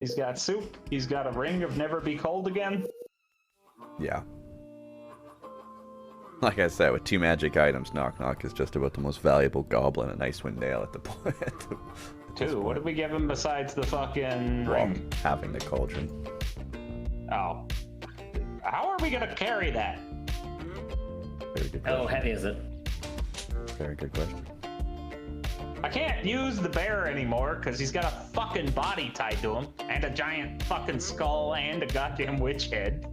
He's got soup. He's got a ring of never be cold again. Yeah. Like I said, with 2 magic items, Knock Knock is just about the most valuable goblin in Icewind Dale at the point. Two. What did we give him besides the fucking ring? Having the cauldron. Oh. How are we gonna carry that? Very good question. How heavy is it? Very good question. I can't use the bear anymore because he's got a fucking body tied to him and a giant fucking skull and a goddamn witch head.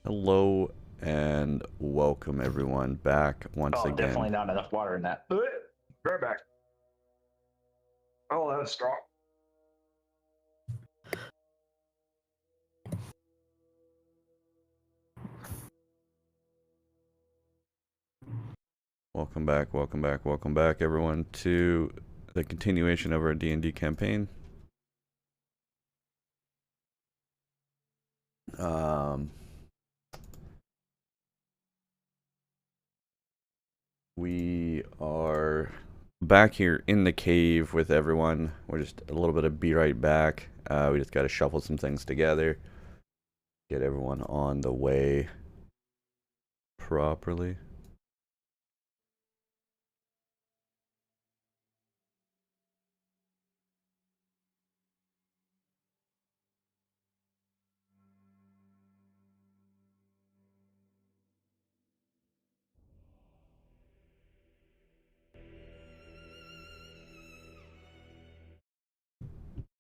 Hello and welcome everyone back once again. Definitely not enough water in that. Right back. Oh, that was strong. Welcome back everyone to the continuation of our D&D campaign. We are back here in the cave with everyone. We're just a little bit of be right back. We just got to shuffle some things together, get everyone on the way properly.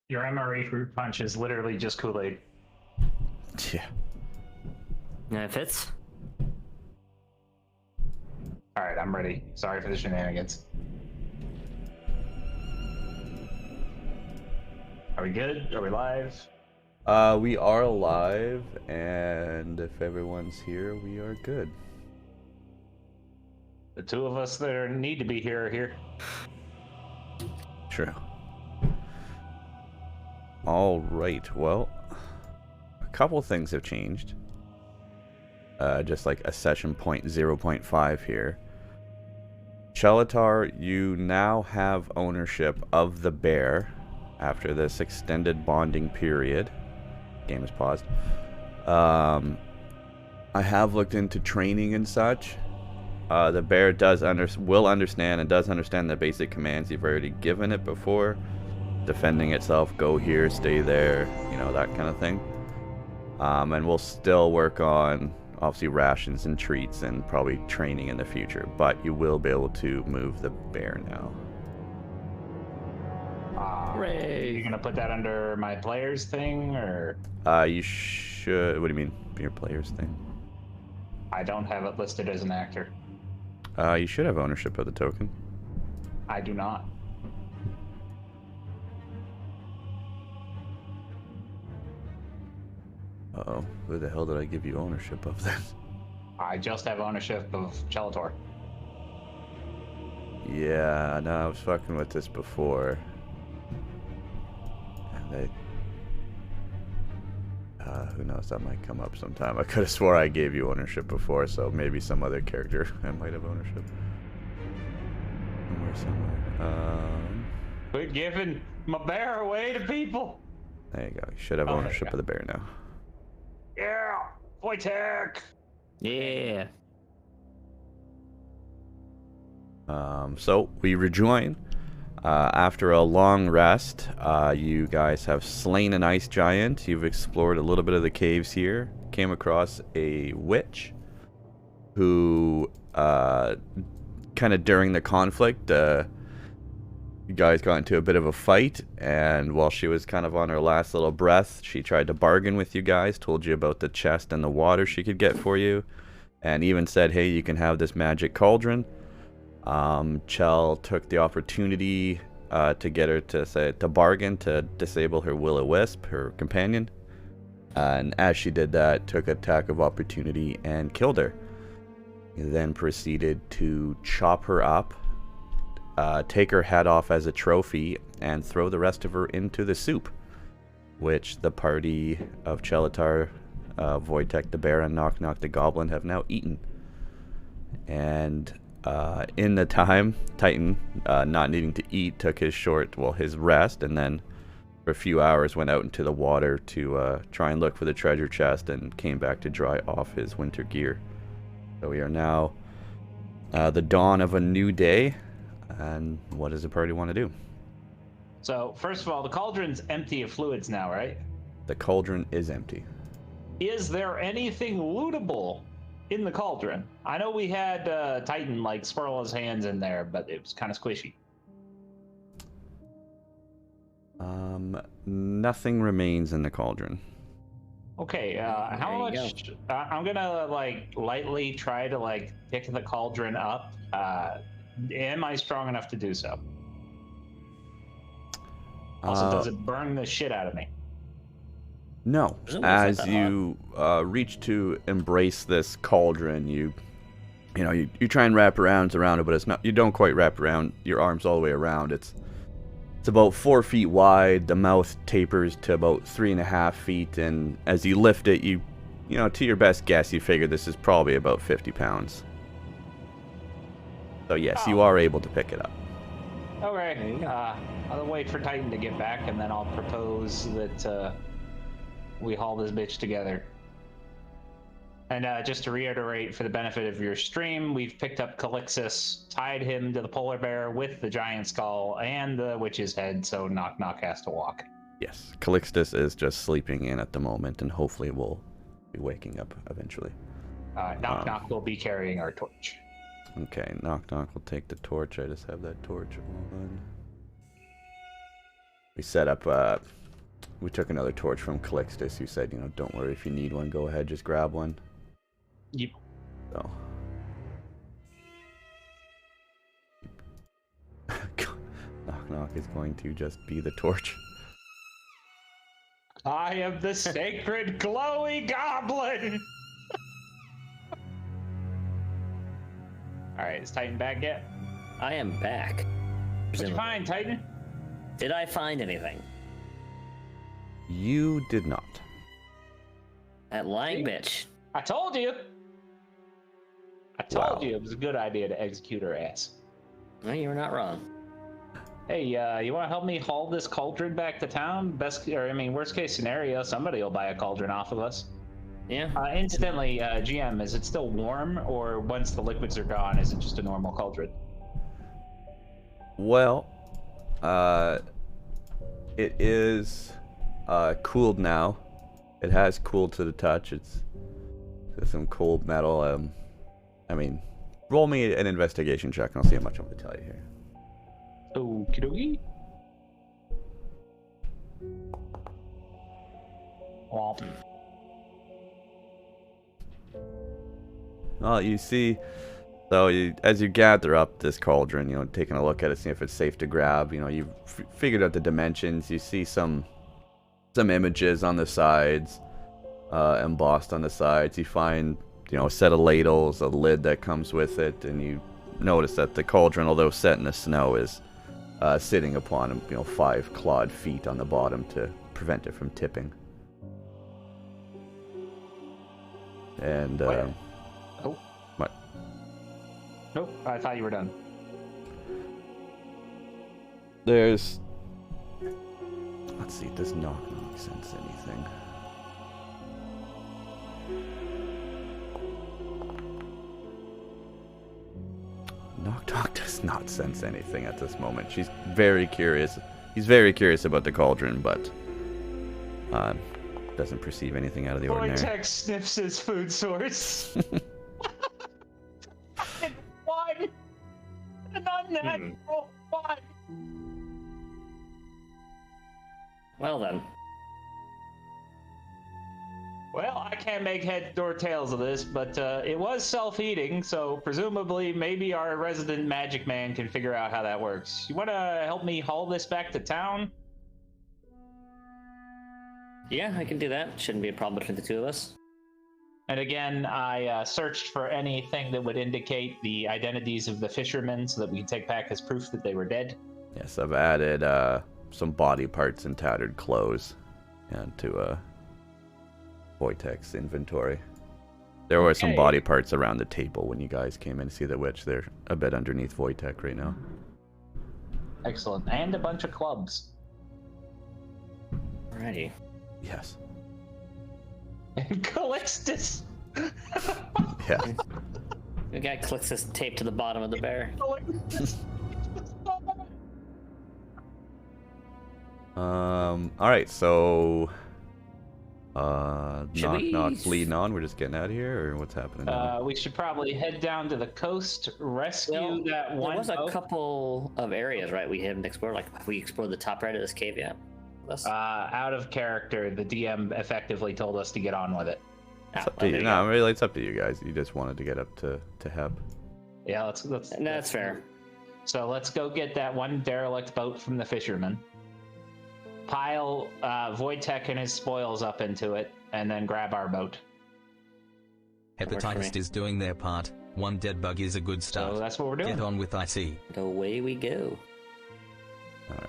Your MRE fruit punch is literally just Kool-Aid. Yeah. Yeah, it fits. All right, I'm ready. Sorry for the shenanigans. Are we good? Are we live? We are alive, and if everyone's here, we are good. The two of us that need to be here are here. True. All right, well, a couple things have changed. Just like a session point 0.5 here. Chelatar, you now have ownership of the bear after this extended bonding period. Game is paused. I have looked into training and such. The bear will understand and does understand the basic commands you've already given it before. Defending itself, go here, stay there, you know, that kind of thing. And we'll still work on, obviously, rations and treats and probably training in the future. But you will be able to move the bear now. Hooray! You gonna put that under my players thing, or? You should... What do you mean, your players thing? I don't have it listed as an actor. You should have ownership of the token. I do not. Uh-oh. Who the hell did I give you ownership of then? I just have ownership of Chelator. Yeah, no, I was fucking with this before. And who knows, that might come up sometime. I could have swore I gave you ownership before, so maybe some other character I might have ownership. Somewhere. Quit giving my bear away to people. There you go. You should have ownership of the bear now. Yeah, Wojtek. Yeah. So we rejoin. After a long rest, you guys have slain an ice giant. You've explored a little bit of the caves here. Came across a witch who, kind of during the conflict, you guys got into a bit of a fight, and while she was kind of on her last little breath, she tried to bargain with you guys, told you about the chest and the water she could get for you, and even said, hey, you can have this magic cauldron. Chell took the opportunity to get her to bargain, to disable her will-o-wisp, her companion, and as she did that, took attack of opportunity and killed her. He then proceeded to chop her up, take her head off as a trophy, and throw the rest of her into the soup, which the party of Chelatar, Wojtek the bear, and Knock Knock the goblin have now eaten. And in the time, Titan, not needing to eat, took his rest, and then for a few hours went out into the water to try and look for the treasure chest, and came back to dry off his winter gear. So we are now the dawn of a new day, and what does the party want to do? So, first of all, the cauldron's empty of fluids now, right? The cauldron is empty. Is there anything lootable in the cauldron? I know we had Titan like swirl his hands in there, but it was kind of squishy. Nothing remains in the cauldron. Okay, how There you much? I'm gonna like lightly try to like pick the cauldron up. Am I strong enough to do so? Also, does it burn the shit out of me? No. Presumably it's not As that you reach to embrace this cauldron, you try and wrap your arms around it, but it's not. You don't quite wrap around your arms all the way around. It's about 4 feet wide. The mouth tapers to about 3.5 feet, and as you lift it, you know, to your best guess, you figure this is probably about 50 pounds. So yes, you are able to pick it up. Okay. I'll wait for Titan to get back, and then I'll propose that we haul this bitch together. And just to reiterate, for the benefit of your stream, we've picked up Calixtus, tied him to the polar bear with the giant skull and the witch's head, so Knock Knock has to walk. Yes, Calixtus is just sleeping in at the moment, and hopefully will be waking up eventually. Knock Knock will be carrying our torch. Okay, Knock Knock will take the torch. I just have that torch on. We set up, we took another torch from Calixtus, who said, you know, don't worry if you need one, go ahead, just grab one. Yep. So. Knock Knock is going to just be the torch. I am the sacred glowy goblin! Alright, is Titan back yet? I am back. What'd you find, Titan? Did I find anything? You did not. That lying bitch. I told you! I told you it was a good idea to execute her ass. No, you were not wrong. Hey, you want to help me haul this cauldron back to town? Worst case scenario, somebody will buy a cauldron off of us. Yeah. Incidentally, GM, is it still warm, or once the liquids are gone, is it just a normal cauldron? Well, it is cooled now. It has cooled to the touch. It's some cold metal. Roll me an investigation check, and I'll see how much I'm going to tell you here. Okie dokie. Womp. Well, you see, so as you gather up this cauldron, you know, taking a look at it, seeing if it's safe to grab, you know, you've figured out the dimensions. You see some images on the sides, embossed on the sides. You find, you know, a set of ladles, a lid that comes with it, and you notice that the cauldron, although set in the snow, is sitting upon, you know, 5 clawed feet on the bottom to prevent it from tipping. And Oh. what? Nope, I thought you were done. There's, let's see, does Knock Knock sense anything? Knock Knock does not sense anything at this moment. She's very curious. He's very curious about the cauldron, but doesn't perceive anything out of the ordinary. Wojtek sniffs his food source. Why? An unnatural why? Well then. Well, I can't make head or tails of this, but it was self-eating, so presumably maybe our resident magic man can figure out how that works. You want to help me haul this back to town? Yeah, I can do that. Shouldn't be a problem between the two of us. And again, I searched for anything that would indicate the identities of the fishermen so that we can take back as proof that they were dead. Yes, I've added some body parts and tattered clothes to Wojtek's inventory. There were some body parts around the table when you guys came in to see the witch. They're a bit underneath Wojtek right now. Excellent. And a bunch of clubs. Alrighty. Yes. And Calixtus! Yeah. The guy clicks this tape to the bottom of the bear. Alright, so Knock Knock's leading on. We're just getting out of here, or what's happening now? We should probably head down to the coast, rescue that one. There was a couple of areas, right? We haven't explored. Like, have we explored the top right of this cave yet? Out of character, the DM effectively told us to get on with it. It's up to you. No, really, it's up to you guys. You just wanted to get up to Heb. Yeah, let's. That's fair. So let's go get that one derelict boat from the fisherman. Pile Wojtek and his spoils up into it, and then grab our boat. Hepatitis is doing their part. One dead bug is a good start. So that's what we're doing. Get on with IT. Away we go. All right.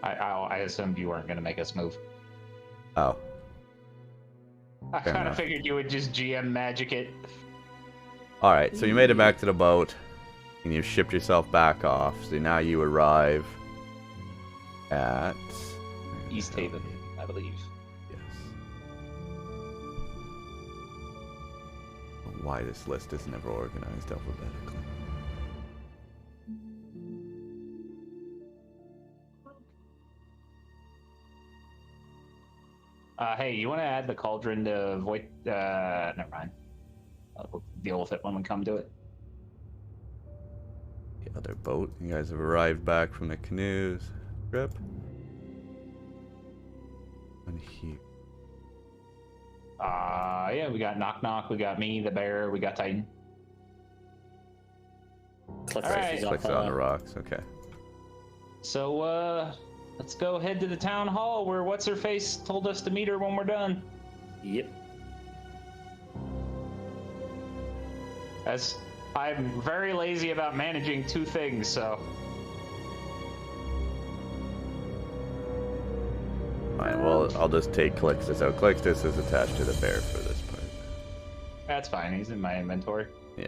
I assumed you weren't going to make us move. Oh. I Fair kind of enough. figured you would just GM magic it. All right. So you made it back to the boat, and you shipped yourself back off. So now you arrive at East Haven, I believe. Yes. Why this list is never organized alphabetically. Hey, you want to add the cauldron to Void? Never mind. We'll deal with it when we come to it. The other boat. You guys have arrived back from the canoes. Trip. And here. Yeah, we got Knock Knock, we got me, the bear, we got Titan. Click All right. she's off Clicks on the rocks. Okay. So, let's go head to the town hall where What's-Her-Face told us to meet her when we're done. Yep. As I'm very lazy about managing two things, so. Fine. Well, I'll just take Clixus out. Clixus is attached to the bear for this part. That's fine, he's in my inventory. Yeah.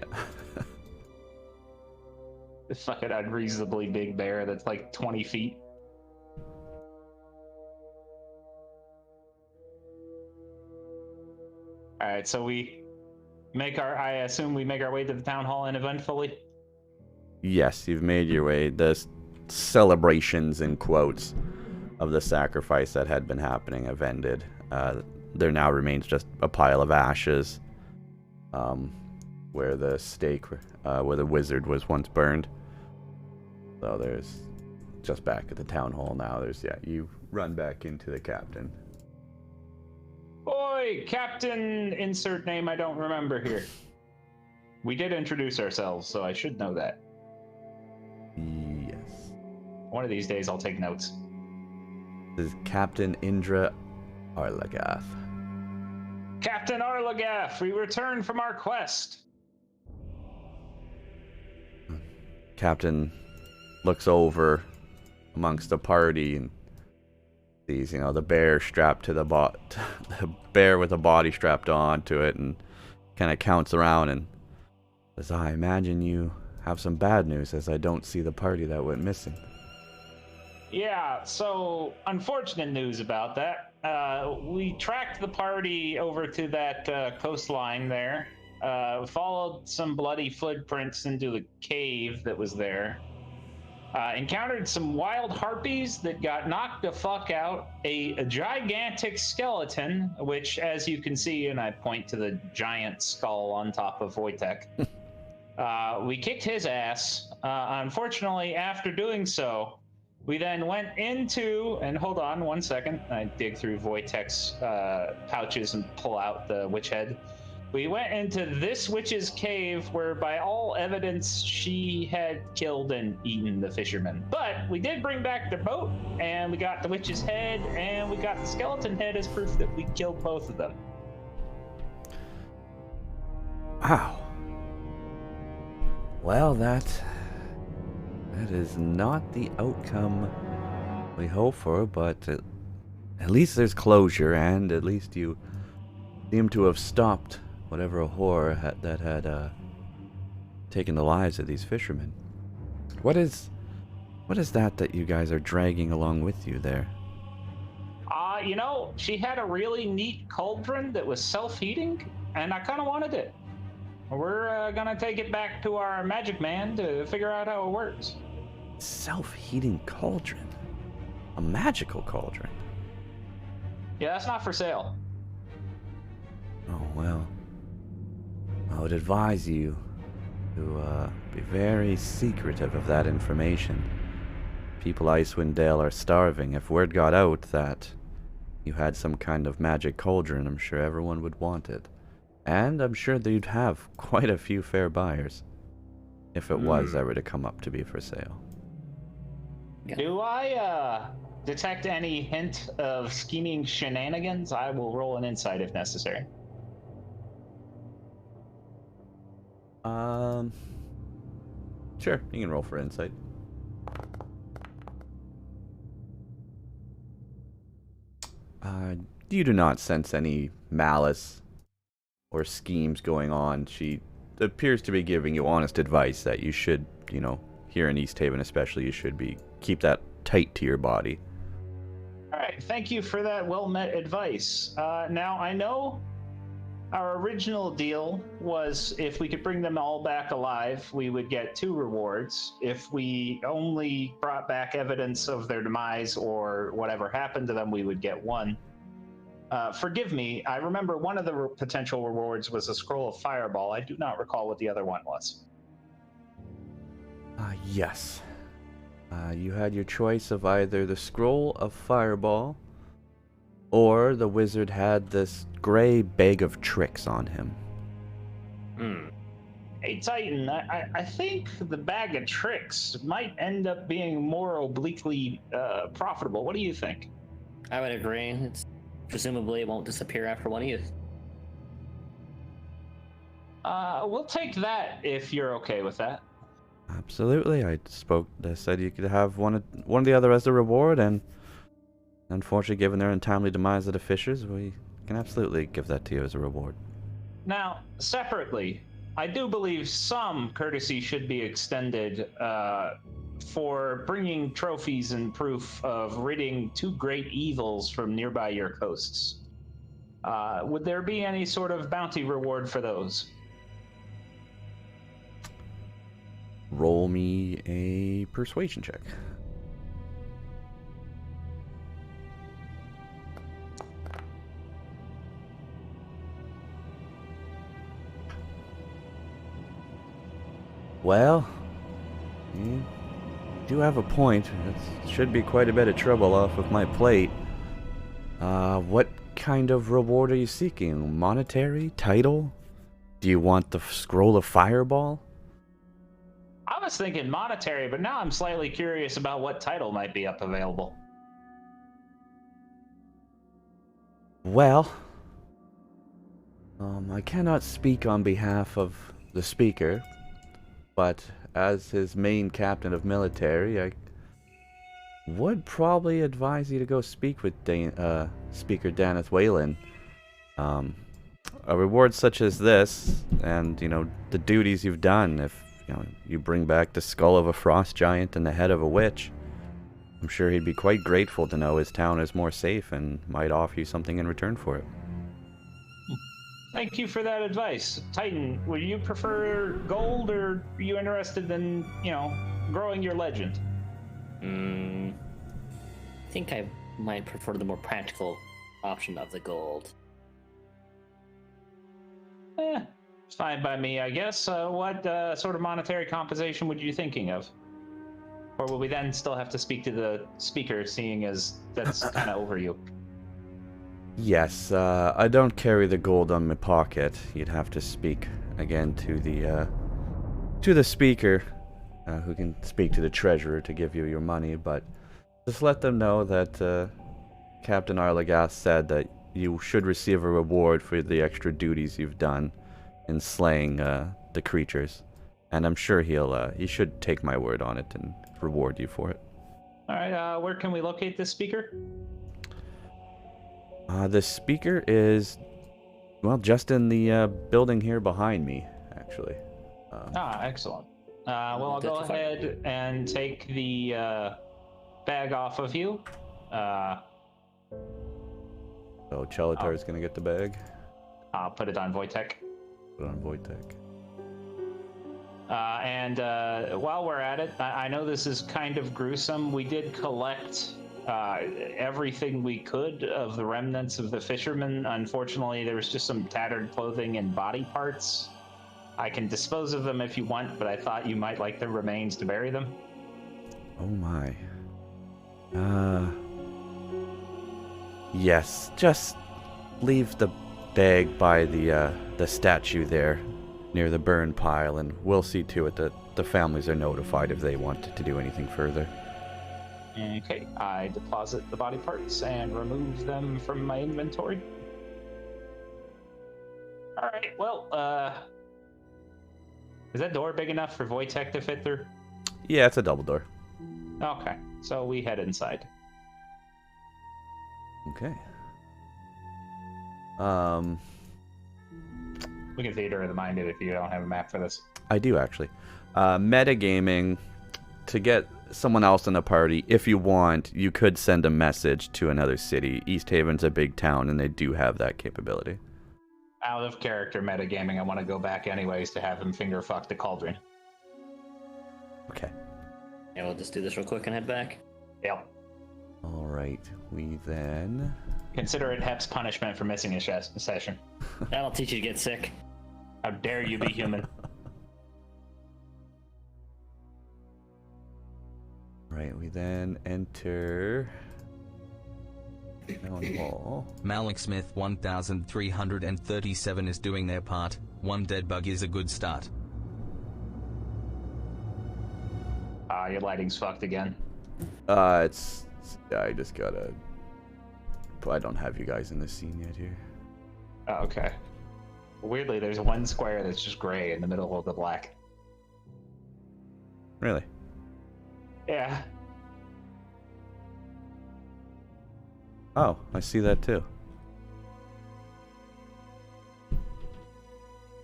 This fucking unreasonably big bear that's like 20 feet. Alright, so we I assume we make our way to the town hall uneventfully? Yes, you've made your way. The celebrations, in quotes, of the sacrifice that had been happening have ended. There now remains just a pile of ashes where the stake, where the wizard was once burned. So there's just back at the town hall now. You run back into the captain. Boy, Captain insert name I don't remember here. We did introduce ourselves, so I should know that. Yes. One of these days I'll take notes. This is Captain Indra Arlagath. Captain Arlagath, we return from our quest. Captain looks over amongst the party and sees, the bear strapped to the bear with a body strapped onto it, and kind of counts around and says, I imagine you have some bad news, as I don't see the party that went missing. Yeah, so unfortunate news about that. We tracked the party over to that coastline there, followed some bloody footprints into the cave that was there, encountered some wild harpies that got knocked the fuck out, a gigantic skeleton, which, as you can see, and I point to the giant skull on top of Wojtek, we kicked his ass. Unfortunately, after doing so, we then went into, and hold on 1 second, I dig through Wojtek's pouches and pull out the witch head. We went into this witch's cave where, by all evidence, she had killed and eaten the fisherman. But we did bring back the boat, and we got the witch's head, and we got the skeleton head as proof that we killed both of them. Wow. Well, that is not the outcome we hope for, but at least there's closure, and at least you seem to have stopped whatever horror that had taken the lives of these fishermen. What is that you guys are dragging along with you there? She had a really neat cauldron that was self-heating, and I kind of wanted it. We're gonna take it back to our magic man to figure out how it works. Self-heating cauldron? A magical cauldron? Yeah, that's not for sale. Oh, well. I would advise you to be very secretive of that information. people Icewind Dale are starving. If word got out that you had some kind of magic cauldron, I'm sure everyone would want it. And I'm sure that you'd have quite a few fair buyers if it was ever to come up to be for sale. Do I detect any hint of scheming shenanigans? I will roll an insight if necessary. Sure, you can roll for insight. You do not sense any malice or schemes going on. She appears to be giving you honest advice that you should, you know, here in East Haven especially, you should keep that tight to your body. All right, thank you for that well-met advice. Now, I know our original deal was if we could bring them all back alive, we would get 2 rewards. If we only brought back evidence of their demise or whatever happened to them, we would get 1. Forgive me, I remember one of the potential rewards was a scroll of fireball. I do not recall what the other one was. Yes. You had your choice of either the scroll of fireball or the wizard had this gray bag of tricks on him. Hey, Titan, I think the bag of tricks might end up being more obliquely profitable. What do you think? I would agree. Presumably it won't disappear after one use. We'll take that if you're okay with that. Absolutely. I said you could have one of the other as a reward, and unfortunately, given their untimely demise of the Fishers, we can absolutely give that to you as a reward. Now, separately, I do believe some courtesy should be extended for bringing trophies and proof of ridding 2 great evils from nearby your coasts. Would there be any sort of bounty reward for those? Roll me a persuasion check. Well, you do have a point. It should be quite a bit of trouble off of my plate. What kind of reward are you seeking? Monetary? Title? Do you want the scroll of fireball? I was thinking monetary, but now I'm slightly curious about what title might be up available. Well, I cannot speak on behalf of the speaker, but as his main captain of military, I would probably advise you to go speak with Speaker Daneth Whalen. A reward such as this, and, you know, the duties you've done, if you bring back the skull of a frost giant and the head of a witch, I'm sure he'd be quite grateful to know his town is more safe and might offer you something in return for it. Thank you for that advice. Titan, would you prefer gold, or are you interested in, growing your legend? I think I might prefer the more practical option of the gold. It's fine by me, I guess. What sort of monetary compensation would you be thinking of? Or will we then still have to speak to the speaker, seeing as that's kind of over you? Yes, I don't carry the gold on my pocket. You'd have to speak again to the speaker, who can speak to the treasurer to give you your money, but just let them know that Captain Arlagath said that you should receive a reward for the extra duties you've done in slaying the creatures, and I'm sure he should take my word on it and reward you for it. All right, where can we locate this speaker? The speaker is, well, just in the building here behind me, actually. Excellent. Well, I'll go ahead and take the bag off of you. So Chelatar is going to get the bag. I'll put it on Wojtek. Put it on Wojtek. And while we're at it, I know this is kind of gruesome. We did collect everything we could of the remnants of the fishermen. Unfortunately, there was just some tattered clothing and body parts. I can dispose of them if you want, but I thought you might like the remains to bury them. Oh my. Yes, just leave the bag by the statue there near the burn pile, and we'll see to it that the families are notified if they want to do anything further. Okay, I deposit the body parts and remove them from my inventory. All right, well, is that door big enough for Wojtek to fit through? Yeah, it's a double door. Okay, so we head inside. Okay. We can theater of the mind it if you don't have a map for this. I do actually. Metagaming, to get someone else in the party, if you want, you could send a message to another city. East Haven's a big town, and they do have that capability. Out of character metagaming, I want to go back anyways to have him finger fuck the cauldron. Okay. Yeah, we'll just do this real quick and head back. Yep. All right. We then. Consider it Hep's punishment for missing a session. That'll teach you to get sick. How dare you be human? Right. We then enter. Town Hall. Malik Smith 1337 is doing their part. One dead bug is a good start. Your lighting's fucked again. It's. I just gotta. I don't have you guys in the scene yet here. Oh, okay. Weirdly, there's one square that's just gray in the middle of the black. Really? Yeah. Oh, I see that too.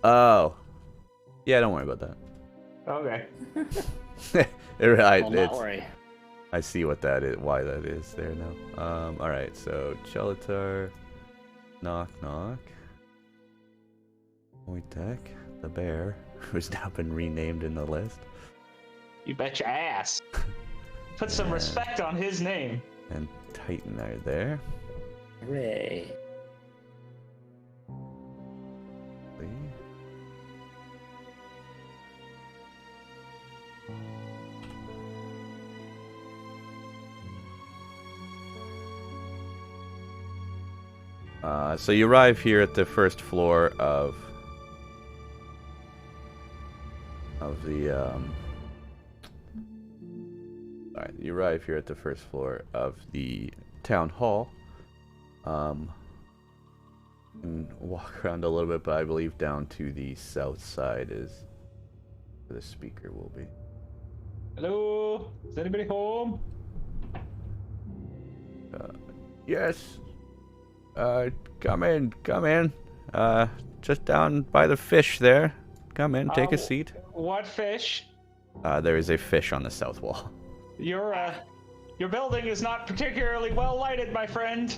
Oh. Yeah, don't worry about that. Okay. Well, not worry. I see what that is, why that is there now. Alright, so Chelatar, knock knock. Wojtek, the bear, who's now been renamed in the list. You bet your ass. Put some respect on his name. And Titan are there. Hooray. So you arrive here at the first floor of the Alright, you arrive here at the first floor of the town hall. And walk around a little bit, but I believe down to the south side is where the speaker will be. Hello? Is anybody home? Yes. Come in. Just down by the fish there. Come in, take a seat. What fish? There is a fish on the south wall. Your building is not particularly well lighted, my friend.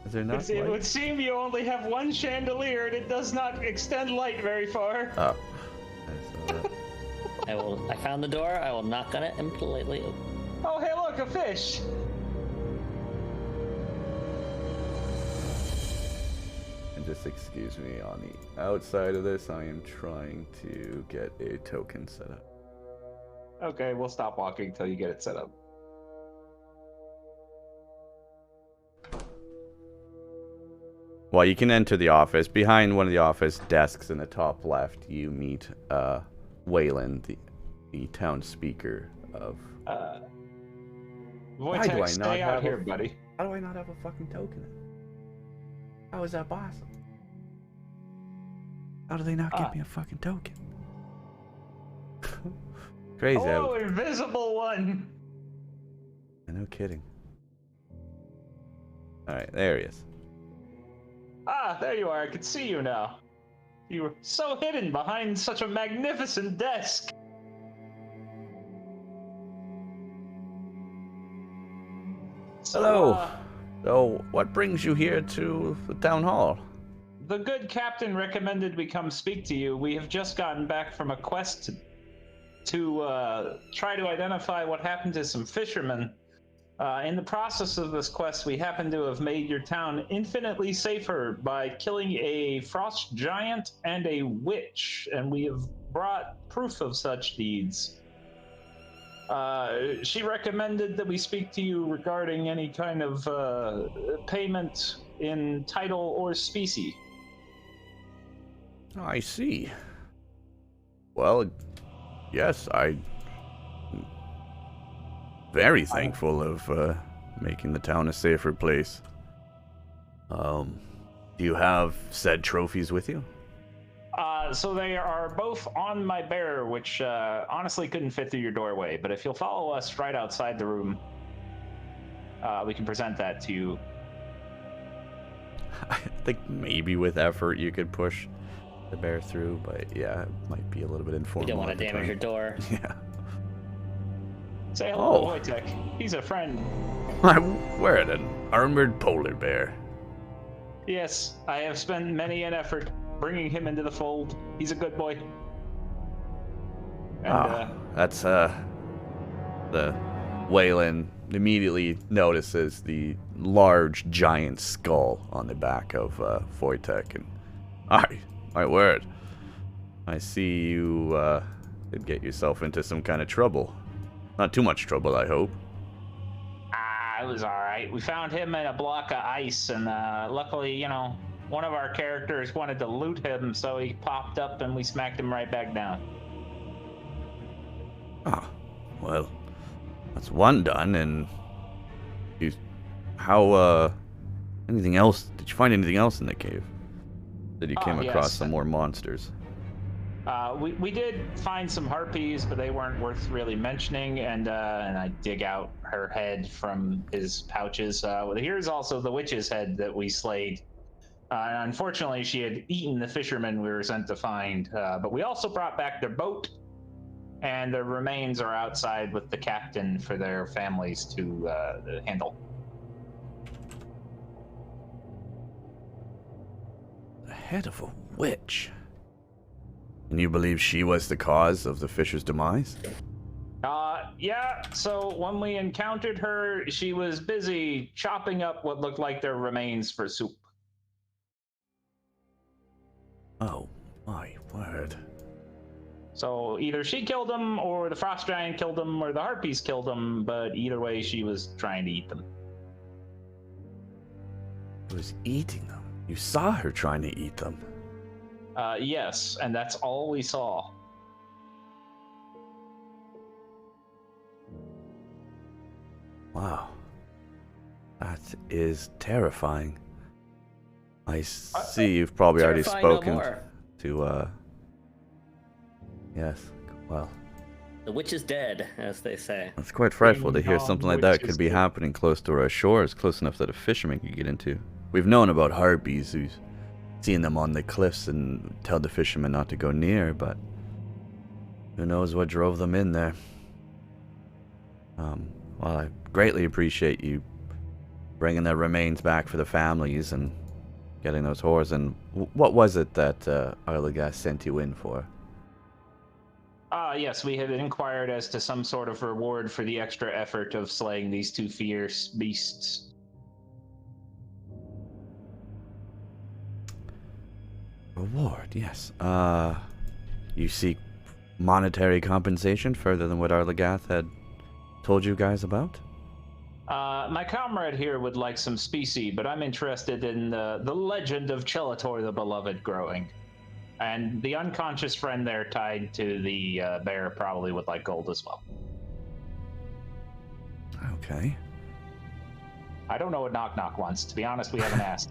Is there not It light? would seem you only have one chandelier and it does not extend light very far. Oh. I saw that. I found the door. I will knock on it and politely open. Oh, hey, look, a fish. And just excuse me, on the outside of this, I am trying to get a token set up. Okay, we'll stop walking until you get it set up. Well, you can enter the office. Behind one of the office desks in the top left, you meet Waylon, the town speaker of... Wojtek, do I stay not out have here, a- buddy. How do I not have a fucking token? How is that possible? How do they not give me a fucking token? Crazy. Oh, invisible one. No kidding. Alright, there he is. Ah, there you are. I can see you now. You were so hidden behind such a magnificent desk. So, Hello. So, what brings you here to the town hall? The good captain recommended we come speak to you. We have just gotten back from a quest to try to identify what happened to some fishermen. In the process of this quest, we happen to have made your town infinitely safer by killing a frost giant and a witch, and we have brought proof of such deeds. She recommended that we speak to you regarding any kind of payment in title or specie. I see. Well, yes, I'm very thankful of making the town a safer place. Do you have said trophies with you? So they are both on my bear, which honestly couldn't fit through your doorway. But if you'll follow us right outside the room, we can present that to you. I think maybe with effort you could push the bear through, but yeah, it might be a little bit informal. You don't want to damage your door. Yeah. Say hello to Wojtek. He's a friend. My word, an armored polar bear. Yes, I have spent many an effort bringing him into the fold. He's a good boy. And, that's the Waylon immediately notices the large giant skull on the back of Wojtek, and my word, I see you did get yourself into some kind of trouble. Not too much trouble, I hope. It was all right. We found him in a block of ice, and luckily, one of our characters wanted to loot him, so he popped up and we smacked him right back down. Well, that's one done, and anything else? Did you find anything else in the cave? That you came across some more monsters? We did find some harpies, but they weren't worth really mentioning, and I dig out her head from his pouches. Here's also the witch's head that we slayed. Unfortunately, she had eaten the fishermen we were sent to find, but we also brought back their boat, and their remains are outside with the captain for their families to handle. The head of a witch? And you believe she was the cause of the fisher's demise? Yeah, so when we encountered her, she was busy chopping up what looked like their remains for soup. Oh, my word. So either she killed them, or the frost giant killed them, or the harpies killed them, but either way, she was trying to eat them. She was eating them? You saw her trying to eat them? Yes, and that's all we saw. Wow. That is terrifying. I see you've probably already spoken to, yes, well. The witch is dead, as they say. It's quite frightful to hear something like that could be happening close to our shores, close enough that a fisherman could get into. We've known about harpies who's seen them on the cliffs and tell the fishermen not to go near, but who knows what drove them in there. Well, I greatly appreciate you bringing their remains back for the families and getting those whores. And what was it that Arlaga sent you in for? Yes, we had inquired as to some sort of reward for the extra effort of slaying these two fierce beasts. Reward, yes. You seek monetary compensation further than what Arlagath had told you guys about? My comrade here would like some specie, but I'm interested in the legend of Chelator the Beloved growing. And the unconscious friend there tied to the bear probably would like gold as well. Okay. I don't know what Knock Knock wants. To be honest, we haven't asked.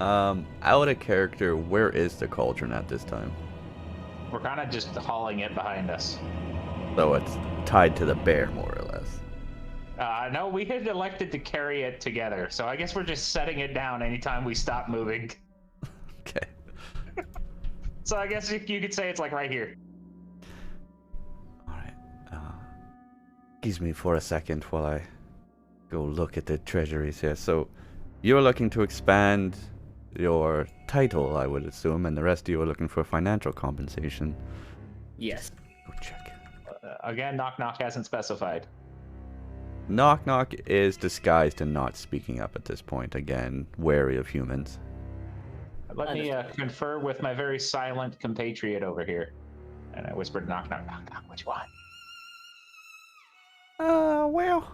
Out of character, where is the cauldron at this time? We're kind of just hauling it behind us. So it's tied to the bear, more or less. No, we had elected to carry it together, so I guess we're just setting it down anytime we stop moving. Okay. So I guess you could say it's like right here. Alright. Excuse me for a second while I go look at the treasuries here. So, you're looking to expand your title, I would assume, and the rest of you are looking for financial compensation. Yes. Go check. Again, Knock Knock hasn't specified. Knock Knock is disguised and not speaking up at this point. Again, wary of humans. Let me confer with my very silent compatriot over here. And I whispered, knock, knock, knock, knock, what you want? Well,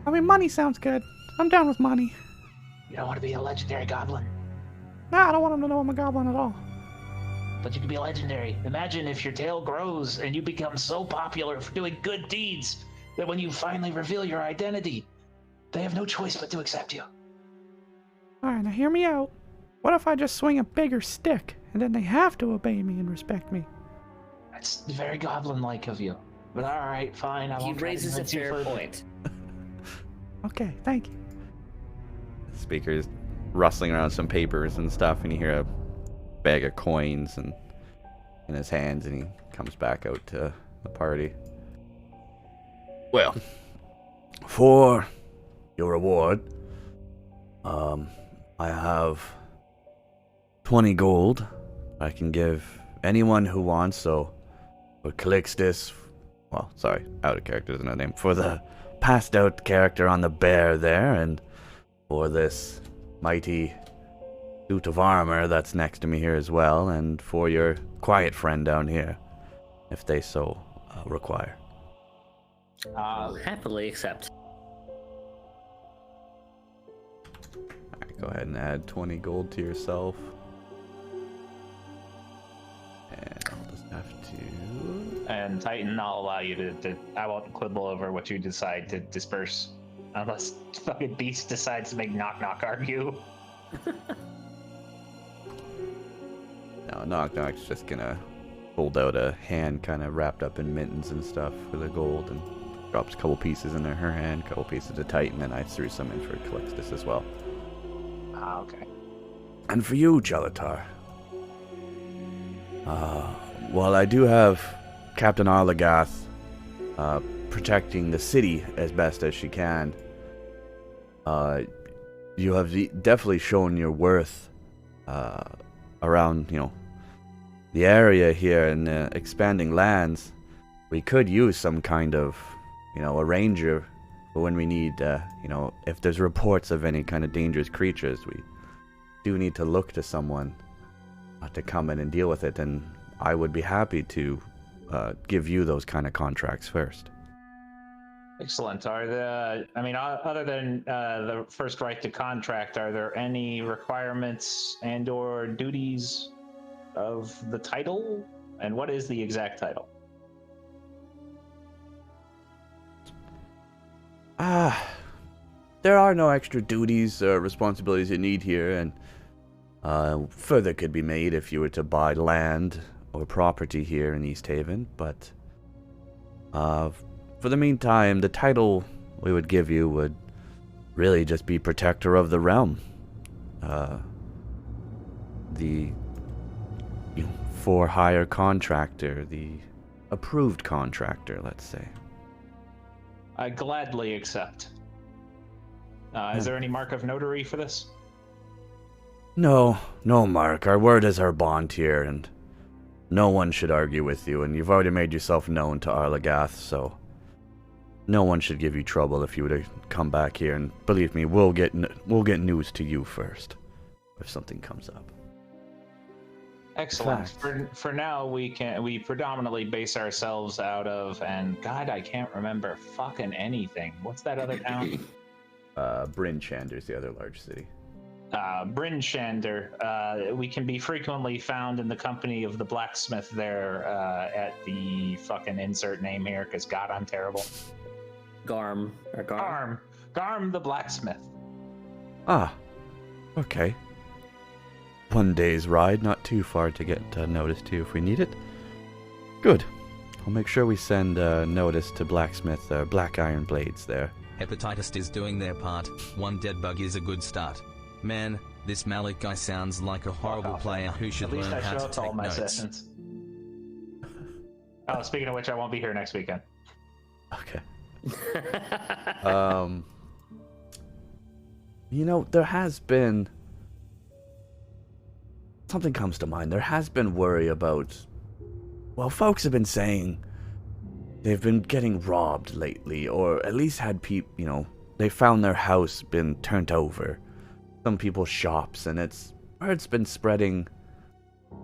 I mean, money sounds good. I'm down with money. You don't want to be a legendary goblin, Nah, I don't want him to know I'm a goblin at all. but you can be legendary. Imagine if your tail grows and you become so popular for doing good deeds that when you finally reveal your identity, they have no choice but to accept you. Alright, now hear me out. What if I just swing a bigger stick, and then they have to obey me and respect me? That's very goblin-like of you. But all right, fine. I He won't try to raises a convince you fair further. point. Okay, thank you. The speaker's rustling around some papers and stuff, and you hear a bag of coins and in his hands, and he comes back out to the party. Well, for your reward, I have 20 gold I can give anyone who wants. So for Calixtus, well, sorry, out of character is another name, for the passed out character on the bear there, and for this mighty suit of armor that's next to me here as well, and for your quiet friend down here, if they so require. Happily accept. Alright, go ahead and add 20 gold to yourself. And I'll just have to... And Titan, I'll allow you to. I won't quibble over what you decide to disperse, unless fucking Beast decides to make knock knock argue. No, Knock Knock's just gonna hold out a hand kind of wrapped up in mittens and stuff for the gold, and drops a couple pieces in her hand, a couple pieces to Titan, and I threw some in for Calixtus as well. Ah, okay. And for you, Jalatar, well, I do have Captain Arlagath protecting the city as best as she can. You have definitely shown your worth around, the area here and expanding lands. We could use some kind of, a ranger for when we need, if there's reports of any kind of dangerous creatures, we do need to look to someone to come in and deal with it, and I would be happy to give you those kind of contracts first. Excellent. Other than the first right to contract, are there any requirements and/or duties of the title? And what is the exact title? There are no extra duties or responsibilities you need here, and further could be made if you were to buy land or property here in East Haven, but for the meantime, the title we would give you would really just be Protector of the Realm. The for-hire contractor, the approved contractor, let's say. I gladly accept. Is there any mark of notary for this? No, Mark. Our word is our bond here, and no one should argue with you, and you've already made yourself known to Arlagath, so no one should give you trouble if you were to come back here, and believe me, we'll get news to you first if something comes up. Excellent. For now, we predominantly base ourselves out of, and God, I can't remember fucking anything. What's that other town? Bryn Chander's the other large city. Bryn Shander. We can be frequently found in the company of the blacksmith there at the fucking insert name here, because God, I'm terrible. Garm. Garm the blacksmith. Ah, okay. One day's ride, not too far to get notice to if we need it. Good. I'll make sure we send notice to blacksmith Black Iron Blades there. Hepatitis is doing their part. One dead bug is a good start. Man, this Malik guy sounds like a horrible player who should learn how to take notes. Sessions. Oh, speaking of which, I won't be here next weekend. Okay. There has been... Something comes to mind. There has been worry about... Well, folks have been saying they've been getting robbed lately, or at least had people, they found their house been turned over. Some people's shops, and it's been spreading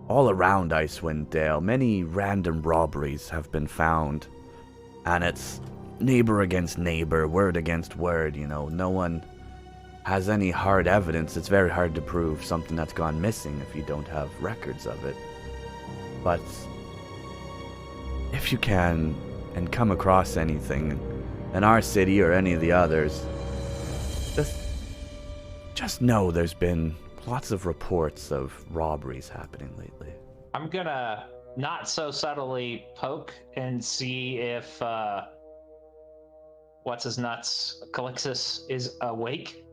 all around Icewind Dale, many random robberies have been found. And it's neighbor against neighbor, word against word, you know. No one has any hard evidence. It's very hard to prove something that's gone missing if you don't have records of it. But if you can and come across anything in our city or any of the others, just know there's been lots of reports of robberies happening lately. I'm gonna not so subtly poke and see if what's his nuts Calixus is awake.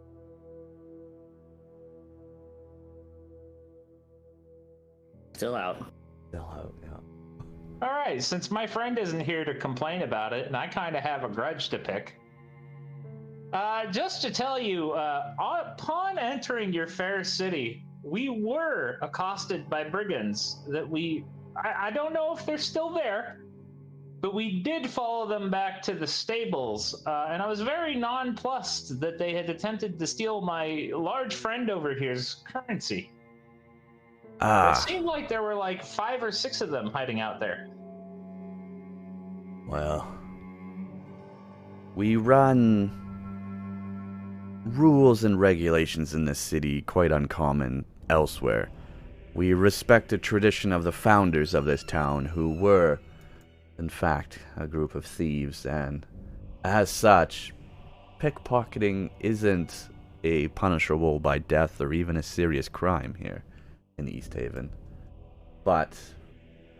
Still out. Still out, yeah. All right, since my friend isn't here to complain about it, and I kind of have a grudge to pick, just to tell you, upon entering your fair city, we were accosted by brigands that I don't know if they're still there, but we did follow them back to the stables, and I was very nonplussed that they had attempted to steal my large friend over here's currency. It seemed like there were like 5 or 6 of them hiding out there. Well, we run rules and regulations in this city quite uncommon elsewhere. We respect the tradition of the founders of this town, who were, in fact, a group of thieves, and as such, pickpocketing isn't a punishable by death or even a serious crime here in East Haven. But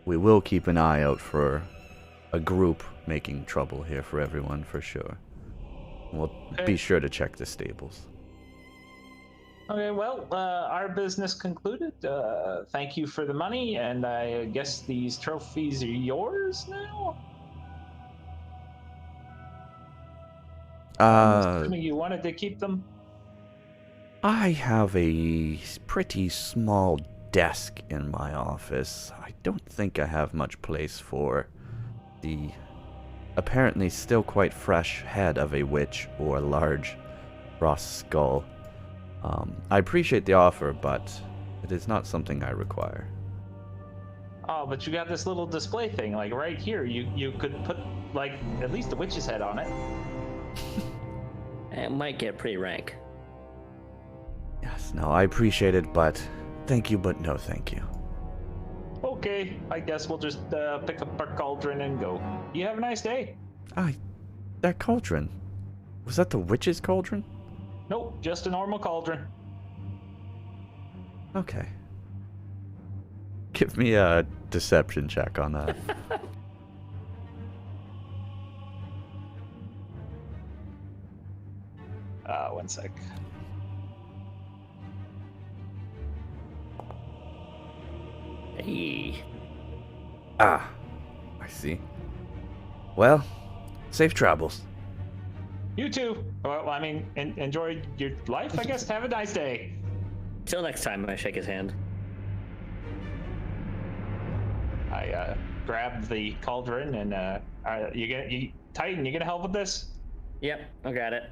we will keep an eye out for a group making trouble here for everyone, for sure. We'll be sure to check the stables. Okay, well, our business concluded. Thank you for the money, and I guess these trophies are yours now? I'm assuming you wanted to keep them? I have a pretty small desk in my office. I don't think I have much place for the apparently still quite fresh head of a witch or large frost skull. I appreciate the offer, but it is not something I require. Oh, but you got this little display thing, like right here. You could put, like, at least a witch's head on it. It might get pretty rank. Yes, no, I appreciate it, but thank you, but no thank you. Okay, I guess we'll just pick up our cauldron and go. You have a nice day. That cauldron. Was that the witch's cauldron? Nope, just a normal cauldron. Okay. Give me a deception check on that. One sec. Hey. I see. Well, safe travels. You too. Well, I mean, enjoy your life, I guess. Have a nice day. Till next time, I shake his hand. I grab the cauldron and Titan, you gonna help with this? Yep, I got it.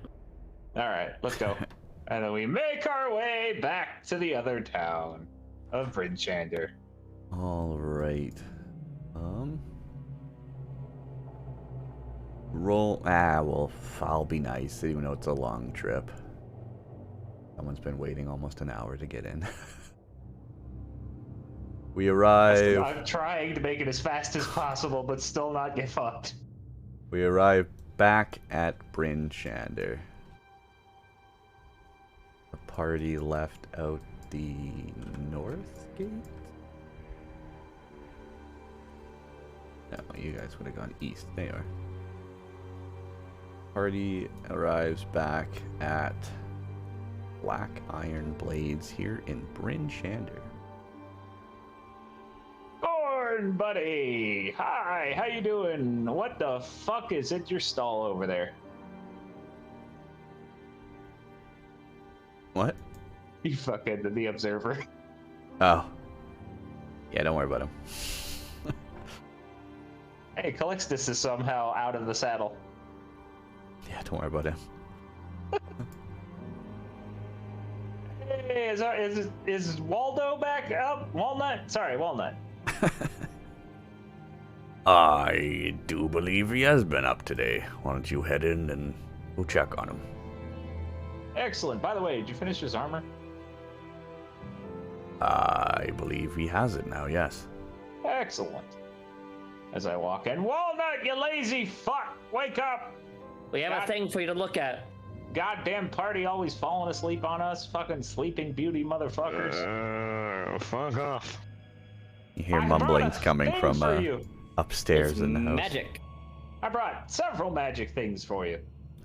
All right, let's go. And then we make our way back to the other town of Brinchander. All right. Roll. Well, I'll be nice, even though it's a long trip. Someone's been waiting almost an hour to get in. We arrive. I'm trying to make it as fast as possible, but still not get fucked. We arrive back at Brinchander. The party left out the north gate? No, you guys would have gone east. They are. Party arrives back at Black Iron Blades here in Brinchander. Gorn, buddy! Hi, how you doing? What the fuck is at your stall over there? What? You fucking the observer. Oh. Yeah, don't worry about him. Hey, Calixtus is somehow out of the saddle. Yeah, don't worry about him. Hey, is Waldo back up? Walnut? Sorry, Walnut. I do believe he has been up today. Why don't you head in and we'll check on him. Excellent. By the way, did you finish his armor? I believe he has it now, yes. Excellent. As I walk in, Walnut, you lazy fuck! Wake up! We have a thing for you to look at. Goddamn party always falling asleep on us. Fucking sleeping beauty motherfuckers. Fuck off. You hear mumblings coming from upstairs in the house. Magic. I brought several magic things for you.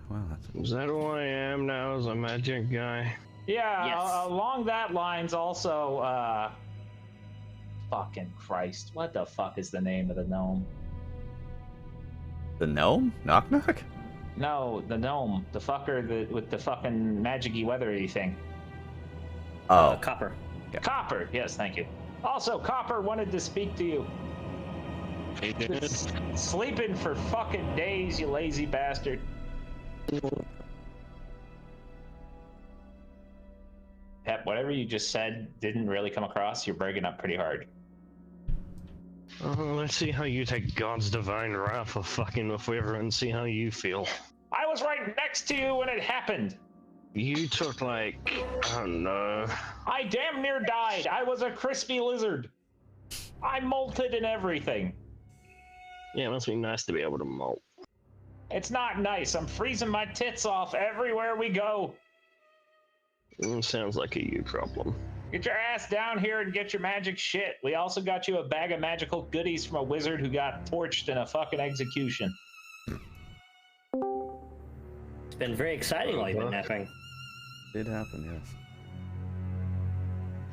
Well, that's... Is that who I am now as a magic guy? Yeah, Yes. Along that lines also, fucking Christ. What the fuck is the name of the gnome? The gnome? Knock knock? No, the gnome. The fucker with the fucking magic-y weathery thing. Oh. Copper. Yeah. Copper, yes, thank you. Also, Copper wanted to speak to you. He did. Sleeping for fucking days, you lazy bastard. Pep, whatever you just said didn't really come across. You're breaking up pretty hard. Let's see how you take God's divine wrath for fucking with River and see how you feel. I was right next to you when it happened. You took like, I don't know. I damn near died. I was a crispy lizard. I molted and everything. Yeah, it must be nice to be able to molt. It's not nice. I'm freezing my tits off everywhere we go. Sounds like a you problem. Get your ass down here and get your magic shit. We also got you a bag of magical goodies from a wizard who got torched in a fucking execution. It's been very exciting while you've been napping. Did happen, yes.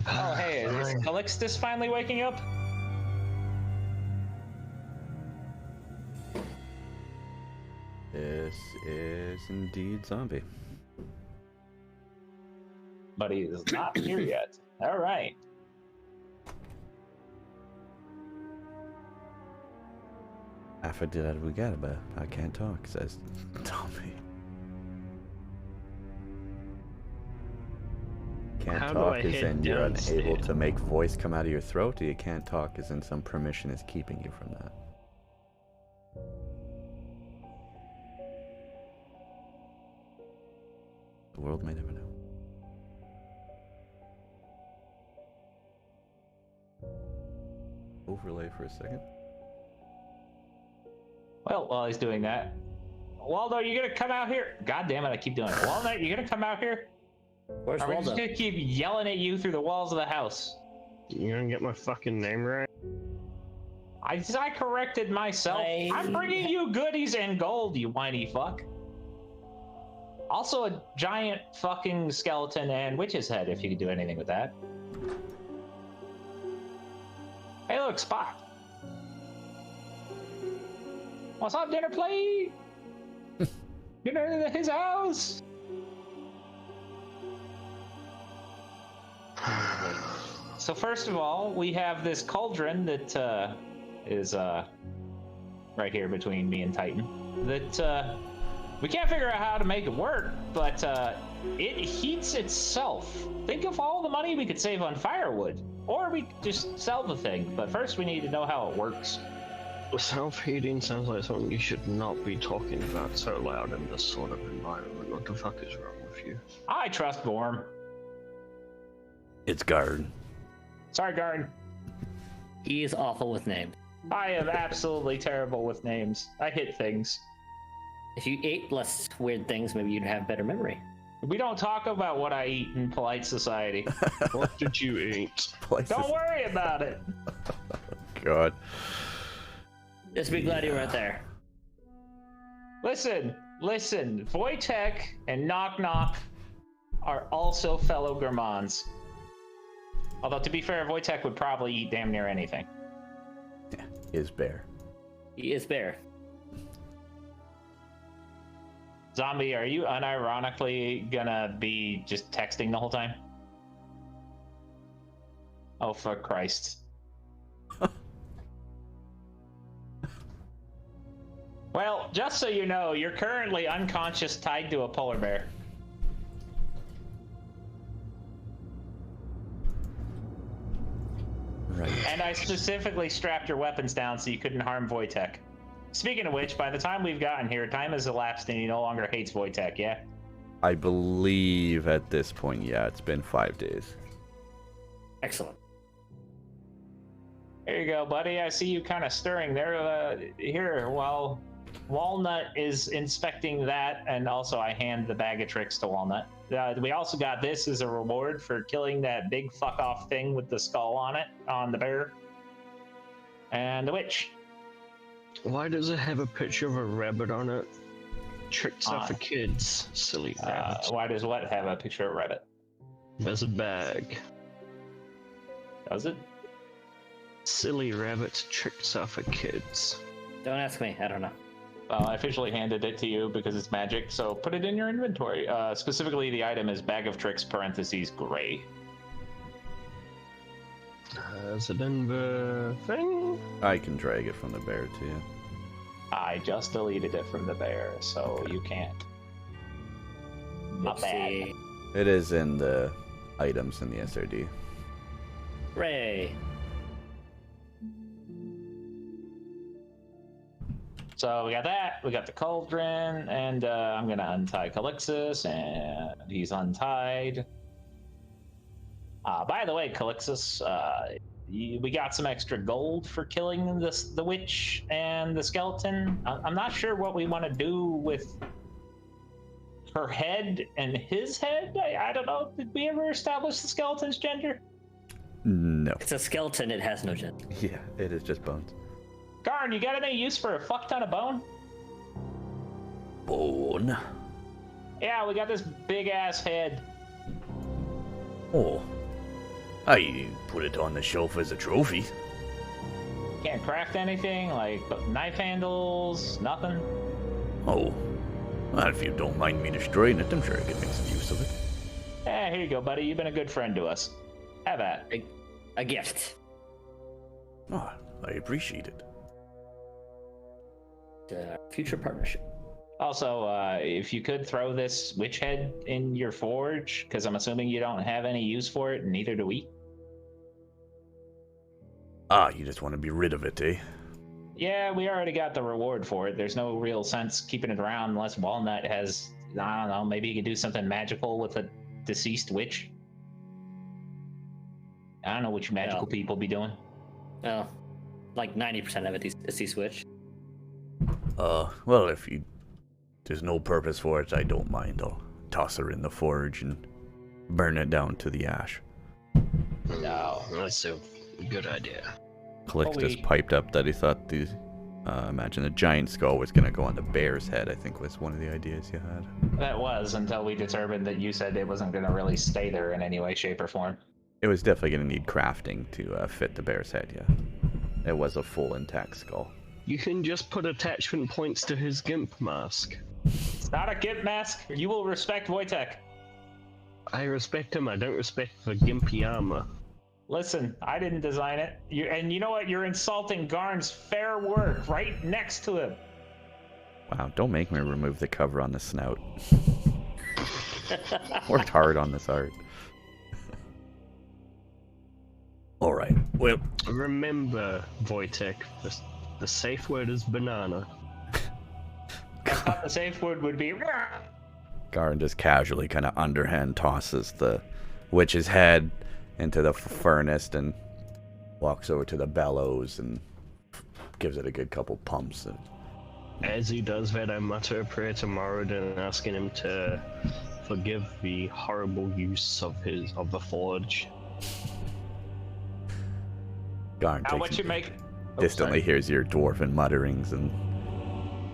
Oh, hey, is Calixtus finally waking up? This is indeed zombie. But he is not here yet. All right. After that we got but I can't talk, says Tommy. Can't How do talk I is head in you're unable downstairs? to make voice come out of your throat, or you can't talk is in some permission is keeping you from that. The world may never know. Overlay for a second. Well, while he's doing that, Waldo, you gonna come out here? God damn it, I keep doing it. Walnut, you gonna come out here? Where's Are we Waldo? just gonna keep yelling at you through the walls of the house? You gonna get my fucking name right? I corrected myself. I'm bringing you goodies and gold, you whiny fuck. Also a giant fucking skeleton and witch's head, if you could do anything with that. Hey, look, Spot. What's up, dinner plate? Dinner at his house. So first of all, we have this cauldron that is right here between me and Titan. That we can't figure out how to make it work, but it heats itself. Think of all the money we could save on firewood. Or we could just sell the thing, but first we need to know how it works. Self-heating sounds like something you should not be talking about so loud in this sort of environment. What the fuck is wrong with you? I trust Gorm. It's Guard. Sorry, Guard. He is awful with names. I am absolutely terrible with names. I hit things. If you ate less weird things, maybe you'd have better memory. We don't talk about what I eat in polite society. What did you eat? Places. Don't worry about it. God. Just be glad you weren't there. Listen. Wojtek and Knock Knock are also fellow gourmands. Although, to be fair, Wojtek would probably eat damn near anything. Yeah, is bear. He is bear. Zombie, are you unironically gonna be just texting the whole time? Oh, for Christ. Well, just so you know, you're currently unconscious tied to a polar bear. I specifically strapped your weapons down so you couldn't harm Wojtek. Speaking of which, by the time we've gotten here, time has elapsed and he no longer hates Wojtek, yeah? I believe at this point, yeah, it's been 5 days. Excellent. There you go, buddy. I see you kind of stirring there. Here, while Walnut is inspecting that, and also I hand the bag of tricks to Walnut. We also got this as a reward for killing that big fuck-off thing with the skull on it, on the bear. And the witch. Why does it have a picture of a rabbit on it? Tricks are for kids, silly rabbit. Why does what have a picture of a rabbit? There's a bag. Does it? Silly rabbit, tricks are for kids. Don't ask me. I don't know. Well, I officially handed it to you because it's magic, so put it in your inventory. Specifically, the item is bag of tricks, parentheses, gray. Is it in the thing? I can drag it from the bear to you. I just deleted it from the bear, so you can't. Not bad. Oopsie. It is in the items in the SRD. Hooray. So we got that, we got the cauldron, and I'm gonna untie Calixus, and he's untied. By the way, Calixus, we got some extra gold for killing the witch and the skeleton. I'm not sure what we want to do with her head and his head. I don't know. Did we ever establish the skeleton's gender? No. It's a skeleton. It has no gender. Yeah, it is just bones. Garn, you got any use for a fuck ton of bone? Bone? Yeah, we got this big ass head. Oh. I put it on the shelf as a trophy. Can't craft anything, like knife handles, nothing. Oh. Well, if you don't mind me destroying it, I'm sure I could make some use of it. Yeah, here you go, buddy. You've been a good friend to us. Have that. A gift. Oh, I appreciate it. Future partnership. Also, if you could throw this witch head in your forge, because I'm assuming you don't have any use for it, and neither do we. Ah, you just want to be rid of it, eh? Yeah, we already got the reward for it. There's no real sense keeping it around unless Walnut has, I don't know, maybe he could do something magical with a deceased witch. I don't know what you magical people be doing. Well, like 90% of it is switch. Well, if there's no purpose for it, I don't mind. I'll toss her in the forge and burn it down to the ash. No. That's a good idea. Calixtus piped up that he thought imagine the giant skull was going to go on the bear's head, I think was one of the ideas you had. That was until we determined that you said it wasn't going to really stay there in any way, shape, or form. It was definitely going to need crafting to fit the bear's head, yeah. It was a full intact skull. You can just put attachment points to his gimp mask. It's not a gimp mask. You will respect Wojtek. I respect him, I don't respect the gimpy armor. Listen, I didn't design it. And you know what? You're insulting Garn's fair work right next to him. Wow, don't make me remove the cover on the snout. Worked hard on this art. Alright, well... Remember, Wojtek, the safe word is banana. I thought the safe word would be... Garn just casually kind of underhand tosses the witch's head into the furnace and walks over to the bellows and gives it a good couple pumps. And... As he does that, I mutter a prayer to Moradin, asking him to forgive the horrible use of the forge. Garn Now what you make... distantly hears your dwarven mutterings and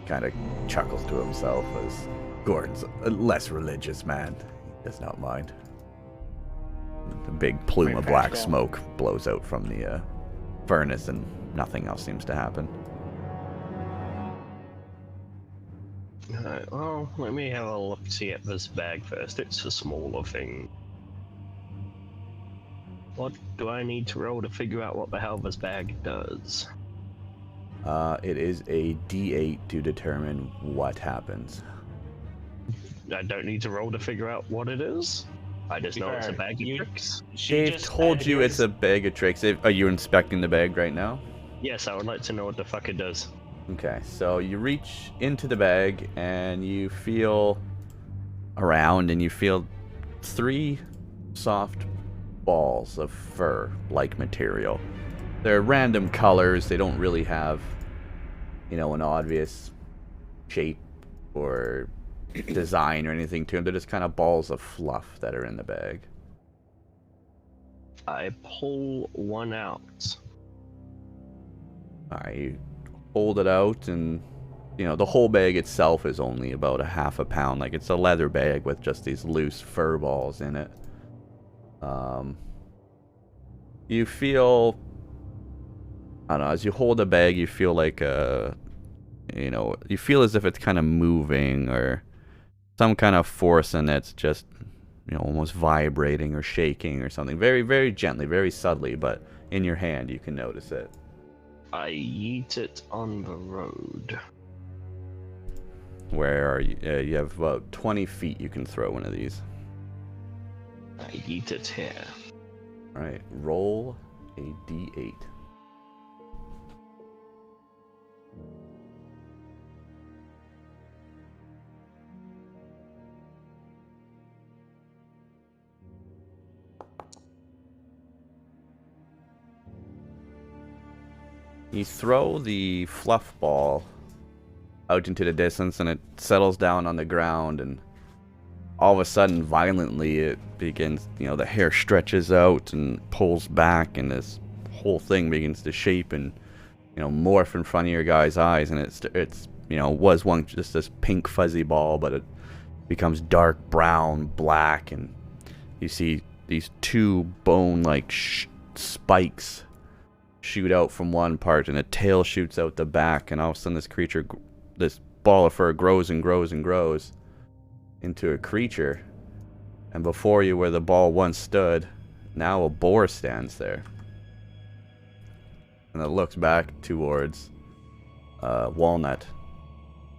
kind of chuckles to himself as Gordon's a less religious man. He does not mind. The big plume of black smoke blows out from the furnace and nothing else seems to happen. Well, let me have a look-see at this bag first. It's a smaller thing. What do I need to roll to figure out what the hell this bag does? It is a D8 to determine what happens. I don't need to roll to figure out what it is? I just know it's a bag of tricks. Dave told you it's a bag of tricks. Are you inspecting the bag right now? Yes, I would like to know what the fuck it does. Okay, so you reach into the bag and you feel around and you feel 3 soft balls of fur-like material. They're random colors. They don't really have, you know, an obvious shape or design or anything to them. They're just kind of balls of fluff that are in the bag. I pull one out. Alright, you hold it out, and you know the whole bag itself is only about a half a pound. Like, it's a leather bag with just these loose fur balls in it. You feel, I don't know, as you hold the bag, you feel like you know, you feel as if it's kind of moving or some kind of force in it's just, you know, almost vibrating or shaking or something. Very, very gently, very subtly, but in your hand you can notice it. I yeet it on the road. Where are you? You have about 20 feet you can throw one of these. I yeet it here. Alright, roll a d8. You throw the fluff ball out into the distance and it settles down on the ground, and all of a sudden, violently, it begins, you know, the hair stretches out and pulls back, and this whole thing begins to shape and, you know, morph in front of your guy's eyes, and it's you know, was one just this pink fuzzy ball, but it becomes dark brown, black, and you see these 2 bone-like spikes shoot out from one part, and a tail shoots out the back, and all of a sudden this creature, this ball of fur grows and grows and grows into a creature, and before you, where the ball once stood, now a boar stands there, and it looks back towards Walnut,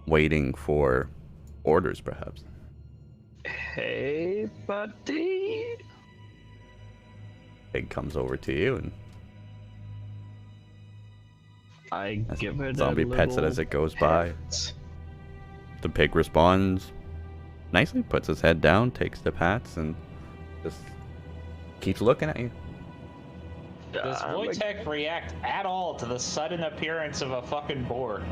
waiting for orders, perhaps. Hey, buddy. Pig comes over to you, and I give it zombie a pets it as it goes by. pet. The pig responds nicely, puts his head down, takes the pats, and just keeps looking at you. Does Wojtek react at all to the sudden appearance of a fucking boar?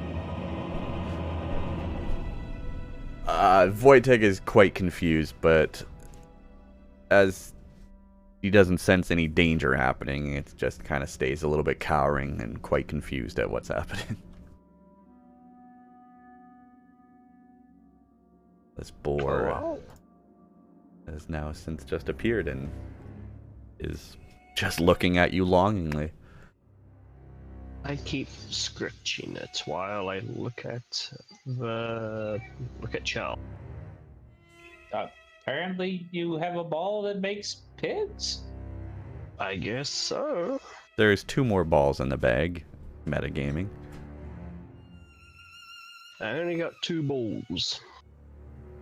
Wojtek is quite confused, but as he doesn't sense any danger happening, it just kind of stays a little bit cowering and quite confused at what's happening. This boar has now since just appeared and is just looking at you longingly. I keep scratching it while I look at Charles. Apparently you have a ball that makes pigs? I guess so. There's 2 more balls in the bag. Metagaming. I only got 2 balls.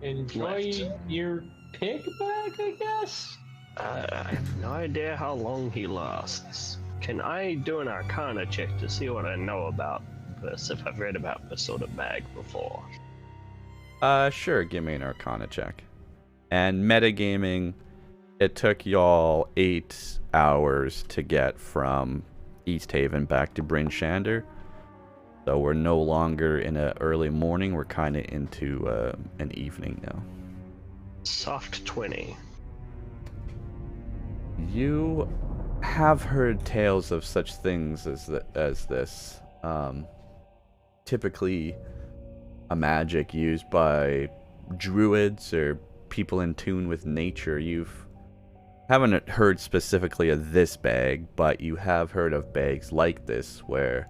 Enjoy your pig bag, I guess? I have no idea how long he lasts. Can I do an Arcana check to see what I know about this, if I've read about this sort of bag before? Sure, give me an Arcana check. And metagaming, it took y'all 8 hours to get from East Haven back to Bryn Shander. So we're no longer in an early morning, we're kind of into an evening now. Soft 20. You have heard tales of such things as this. Typically a magic used by druids or people in tune with nature. Haven't heard specifically of this bag, but you have heard of bags like this where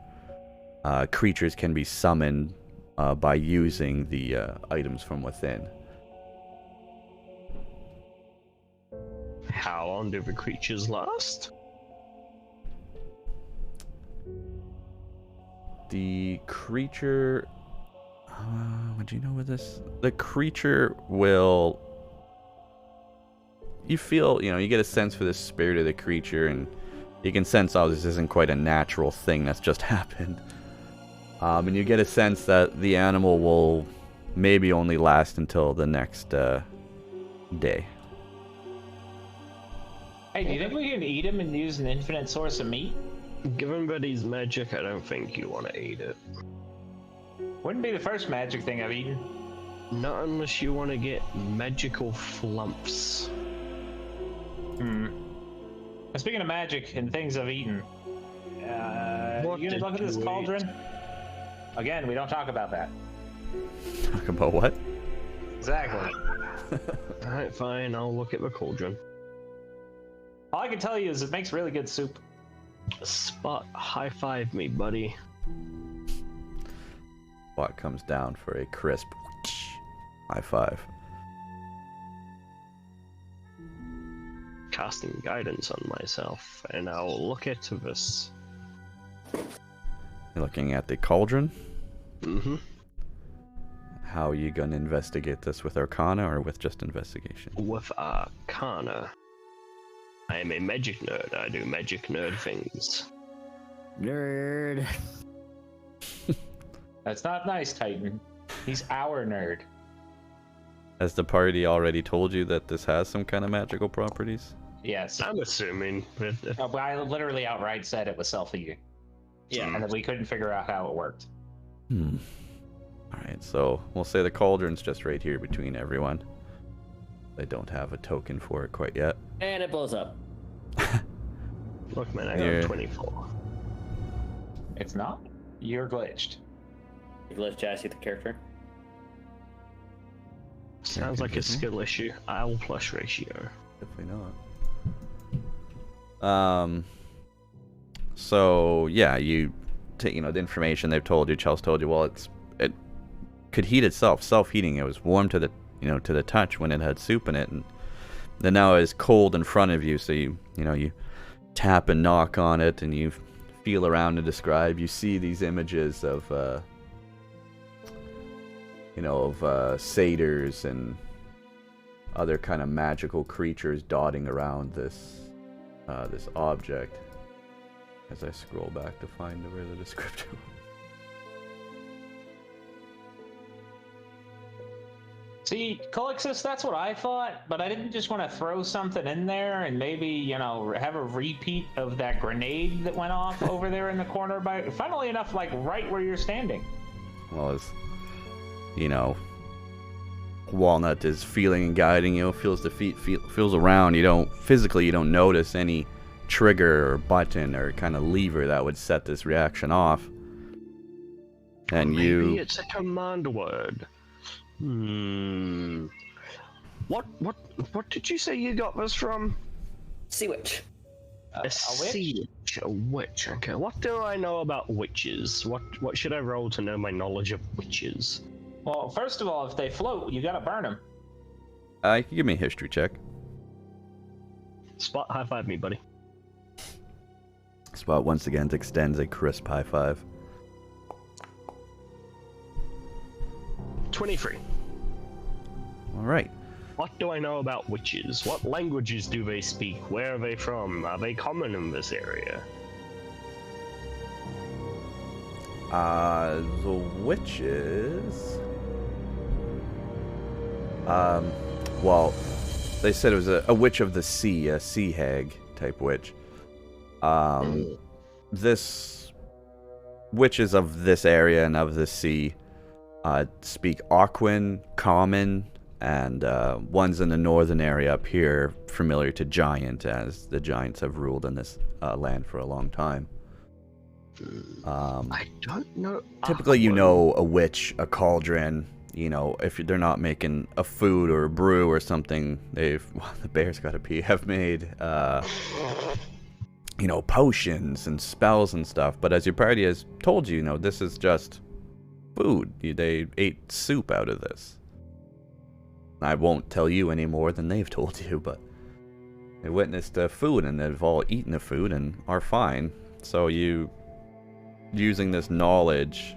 creatures can be summoned by using the items from within. How long do the creatures last? The creature... would you know with this? The creature will you feel, you get a sense for the spirit of the creature, and you can sense, oh, this isn't quite a natural thing that's just happened. And you get a sense that the animal will maybe only last until the next day. Hey, do you think we can eat him and use an infinite source of meat? Given Betty's magic, I don't think you want to eat it. Wouldn't be the first magic thing I've eaten. Not unless you want to get magical flumps. Speaking of magic and things I've eaten, you gonna look at this cauldron? Again, we don't talk about that. Talk about what? Exactly. Alright, fine, I'll look at the cauldron. All I can tell you is it makes really good soup. Spot, high five me, buddy. Spot comes down for a crisp high five. Casting guidance on myself, and I'll look at this. You're looking at the cauldron? Mm-hmm. How are you gonna investigate this, with Arcana or with just investigation? With Arcana. I am a magic nerd. I do magic nerd things. Nerd. That's not nice, Titan. He's our nerd. Has the party already told you that this has some kind of magical properties? Yes. I'm assuming. But I literally outright said it was self-healing. Yeah. And that we couldn't figure out how it worked. Alright, so we'll say the cauldron's just right here between everyone. They don't have a token for it quite yet. And it blows up. Look, man, I Yeah. got 24. It's not? You're glitched. You glitch Jazzy the character. Sounds like a skill issue. I'll plus ratio. Definitely not. So yeah, you take the information they've told you. Chels told you. Well, it could heat itself, self-heating. It was warm to the to the touch when it had soup in it, and then now it's cold in front of you. So you tap and knock on it, and you feel around and describe. You see these images of satyrs and other kind of magical creatures dotting around this object. As I scroll back to find where the description was. See, Calixus, that's what I thought, but I didn't just want to throw something in there and maybe, have a repeat of that grenade that went off over there in the corner funnily enough, like right where you're standing. Well, as Walnut is feeling and guiding, feels the feet, feels around. You don't notice any trigger or button or kind of lever that would set this reaction off. And Maybe it's a command word. What did you say you got this from? Sea witch. A sea witch. A witch. Okay. What do I know about witches? What should I roll to know my knowledge of witches? Well, first of all, if they float, you gotta burn them. You can give me a history check. Spot, high five me, buddy. Spot once again extends a crisp high five. 23. All right. What do I know about witches? What languages do they speak? Where are they from? Are they common in this area? The witches. Well, they said it was a witch of the sea, a sea hag type witch. This witches of this area and of the sea speak Aquan, Common, and ones in the northern area up here familiar to Giant, as the Giants have ruled in this land for a long time. I don't know. Typically, a witch, a cauldron. If they're not making a food or a brew or something, the bear's got to pee. Have made potions and spells and stuff. But as your party has told you, this is just food. They ate soup out of this. I won't tell you any more than they've told you, but they witnessed food and they've all eaten the food and are fine. So using this knowledge,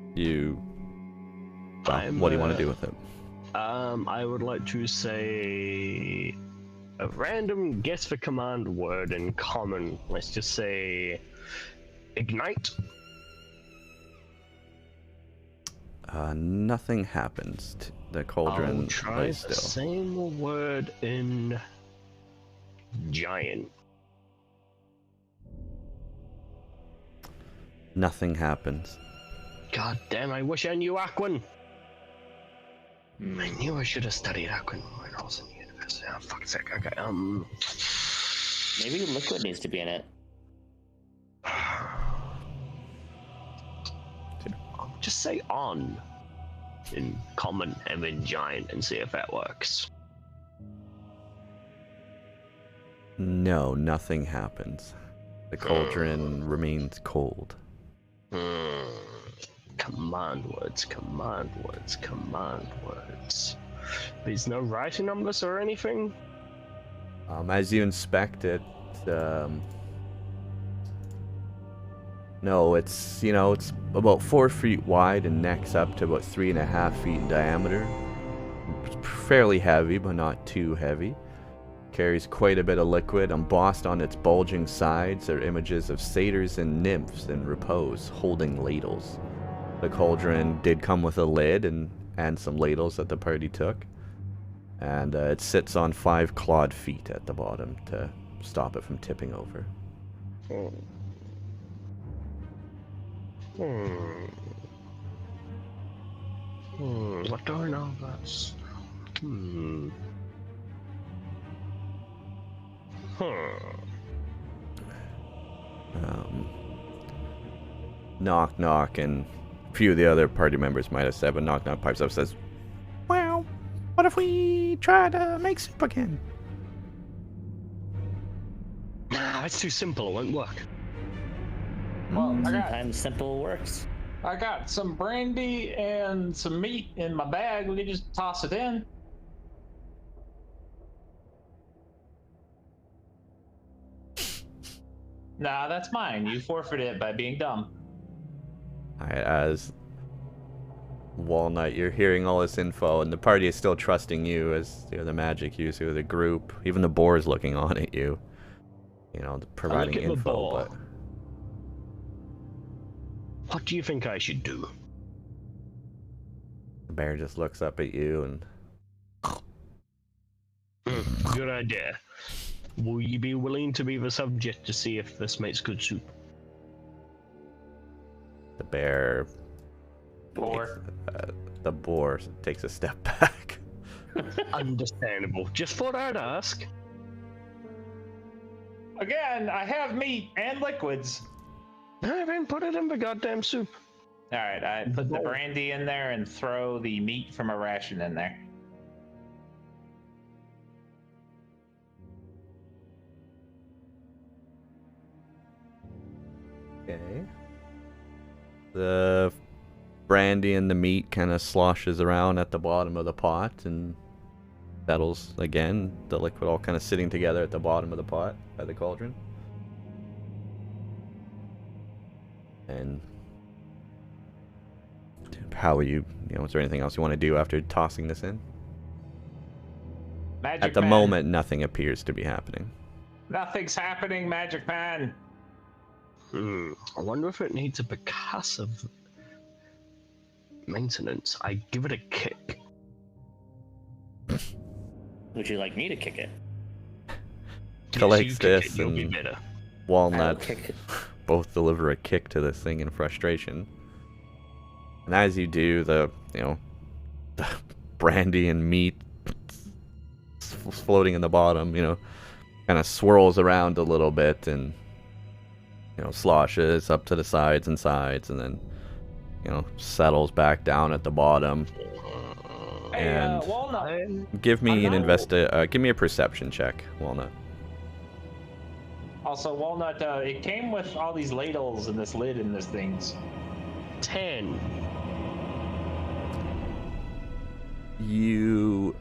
what do you want to do with it? I would like to say a random guess for command word in common. Let's just say ignite. Nothing happens. The cauldron I'll try lays the still. same word in giant. Nothing happens. God damn, I wish I knew Aquan. I knew I should have studied Aquan when I was in university. Oh, fuck's sake. Okay, Maybe liquid needs to be in it. I'll just say on in common and in giant and see if that works. No, nothing happens. The cauldron remains cold. Command words, command words, command words. There's no writing on this or anything? As you inspect it, no, it's, you know, it's about 4 feet wide and necks up to about 3.5 feet in diameter. It's fairly heavy, but not too heavy. Carries quite a bit of liquid. Embossed on its bulging sides are images of satyrs and nymphs in repose, holding ladles. The cauldron did come with a lid and some ladles that the party took. And it sits on 5 clawed feet at the bottom to stop it from tipping over. What do I know about? Knock knock, and a few of the other party members might have said, but knock knock pipes up says, Well, what if we try to make soup again? Nah, it's too simple. It won't work. Well, Sometimes simple works. I got some brandy and some meat in my bag. We can just toss it in. Nah, that's mine. You forfeited it by being dumb. as Walnut, you're hearing all this info, and the party is still trusting you as the magic user of the group. Even the boar is looking on at you, you know, providing at the info. boar. But What do you think I should do? the bear just looks up at you and Good idea. Will you be willing to be the subject to see if this makes good soup? the bear, Boar. the boar takes a step back. Understandable. Just thought I'd ask. Again, I have meat and liquids. I then put it in the goddamn soup. All right, I put the brandy in there and throw the meat from a ration in there. Okay. The brandy and the meat kind of sloshes around at the bottom of the pot and settles again. The liquid all kind of sitting together at the bottom of the pot by the cauldron. And how are you, is there anything else you want to do after tossing this in? Magic At the Man. moment, nothing appears to be happening. Nothing's happening, Magic Man. I wonder if it needs a percussive maintenance. I give it a kick. Would you like me to kick it? Collects You kick this it, you'll be and better. I'll Walnut kick it. both deliver a kick to this thing in frustration. And as you do, the brandy and meat floating in the bottom, kind of swirls around a little bit and, sloshes up to the sides and then, settles back down at the bottom. Hey, And Walnut. give me I'm an not- give me a perception check, Walnut. Also, Walnut, it came with all these ladles and this lid and this things. 10. You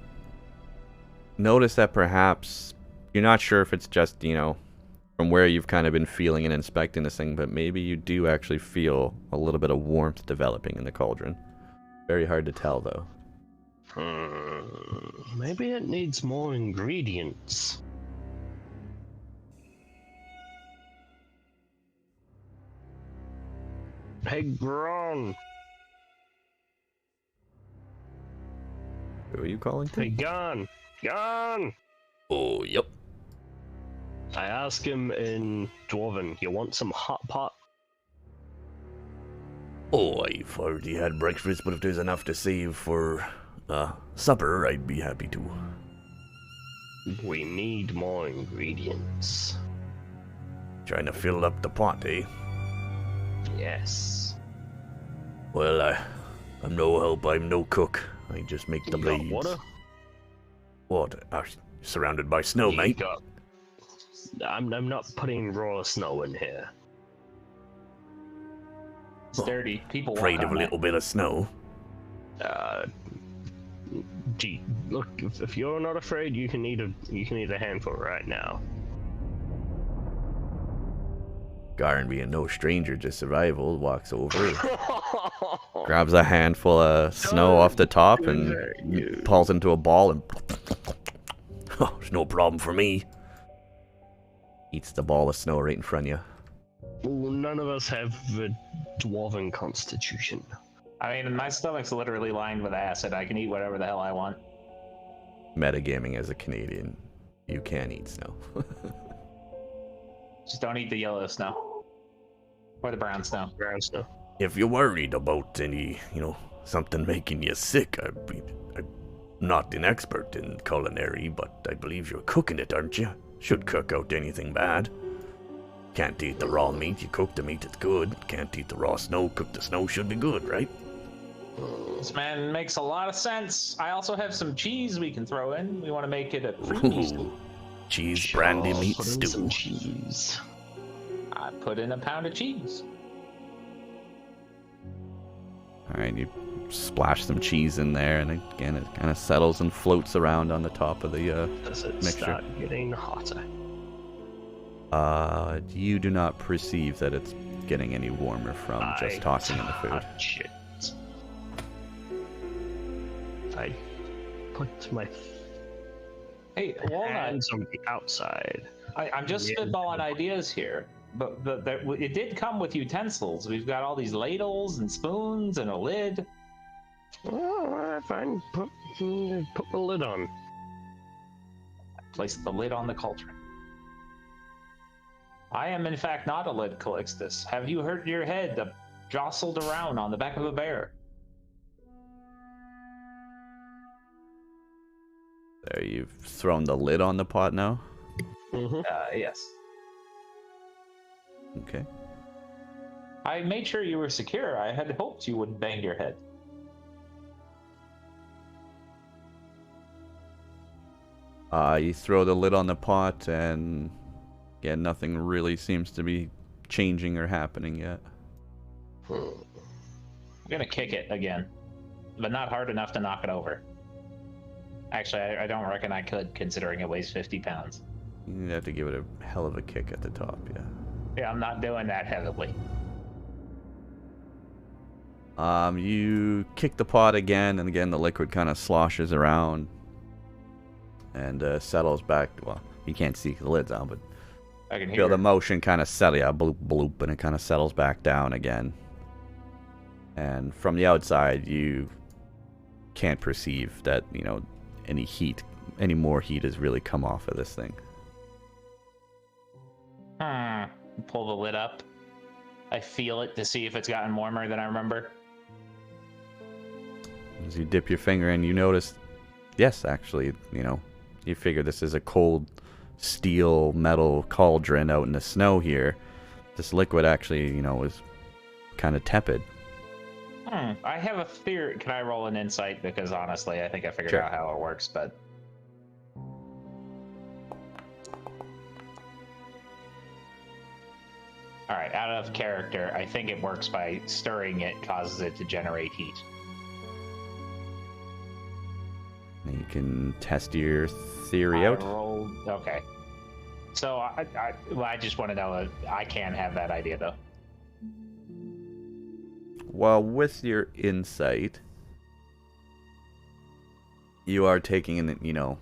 notice that perhaps you're not sure if it's just, from where you've kind of been feeling and inspecting this thing, but maybe you do actually feel a little bit of warmth developing in the cauldron. Very hard to tell, though. Maybe it needs more ingredients. Hey, Gron. Who are you calling to? Hey, Gon. Gon. Oh, yep. I ask him in Dwarven, you want some hot pot? Oh, I've already had breakfast, but if there's enough to save for supper, I'd be happy to. We need more ingredients. Trying to fill up the pot, eh? Yes. Well, I'm no help, I'm no cook. I just make the You got blades. water? What? Surrounded by snow, mate. I'm not putting raw snow in here. It's dirty. People Afraid walk of on a little bit of snow. Gee, look, if you're not afraid, you can eat a handful right now. Garen, being no stranger to survival, walks over, grabs a handful of snow off the top, and pulls into a ball and Oh, it's no problem for me. eats the ball of snow right in front of you. Well, none of us have a dwarven constitution. I mean, my stomach's literally lined with acid. I can eat whatever the hell I want. Metagaming as a Canadian, you can eat snow. Just don't eat the yellow snow. Or the brown snow. Brown snow. If you're worried about any, something making you sick, I'm not an expert in culinary, but I believe you're cooking it, aren't you? Should cook out anything bad. Can't eat the raw meat, you cook the meat, it's good. Can't eat the raw snow, cook the snow, should be good, right? This man makes a lot of sense. I also have some cheese we can throw in. We want to make it a creamy stew. Cheese, brandy, meat, Put in stew. some cheese. I put in a pound of cheese. Alright, you splash some cheese in there, and again, it kind of settles and floats around on the top of the Does it mixture. start getting hotter? You do not perceive that it's getting any warmer from just tossing in the food. Touch it. I put my Hey, Walnut, hands on the outside. I'm just Yeah. spitballing ideas here. But it did come with utensils. We've got all these ladles and spoons and a lid. Oh, fine. Put the lid on. Place the lid on the cauldron. I am, in fact, not a lid Calixtus. Have you hurt your head jostled around on the back of a bear? There, you've thrown the lid on the pot now? Mm-hmm. Yes. Okay. I made sure you were secure. I had hoped you wouldn't bang your head. You throw the lid on the pot, and yeah, nothing really seems to be changing or happening yet. I'm gonna kick it again, but not hard enough to knock it over. Actually, I don't reckon I could, considering it weighs 50 pounds. You'd have to give it a hell of a kick at the top, yeah. Yeah, I'm not doing that heavily. You kick the pot again, and again the liquid kind of sloshes around and settles back. Well, you can't see the lid's on, but I can feel hear the it. motion kind of settle, yeah, bloop, bloop, and it kind of settles back down again. And from the outside, you can't perceive that, any more heat has really come off of this thing. Pull the lid up. I feel it to see if it's gotten warmer than I remember. As you dip your finger in, you notice, yes, actually, you figure this is a cold steel metal cauldron out in the snow here. This liquid actually, is kind of tepid. I have a theory. Can I roll an insight? Because honestly, I think I figured Sure. out how it works, but... Alright, out of character, I think it works by stirring it, causes it to generate heat. And you can test your theory out. Okay. So, I just want to know, I can have that idea, though. Well, with your insight, you are taking in,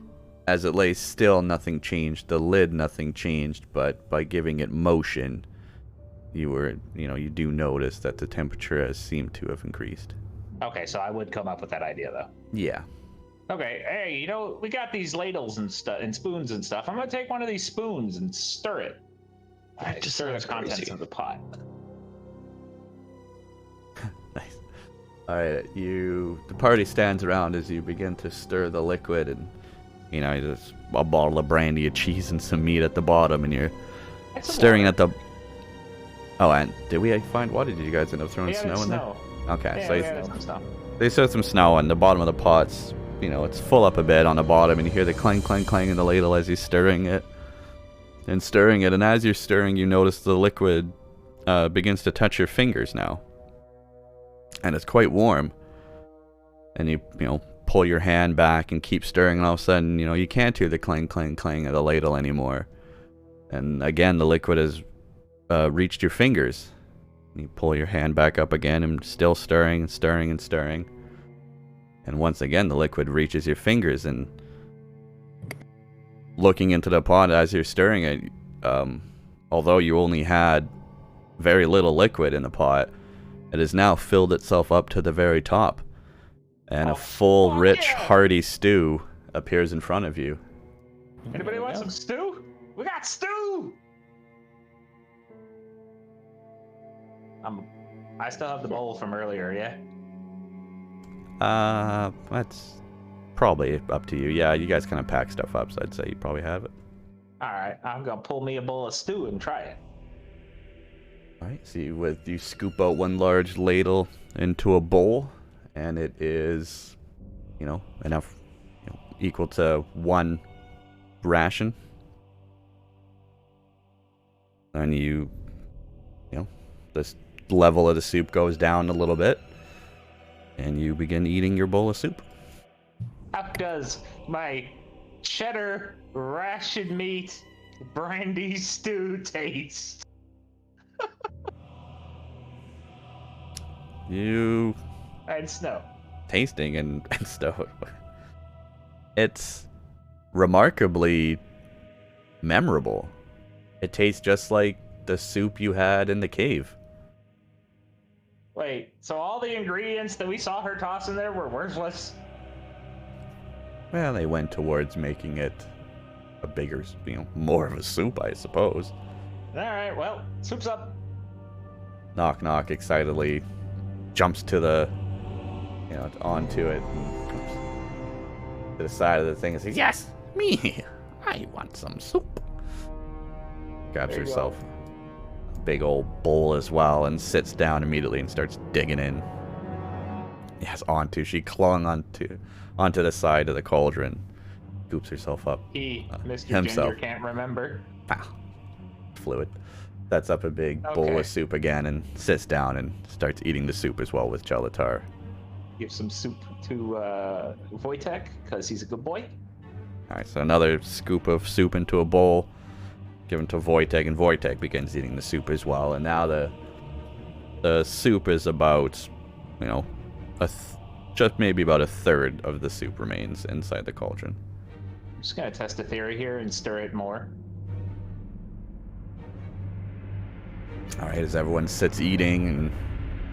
as it lays still, nothing changed. The lid, nothing changed, but by giving it motion, you do notice that the temperature has seemed to have increased. Okay, so I would come up with that idea though. Yeah. Okay, hey, we got these ladles and spoons and stuff. I'm gonna take one of these spoons and stir it. Alright, Just stir the sounds contents crazy. of the pot. Nice. Alright, the party stands around as you begin to stir the liquid, and there's a bottle of brandy, a cheese, and some meat at the bottom, and you're stirring at the... Oh, and did we find water? Did you guys end up throwing snow in there? Okay, Yeah, so we had some snow. they throw some snow on the bottom of the pots. It's full up a bit on the bottom, and you hear the clang, clang, clang in the ladle as you're stirring it. And stirring it, and as you're stirring, you notice the liquid begins to touch your fingers now. And it's quite warm. And you pull your hand back and keep stirring, and all of a sudden, you can't hear the clang, clang, clang of the ladle anymore. And again, the liquid has reached your fingers. You pull your hand back up again, and still stirring and stirring and stirring. And once again, the liquid reaches your fingers, and looking into the pot as you're stirring it, although you only had very little liquid in the pot, it has now filled itself up to the very top. And a full, rich, hearty stew appears in front of you. Anybody want some stew? We got stew! I still have the bowl from earlier, yeah? That's probably up to you. Yeah, you guys kind of pack stuff up, so I'd say you probably have it. Alright, I'm gonna pull me a bowl of stew and try it. Alright, so you scoop out one large ladle into a bowl, and it is, enough, equal to one ration. And this level of the soup goes down a little bit, and you begin eating your bowl of soup. How does my cheddar ration meat brandy stew taste? You And snow. tasting and stuff. It's remarkably memorable. It tastes just like the soup you had in the cave. Wait, so all the ingredients that we saw her toss in there were worthless? Well, they went towards making it a bigger, more of a soup, I suppose. Alright, well, soup's up. Knock Knock excitedly jumps to onto it, and comes to the side of the thing and says, "Yes, me! I want some soup." Grabs There you herself a big old bowl as well and sits down immediately and starts digging in. Yes, she clung onto the side of the cauldron, scoops herself up. Mr. Himself. Ginger can't remember. Fluid. Sets up a big bowl of soup again and sits down and starts eating the soup as well with Jalatar. Give some soup to Wojtek, because he's a good boy. Alright, so another scoop of soup into a bowl, given to Wojtek, and Wojtek begins eating the soup as well. And now the soup is about, just maybe about a third of the soup remains inside the cauldron. I'm just gonna test a theory here and stir it more. Alright, as everyone sits eating and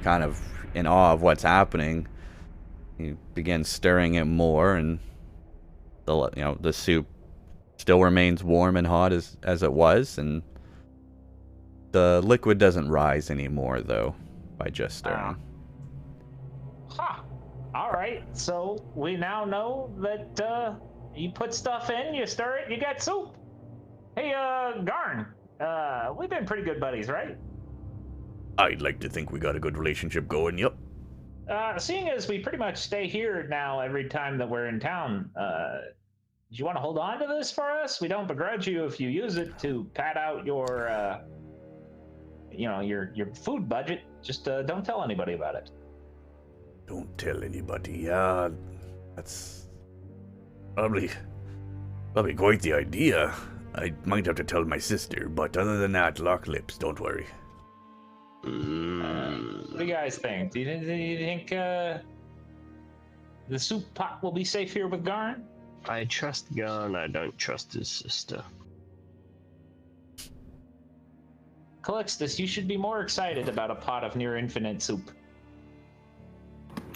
kind of in awe of what's happening, you begin stirring it more, and the soup still remains warm and hot as it was, and the liquid doesn't rise anymore though by just stirring. Alright, so we now know that you put stuff in, you stir it, you got soup. Hey, Garn, we've been pretty good buddies, right? I'd like to think we got a good relationship going, yep. Seeing as we pretty much stay here now every time that we're in town, do you want to hold on to this for us? We don't begrudge you if you use it to pad out your, your food budget. Just don't tell anybody about it. Don't tell anybody. That's probably quite the idea. I might have to tell my sister, but other than that, lock lips, don't worry. What do you guys think? Do you think the soup pot will be safe here with Garn? I trust Garn, I don't trust his sister. Calixtus, you should be more excited about a pot of near infinite soup.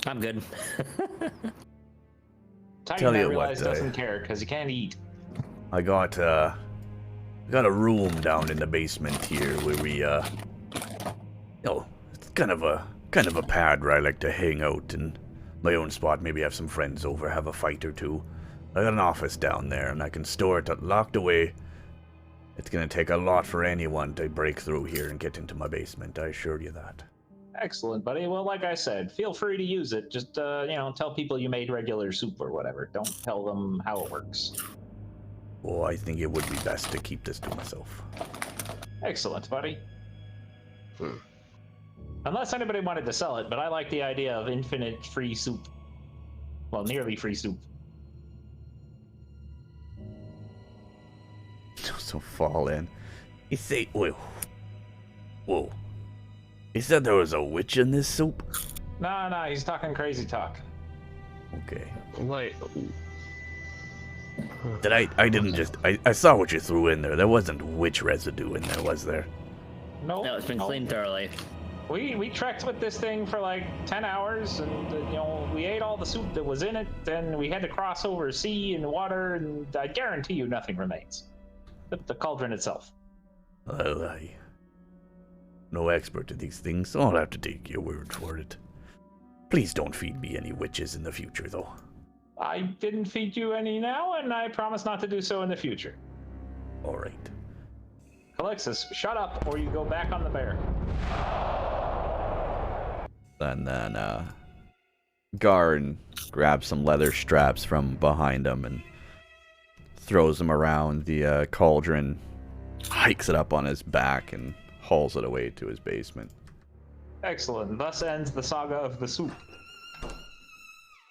I'm good. Titan, I realize, doesn't care because he can't eat. I got a room down in the basement here where we it's kind of a pad where I like to hang out in my own spot, maybe have some friends over, have a fight or two. I got an office down there and I can store it locked away. It's gonna take a lot for anyone to break through here and get into my basement, I assure you that. Excellent, buddy. Well, like I said, feel free to use it. Just, tell people you made regular soup or whatever. Don't tell them how it works. Oh, I think it would be best to keep this to myself. Excellent, buddy. Unless anybody wanted to sell it, but I like the idea of infinite free soup. Well, nearly free soup. So fall in. You say, whoa. He said there was a witch in this soup? No, he's talking crazy talk. Okay. Like, I didn't just, I saw what you threw in there. There wasn't witch residue in there, was there? Nope. No, it's been cleaned thoroughly. We trekked with this thing for like 10 hours, and we ate all the soup that was in it. Then we had to cross over sea and water, and I guarantee you nothing remains. The cauldron itself. Well, I'm no expert at these things, so I'll have to take your word for it. Please don't feed me any witches in the future, though. I didn't feed you any now, and I promise not to do so in the future. All right. Alexis, shut up, or you go back on the bear. And then Garn grabs some leather straps from behind him and throws them around the cauldron, hikes it up on his back, and hauls it away to his basement. Excellent. Thus ends the saga of the soup.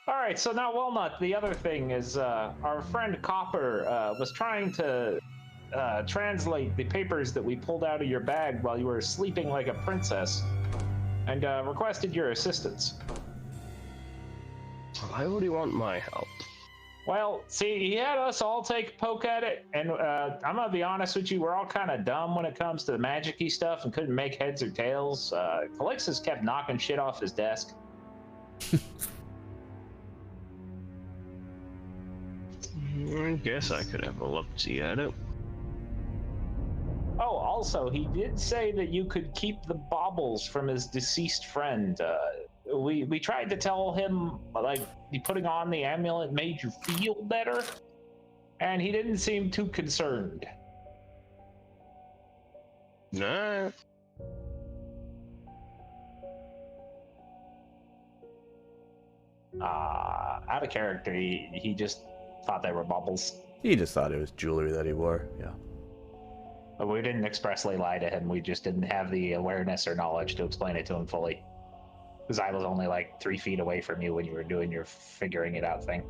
Alright, so now Walnut, the other thing is our friend Copper was trying to translate the papers that we pulled out of your bag while you were sleeping like a princess, and requested your assistance. why would he want my help? Well, see, he had us all take a poke at it, and I'm gonna be honest with you, we're all kind of dumb when it comes to the magic-y stuff and couldn't make heads or tails. Calixtus kept knocking shit off his desk. I guess I could have a look-see at it. Oh, also, he did say that you could keep the baubles from his deceased friend. We tried to tell him, like, putting on the amulet made you feel better, and he didn't seem too concerned. Nah. Out of character, he just thought they were baubles. He just thought it was jewelry that he wore, yeah. But we didn't expressly lie to him, we just didn't have the awareness or knowledge to explain it to him fully. Because I was only like 3 feet away from you when you were doing your figuring it out thing.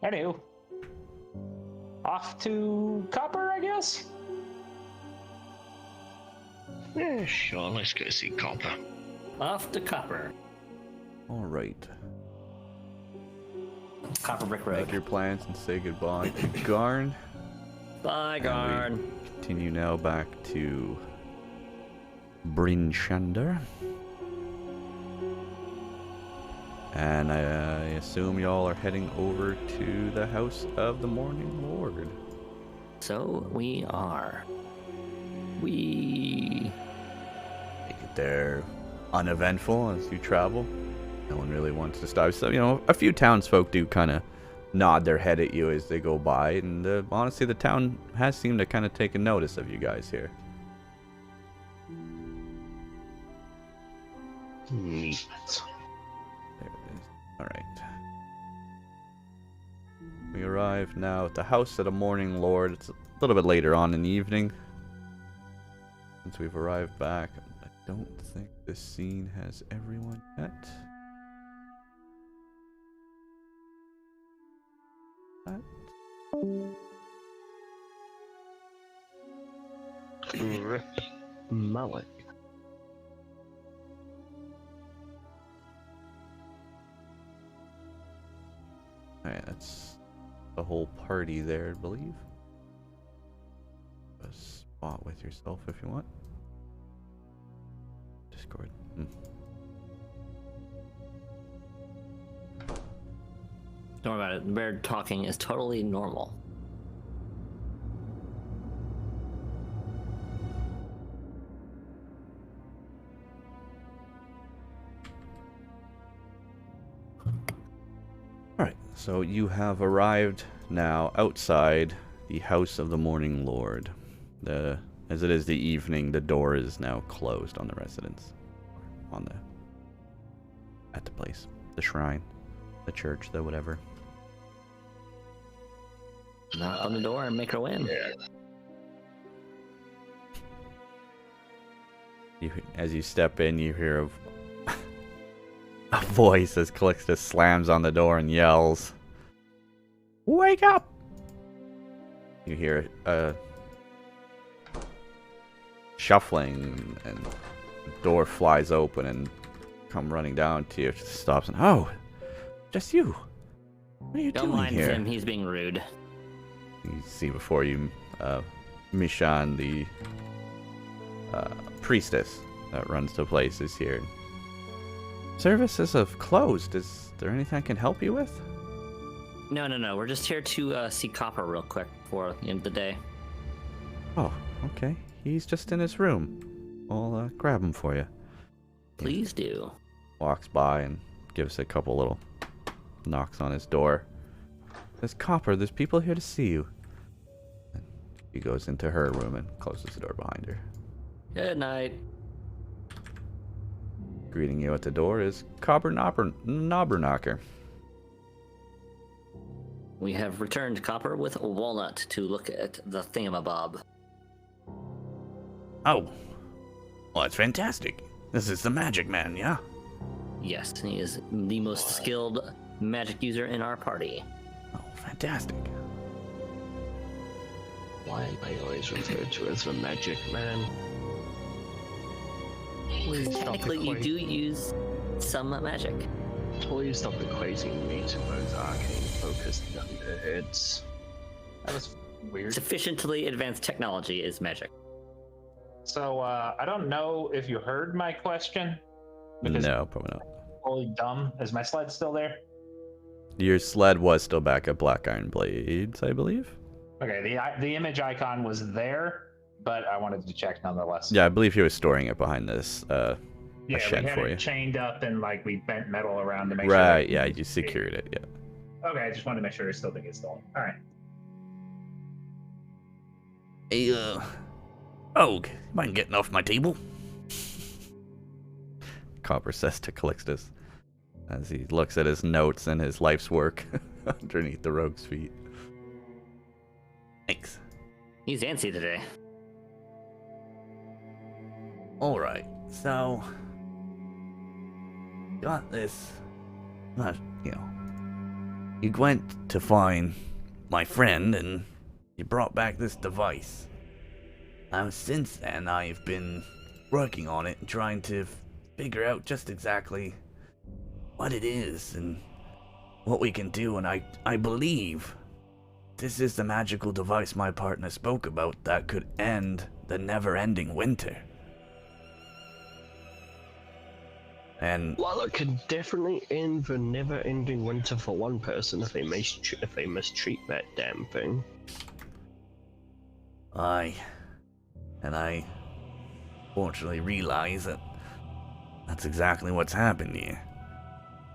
Anywho. Off to Copper, I guess? Yeah, sure, let's go see Copper. Off to Copper. Alright. Copper Brick Road. Make your plans and say goodbye to Garn. Bye, Garn. And we continue now back to Brinshander. And I assume y'all are heading over to the House of the Morning Lord. So we are. We Make it there uneventful as you travel. No one really wants to stop. So, a few townsfolk do kind of nod their head at you as they go by. And honestly, the town has seemed to kind of take a notice of you guys here. Neat. There it is. Alright. We arrive now at the House of the Morning Lord. It's a little bit later on in the evening. Since we've arrived back, I don't think this scene has everyone yet. Mullet. Alright, that's the whole party there, I believe. a spot with yourself if you want. Discord. Don't worry about it. Bird talking is totally normal. Alright, so you have arrived now outside the House of the Morning Lord. As it is the evening, the door is now closed on the residence. At the place. The shrine. The church, the whatever. Knock on the door and make her win. As you step in, you hear a voice as Calixtus slams on the door and yells, "Wake up!" You hear a shuffling, and the door flies open and come running down to you. It stops and, "Oh, just you. What are you Don't doing mind here?" him, he's being rude. You see before you Mishan, the priestess that runs the place, is here. "Services have closed. Is there anything I can help you with?" No. We're just here to see Copper real quick before the end of the day. "Oh, okay. He's just in his room. I'll grab him for you." Please do. Walks by and gives a couple little knocks on his door. Says, "Copper, there's people here to see you." And he goes into her room and closes the door behind her. Good night. Greeting you at the door is Copper Knobberknocker. We have returned Copper with Walnut to look at the thingamabob. Oh. Well, that's fantastic. This is the magic man, yeah? Yes, he is the most skilled magic user in our party. Oh, fantastic. Why am I always referred to as the magic man? Please stop Technically, you do use some magic. Please stop equating me to both arcane-focused thunderheads. That was weird. Sufficiently advanced technology is magic. So, I don't know if you heard my question. No, probably not. Holy dumb. Is my sled still there? Your sled was still back at Black Iron Blades, I believe. Okay, the image icon was there, but I wanted to check nonetheless. Yeah, I believe he was storing it behind this Yeah, a shed we had for it you. chained up and we bent metal around to make sure. Right, yeah, you secured it, yeah. Okay, I just wanted to make sure it still didn't get stolen. All right. Hey, oh, mind getting off my table? Copper says to Calixtus as he looks at his notes and his life's work underneath the rogue's feet. Thanks. He's antsy today. Alright, so... Got this... You went to find my friend and you brought back this device. Now, since then, I've been working on it and trying to figure out just exactly what it is and what we can do, and I believe this is the magical device my partner spoke about that could end the never-ending winter. And Well, it can definitely end the never-ending winter for one person if they mistreat that damn thing. I fortunately realize that that's exactly what's happened here.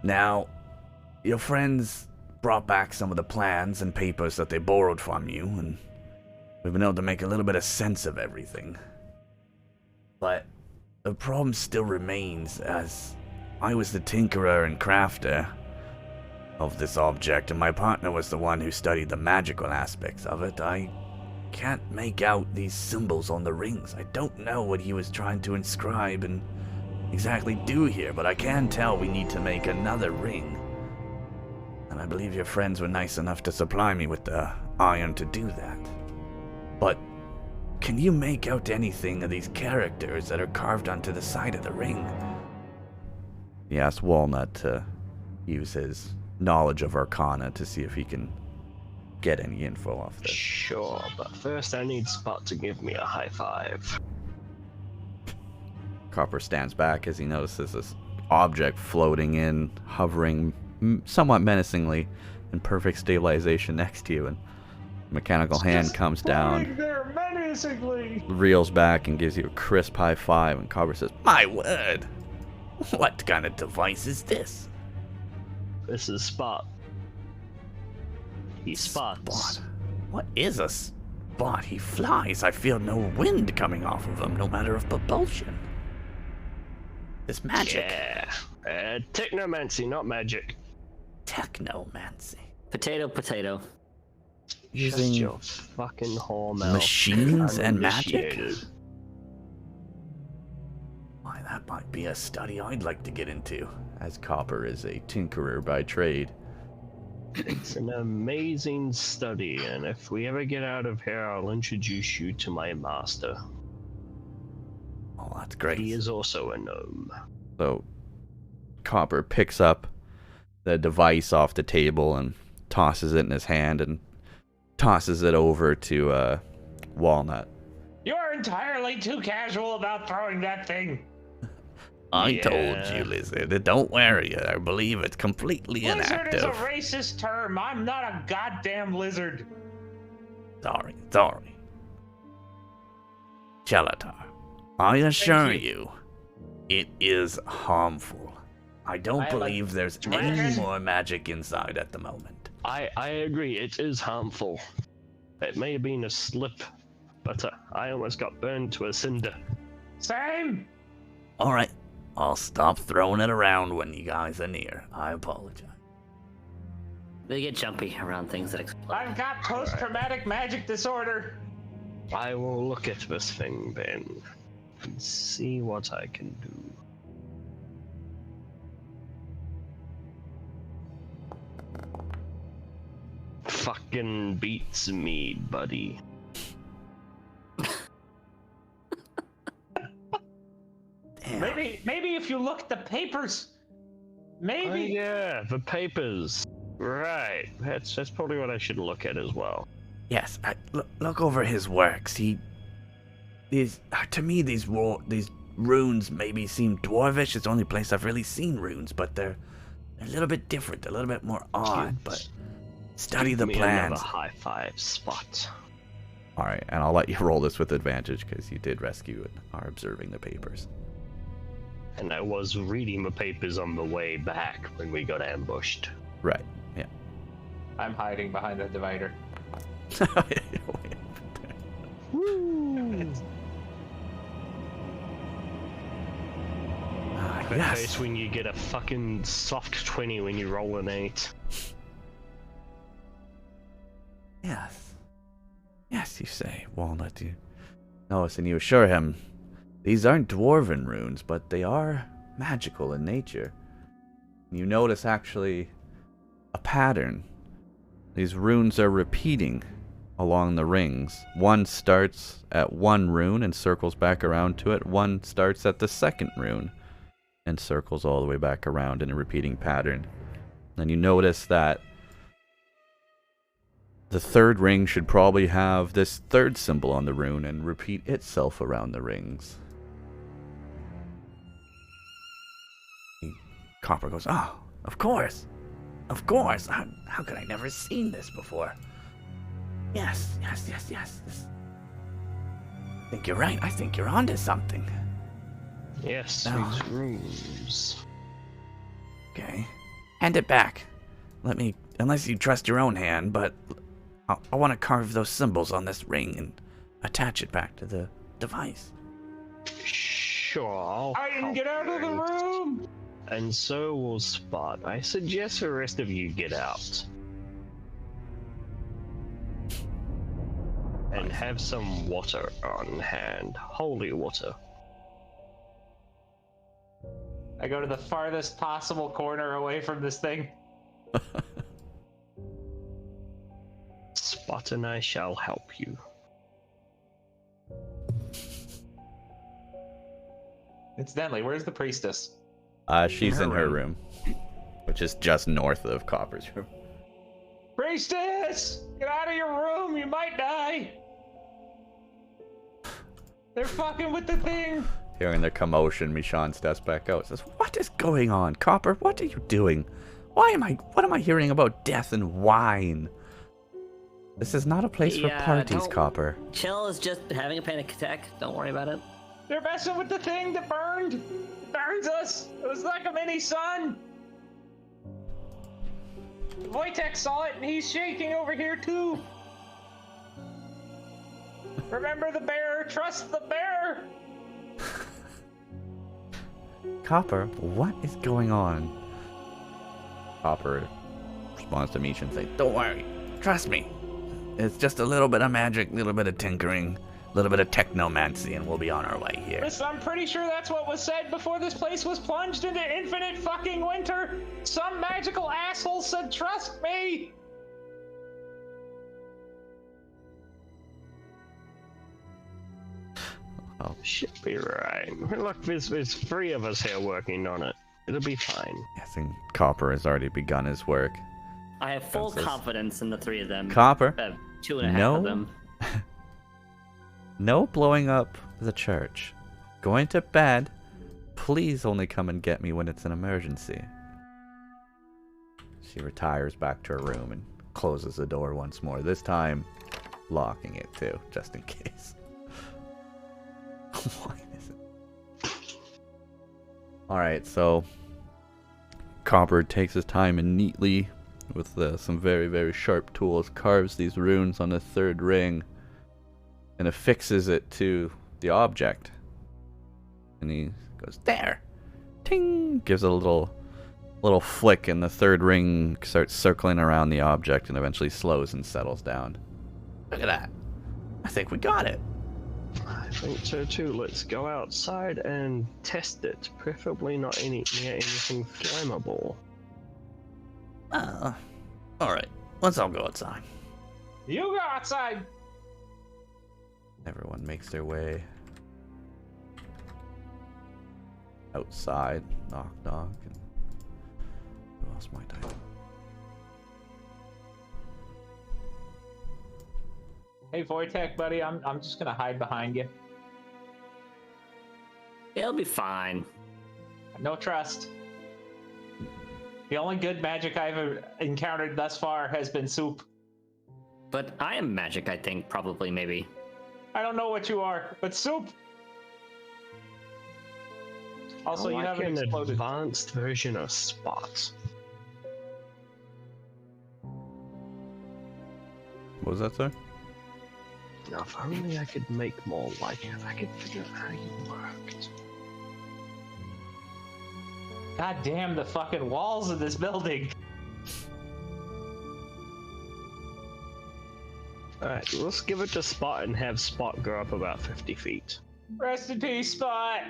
Now, your friends brought back some of the plans and papers that they borrowed from you, and we've been able to make a little bit of sense of everything. But the problem still remains, as I was the tinkerer and crafter of this object, and my partner was the one who studied the magical aspects of it. I can't make out these symbols on the rings. I don't know what he was trying to inscribe and exactly do here, but I can tell we need to make another ring. And I believe your friends were nice enough to supply me with the iron to do that. But can you make out anything of these characters that are carved onto the side of the ring? He asked Walnut to use his knowledge of Arcana to see if he can get any info off this. Sure, but first I need Spot to give me a high five. Copper stands back as he notices this object floating in, hovering somewhat menacingly in perfect stabilization next to you, and a mechanical hand comes down, there menacingly. reels back and gives you a crisp high five, and Copper says, My word! What kind of device is this? This is Spot. He spots. Spot. What is a spot? He flies. I feel no wind coming off of him, no matter of propulsion. It's magic. Yeah. Technomancy, not magic. Technomancy. Potato, potato. Using Shut your fucking whore mouth. machines and magic? Uninitiated. Why, that might be a study I'd like to get into. as Copper is a tinkerer by trade. It's an amazing study, and if we ever get out of here, I'll introduce you to my master. Oh, that's great. He is also a gnome. So Copper picks up the device off the table and tosses it in his hand and tosses it over to Walnut. You're entirely too casual about throwing that thing. I told you, Lizard. Don't worry. I believe it's completely Lizard inactive. is a racist term. I'm not a goddamn lizard. Sorry. Chelatar, I assure you, it is harmful. I don't believe there's any more magic inside at the moment. I agree, it is harmful. It may have been a slip, but I almost got burned to a cinder. Same. Alright, I'll stop throwing it around when you guys are near. I apologize. They get jumpy around things that explode. I've got post-traumatic magic disorder. I will look at this thing, Ben, and see what I can do. Fucking beats me, buddy. Damn. Maybe if you look at the papers, maybe. Oh, yeah, the papers. Right. That's probably what I should look at as well. Yes, look over his works. To me, these runes maybe seem dwarvish. It's the only place I've really seen runes, but they're a little bit different, a little bit more odd. But study the Give me plans. another high five Spot. All right, and I'll let you roll this with advantage because you did rescue and are observing the papers. And I was reading the papers on the way back when we got ambushed. Right, yeah. I'm hiding behind the divider. In Yes. case when you get a fucking soft 20 when you roll an 8. Yes. Yes, you say, Walnut. You notice and you assure him these aren't dwarven runes, but they are magical in nature. You notice actually a pattern. These runes are repeating along the rings. One starts at one rune and circles back around to it. One starts at the second rune and circles all the way back around in a repeating pattern. Then you notice that the third ring should probably have this third symbol on the rune and repeat itself around the rings. Copper goes, oh, of course. Of course. How could I never seen this before? Yes. This... I think you're right. I think you're onto something. Yes, No. these rooms. Okay. Hand it back. Let me, unless you trust your own hand, but I want to carve those symbols on this ring and attach it back to the device. Sure, I didn't get out of the room. And so will Spot. I suggest the rest of you get out. And have some water on hand. Holy water. I go to the farthest possible corner away from this thing. Spot and I shall help you. Incidentally, where's the priestess? She's in her room, which is just north of Copper's room. Priestess! Get out of your room, you might die. They're fucking with the thing. Hearing the commotion, Michonne steps back out. Says, "What is going on, Copper? What are you doing? What am I hearing about death and wine? This is not a place for parties, Copper." Chill is just having a panic attack. Don't worry about it. They're messing with the thing that burned. It burns us. It was like a mini sun. Wojtek saw it and he's shaking over here too. Remember the bear. Trust the bear. Copper, what is going on? Copper responds to Misha and says, "Don't worry. Trust me. It's just a little bit of magic, a little bit of tinkering, a little bit of technomancy, and we'll be on our way here." Listen, I'm pretty sure that's what was said before this place was plunged into infinite fucking winter. Some magical asshole said, "Trust me." Oh, Should be right. Look, there's 3 of us here working on it. It'll be fine. I think Copper has already begun his work. I have full Princess. confidence in the 3 of them. Copper, 2.5 no. of them. No blowing up the church. Going to bed. Please only come and get me when it's an emergency. She retires back to her room and closes the door once more. This time, locking it too, just in case. Why is it? Alright, so Copper takes his time and neatly, with some very, very sharp tools, carves these runes on the 3rd ring and affixes it to the object. And he goes, "There! Ting!" Gives it a little flick, and the 3rd ring starts circling around the object and eventually slows and settles down. Look at that. I think we got it. I think so too. Let's go outside and test it. Preferably not near anything flammable. Alright. Let's all go outside. You go outside. Everyone makes their way outside. Knock, knock. And who else might I? Hey, Wojtek, buddy, I'm just gonna hide behind you. It'll be fine. No trust. The only good magic I've encountered thus far has been soup. But I am magic, I think, probably, maybe. I don't know what you are, but soup. Also, you like haven't an exploded. advanced version of Spot. What was that, sir? Now, if only I could make more like it, I could figure out how you worked. God damn the fucking walls of this building. Alright, let's give it to Spot and have Spot grow up about 50 feet. Rest in peace, Spot.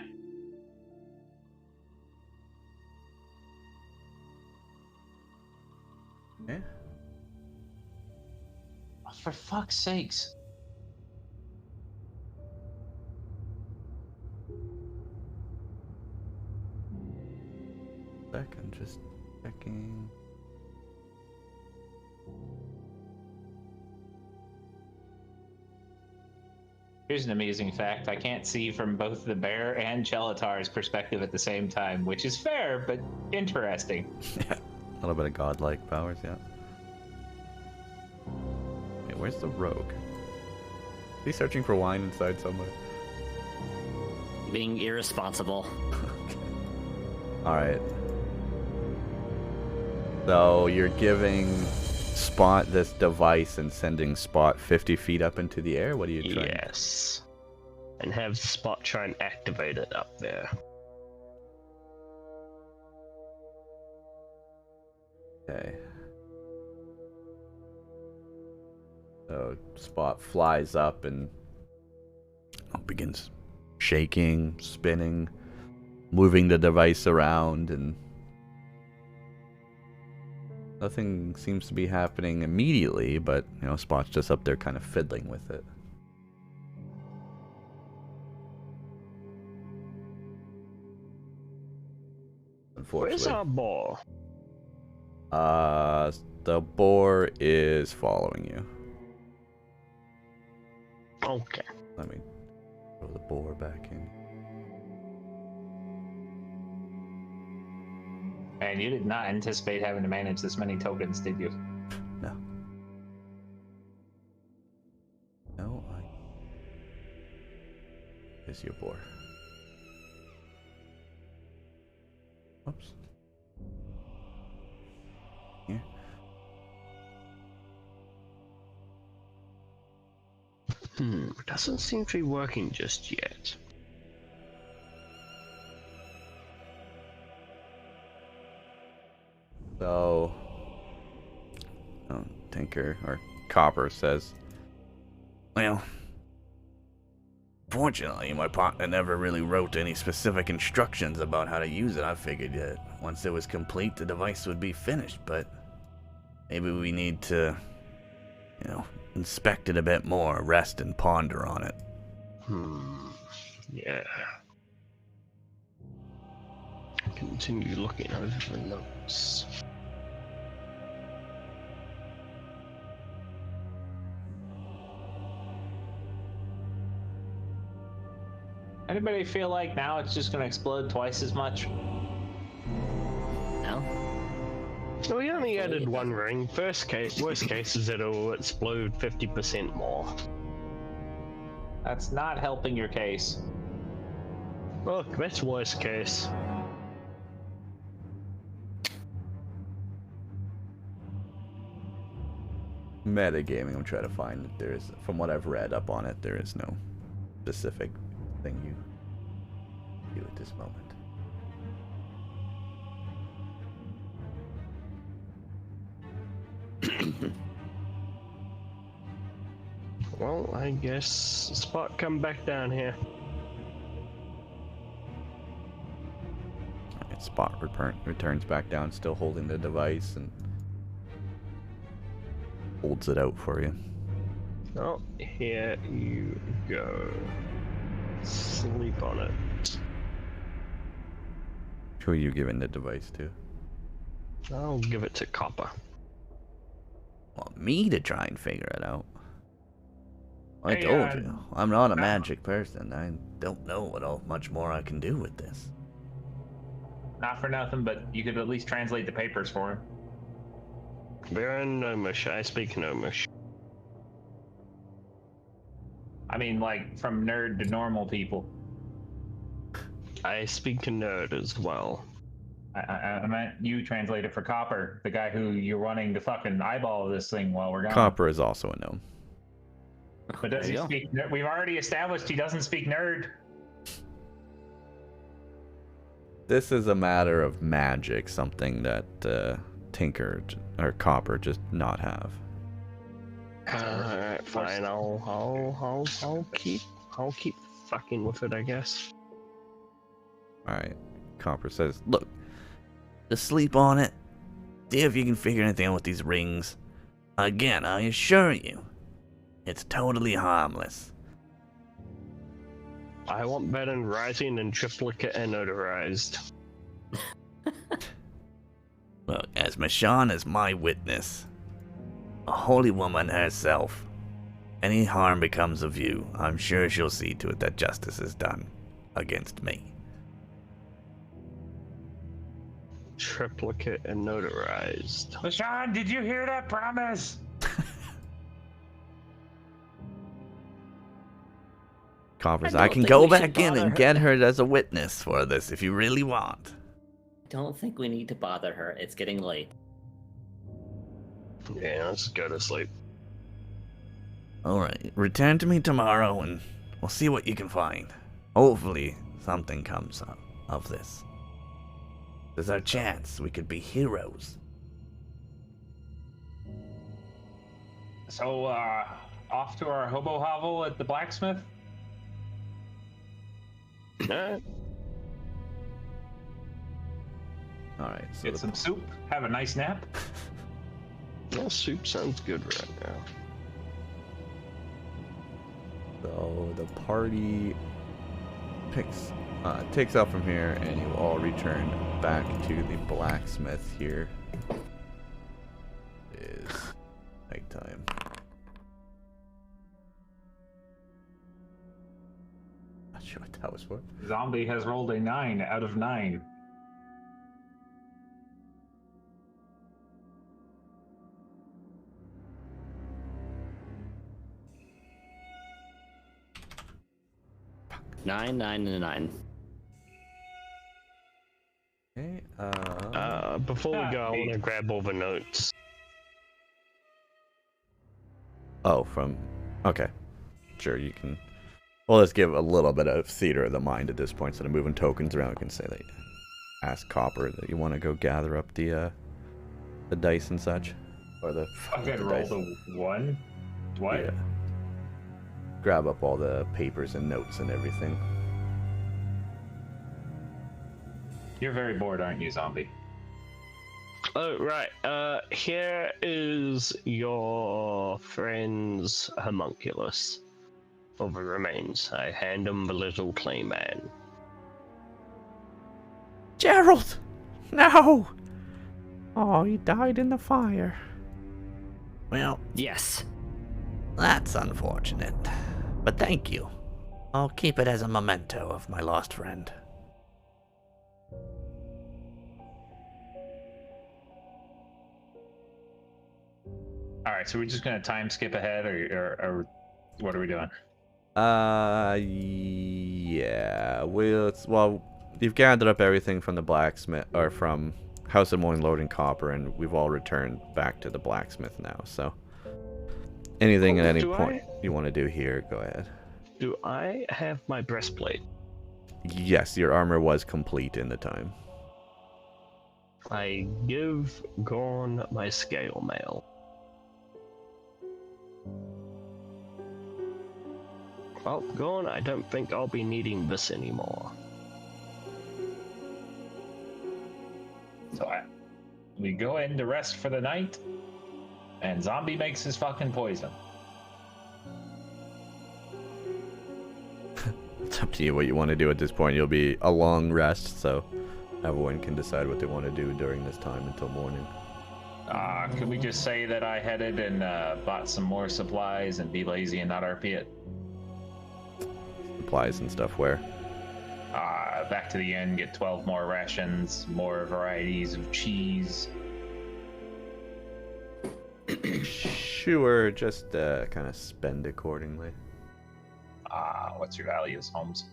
Yeah. For fuck's sakes. I'm just checking. Here's an amazing fact. I can't see from both the bear and Chelatar's perspective at the same time, which is fair, but interesting. Yeah, a little bit of godlike powers, yeah. Wait, where's the rogue? Is he searching for wine inside somewhere? Being irresponsible. Alright. So you're giving Spot this device and sending Spot 50 feet up into the air? What are you trying? Yes. And have Spot try and activate it up there. Okay. So Spot flies up and begins shaking, spinning, moving the device around, and nothing seems to be happening immediately, but, you know, Spot's just up there kind of fiddling with it. Where's Unfortunately. our ball? The boar is following you. Okay. Let me throw the boar back in. And you did not anticipate having to manage this many tokens, did you? No. No, is your boar. Oops. Here. Doesn't seem to be working just yet. So, Tinker or Copper says, well, fortunately, my partner never really wrote any specific instructions about how to use it. I figured that once it was complete, the device would be finished, but maybe we need to, inspect it a bit more, rest and ponder on it. Yeah. Continue looking over the notes. Anybody feel like now it's just gonna explode twice as much? No? So we only added one ring. Worst case is it'll explode 50% more. That's not helping your case. Look, that's worst case. Metagaming, I'm trying to find that there is, from what I've read up on it, there is no specific thing you do at this moment. Well, I guess Spot come back down here. Alright, Spot returns back down, still holding the device, and holds it out for you. Oh, here you go. Sleep on it. Who are you giving the device to? I'll give it to Copper. Want me to try and figure it out? I Hey, told you, I'm not a magic person. I don't know much more I can do with this. Not for nothing, but you could at least translate the papers for him. Baron Gnomish, I speak Gnomish. I mean, like, from nerd to normal people. I speak nerd as well. I meant you translate it for Copper, the guy who you're wanting to fucking eyeball this thing while we're gone. Copper is also a gnome. But does he speak? We've already established he doesn't speak nerd. This is a matter of magic, something that Tinker or Copper just not have. Alright, fine. I'll keep fucking with it, I guess. Alright. Copper says, look, just sleep on it. See if you can figure anything out with these rings. Again, I assure you, it's totally harmless. I want Beckons rising and triplicate and notarized. Look, as Michonne is my witness, a holy woman herself, any harm becomes of you, I'm sure she'll see to it that justice is done against me. Triplicate and notarized. LaShawn, did you hear that promise? Coppers, I I don't can think go we should back in bother and her. get her as a witness for this if you really want. Don't think we need to bother her. It's getting late. Yeah, let's go to sleep. Alright, return to me tomorrow and we'll see what you can find. Hopefully, something comes up of this. There's our chance. We could be heroes. So, off to our hobo hovel at the blacksmith? Alright. Alright, so Get some soup, have a nice nap. Yeah, soup sounds good right now. So the party takes off from here, and you all return back to the blacksmith here. It is nighttime. was for. Zombie has rolled a 9 out of 9. Nine, 9, and a 9. Okay. Before we go, I want to grab all the notes. Oh, from. Okay. Sure, you can. Well, let's give a little bit of theater of the mind at this point. Instead of moving tokens around, we can say that you ask Copper that you want to go gather up the dice and such. Or the. Fucking roll the 1? What? Yeah. Grab up all the papers and notes and everything. You're very bored, aren't you, Zombie? Oh, right. Here is your friend's homunculus for the remains. I hand him the little clay man. Gerald! No! Oh, he died in the fire. Well, Yes. that's unfortunate. But thank you. I'll keep it as a memento of my lost friend. Alright, so we're just gonna time skip ahead, or what are we doing? Yeah. Well, you've gathered up everything from the blacksmith, or from House of Moin Lord and Copper, and we've all returned back to the blacksmith now, so. Anything at any point you want to do here, go ahead. Do I have my breastplate? Yes, your armor was complete in the time. I give Gorn my scale mail. Well, Gorn, I don't think I'll be needing this anymore. So we go in to rest for the night, and Zombie makes his fucking poison. It's up to you what you want to do at this point. You'll be a long rest, so everyone can decide what they want to do during this time until morning. Could we just say that I headed and bought some more supplies and be lazy and not RP it? Supplies and stuff where? Back to the inn, get 12 more rations, more varieties of cheese. Sure, just kind of spend accordingly. What's your values, Holmes?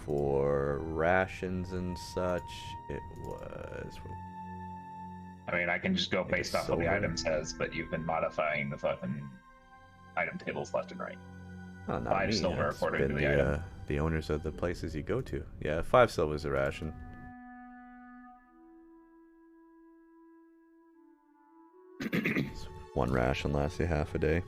For rations and such, it was. I mean, I can just go based off what the silver. item says, but you've been modifying the fucking item tables left and right. Oh, not 5 me. silver It's according to been the item. the owners of the places you go to. Yeah, 5 silver is a ration. One ration lasts you half a day.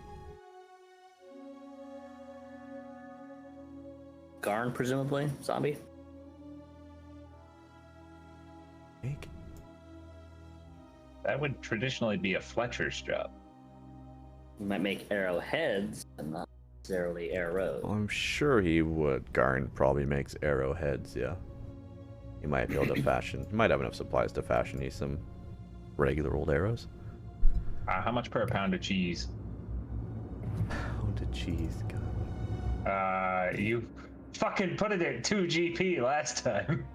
Garn, presumably, Zombie. Make. That would traditionally be a Fletcher's job. You might make arrowheads, but not necessarily arrows. I'm sure he would. Garn probably makes arrowheads, yeah. He might be able to fashion. He might have enough supplies to fashion you some regular old arrows. How much per pound of cheese? Pound of cheese, God. You fucking put it at 2 GP last time.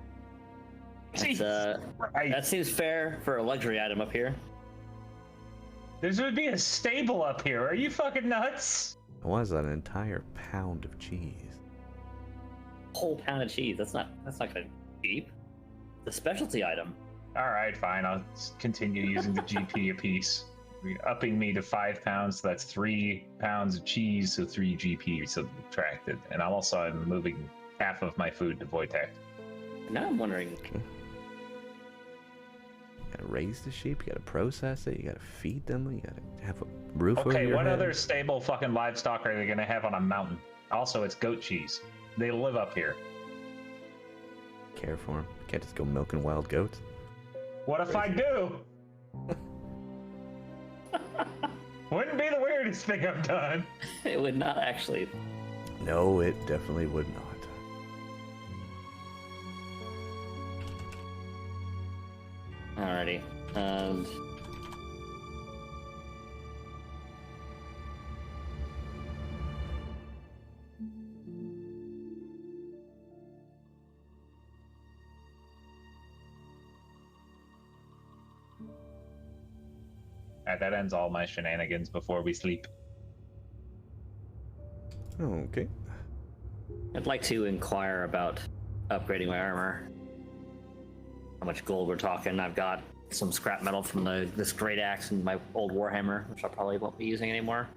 That's, Jesus Christ. that seems fair for a luxury item up here. There would be a stable up here. Are you fucking nuts? It was an entire pound of cheese. Whole pound of cheese. That's not gonna be cheap. It's a specialty item. All right, fine. I'll continue using the GP apiece. Upping me to 5 pounds, so that's 3 pounds of cheese, so 3 GP subtracted. And I'm moving half of my food to Wojtek. Now I'm wondering. You gotta raise the sheep, you gotta process it, you gotta feed them, you gotta have a roof over Okay, your what head. other stable fucking livestock are they gonna have on a mountain? Also, it's goat cheese. They live up here. Care for them. You can't just go milking wild goats. What if I do? Wouldn't be the weirdest thing I've done. It would not actually. No, it definitely would not. Alrighty. And Alright, that ends all my shenanigans before we sleep. Okay. I'd like to inquire about upgrading my armor. How much gold we're talking? I've got some scrap metal from this great axe and my old warhammer, which I probably won't be using anymore.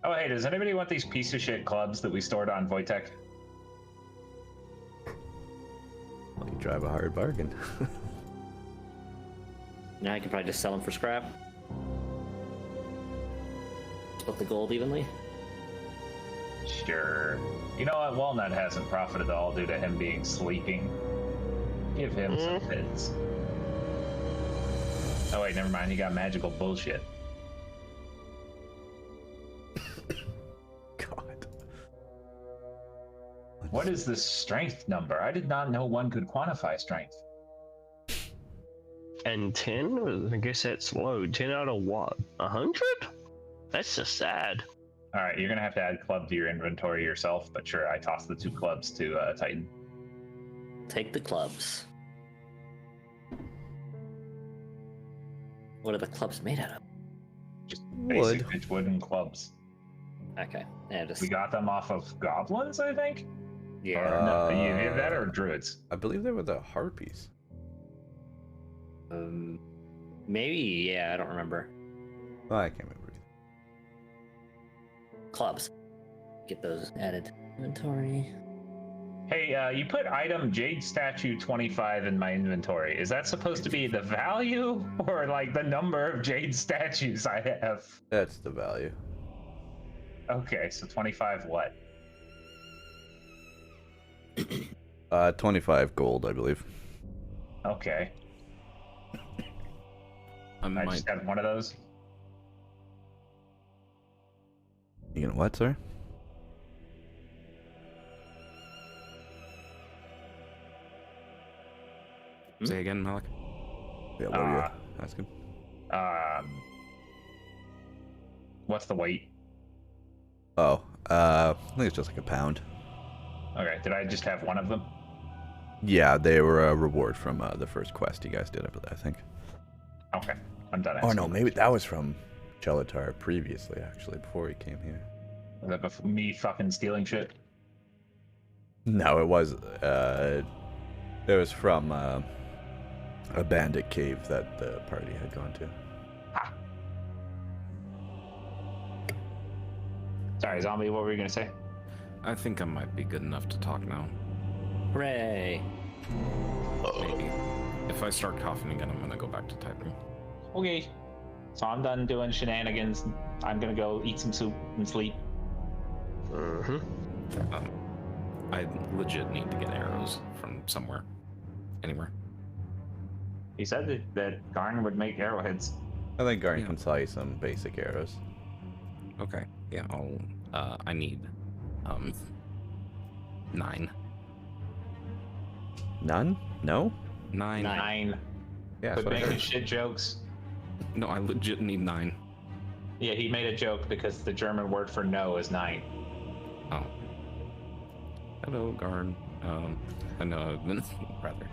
Oh, hey, does anybody want these piece of shit clubs that we stored on Wojtek? Well, you drive a hard bargain. Now I could probably just sell them for scrap. Split the gold evenly. Sure. You know what? Walnut hasn't profited at all due to him being sleeping. Give him some bits. Oh wait, never mind. He got magical bullshit. God. What is this strength number? I did not know one could quantify strength. And 10? I guess that's low. 10 out of what? 100? That's just sad. Alright, you're gonna have to add club to your inventory yourself, but sure, I tossed the 2 clubs to Titan. Take the clubs. What are the clubs made out of? Just Wood. basic wooden clubs. Okay. Yeah, just We got them off of goblins, I think? yeah. Or no, either that or druids. I believe they were the harpies. Maybe, yeah, I don't remember. Oh, I can't remember. Clubs. Get those added. Inventory. Hey, you put item Jade Statue 25 in my inventory. Is that supposed to be the value or like the number of Jade statues I have? That's the value. Okay, so 25 what? 25 gold, I believe. Okay. I just have one of those. You gonna what, sir? Say again, Malik. Yeah, what were you asking? What's the weight? Oh, I think it's just like a pound. Okay, did I just have one of them? Yeah, they were a reward from the first quest you guys did, I think. Okay, I'm done. Oh no, maybe that was from Chelatar previously, actually, before he came here. Was that before me fucking stealing shit? No, it was from a bandit cave that the party had gone to. Ha. Sorry, zombie. What were you gonna say? I think I might be good enough to talk now. Hooray! Maybe. If I start coughing again, I'm gonna go back to typing. Okay. So I'm done doing shenanigans. I'm gonna go eat some soup and sleep. I legit need to get arrows from somewhere. Anywhere. He said that Garn would make arrowheads. I think Garn Yeah. can sell you some basic arrows. Okay. Yeah, I need 9. None? No? 9. 9. Yeah, Quit that's what I making heard. shit jokes. No, I legit need 9. Yeah, he made a joke because the German word for no is 9. Oh. Hello, Garn. I know I've been rather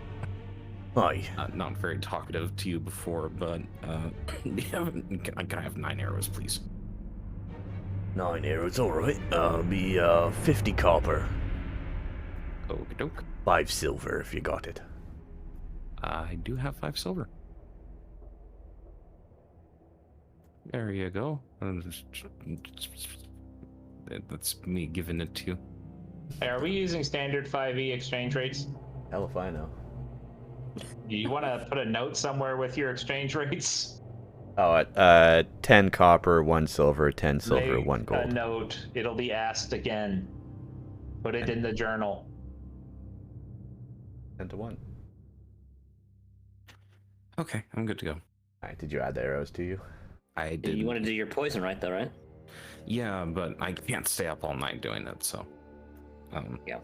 Aye. not very talkative to you before, but can I have 9 arrows, please? 9 arrows, alright. Be 50 copper. Okie doke. 5 silver if you got it. I do have 5 silver. There you go. That's me giving it to you. Hey, are we using standard 5e exchange rates? Hell if I know. You want to put a note somewhere with your exchange rates? Oh, 10 copper, 1 silver, 10 silver, Make 1 a gold. note. It'll be asked again. Put it in the journal. 10 to 1. Okay, I'm good to go. Alright, did you add the arrows to you? I did. You want to do your poison, right? Though, right? Yeah, but I can't stay up all night doing it, so. Yeah.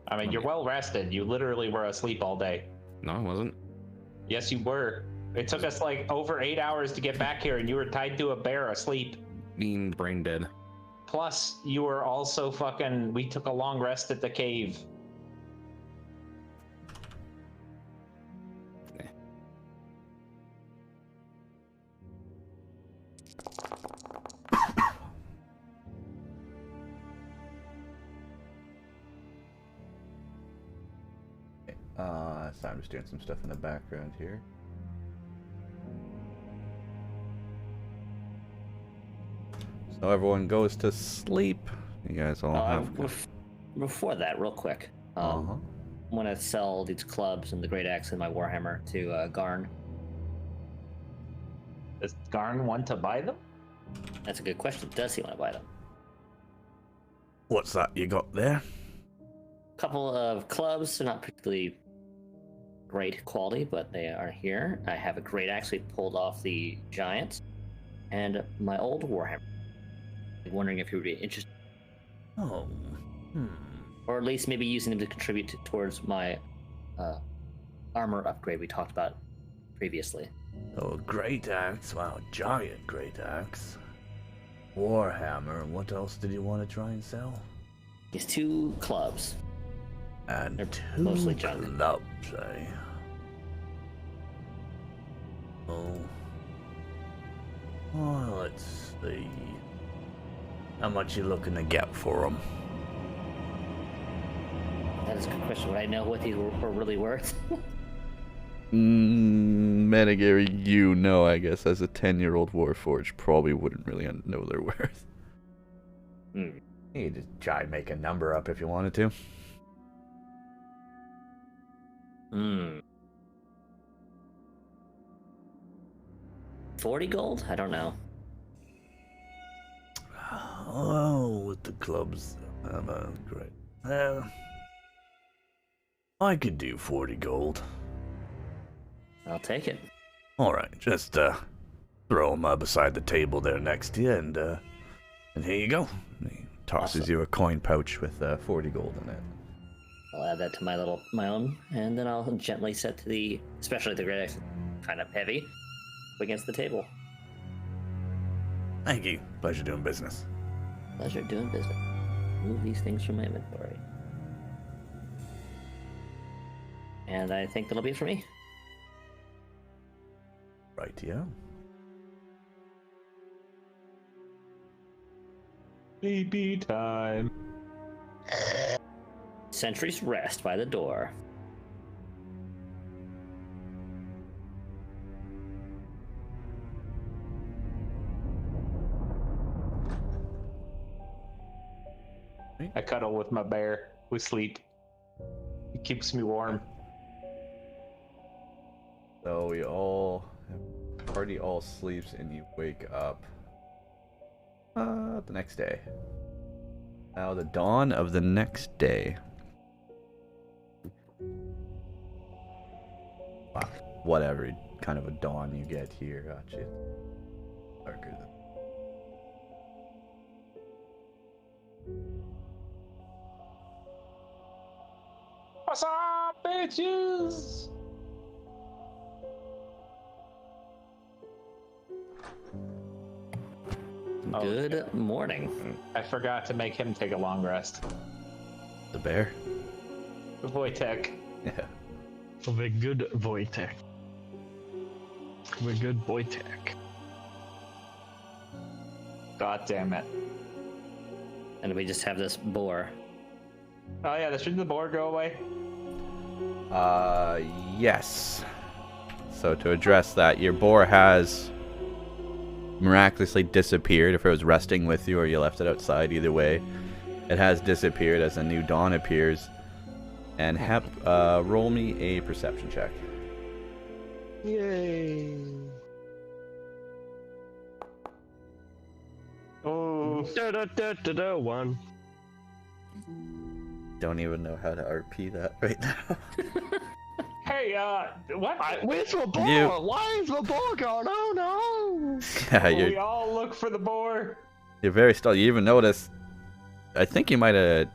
I mean, you're well rested. You literally were asleep all day. No, I wasn't. Yes, you were. It took us like over 8 hours to get back here, and you were tied to a bear asleep. Being brain dead. Plus, you were also fucking. We took a long rest at the cave. So I'm just doing some stuff in the background here. So everyone goes to sleep. You guys all have. Before that, real quick. I'm gonna sell these clubs and the great axe and my warhammer to Garn. Does Garn want to buy them? That's a good question. Does he want to buy them? What's that you got there? A couple of clubs. They're not particularly great quality, but they are here. I have a great axe we pulled off the giant, and my old warhammer. I'm wondering if you would be interested. Oh. Or at least maybe using them to contribute towards my armor upgrade we talked about previously. Oh, great axe. Wow, giant great axe. Warhammer. What else did you want to try and sell? These 2 clubs. And They're 2 mostly junk. clubs, eh? Oh. Well, let's see. How much you looking to get for them? That is a good question. Would I know what these were really worth? Managary, you know, I guess, as a 10-year-old Warforged, probably wouldn't really know their worth. You could just try and make a number up if you wanted to. 40 gold? I don't know. Oh, with the clubs. Great. I could do 40 gold. I'll take it. Alright, just throw them beside the table there next to you, and here you go. He tosses you a coin pouch with 40 gold in it. I'll add that to my own, and then I'll gently set to the, especially the great axe, kind of heavy, up against the table. Thank you. Pleasure doing business. Pleasure doing business. Move these things from my inventory. And I think that'll be it for me. Rightio. Sleepy time. Sentries rest by the door. I cuddle with my bear. We sleep. He keeps me warm. So we all, party all sleeps and you wake up the next day. Now the dawn of the next day. Wow, whatever kind of a dawn you get here. Gotcha. It's darker than. What's up, bitches? Good morning. I forgot to make him take a long rest. The bear? Wojtek. Yeah. We're good, Wojtek. We're good, Wojtek. God damn it. And we just have this boar. Oh yeah, shouldn't the board go away? Yes. So to address that, your boar has miraculously disappeared. If it was resting with you or you left it outside, either way, it has disappeared as a new dawn appears. And Hep, roll me a perception check. Yay! Oh, One. Don't even know how to RP that right now. hey, what? Where's the ball? You- Why is the ball gone? Oh no! Yeah, We all look for the boar. you're very still. You even notice. I think you might have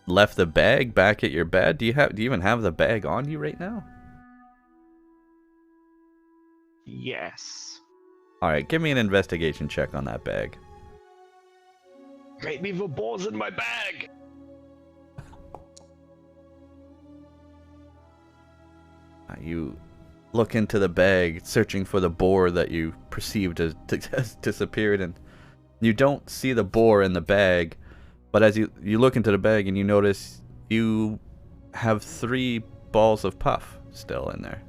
left the bag back at your bed. Do you even have the bag on you right now? Yes. All right, give me an investigation check on that bag. Maybe the ball's in my bag. You look into the bag, searching for the boar that you perceived as disappeared, and You don't see the boar in the bag, but as you look into the bag and you notice you have 3 balls of puff still in there.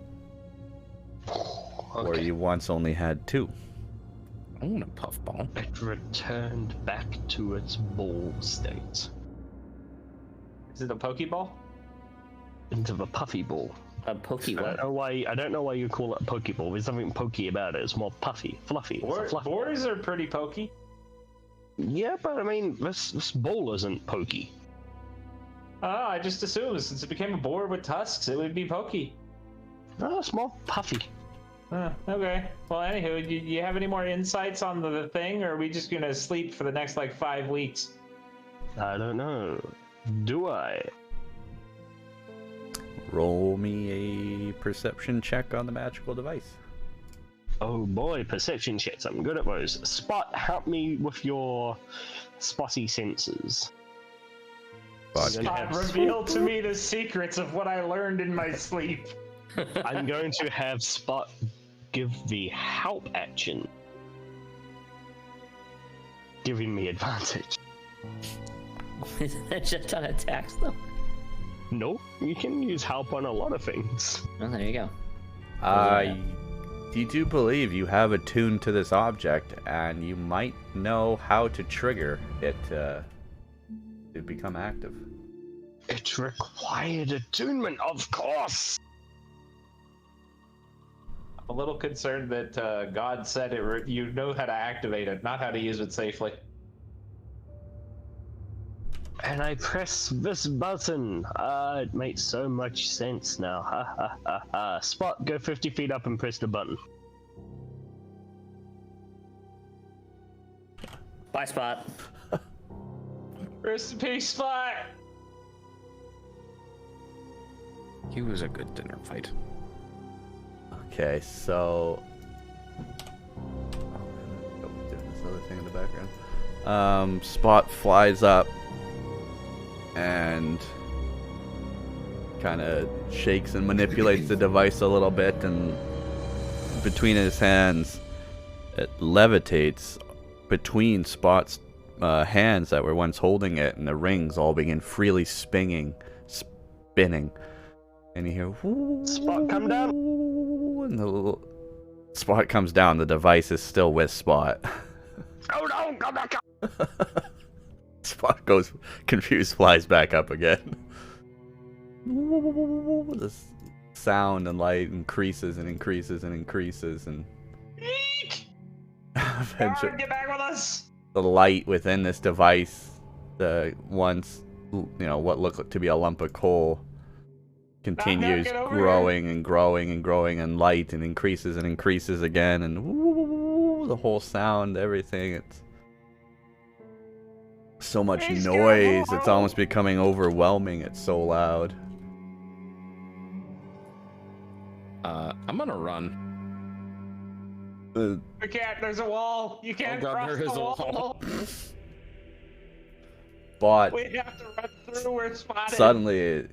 Okay. Where you once only had 2. I want a puffball. It returned back to its ball state. Is it a Pokeball? Into the puffy ball. A pokey I one. don't know why you call it a Pokeball. There's nothing pokey about it. It's more puffy, fluffy. It's a fluffy. Boars are pretty pokey. Yeah, but I mean, this ball isn't pokey. Oh, I just assumed since it became a boar with tusks, it would be pokey. No, it's more puffy. Okay. Well, anywho, you have any more insights on the thing, or are we just gonna sleep for the next, like, 5 weeks? I don't know. Do I? Roll me a perception check on the magical device. Oh boy, perception checks. I'm good at those. Spot, help me with your spotty senses. Spot, reveal to me the secrets of what I learned in my sleep. I'm going to have Spot give the help action, giving me advantage. Isn't that just on attacks, though? No, you can use help on a lot of things. Oh, there you go. You do believe you have attuned to this object, and you might know how to trigger it to become active. It required attunement, of course! I'm a little concerned that God said you know how to activate it, not how to use it safely. And I press this button. It makes so much sense now. Ha ha ha ha. Spot, go 50 feet up and press the button. Bye, Spot. Rest in peace, Spot! He was a good dinner fight. Okay, so... Oh, doing this other thing in the background. Spot flies up and kind of shakes and manipulates the device a little bit, and between his hands it levitates between Spot's hands that were once holding it, and the rings all begin freely spinning, and you hear Spot, come down. and the little Spot comes down. The device is still with Spot. Oh no, come back up. Spot goes confused, flies back up again. This sound and light increases and increases and increases, and eventually, get back with us! the light within this device, the once, what looked to be a lump of coal, continues get over growing and growing and growing, and light and increases again, and the whole sound, everything. It's so much He's noise, gonna it's almost becoming overwhelming. It's so loud. I'm gonna run. We can't, there's a wall! You can't cross the wall! But We have to run through where Spot is! suddenly,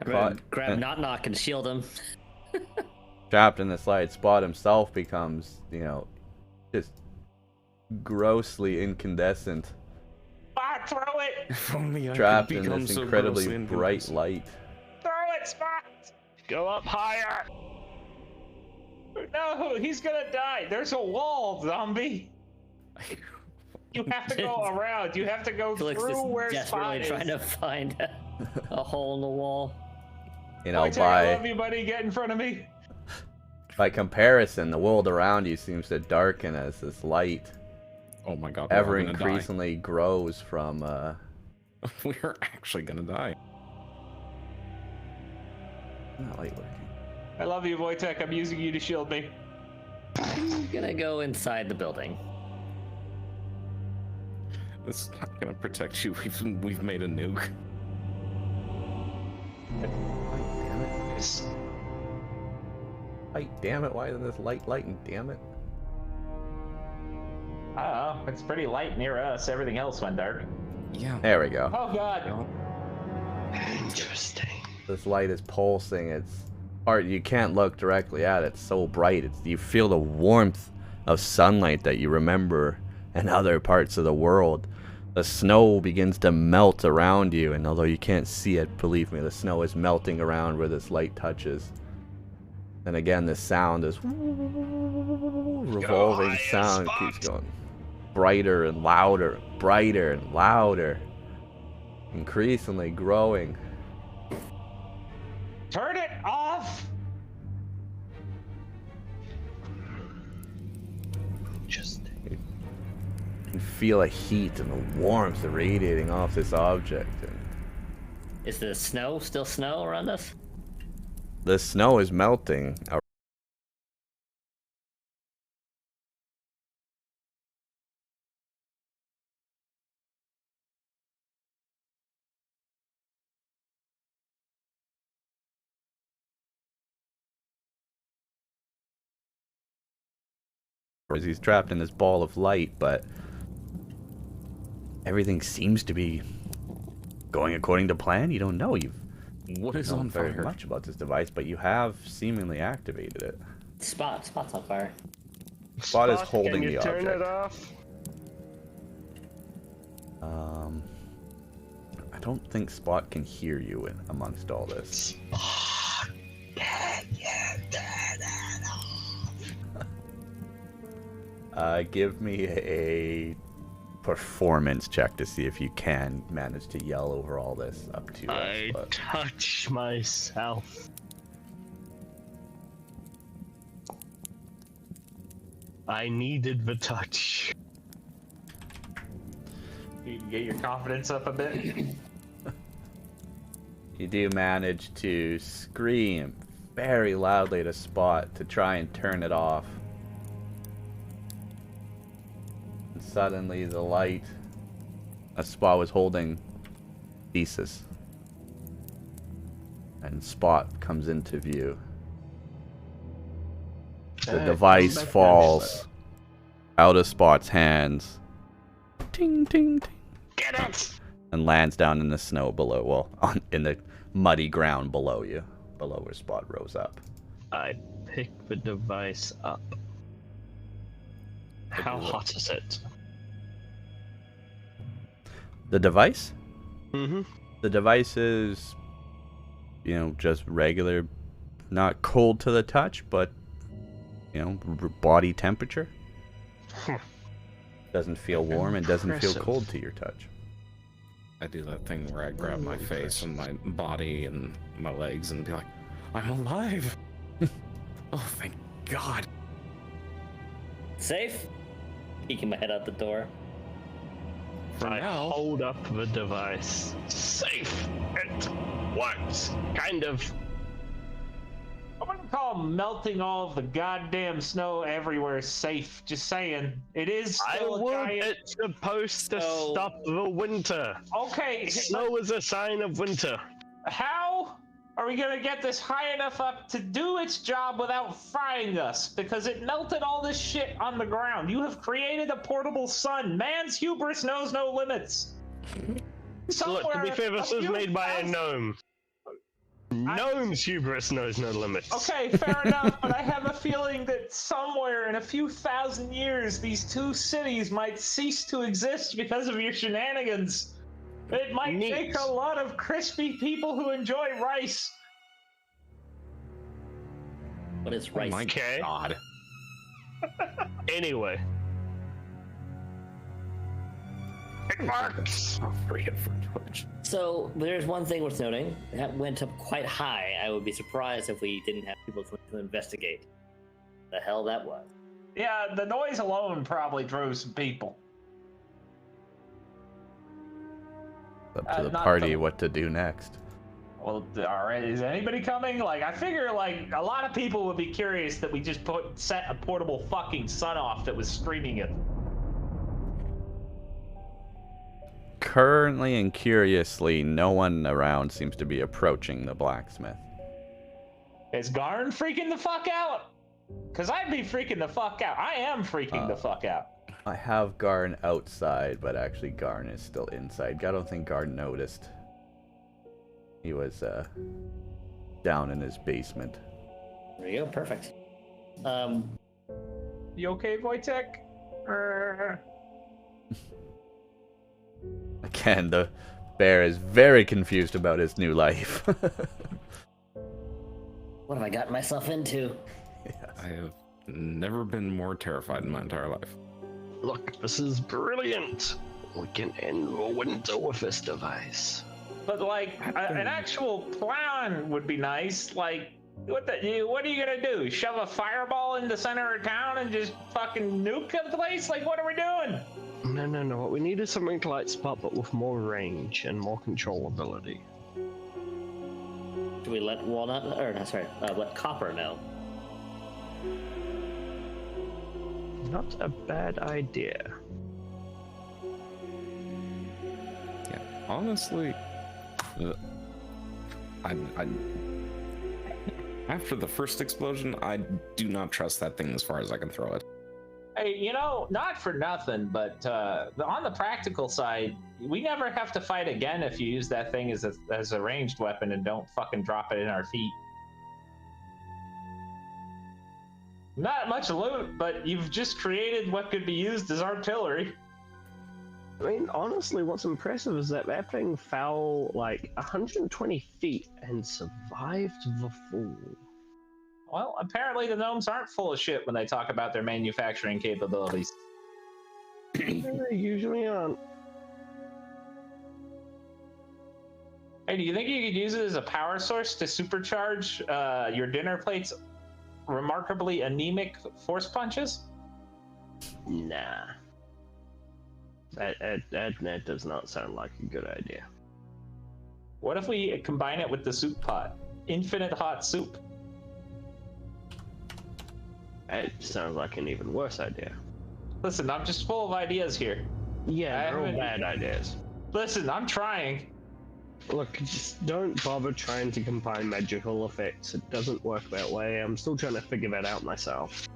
Grab Knock Knock and shield him. trapped in this light, Spot himself becomes, just grossly incandescent, Spot, throw it! If only I trapped could in become this so incredibly grossly bright incandescent. light. Throw it, Spot! Go up higher. No, he's gonna die! There's a wall, zombie! You have to go around. You have to go Felix is through where Spot desperately is. trying to find a hole in the wall. Wojtek, I love you, buddy. Get in front of me. By comparison, the world around you seems to darken as this light Oh my god, ever we're gonna die. increasingly grows from We're actually gonna die. not light working. I love you, Wojtek. I'm using you to shield me. I'm gonna go inside the building. It's not gonna protect you. We've made a nuke. Light, damn it! Why isn't this lighting? Damn it! Oh, it's pretty light near us. Everything else went dark. Yeah. There we go. Oh god. Interesting. This light is pulsing. It's hard. You can't look directly at it. It's so bright. You feel the warmth of sunlight that you remember and other parts of the world. The snow begins to melt around you, and although you can't see it, believe me, the snow is melting around where this light touches. And again, this sound, this revolving sound keeps going brighter and louder, brighter and louder, increasingly growing. Turn it off! You feel a heat and the warmth radiating off this object. And Is the snow still snow around us? the snow is melting. He's trapped in this ball of light, but everything seems to be going according to plan. You don't know. What is on very fire? much about this device, but you have seemingly activated it. Spot's on fire. Spot is holding can you the turn object. it off? I don't think Spot can hear you amongst all this. Give me a performance check to see if you can manage to yell over all this up to I Spot. touch myself. I needed the touch. You can get your confidence up a bit. You do manage to scream very loudly to Spot to try and turn it off. And suddenly the light a Spot was holding ceases. And Spot comes into view. The device falls out of Spot's hands. Ting, ting, ting. Get it! And lands down in the snow below, well, in the muddy ground below you, below where Spot rose up. I pick the device up. How hot is it? The device? Mm-hmm. The device is, just regular, not cold to the touch, but, body temperature. Doesn't feel warm and doesn't feel Impressive. cold to your touch. I do that thing where I grab my face and my body and my legs and be like, I'm alive! Oh, thank God. Safe? Peeking my head out the door. I hold up the device. Safe. It works. Kind of. I'm gonna call melting all of the goddamn snow everywhere safe. Just saying. It is still a giant... It's supposed to stop the winter. Okay. Snow is a sign of winter. How are we gonna get this high enough up to do its job without frying us? Because it melted all this shit on the ground. You have created a portable sun. Man's hubris knows no limits. Look, to be fair, this is made by a gnome. Gnome's hubris knows no limits. Okay, fair enough, but I have a feeling that somewhere in a few thousand years, these two cities might cease to exist because of your shenanigans. It might take a lot of crispy people who enjoy rice. What is rice? My God. Anyway. It works! I'll free it from George. So there's one thing worth noting. That went up quite high. I would be surprised if we didn't have people to investigate. The hell that was. Yeah, the noise alone probably drew some people. Up to the not party the- what to do next. Well, all right, is anybody coming? Like, I figure, a lot of people would be curious that we just set a portable fucking sun off that was screaming at them. Currently and curiously, no one around seems to be approaching the blacksmith. Is Garn freaking the fuck out? Because I'd be freaking the fuck out. I am freaking the fuck out. I have Garn outside, but actually Garn is still inside. I don't think Garn noticed. He was down in his basement. There you go. Perfect. You okay, Wojtek? Again, the bear is very confused about his new life. What have I gotten myself into? I have never been more terrified in my entire life. Look, this is brilliant. We can end the winter with this device. But like an actual plan would be nice. Like, what are you gonna do? Shove a fireball in the center of town and just fucking nuke the place? Like, what are we doing? No. What we need is something like Spot, but with more range and more controllability. Do we let Walnut, or no, sorry, let Copper know? Not a bad idea. Yeah, honestly, I after the first explosion, I do not trust that thing as far as I can throw it. Hey, you know, not for nothing, but on the practical side, we never have to fight again if you use that thing as a ranged weapon and don't fucking drop it in our feet. Not much loot, but you've just created what could be used as artillery. I mean, honestly, what's impressive is that thing fell like 120 feet and survived the fall. Well, apparently the gnomes aren't full of shit when they talk about their manufacturing capabilities. They usually aren't. Hey, do you think you could use it as a power source to supercharge your dinner plate's remarkably anemic force punches? Nah. That does not sound like a good idea. What if we combine it with the soup pot? Infinite hot soup. That sounds like an even worse idea. Listen, I'm just full of ideas here. Yeah, they're all bad ideas. Listen, I'm trying. Look, just don't bother trying to combine magical effects. It doesn't work that way. I'm still trying to figure that out myself.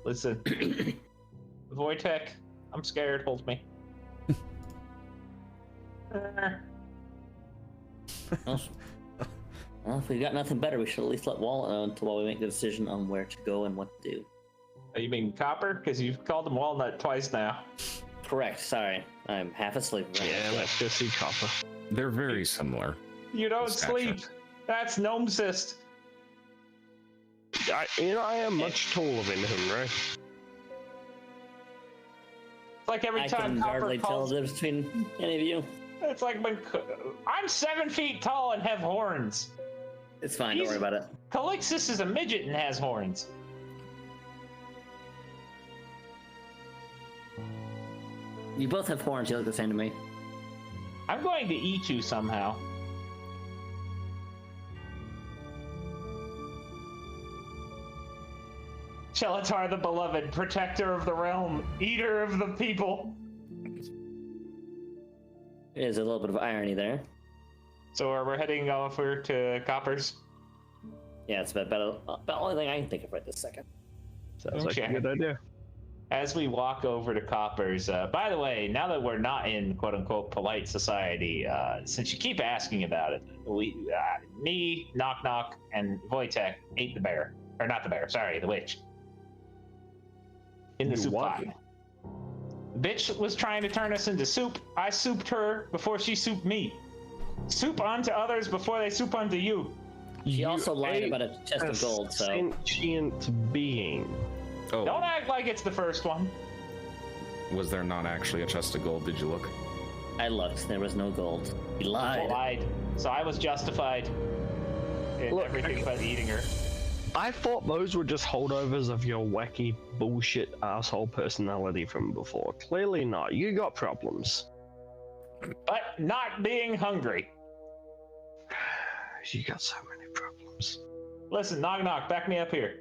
Listen. Wojtek, I'm scared. Hold me. Well, if we've got nothing better, we should at least let Walnut know until while we make the decision on where to go and what to do. Oh, you mean Copper? Because you've called him Walnut twice now. Correct, sorry. I'm half asleep. Yeah, let's go see Copper. They're very similar. You don't Stature. sleep. That's gnome cyst. I am much taller than him, right? It's like every I time can Copper hardly tell calls... the difference between any of you. It's like when... I'm 7 feet tall and have horns. It's fine, don't worry about it. Calixtus is a midget and has horns. You both have horns, you look the same to me. I'm going to eat you somehow. Chelatar the Beloved, protector of the realm, eater of the people. There's a little bit of irony there. So we're heading over to Copper's. Yeah, it's about the only thing I can think of right this second. Sounds like a good idea. As we walk over to Copper's, by the way, now that we're not in quote-unquote polite society, since you keep asking about it, me, Knock Knock, and Wojtek ate the bear. Or not the bear, sorry, the witch. In the soup pot. The bitch was trying to turn us into soup. I souped her before she souped me. Soup unto others before they soup unto you. She also lied about a chest of gold, so... Sentient being. Oh, Don't act like it's the first one. was there not actually a chest of gold? Did you look? I looked, there was no gold. He I lied. lied. So I was justified in everything but eating her. I thought those were just holdovers of your wacky bullshit asshole personality from before. Clearly not. You got problems. But not being hungry. You got so many problems. Listen, Knock Knock, back me up here.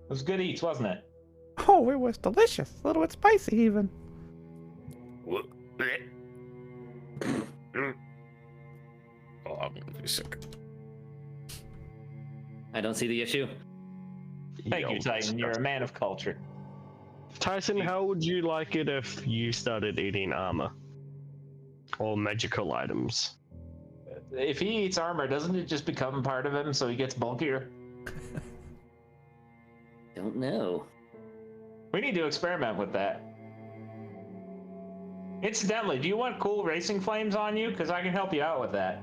It was good eats, wasn't it? Oh, it was delicious. A little bit spicy, even. Oh, I'm gonna be sick. I don't see the issue. Thank you, Titan. You're a man of culture. Tyson, how would you like it if you started eating armor? Or magical items? If he eats armor, doesn't it just become part of him so he gets bulkier? Don't know. We need to experiment with that. Incidentally, do you want cool racing flames on you? Because I can help you out with that.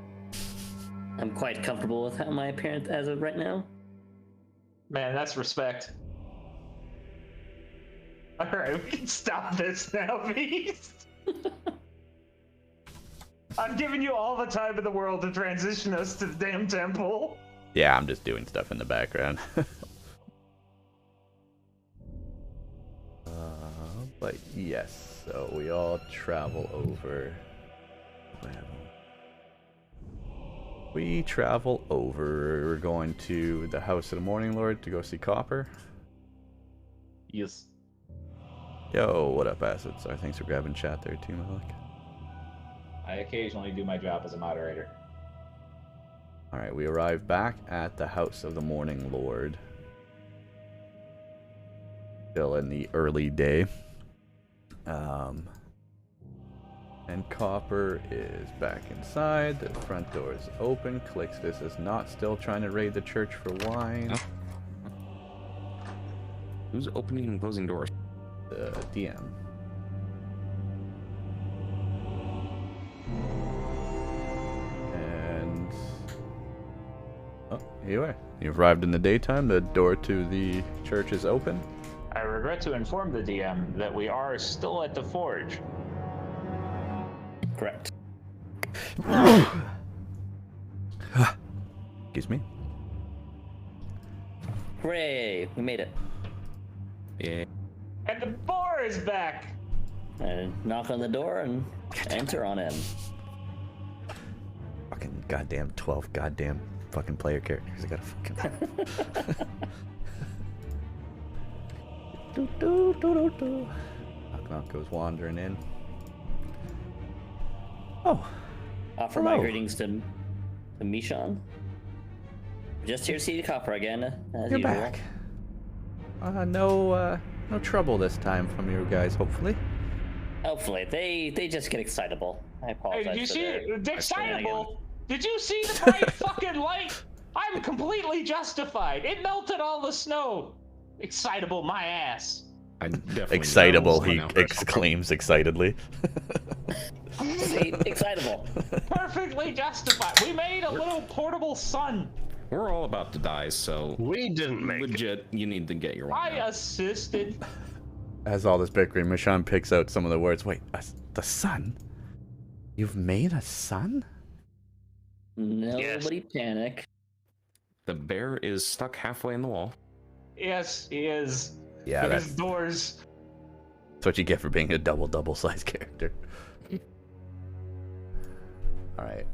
I'm quite comfortable with my appearance as of right now. Man, that's respect. Alright, we can stop this now, Beast. I'm giving you all the time in the world to transition us to the damn temple. Yeah, I'm just doing stuff in the background. But yes, so we all travel over. We travel over. We're going to the House of the Morning Lord to go see Copper. Yes. Yo, what up, Acid? Sorry, thanks for grabbing chat there too, Malik. I occasionally do my job as a moderator. Alright, we arrive back at the House of the Morning Lord. Still in the early day. And Copper is back inside. The front door is open. Clixtus is not still trying to raid the church for wine. Who's opening and closing doors? The DM. And oh, here you are. You've arrived in the daytime. The door to the church is open. I regret to inform the DM that we are still at the forge. Correct. Excuse me. Hooray! We made it. Yeah. And the bar is back! And knock on the door and enter on in. Fucking goddamn 12 goddamn fucking player characters. I gotta fucking. Knock knock goes wandering in. Oh. Offer my greetings to Mishon. Just here to see the Copper again, as You're usual. back. No trouble this time from you guys, hopefully. Hopefully. They just get excitable. I apologize. Hey, did you for see their it? Excitable? shenanigans. Did you see the bright fucking light? I'm completely justified. It melted all the snow. Excitable, my ass. I definitely Excitable, know he someone else. exclaims excitedly. See, excitable. Perfectly justified. We made a little portable sun. We're all about to die, so We didn't make it. legit, you need to get your I wine out. assisted. As all this bickering, Michonne picks out some of the words. Wait, the sun? You've made a sun? Nobody panic. The bear is stuck halfway in the wall. Yes, he is. Yeah, With that's his doors. what you get for being a double size character. Alright,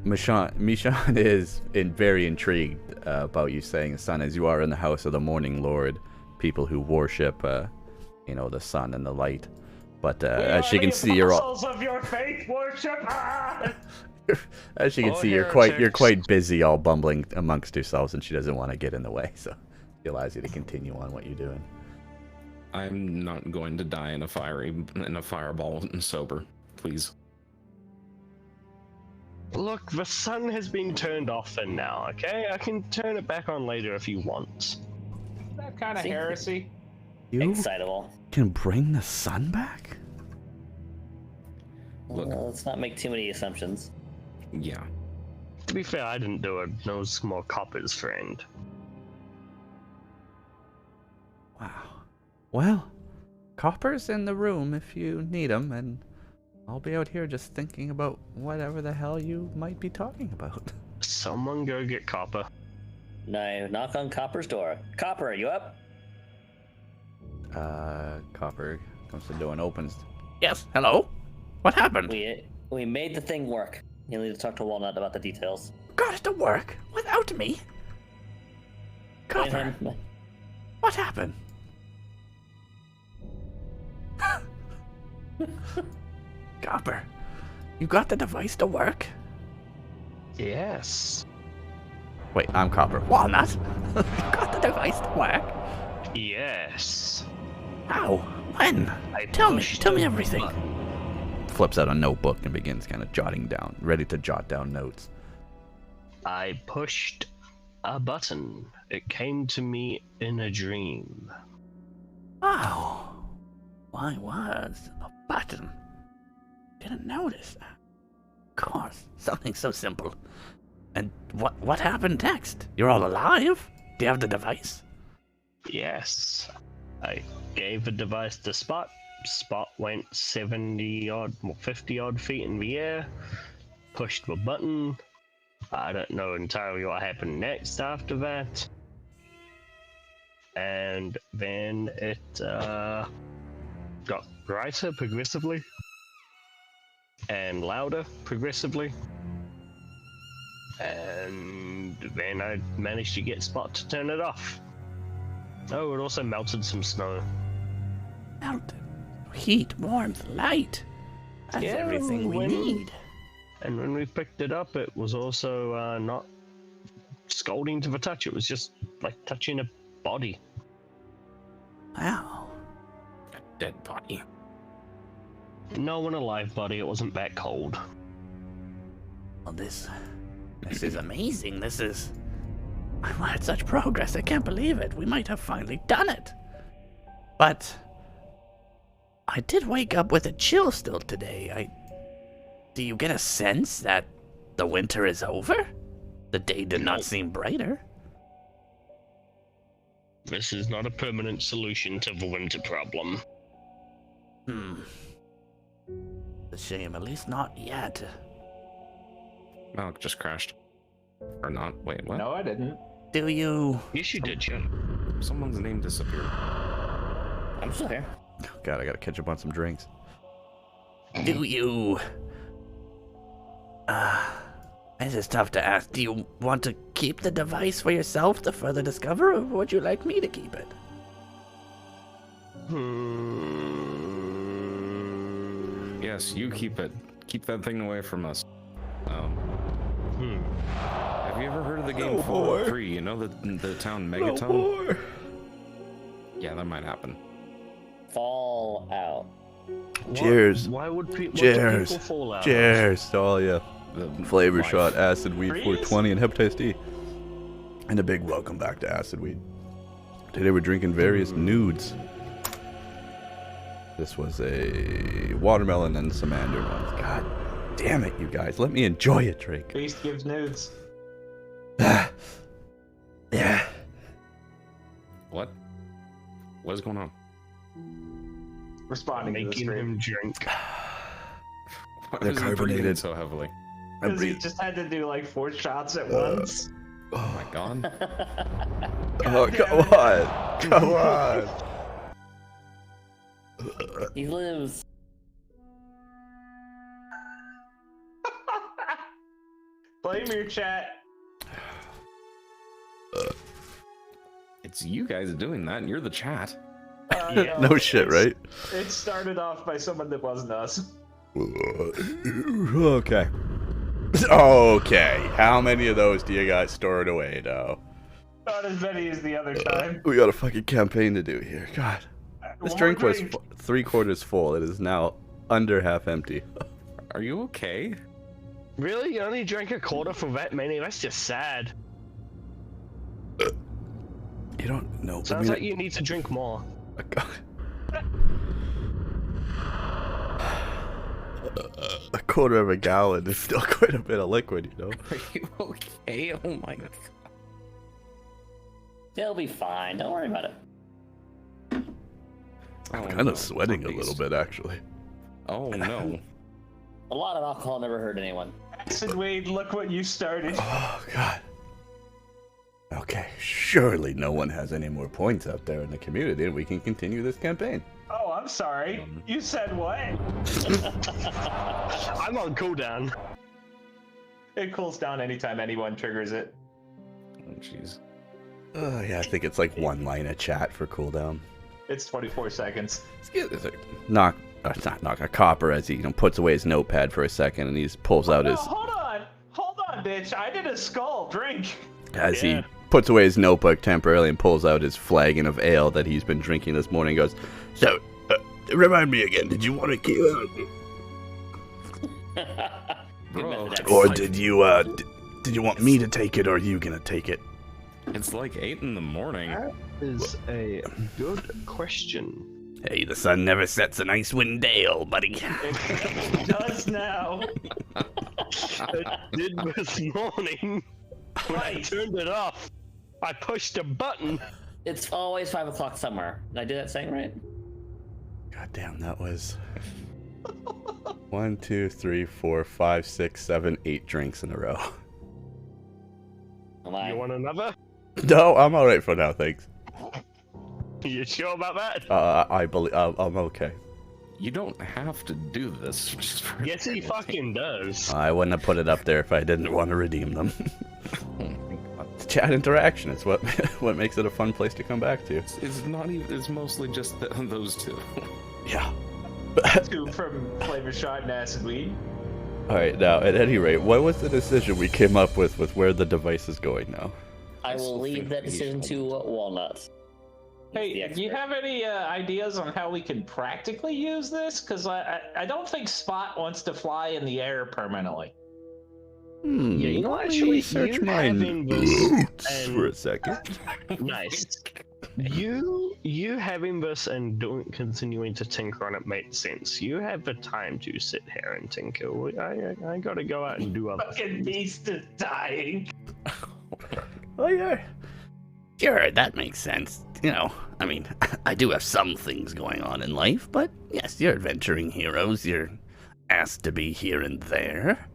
Michonne is very intrigued about you saying the sun, as you are in the House of the Morning Lord, people who worship, the sun and the light. But as she can see, you're all of your faith worship. as she can Oh, see, you're quite busy, all bumbling amongst yourselves, and she doesn't want to get in the way, so she allows you to continue on what you're doing. I'm not going to die in a fireball and sober. Please. Look, the sun has been turned off for now, okay? I can turn it back on later if you want. That kind of See? heresy. You Excitable. can bring the sun back? Look. Let's not make too many assumptions. Yeah. To be fair, I didn't do it. No more Copper's friend. Wow. Well, Copper's in the room if you need him, and I'll be out here just thinking about whatever the hell you might be talking about. Someone go get Copper. No, knock on Copper's door. Copper, are you up? Copper comes to the door and opens. Yes, hello? What happened? We made the thing work. You'll need to talk to Walnut about the details. Got it to work without me. Blame Copper, him. what happened? Copper, you got the device to work? Yes. Wait, I'm Copper. Walnut, you got the device to work? Yes. How? When? I Tell me pushed the everything. button. Flips out a notebook and begins kind of jotting down, ready to jot down notes. I pushed A button. It came to me in a dream. Oh. Why was a button? Didn't notice that. Of course, something so simple. And what happened next? You're all alive? Do you have the device? Yes. I gave the device to Spot. Spot went 70 odd, 50 odd feet in the air. Pushed the button. I don't know entirely what happened next after that. And then it got brighter progressively. And louder progressively. And then I managed to get Spot to turn it off. Oh, it also melted some snow. Melted. Heat, warmth, light. That's everything we need. And when we picked it up, it was also not scalding to the touch. It was just like touching a body. Wow. A dead body. No, an alive body. It wasn't that cold. Well, this is amazing. I've had such progress. I can't believe it. We might have finally done it. But I did wake up with a chill still today. Do you get a sense that the winter is over? The day did not seem brighter. This is not a permanent solution to the winter problem. A shame, at least not yet. Malik just crashed. Or not. Wait, what? No, I didn't. Do you... Yes, you did, Jen. Someone's name disappeared. I'm still here. God, I gotta catch up on some drinks. Do you... This is tough to ask. Do you want to keep the device for yourself to further discover, or would you like me to keep it? Yes, you keep it. Keep that thing away from us. Have you ever heard of the game Fallout 3? You know the town Megaton? Yeah, that might happen. Fallout. Cheers. Why would people fall out? Cheers to all ya. Flavor Life. shot, acid weed, Freeze? 420, and hepatitis D. And a big welcome back to acid weed. Today we're drinking various nudes. This was a watermelon and some mandarin ones. God damn it, you guys. Let me enjoy a drink. Beast gives nudes. Yeah. What? What is going on? Responding to the Making stream. him drink. Why They're is he breathing carbonated. so heavily? Because he just had to do like 4 shots at once. Oh my god. Oh, come on. Come on. He lives. Blame your chat. It's you guys doing that, and you're the chat. No shit, right? It started off by someone that wasn't us. Okay. Okay. How many of those do you guys store it away now? Not as many as the other time. We got a fucking campaign to do here. God. This One drink more was 3/4 full. It is now under half empty. Are you okay? Really? You only drank a quarter for that many? That's just sad. You don't know. Sounds like you need to drink more. A quarter of a gallon is still quite a bit of liquid, you know? Are you okay? Oh my god. They'll be fine. Don't worry about it. I'm kind of sweating a little bit, actually. Oh no. A lot of alcohol never hurt anyone. Acid Wade, look what you started. Oh, God. Okay, surely no one has any more points out there in the community, and we can continue this campaign. Oh, I'm sorry. You said what? I'm on cooldown. It cools down anytime anyone triggers it. Oh jeez. Yeah, I think it's like 1 line of chat for cooldown. It's 24 seconds. Not knock a copper as he puts away his notepad for a second, and he pulls out his Hold on, bitch. I did a skull. Drink. as he puts away his notebook temporarily and pulls out his flagon of ale that he's been drinking this morning. And goes, so remind me again. Did you want to keep Bro, or did you want me to take it, or are you gonna take it? It's like 8 in the morning. That is a good question. Hey, the sun never sets in Icewind Dale, buddy. It does now. It did this morning. When I turned it off, I pushed a button. It's always 5 o'clock somewhere. Did I do that saying right? God damn, that was 1, 2, 3, 4, 5, 6, 7, 8 drinks in a row. Am I? You want another? No, I'm all right for now, thanks. You sure about that? I believe I'm okay. You don't have to do this. Just for Yes, he fucking does. I wouldn't have put it up there if I didn't want to redeem them. Chat interaction is what what makes it a fun place to come back to. It's not even. It's mostly just those two. Yeah. Two from Flavor Shot and Acid Weed. All right. Now, at any rate, what was the decision we came up with where the device is going now? I will leave that decision to Walnut. Hey, do you have any ideas on how we can practically use this? Because I don't think Spot wants to fly in the air permanently. Yeah, you know, let me actually, search you my having this notes and- for a second. Nice. You having this and continuing to tinker on it makes sense. You have the time to sit here and tinker. I gotta go out and do other Fucking beast is dying. Oh, yeah. Sure, that makes sense. You know, I mean, I do have some things going on in life, but yes, you're adventuring heroes. You're asked to be here and there.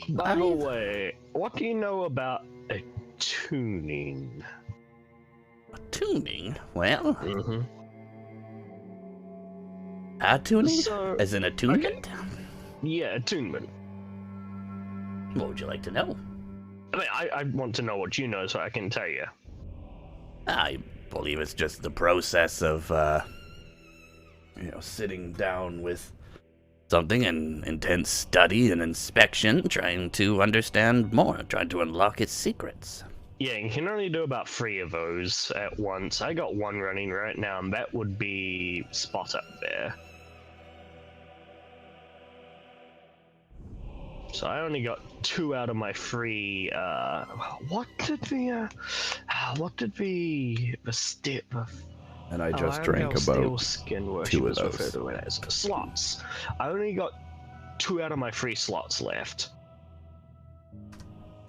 By the way, what do you know about a tuning? Tuning? Well, Mm-hmm. tuning? So, As in attunement? yeah, attunement. What would you like to know? I mean, I want to know what you know so I can tell you. I believe it's just the process of, sitting down with something and intense study and inspection, trying to understand more, trying to unlock its secrets. Yeah, you can only do about 3 of those at once. I got 1 running right now, and that would be Spot up there. So I only got 2 out of my 3. What did the And I just drank about skin 2 of worshippers refer those. to it as slots. I only got 2 out of my 3 slots left.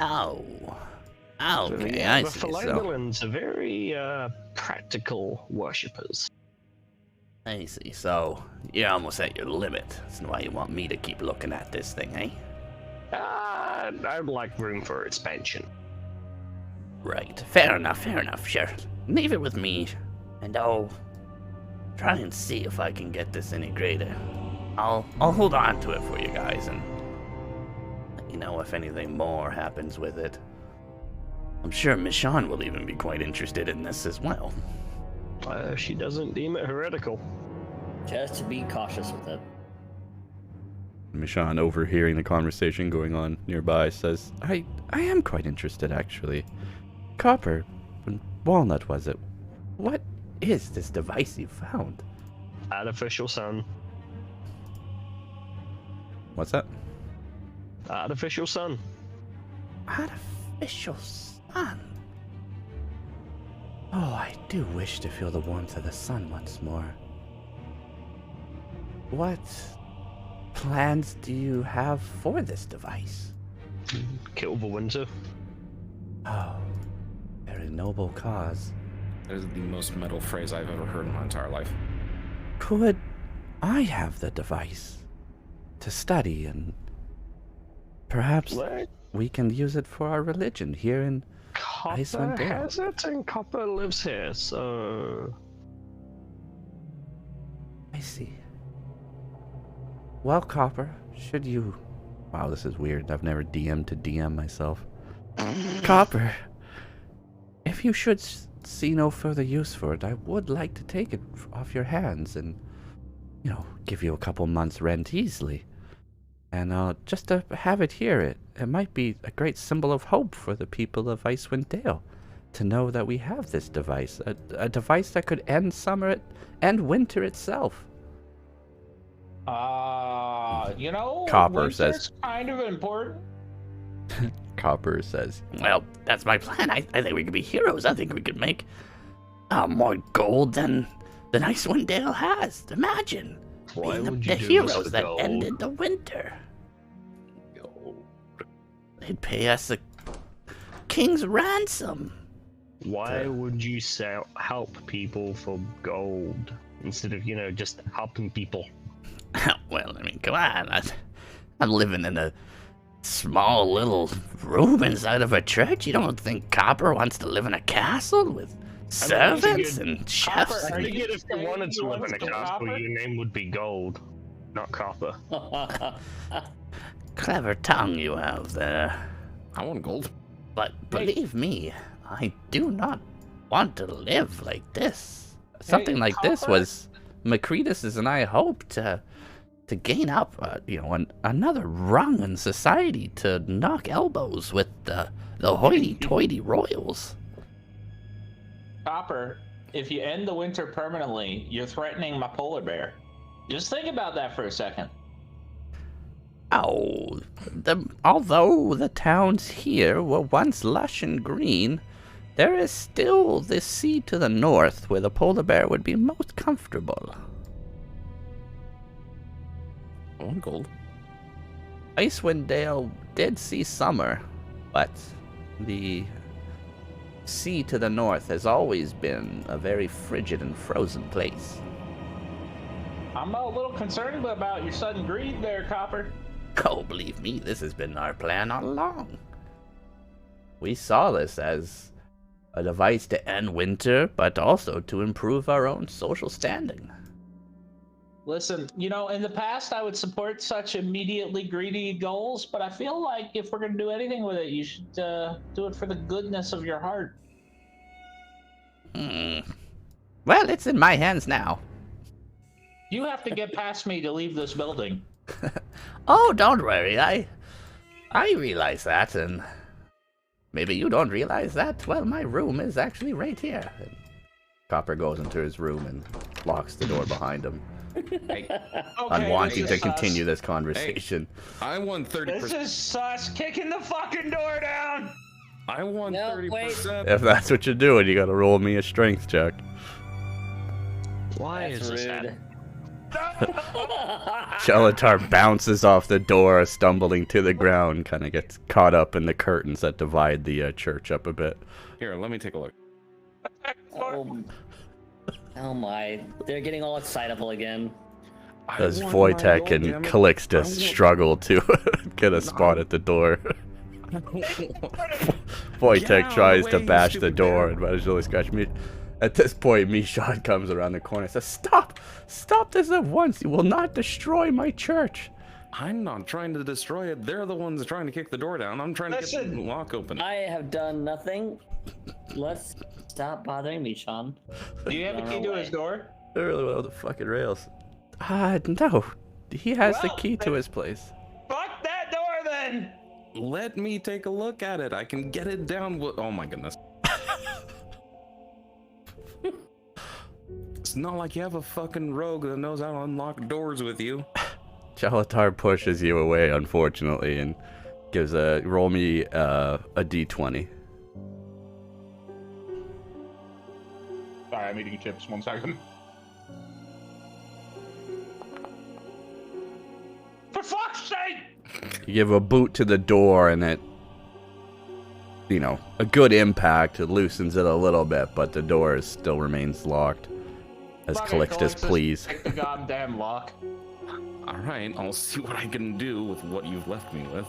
Oh. So, Okay, yeah, I the see. So, Philandelans are very practical worshippers. I see. So, you're almost at your limit. That's why you want me to keep looking at this thing, eh? I'd like room for expansion. Right. Fair enough, sure. Leave it with me, and I'll try and see if I can get this any greater. I'll hold on to it for you guys, and let you know if anything more happens with it. I'm sure Michonne will even be quite interested in this as well. She doesn't deem it heretical. Just to be cautious with it. Michonne, overhearing the conversation going on nearby, says, I am quite interested, actually. Copper, Walnut was it? What is this device you found? Artificial sun. What's that? Artificial sun. Artificial sun. Oh, I do wish to feel the warmth of the sun once more. What plans do you have for this device? Kill the winter. Oh, very noble cause. That is the most metal phrase I've ever heard in my entire life. Could I have the device to study, and perhaps What? we can use it for our religion here in Icewind Copper Dale? has it, and Copper lives here, so... I see. Well, Copper, should you... Wow, this is weird. I've never DM'd to DM myself. Copper, if you should see no further use for it, I would like to take it off your hands and, give you a couple months' rent easily. And just to have it here, it might be a great symbol of hope for the people of Icewind Dale to know that we have this device, a device that could end summer and winter itself. Copper Winter's says kind of important. Copper says, Well, that's my plan. I think we could be heroes. I think we could make more gold than Icewind Dale has. Imagine Why being would the you do this heroes for that gold? ended the winter. They'd pay us a king's ransom. Why would you help people for gold instead of, just helping people? Well, I mean, come on. I'm living in a small little room inside of a church. You don't think Copper wants to live in a castle with servants and chefs? I think if you wanted to live in a castle, your name would be Gold, not Copper. Clever tongue you have there. I want gold. But believe me, I do not want to live like this. Something like this was Macretus and I hoped to gain up, another rung in society to knock elbows with the hoity-toity royals. Copper, if you end the winter permanently, you're threatening my polar bear. Just think about that for a second. Oh, although the towns here were once lush and green, there is still the sea to the north where the polar bear would be most comfortable. I want gold. Icewind Dale did see summer, but the sea to the north has always been a very frigid and frozen place. I'm a little concerned about your sudden greed there, Copper. Oh, believe me, this has been our plan all along. We saw this as a device to end winter, but also to improve our own social standing. Listen, in the past I would support such immediately greedy goals, but I feel like if we're going to do anything with it, you should do it for the goodness of your heart. Well, it's in my hands now. You have to get past me to leave this building. Oh, don't worry. I realize that, and maybe you don't realize that. Well, my room is actually right here. And Copper goes into his room and locks the door behind him, Okay, unwanting this to is continue sus. this conversation. I want 30%. This is sus. Kicking the fucking door down. I want No, 30%. If that's what you're doing, you gotta roll me a strength check. Why That's is this rude. happening? Shalatar bounces off the door, stumbling to the ground, kind of gets caught up in the curtains that divide the church up a bit. Here, let me take a look. Oh my, they're getting all excitable again. As I want my Wojtek gold, and damn it. Calixtus I want- struggle to get a spot at the door. Wojtek Get out of tries the to way, you bash the stupid door, bear. and Vajili scratch me. At this point, Mishad comes around the corner and says, Stop! Stop this at once! You will not destroy my church! I'm not trying to destroy it. They're the ones trying to kick the door down. I'm trying to get the Listen. lock open. I have done nothing. Let's stop bothering me, Sean. Do you have a key to his door? I really went off the fucking rails. No. He has the Well, key to his place. Fuck that door then! Let me take a look at it. I can get it down. Oh my goodness. It's not like you have a fucking rogue that knows how to unlock doors with you. Shalatar pushes you away, unfortunately, and gives roll me a d20. Sorry, I'm eating chips. 1 second. For fuck's sake! You give a boot to the door, and it, a good impact. It loosens it a little bit, but the door still remains locked. As Fuck it, Calixtus please. Take the goddamn lock. Alright, I'll see what I can do with what you've left me with.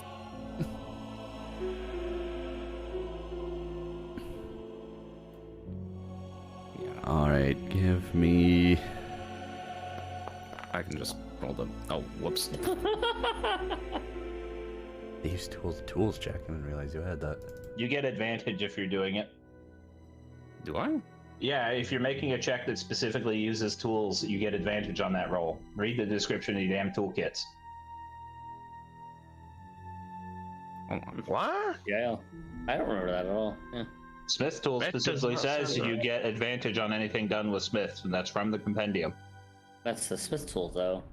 Alright, give me... I can just roll the... Oh, whoops. These tools check. I didn't realize you had that. You get advantage if you're doing it. Do I? Yeah, if you're making a check that specifically uses tools, you get advantage on that roll. Read the description of your damn toolkits. Hold on. What? Yeah, I don't remember that at all. Yeah. Smith tool That does specifically not says sound you right. get advantage on anything done with Smiths, and that's from the compendium. That's the Smith tool, though.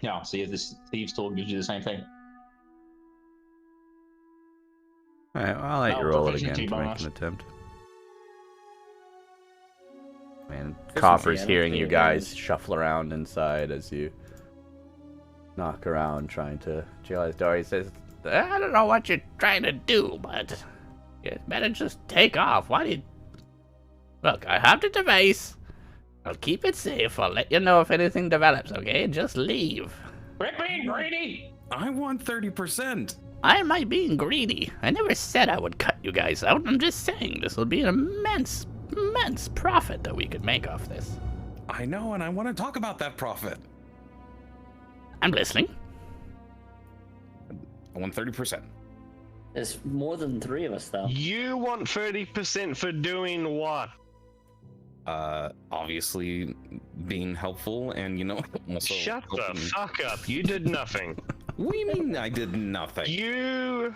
Yeah, see if this thieves tool gives you the same thing. Alright, well, I'll let you No, roll it again proficiency to make bonus. an attempt. Man, Proficiency, Copper's I don't hearing see you it guys is. shuffle around inside as you knock around trying to jail his door. He says, I don't know what you're trying to do, but you better just take off. Why do you... Look, I have the device. I'll keep it safe. I'll let you know if anything develops, okay? Just leave. Quit being greedy! I want 30%. I am I being greedy? I never said I would cut you guys out. I'm just saying this will be an immense profit that we could make off this. I know, and I want to talk about that profit. I'm listening. I want 30%. There's more than 3 of us, though. You want 30% for doing what? Obviously being helpful and, also... Shut the helping- fuck up. You did nothing. What do you mean I did nothing? You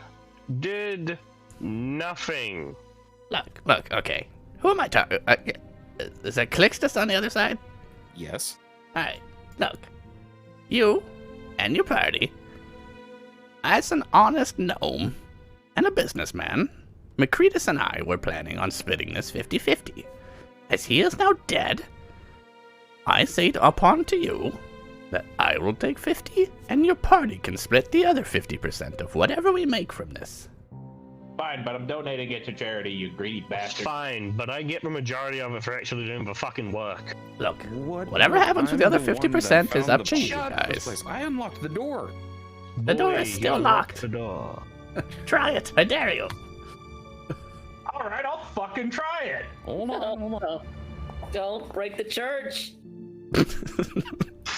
did nothing. Look, okay. Who am I talking? Is that Calixtus on the other side? Yes. Alright, look. You and your party, as an honest gnome and a businessman, Macretus and I were planning on splitting this 50-50. As he is now dead, I say upon to you that I will take 50 and your party can split the other 50% of whatever we make from this. Fine, but I'm donating it to charity, you greedy bastard. Fine, but I get the majority of it for actually doing the fucking work. Look, whatever happens with the other 50% is up to you guys. I unlocked the door. The door is Boy, still you locked. The door. Try it, I dare you. Alright, I'll fucking try it. Hold on, hold on. Don't break the church.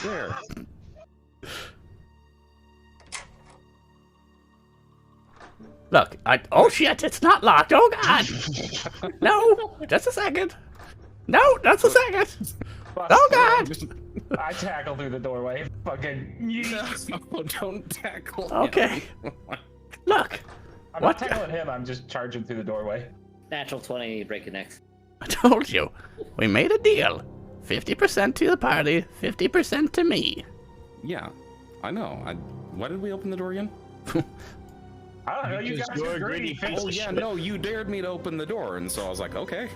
There. Look, oh shit, it's not locked. Oh god. No, just a second. No, just a second. Oh god. I tackle through the doorway. Fucking. No, don't tackle Okay. him. Look, I'm What not the- tackling him, I'm just charging through the doorway. Natural 20, break your neck. I told you. We made a deal. 50% to the party, 50% to me. Yeah, I know. Why did we open the door again? I don't know, you Because guys you're are a greedy greedy. piece Oh of yeah, shit. no, you dared me to open the door, and so I was like, okay.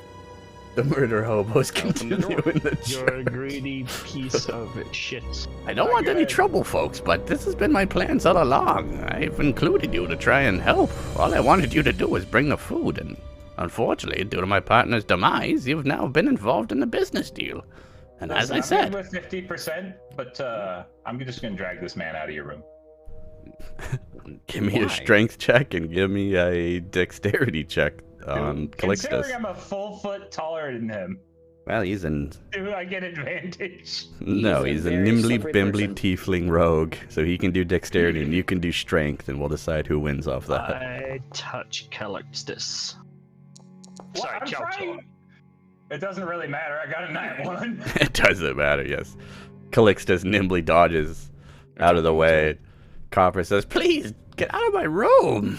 The murder hobos Open the door. continue in the You're a greedy piece of shit. I don't want any trouble, folks, but this has been my plans all along. I've included you to try and help. All I wanted you to do was bring the food, and unfortunately, due to my partner's demise, you've now been involved in the business deal. And as I I'm said, good with 50%, but I'm just gonna drag this man out of your room. Give me Why? a strength check and give me a dexterity check on Considering Calixtus. I'm a full foot taller than him, Well, he's an... do I get advantage? No, He's he's a a very nimbly slippery bimbly person. tiefling rogue, so he can do dexterity and you can do strength, and we'll decide who wins off that. I touch Calixtus. Well, Sorry, I'm Chalchor. trying. It doesn't really matter. I got a 9-1. It doesn't matter, yes. Calixtus nimbly dodges out of the way. Copper says, please, get out of my room.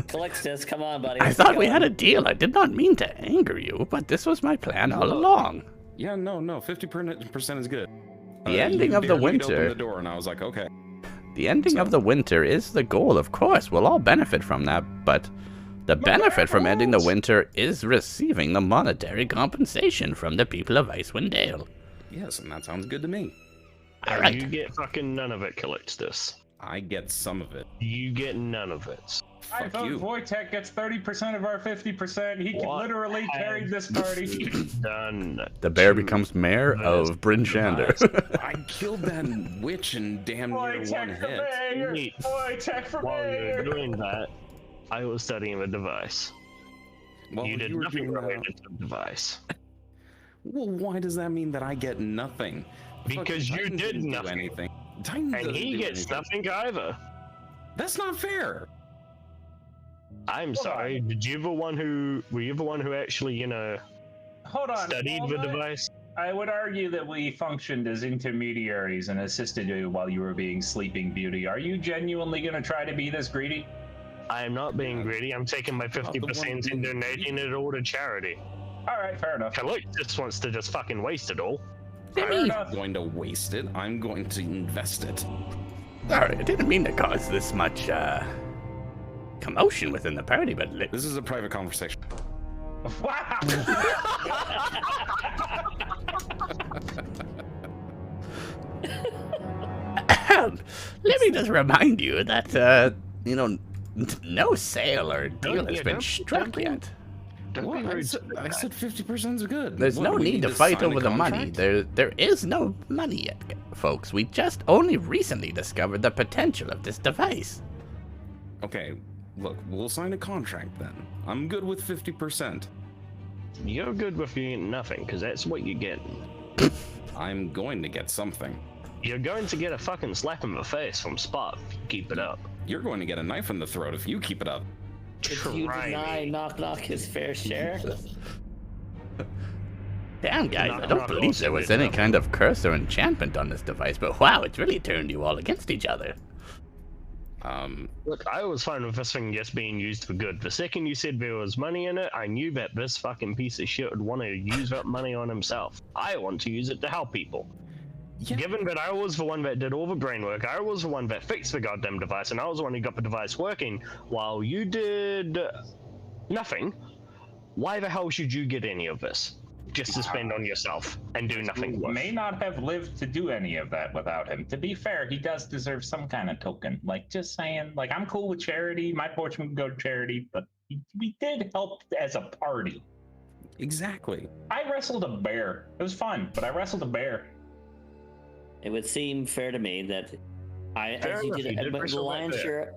Calixtus, come on, buddy. I let's thought go. we had a deal. I did not mean to anger you, but this was my plan all along. Yeah, no, 50% is good. The ending you of the dared me to winter- Open the door, and I was like, okay. The ending of the winter is the goal, of course. We'll all benefit from that, but the benefit from ending the winter is receiving the monetary compensation from the people of Icewind Dale. Yes, and that sounds good to me. All right. You get fucking none of it, Calixtus. I get some of it. You get none of it. I Fuck vote you. Voitek gets 30% of our 50%. He can What literally carry have this party. Done. The bear to becomes mayor of Bryn Shander. I killed that witch in damn near one Voitek for hit. mayor! Neat. Voitek for While you were mayor! doing that, I was studying the device. Well, you did were nothing doing that- related to the device. Well, why does that mean that I get nothing? Because Fucking you Titan did didn't do nothing. anything. Titan And doesn't he do gets anything. nothing either. That's not fair. I'm sorry. Did you the one who were you the one who actually, Hold on. studied hold the on. device? I would argue that we functioned as intermediaries and assisted you while you were being Sleeping Beauty. Are you genuinely going to try to be this greedy? I am not being greedy. I'm taking my Not the one 50% who- and donating it all to charity. All right, fair enough. Calixtus wants to just fucking waste it all. Fair I'm enough. not going to waste it. I'm going to invest it. Sorry, I didn't mean to cause this much commotion within the party, but This is a private conversation. Wow! let me just remind you that, no sale or deal has been struck yet. What? I said 50% is good. There's no need to fight over the money. There is no money yet, folks. We just only recently discovered the potential of this device. Okay, look, we'll sign a contract then. I'm good with 50%. You're good with getting nothing, because that's what you get. I'm going to get something. You're going to get a fucking slap in the face from Spot if you keep it up. You're going to get a knife in the throat if you keep it up. If you deny Knock Knock his fair share. Damn, guys, I don't believe there was any kind of curse or enchantment on this device, but wow, it's really turned you all against each other. Look, I was fine with this thing just being used for good. The second you said there was money in it, I knew that this fucking piece of shit would want to use that money on himself. I want to use it to help people. Yeah. Given that I was the one that did all the brain work, I was the one that fixed the goddamn device, and I was the one who got the device working, while you did nothing, why the hell should you get any of this? Just to spend on yourself and do nothing You worth. may not have lived to do any of that without him. To be fair, he does deserve some kind of token. Like, just saying, like, I'm cool with charity. My portion would go to charity, but we did help as a party. Exactly. I wrestled a bear. It was fun, but I wrestled a bear. It would seem fair to me that Fair enough, you did but the wrestle that lion's bear. share.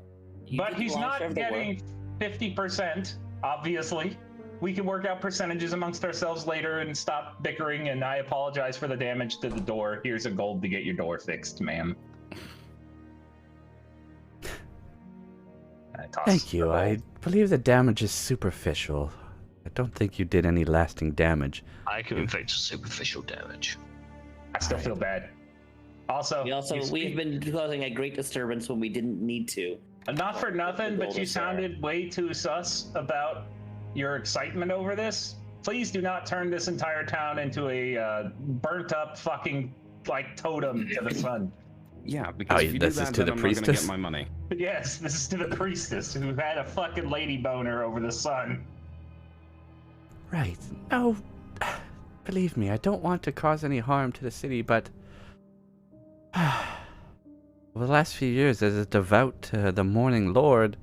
But he's not getting 50%, obviously. We can work out percentages amongst ourselves later and stop bickering, and I apologize for the damage to the door. Here's a gold to get your door fixed, ma'am. Thank you. I believe the damage is superficial. I don't think you did any lasting damage. I can inflict superficial damage. I still feel bad. Also, we've been causing a great disturbance when we didn't need to. Not for nothing, but you sounded way too sus about your excitement over this. Please do not turn this entire town into a burnt up fucking like totem to the sun. Yeah, because if you do that, then I'm not gonna get my money. Yes, this is to the priestess who had a fucking lady boner over the sun. Right. No, believe me, I don't want to cause any harm to the city, but over the last few years, as a devout to the morning lord,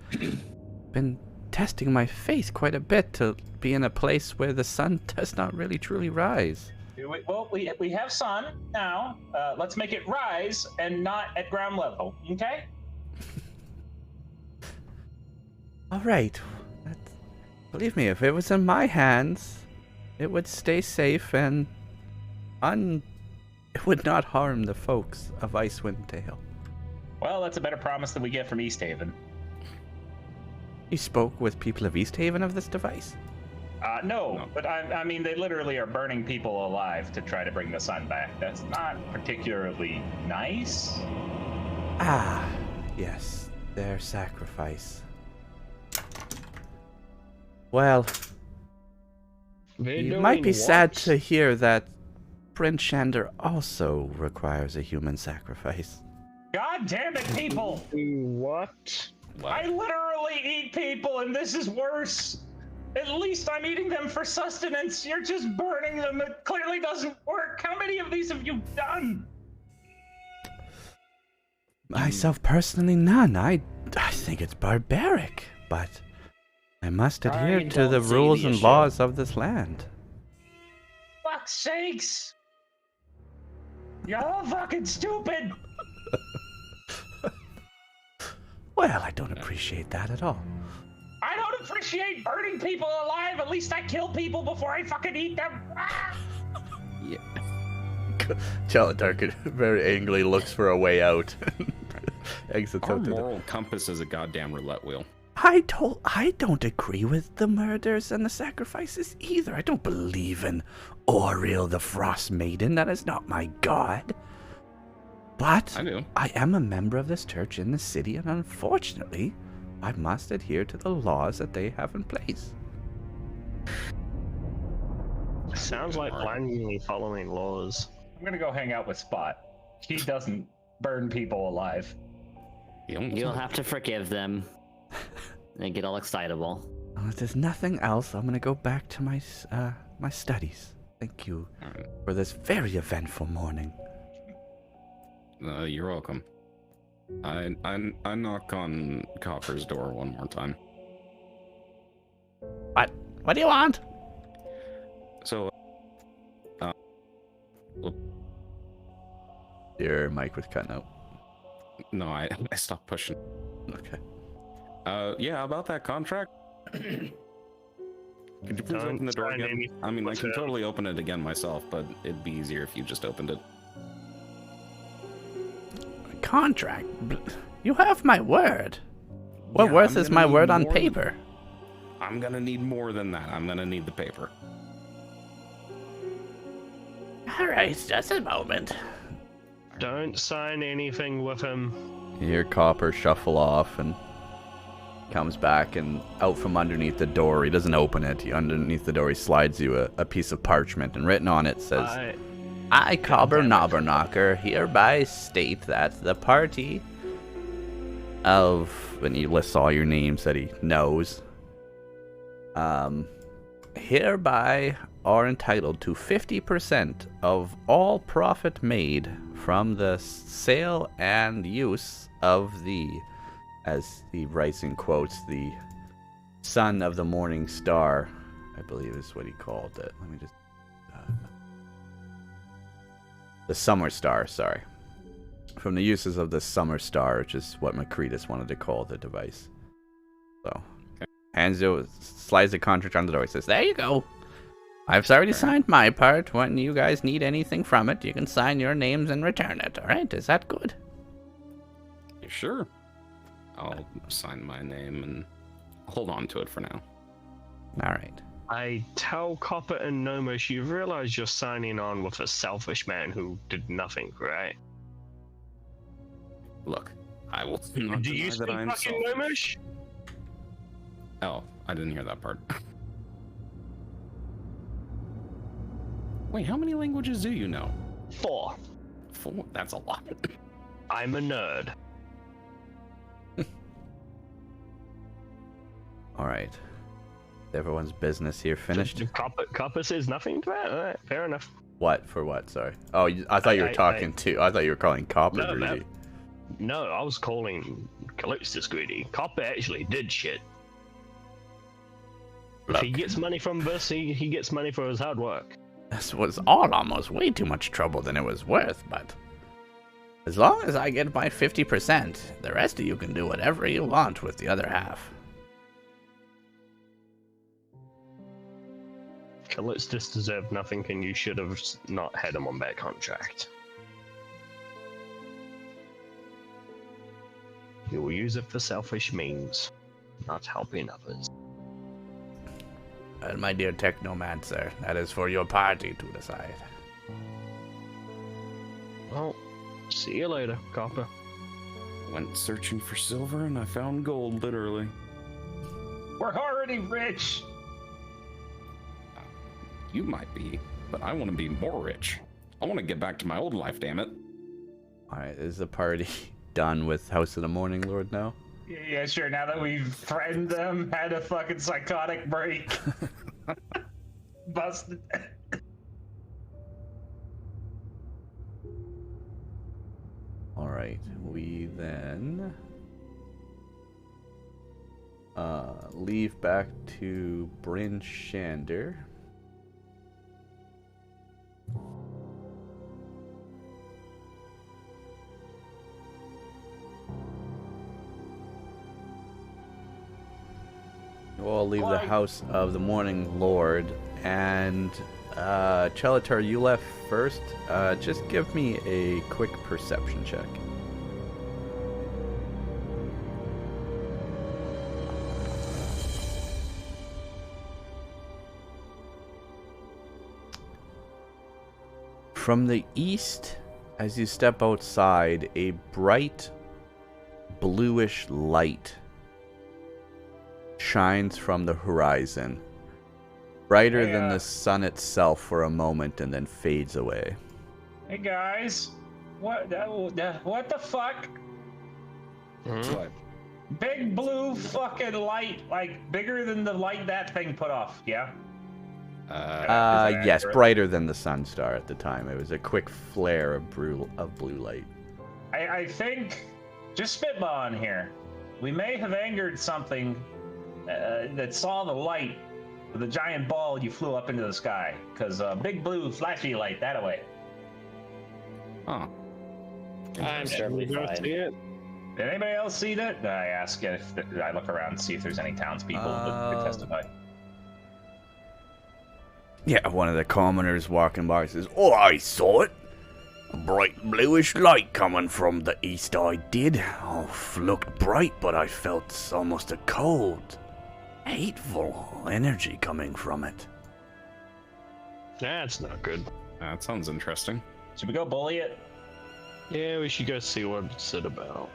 been testing my faith quite a bit to be in a place where the sun does not really truly rise. Well, we have sun now. Let's make it rise and not at ground level, okay? All right. Believe me, if it was in my hands, it would stay safe and it would not harm the folks of Icewind Dale. Well, that's a better promise than we get from East Haven. You spoke with people of East Haven of this device? No, but I mean, they literally are burning people alive to try to bring the sun back. That's not particularly nice. Ah, yes, their sacrifice. Well, you might be sad to hear that Prince Shander also requires a human sacrifice. God damn it, people! What? I literally eat people, and this is worse. At least I'm eating them for sustenance. You're just burning them. It clearly doesn't work. How many of these have you done? Myself personally, none. I think it's barbaric, but I must adhere to the rules and laws of this land. Fuck's sakes! You're all fucking stupid! Well, I don't appreciate that at all. I don't appreciate burning people alive. At least I kill people before I fucking eat them. Ah! Yeah. Chaladark very angrily looks for a way out. Exits Our out to moral compass is a goddamn roulette wheel. I don't agree with the murders and the sacrifices either. I don't believe in Oriel the Frost Maiden. That is not my god. But I do. I am a member of this church in the city, and unfortunately, I must adhere to the laws that they have in place. Sounds like blindly following laws. I'm gonna go hang out with Spot. He doesn't burn people alive. You'll have to forgive them. and get all excitable. Well, if there's nothing else, I'm gonna go back to my my studies. Thank you for this very eventful morning. You're welcome. I knock on Copper's door one more time. What? What do you want? So, Your mic was cutting out. no, I stopped pushing. Okay. Yeah, about that contract. Could you please open the door again? I mean, I can totally open it again myself, but it'd be easier if you just opened it. Contract? You have my word. What Yeah, worth I'm is gonna my need word on more- paper? I'm gonna need more than that. I'm gonna need the paper. Alright, just a moment. Don't sign anything with him. You hear Copper shuffle off and comes back, and out from underneath the door, he doesn't open it. Underneath the door, he slides you a piece of parchment, and written on it says, I, Cobber Knobberknocker, hereby state that the party of, and he lists all your names that he knows, hereby are entitled to 50% of all profit made from the sale and use of the, as he writes in quotes, the son of the morning star, I believe is what he called it. Let me just... the summer star, sorry. From the uses of the summer star, which is what Macretus wanted to call the device. So, Hanzo slides the contract on the door. He says, there you go. I've already signed my part. When you guys need anything from it, you can sign your names and return it. Alright, is that good? Sure. I'll sign my name and hold on to it for now. Alright. I tell Copper and Gnomish, you realize you're signing on with a selfish man who did nothing, right? Look, I will not Do you deny speak that I'm fucking Gnomish? Oh, I didn't hear that part. Wait, how many languages do you know? 4. 4? That's a lot. I'm a nerd. Alright. Everyone's business here finished? Copper says nothing to that? Alright, fair enough. What? For what? Sorry. Oh, I thought you were talking to... I thought you were calling Copper greedy. No, I was calling Calixtus greedy. Copper actually did shit. If he gets money from this, he gets money for his hard work. This was all almost way too much trouble than it was worth, but as long as I get my 50%, the rest of you can do whatever you want with the other half. Calixtus deserved nothing, and you should have not had him on that contract. He will use it for selfish means, not helping others. Well, my dear Technomancer, that is for your party to decide. Well, see you later, Copper. Went searching for silver and I found gold, literally. We're already rich. You might be, but I want to be more rich. I want to get back to my old life, damn it. Alright, is the party done with House of the Morning Lord now? Yeah, sure. Now that we've threatened them, had a fucking psychotic break. Busted. Alright, we then leave back to Bryn Shander. We'll leave the House of the Morning Lord, and Chelatar, you left first. Just give me a quick perception check. From the east, as you step outside, a bright bluish light shines from the horizon, brighter than the sun itself for a moment, and then fades away. Hey guys, what the fuck? What? Big blue fucking light, like bigger than the light that thing put off, yeah? Yes, brighter than the sun star at the time. It was a quick flare of blue light. I think, just spitballing here, we may have angered something that saw the light of the giant ball you flew up into the sky. Because big blue flashy light, that away. Oh. I'm sure we fine. Did anybody else see that? I ask if I look around and see if there's any townspeople that could testify. Yeah, one of the commoners walking by says, Oh, I saw it. A bright bluish light coming from the east I did. Oh, looked bright, but I felt almost a cold, hateful energy coming from it. That's not good. That sounds interesting. Should we go bully it? Yeah, we should go see what it's about.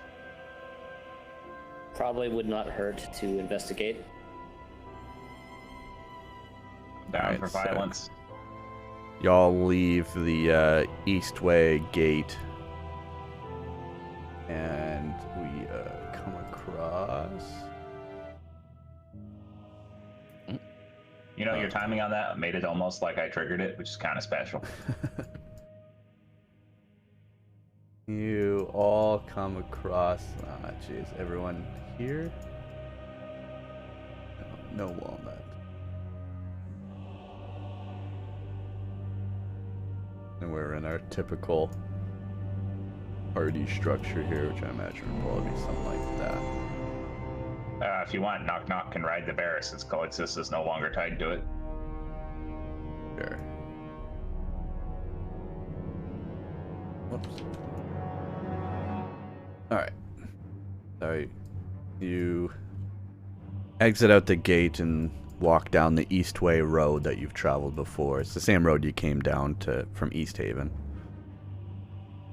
Probably would not hurt to investigate. Down for violence. y'all leave the Eastway gate, and we come across. You know, your timing on that made it almost like I triggered it, which is kind of special. You all come across. Jeez, everyone here? No walnut. And we're in our typical party structure here, which I imagine would probably be something like that. If you want, Knock Knock can ride the bear since Coexist is no longer tied to it. Sure. Whoops. Alright. Sorry. You exit out the gate and walk down the Eastway road that you've traveled before. It's the same road you came down to from East Haven.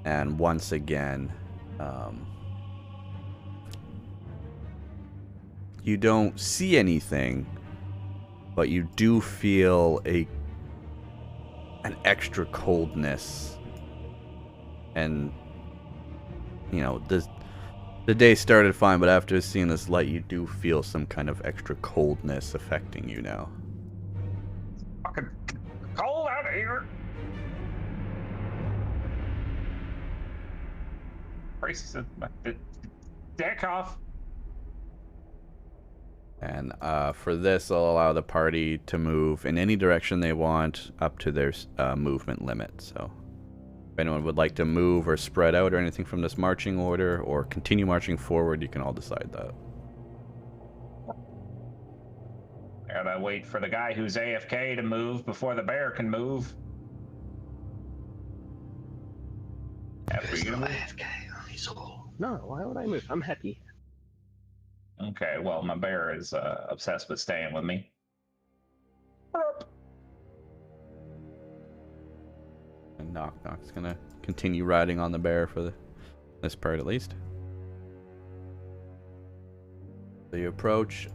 And once again, you don't see anything, but you do feel an extra coldness. And you know, the day started fine, but after seeing this light, you do feel some kind of extra coldness affecting you now. Fucking cold out here. Brace the deck off. And for this, I'll allow the party to move in any direction they want up to their movement limit. So if anyone would like to move or spread out or anything from this marching order or continue marching forward, you can all decide that. I gotta wait for the guy who's AFK to move before the bear can move. After you move? AFK. He's all... No, why would I move? I'm happy. Okay, well, my bear is obsessed with staying with me. And Knock Knock's gonna continue riding on the bear for this part at least. So you approach.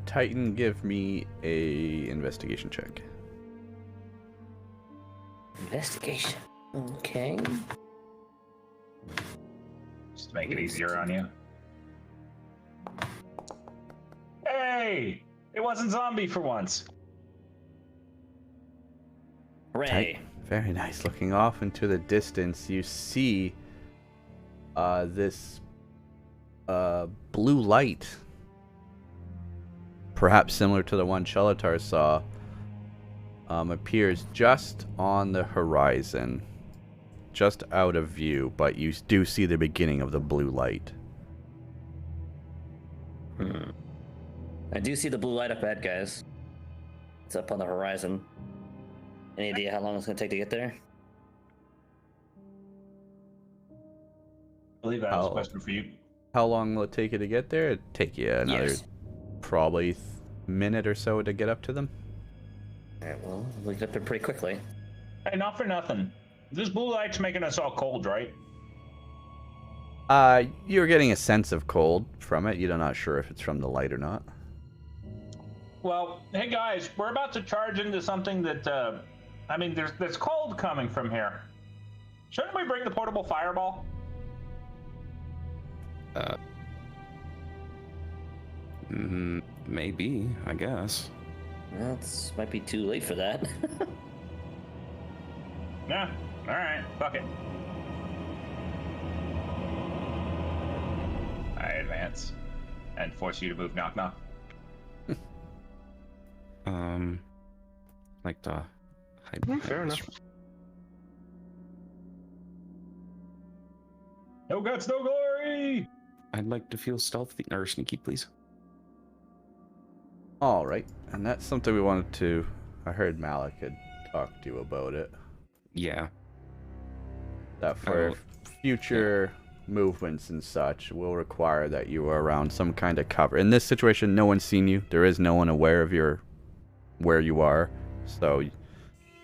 Titan, give me a investigation check. Investigation. Okay. Just to make it easier on you. Hey! It wasn't zombie for once. Hooray. Very nice. Looking off into the distance, you see this blue light, perhaps similar to the one Chelatar saw, appears just on the horizon, just out of view, but you do see the beginning of the blue light. I do see the blue light up ahead, guys. It's up on the horizon. Any idea how long it's going to take to get there? I believe that was a question for you. How long will it take you to get there? It'd take you another probably minute or so to get up to them. Alright, well, we'll get up there pretty quickly. Hey, not for nothing. This blue light's making us all cold, right? You're getting a sense of cold from it. You're not sure if it's from the light or not. Well, hey guys, we're about to charge into something that, I mean, there's cold coming from here. Shouldn't we bring the portable fireball? Maybe, I guess. That's might be too late for that. Yeah. All right. Fuck it. I advance and force you to move. Knock knock. Like to hide. Fair enough. No guts, no glory. I'd like to feel stealthy or sneaky, please. All right, and that's something we wanted to. I heard Malik had talked to you about it. Yeah. That for future movements and such will require that you are around some kind of cover. In this situation, no one's seen you. There is no one aware of where you are, so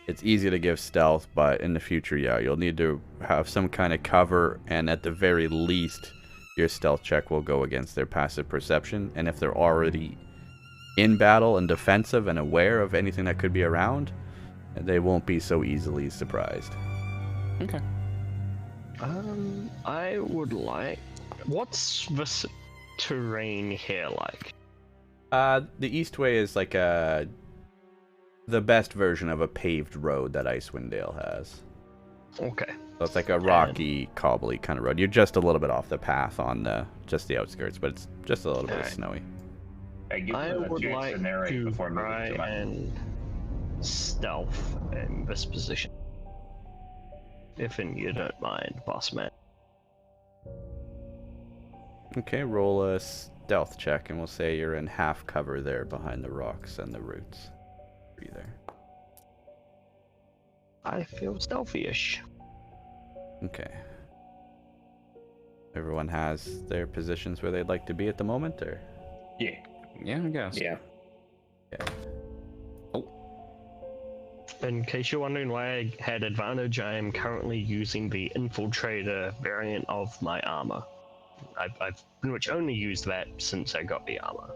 it's easy to give stealth. But in the future, yeah, you'll need to have some kind of cover, and at the very least, your stealth check will go against their passive perception. And if they're already in battle and defensive and aware of anything that could be around, they won't be so easily surprised. Okay. I would like. What's this terrain here like? The Eastway is like the best version of a paved road that Icewind Dale has. Okay. So it's like a rocky, cobbly kind of road. You're just a little bit off the path on just the outskirts, but it's just a little bit snowy. I would like to try and stealth in this position. If you don't mind, boss man. Okay, roll a stealth check, and we'll say you're in half cover there behind the rocks and the roots. Be there. I feel stealthy-ish. Okay. Everyone has their positions where they'd like to be at the moment, or? Yeah. Yeah, I guess. Yeah. Okay. In case you're wondering why I had advantage, I am currently using the Infiltrator variant of my armor. I've pretty much only used that since I got the armor.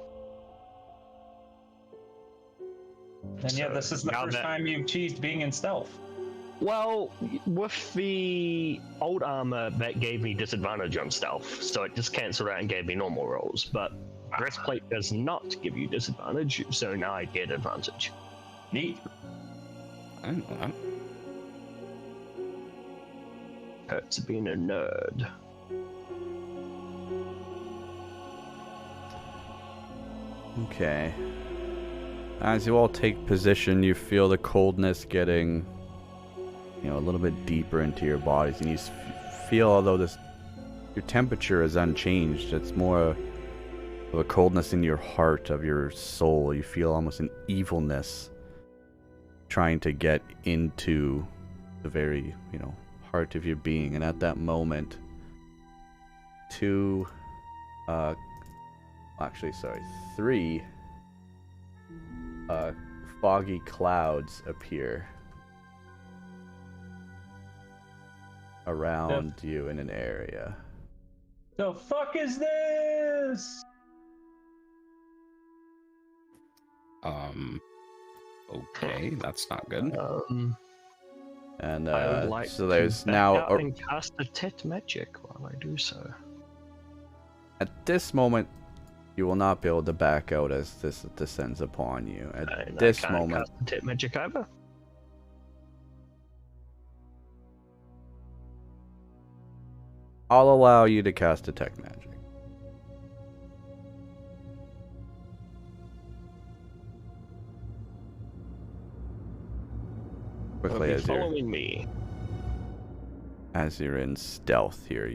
And yeah, this is the first time you've cheesed being in stealth. Well, with the old armor, that gave me disadvantage on stealth, so it just cancelled out and gave me normal rolls. But breastplate does not give you disadvantage, so now I get advantage. Neat. I don't know that. Hurts being a nerd. Okay. As you all take position, you feel the coldness getting, a little bit deeper into your bodies, and you feel, although your temperature is unchanged, it's more of a coldness in your heart, of your soul. You feel almost an evilness trying to get into the very, heart of your being. And at that moment, three foggy clouds appear around you in an area. The fuck is this? Okay, that's not good. And I would like so there's to now back out and cast Detect Magic while I do so. At this moment, you will not be able to back out as this descends upon you. At this I can't moment, cast Detect Magic either. I'll allow you to cast Detect Magic. Quickly, as you're in stealth here,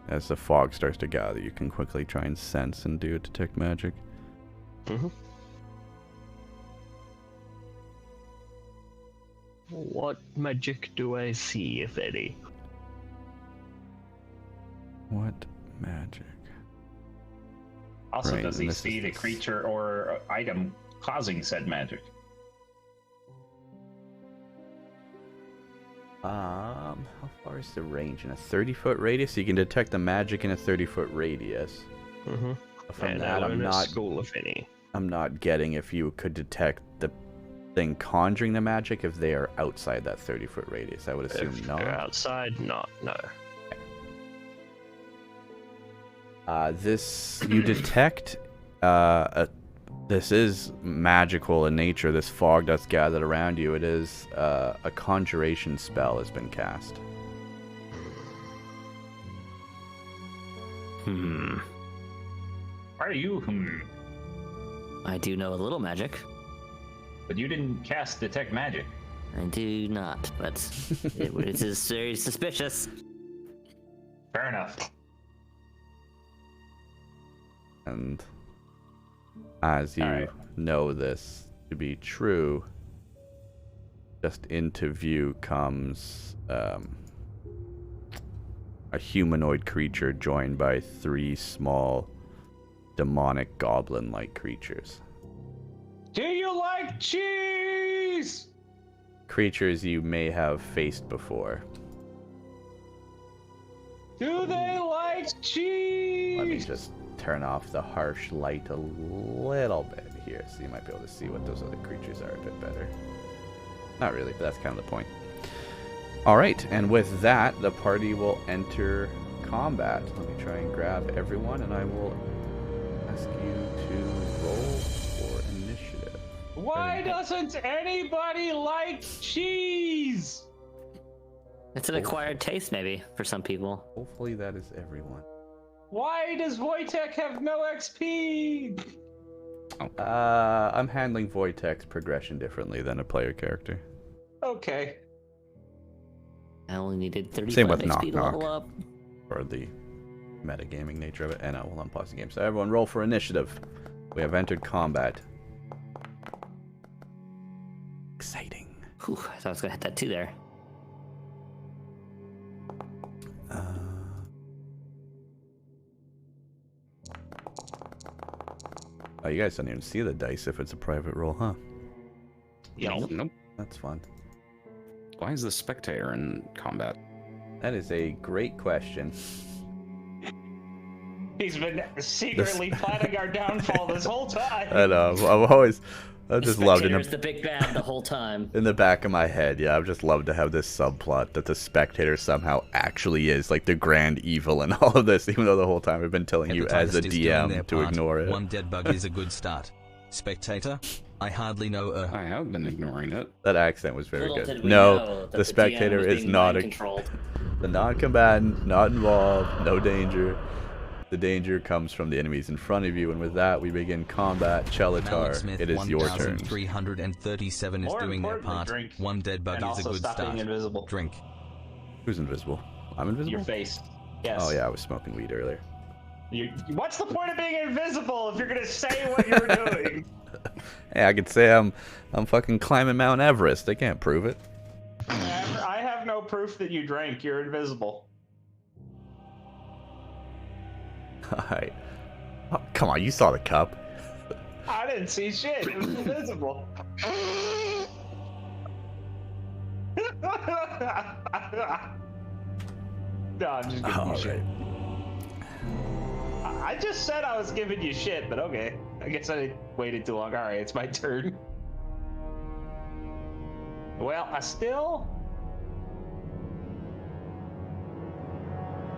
as the fog starts to gather, you can quickly try and sense and do a Detect Magic. Mm-hmm. What magic do I see, if any? What magic? Also, does he see the creature or item causing said magic? How far is the range? In a 30-foot radius? You can detect the magic in a 30-foot radius. Mm-hmm. From and that, I'm not getting if you could detect the thing conjuring the magic if they are outside that 30-foot radius. I would assume if no. They're outside, no. You detect This is magical in nature. This fog that's gathered around you. It is a conjuration spell has been cast. Hmm. Why are you? I do know a little magic. But you didn't cast detect magic. I do not, but it is very suspicious. Fair enough. And as you know this to be true, just into view comes a humanoid creature joined by 3 small demonic goblin-like creatures. Do you like cheese? Creatures you may have faced before. Do they like cheese? Let me just turn off the harsh light a little bit here so you might be able to see what those other creatures are a bit better. Not really, but that's kind of the point. Alright, and with that, the party will enter combat. Let me try and grab everyone, and I will ask you to roll for initiative. Why doesn't anybody like cheese? It's an acquired taste, maybe, for some people. Hopefully that is everyone. Why does Wojtek have no XP? I'm handling Wojtek's progression differently than a player character. Okay. I only needed 35 Same with XP Knock to Knock. level up. Or the metagaming nature of it. And I will unpause the game. So everyone roll for initiative. We have entered combat. Exciting. Whew, I thought I was gonna hit that 2 there. Oh, you guys don't even see the dice if it's a private roll, huh? Nope. That's fun. Why is the spectator in combat? That is a great question. He's been secretly planning our downfall this whole time. I know. I've just loved Spectator's the big bad the whole time. in the back of my head. Yeah, I've just loved to have this subplot that the spectator somehow actually is like the grand evil in all of this, even though the whole time I've been telling you as a Hepatitis is doing their DM to part. ignore it. One dead bug is a good start. Spectator, I hardly know a... I have been ignoring it. That accent was very Little good. did we No, know that the spectator DM was is being not mind-controlled. the non-combatant, not involved, no danger. The danger comes from the enemies in front of you, and with that, we begin combat. Malik Chelatar, Smith, it is your turn. 1337 is More doing their importantly, part. drink. One dead bug And is a also good stop start. being invisible. Drink. Who's invisible? I'm invisible? Your face. Yes. Oh yeah, I was smoking weed earlier. What's the point of being invisible if you're gonna say what you're doing? Hey, I could say I'm fucking climbing Mount Everest. They can't prove it. I have no proof that you drank. You're invisible. Alright. Oh, come on, you saw the cup. I didn't see shit. It was invisible. No, I'm just giving you shit. I just said I was giving you shit, but okay. I guess I waited too long. Alright, it's my turn. Well, I still...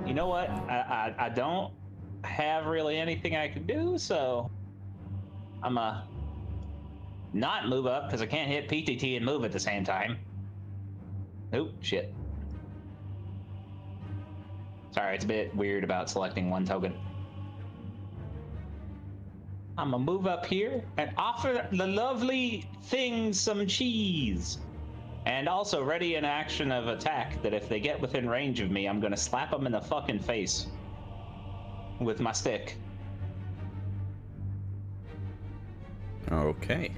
You know what? I don't have really anything I can do, so... I'm not move up, because I can't hit PTT and move at the same time. Oh, shit. Sorry, it's a bit weird about selecting one token. I'm gonna move up here and offer the lovely thing some cheese. And also ready an action of attack that if they get within range of me, I'm gonna slap them in the fucking face with my stick. Okay.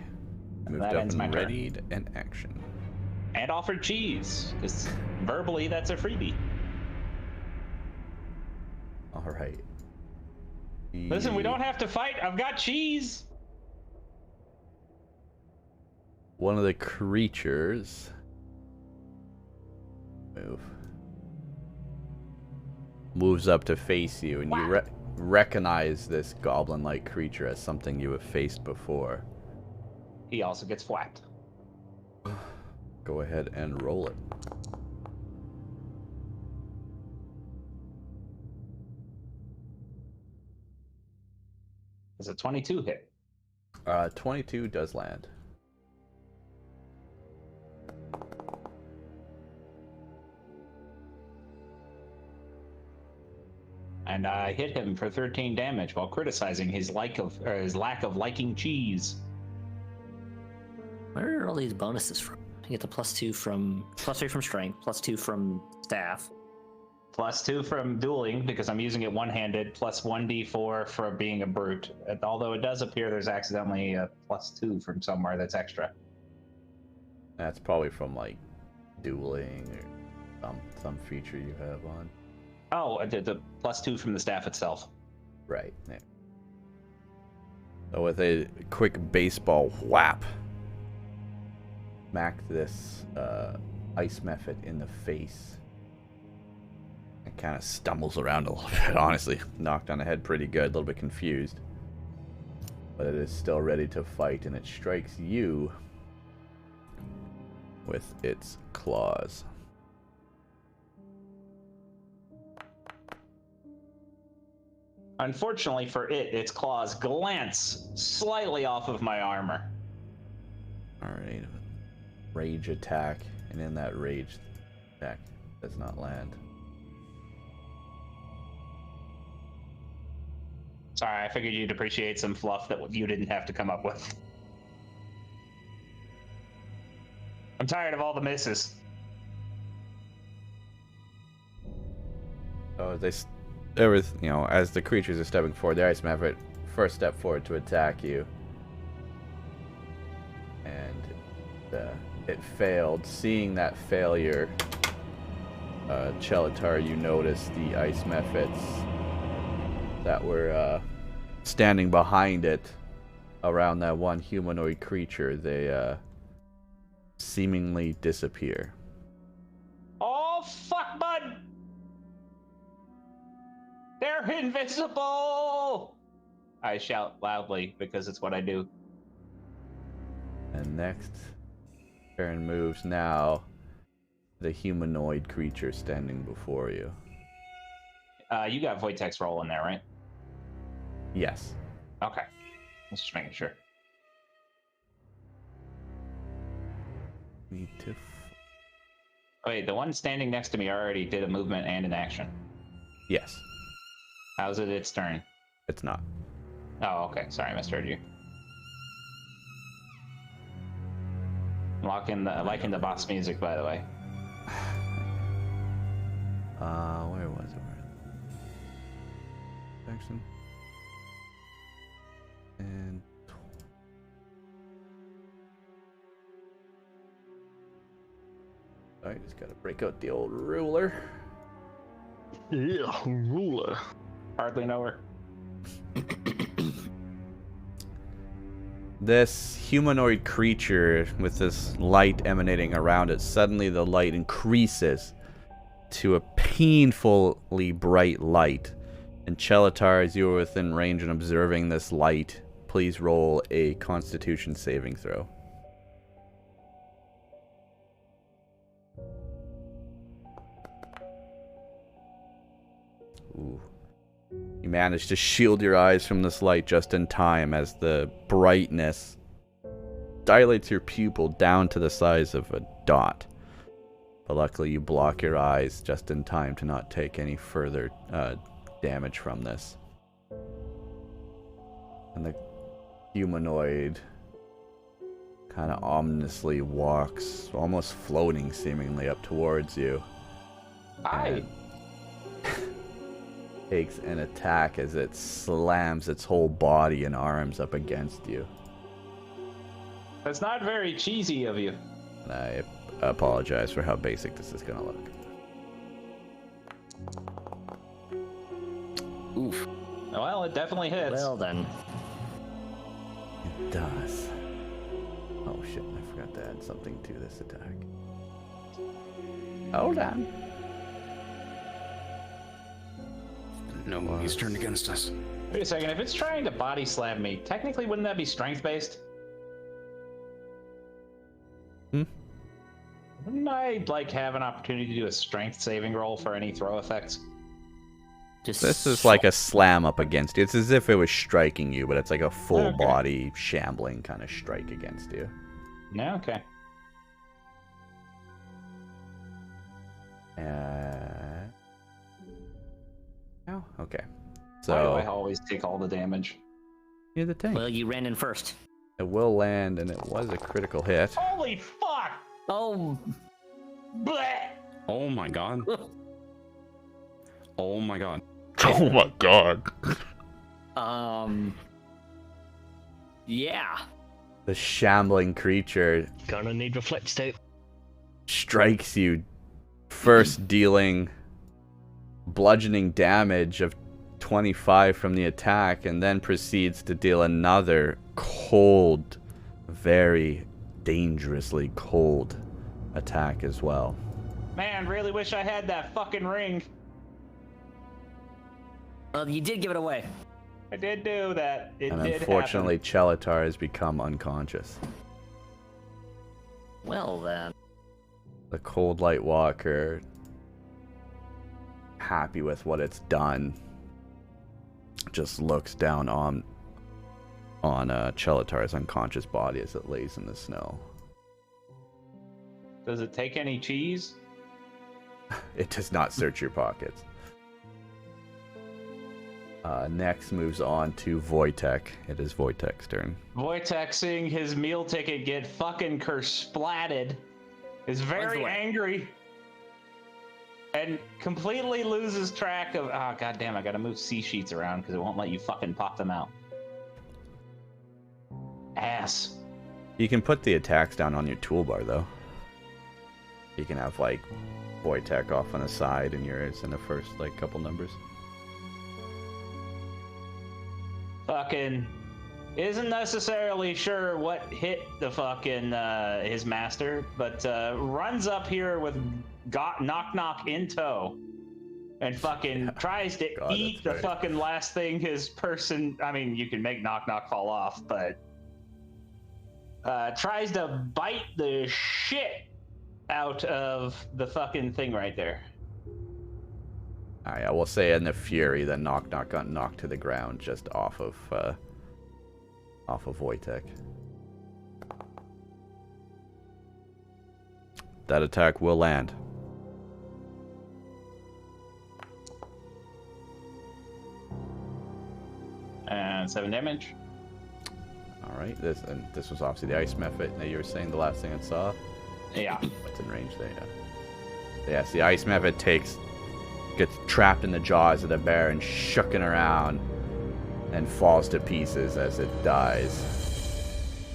Moved That up ends my and turn. readied an action. And offered cheese, because verbally that's a freebie. Alright. Listen, we don't have to fight. I've got cheese. One of the creatures moves up to face you, and you recognize this goblin-like creature as something you have faced before. He also gets flapped. Go ahead and roll it. Does a 22 hit? 22 does land. And I hit him for 13 damage while criticizing his lack of liking cheese. Where are all these bonuses from? You get the +3 from strength, +2 from staff. +2 from dueling, because I'm using it one-handed, plus 1d4 for being a brute. Although it does appear there's accidentally a +2 from somewhere that's extra. That's probably from, like, dueling or some feature you have on. Oh, the +2 from the staff itself. Right. Yeah. So with a quick baseball whap, smack this ice method in the face. It kind of stumbles around a little bit, honestly. Knocked on the head pretty good, a little bit confused. But it is still ready to fight, and it strikes you with its claws. Unfortunately for it, its claws glance slightly off of my armor. Alright. Rage attack, and in that rage attack does not land. Sorry, I figured you'd appreciate some fluff that you didn't have to come up with. I'm tired of all the misses. So as the creatures are stepping forward, the ice maverick first step forward to attack you. And it failed. Seeing that failure, Chelatar, you notice the ice methods that were standing behind it around that one humanoid creature. They seemingly disappear. Oh, fuck, bud! They're invisible! I shout loudly because it's what I do. And next turn moves now the humanoid creature standing before you. You got Voitex roll in there, right? Yes. Okay. Let's just making sure. Need to. Wait, the one standing next to me already did a movement and an action. Yes. How's it its turn? It's not. Oh, okay. Sorry, I misheard you. Liking the boss music, by the way. Where was it? Section. And I just gotta break out the old ruler. Yeah, ruler. Hardly know her. This humanoid creature with this light emanating around it, suddenly the light increases to a painfully bright light. And Chelatar, as you are within range and observing this light, please roll a Constitution saving throw. Ooh. You manage to shield your eyes from this light just in time as the brightness dilates your pupil down to the size of a dot. But luckily you block your eyes just in time to not take any further damage from this. And the humanoid kind of ominously walks, almost floating seemingly, up towards you. Hi. Takes an attack as it slams its whole body and arms up against you. That's not very cheesy of you. And I apologize for how basic this is gonna look. Oof. Well, it definitely hits. Well then. It does. Oh shit, I forgot to add something to this attack. Hold on. No, he's turned against us. Wait a second, if it's trying to body slam me, technically wouldn't that be strength based? Wouldn't I have an opportunity to do a strength saving roll for any throw effects? This is like a slam up against you. It's as if it was striking you, but it's like a full Okay. body shambling kind of strike against you. Yeah, okay. Oh, okay. Why do I So always take all the damage? you're the tank. Well, you ran in first. It will land, and it was a critical hit. Holy fuck! Oh, Bleh! Oh my god. Oh my god. Oh my god. yeah. The shambling creature Gonna need reflect tape. strikes you, first dealing bludgeoning damage of 25 from the attack, and then proceeds to deal another cold, very dangerously cold attack as well. Man, really wish I had that fucking ring. Well, you did give it away. I did do that. It And did unfortunately, Chelatar has become unconscious. Well then. The Cold Light Walker, happy with what it's done, just looks down on Chelatar's unconscious body as it lays in the snow. happen. Does it take any cheese? It does not search your pockets. Next moves on to Wojtek. It is Wojtek's turn. Wojtek, seeing his meal ticket get fucking kersplatted, is very angry and completely loses track of. Oh, goddamn! I gotta move C sheets around because it won't let you fucking pop them out. Ass. You can put the attacks down on your toolbar, though. You can have, like, Wojtek off on the side and yours in the first, like, couple numbers. Fucking isn't necessarily sure what hit the fucking his master, but runs up here with knock knock in tow and fucking tries to God, eat that's the right. fucking last thing his person. I mean, you can make knock knock fall off, but tries to bite the shit out of the fucking thing right there. I will say in the fury that Knock Knock got knocked to the ground just off of Wojtek. That attack will land. And 7 damage. All right, this was obviously the ice method that you were saying the last thing it saw. Yeah. It's in range there. Yeah. Yes, the ice method gets trapped in the jaws of the bear and shooken around and falls to pieces as it dies.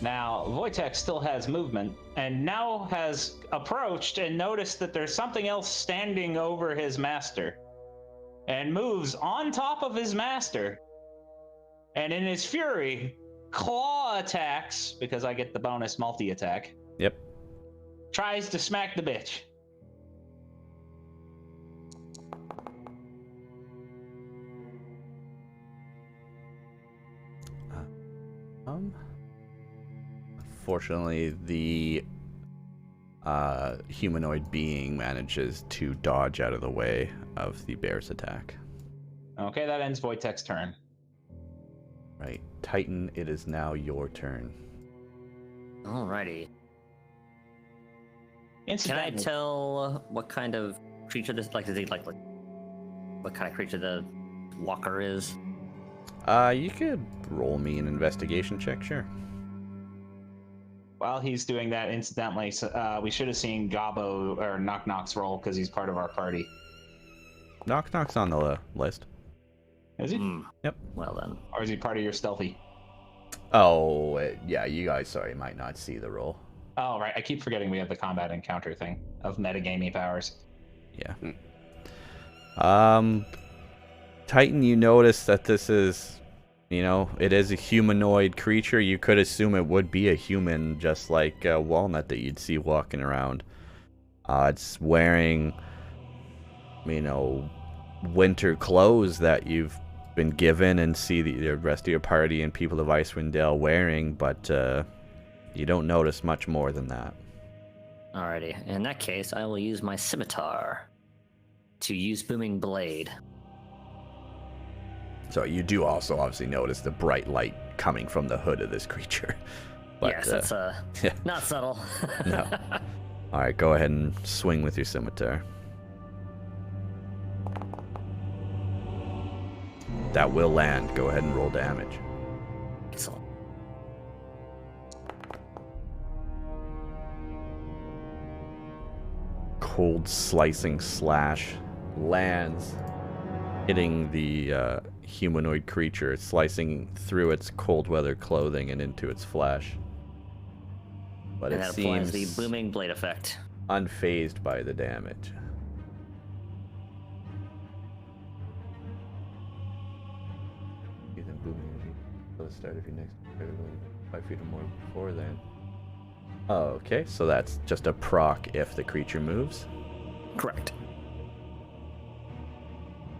Now, Wojtek still has movement and now has approached and noticed that there's something else standing over his master and moves on top of his master. And in his fury, claw attacks, because I get the bonus multi-attack. Yep. Tries to smack the bitch. Unfortunately, the humanoid being manages to dodge out of the way of the bear's attack. Okay, that ends Wojtek's turn. Right. Titan, it is now your turn. Alrighty. Can I Incidentally, tell what kind of creature this like? Is he like what kind of creature the walker is? You could roll me an investigation check, sure. while he's doing that, incidentally, we should have seen Gabo or Knock Knock's roll because he's part of our party. Knock Knock's on the list. Is he? Yep. Well then. Or is he part of your stealthy? Oh, yeah, you guys, might not see the roll. Oh, right. I keep forgetting we have the combat encounter thing of metagamey powers. Yeah. Titan, you notice that this is, it is a humanoid creature. You could assume it would be a human, just like Walnut that you'd see walking around. It's wearing, winter clothes that you've been given and see the rest of your party and people of Icewind Dale wearing, but you don't notice much more than that. Alrighty. In that case, I will use my scimitar to use Booming Blade. So you do also obviously notice the bright light coming from the hood of this creature. But, yes, that's yeah. not subtle. No. All right, go ahead and swing with your scimitar. That will land. Go ahead and roll damage. Excellent. Cold slicing slash lands, hitting the humanoid creature, slicing through its cold weather clothing and into its flesh. But And it that applies seems the booming blade effect. unfazed by the damage. Booming energy until the start of your next 5 feet or more before then. Okay, so that's just a proc if the creature moves. Correct.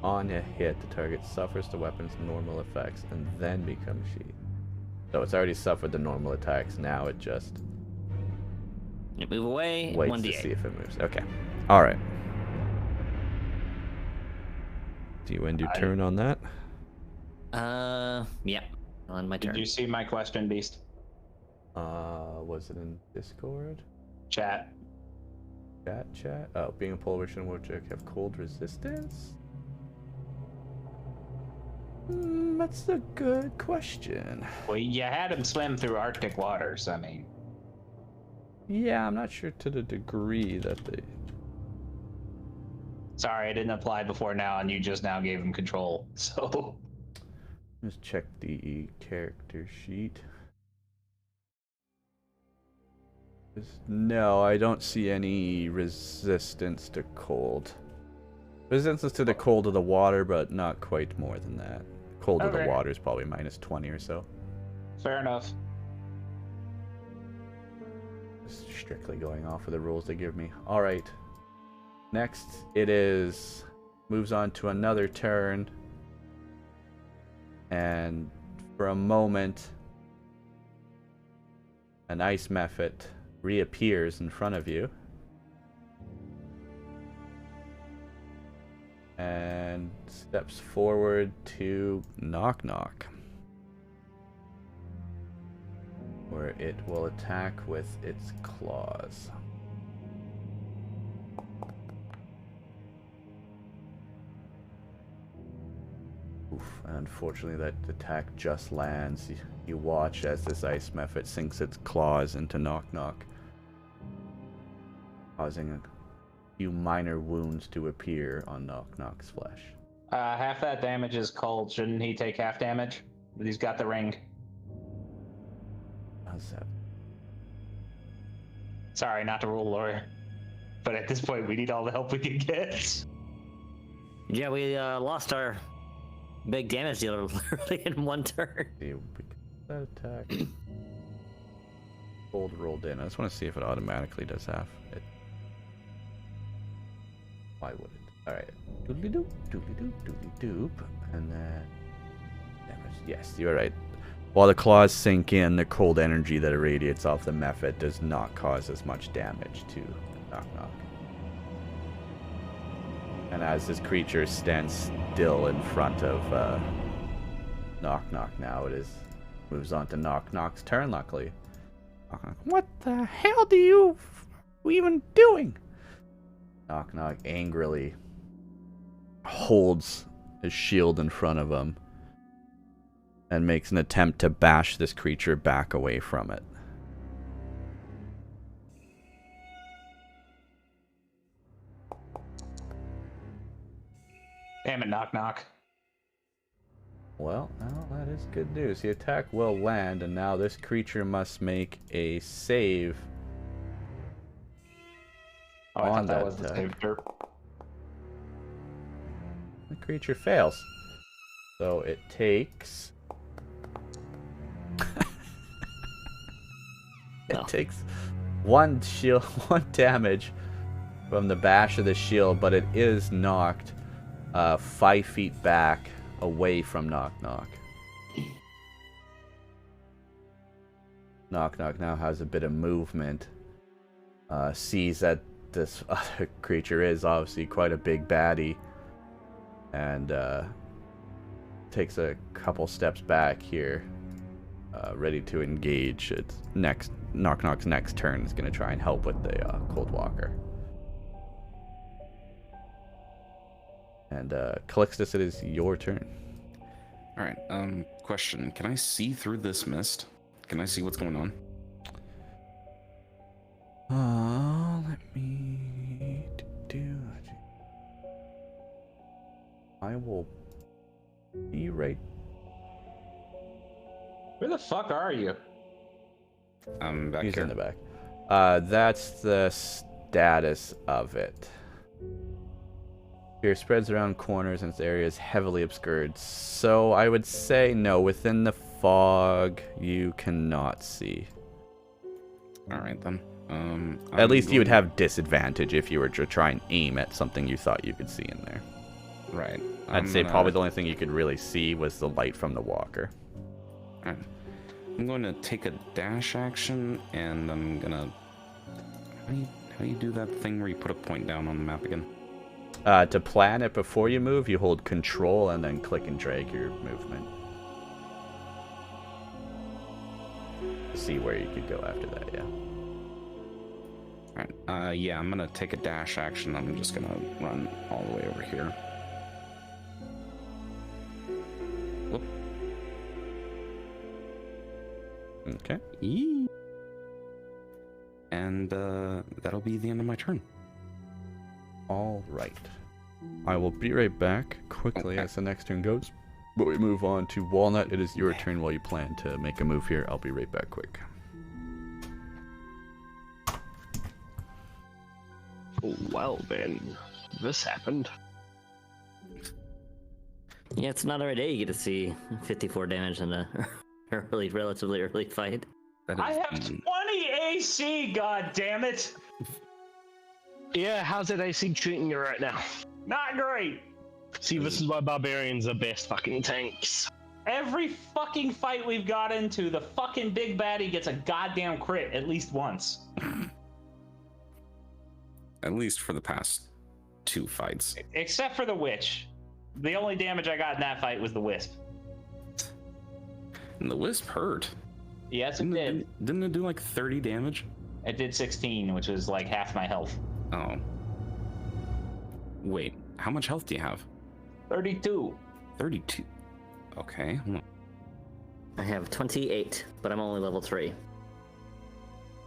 On a hit, the target suffers the weapon's normal effects and then becomes sheathed. So it's already suffered the normal attacks, now it just You move away, waits 1d8. to see if it moves. Okay. Alright. Do you end your turn on that? Yeah. On my turn. Did you see my question, Beast? Was it in Discord? Chat. Chat? Oh, being a polar vision will have cold resistance? That's a good question. Well, you had him swim through Arctic waters, I mean. Yeah, I'm not sure to the degree that they... Sorry, I didn't apply before now, and you just now gave him control, so... Let's check the character sheet. No, I don't see any resistance to cold. Resistance to the cold of the water, but not quite more than that. Cold of the water is probably minus 20 or so. Fair enough. Just strictly going off of the rules they give me. Alright. Next, it is... moves on to another turn. And for a moment, an ice mephit reappears in front of you. And steps forward to Knock Knock, where it will attack with its claws. Oof, and unfortunately that attack just lands. You watch as this ice mephit sinks its claws into Knock Knock, causing a few minor wounds to appear on Knock Knock's flesh. Half that damage is cold. Shouldn't he take half damage? But he's got the ring. How's that? Sorry, not to rule lawyer. But at this point, we need all the help we can get. Yeah, we lost our big damage dealer literally in one turn. That attack. Cold rolled in. I just want to see if it automatically does half. Why would it? Alright. Doodly doop, doodly doop, doodly doop. And then damage. Yes, you're right. While the claws sink in, the cold energy that irradiates off the mephit does not cause as much damage to Knock Knock. And as this creature stands still in front of Knock Knock now, it moves on to Knock Knock's turn, luckily. Knock Knock, what the hell are you even doing? Knock Knock angrily holds his shield in front of him and makes an attempt to bash this creature back away from it. Damn it, Knock Knock. Well, now that is good news. The attack will land, and now this creature must make a save. Oh, I thought that was the save derp. The creature fails. So it takes... It takes one damage from the bash of the shield, but it is knocked 5 feet back away from Knock Knock. Knock Knock now has a bit of movement. Sees that this other creature is obviously quite a big baddie, and takes a couple steps back here, ready to engage. Its next Knock's next turn is going to try and help with the Cold Walker. And Calixtus, it is your turn. All right. Question: can I see through this mist? Can I see what's going on? Let me do. I will be right. Where the fuck are you? I'm back He's here. in the back. That's the status of it. Fear spreads around corners and its area is heavily obscured. So I would say no. Within the fog, you cannot see. All right then. At least you would have disadvantage if you were to try and aim at something you thought you could see in there. Right. I'd say probably the only thing you could really see was the light from the walker. All right. I'm going to take a dash action, and I'm gonna. How do you do that thing where you put a point down on the map again? To plan it before you move, you hold Control and then click and drag your movement. See where you could go after that, yeah. Alright, yeah, I'm gonna take a dash action. I'm just gonna run all the way over here. Whoop. Okay. Yee. And that'll be the end of my turn. All right. I will be right back quickly as the next turn goes. But we move on to Walnut. It is your turn while you plan to make a move here. I'll be right back quick. Well then, this happened. Yeah, it's not every day you get to see 54 damage in a relatively early fight. I have 20 AC, god damn it! Yeah, how's that AC treating you right now? Not great! See, this is why barbarians are best fucking tanks. Every fucking fight we've got into, the fucking big baddie gets a goddamn crit at least once. At least for the past 2 fights. Except for the witch. The only damage I got in that fight was the wisp. And the wisp hurt. Yes, it did. Didn't it do like 30 damage? It did 16, which was like half my health. Oh. Wait, how much health do you have? 32. 32. Okay. I have 28, but I'm only level 3.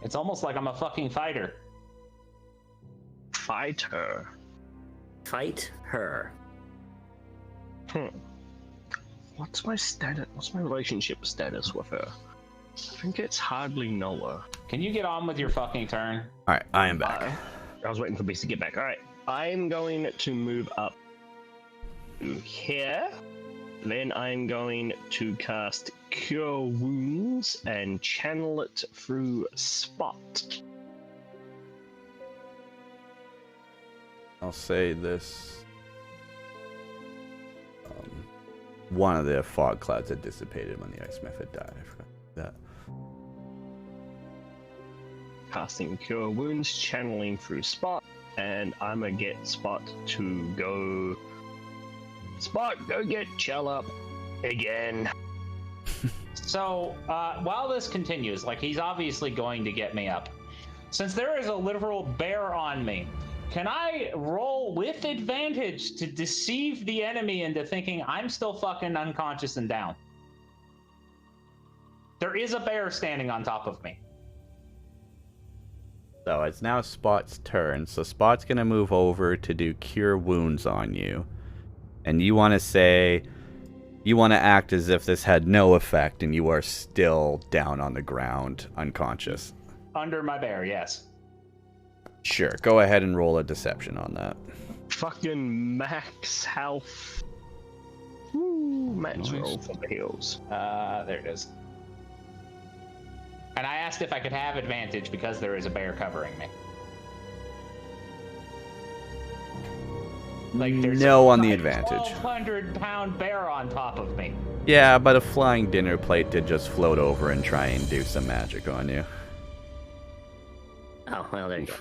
It's almost like I'm a fucking fighter. Fight her. Fight her. What's my status? What's my relationship status with her? I think it's hardly Noah. Can you get on with your fucking turn? Alright, I am back. I was waiting for Beast to get back. Alright, I'm going to move up to here. Then I'm going to cast Cure Wounds and channel it through Spot. I'll say this. One of the fog clouds had dissipated when the ice myth had died. I forgot that. Casting Cure Wounds, channeling through Spot, and I'm gonna get Spot to go. Spot, go get Chell up again. So, while this continues, like, he's obviously going to get me up. Since there is a literal bear on me, can I roll with advantage to deceive the enemy into thinking I'm still fucking unconscious and down? There is a bear standing on top of me. So it's now Spot's turn. So Spot's going to move over to do Cure Wounds on you. And you want to say, you want to act as if this had no effect and you are still down on the ground, unconscious. Under my bear, yes. Sure, go ahead and roll a deception on that. Fucking max health. Woo, max Nice. roll for the heals. There it is. And I asked if I could have advantage because there is a bear covering me. Like, there's No a on the advantage. 1,200-pound bear on top of me. Yeah, but a flying dinner plate did just float over and try and do some magic on you. Oh, well, there you go.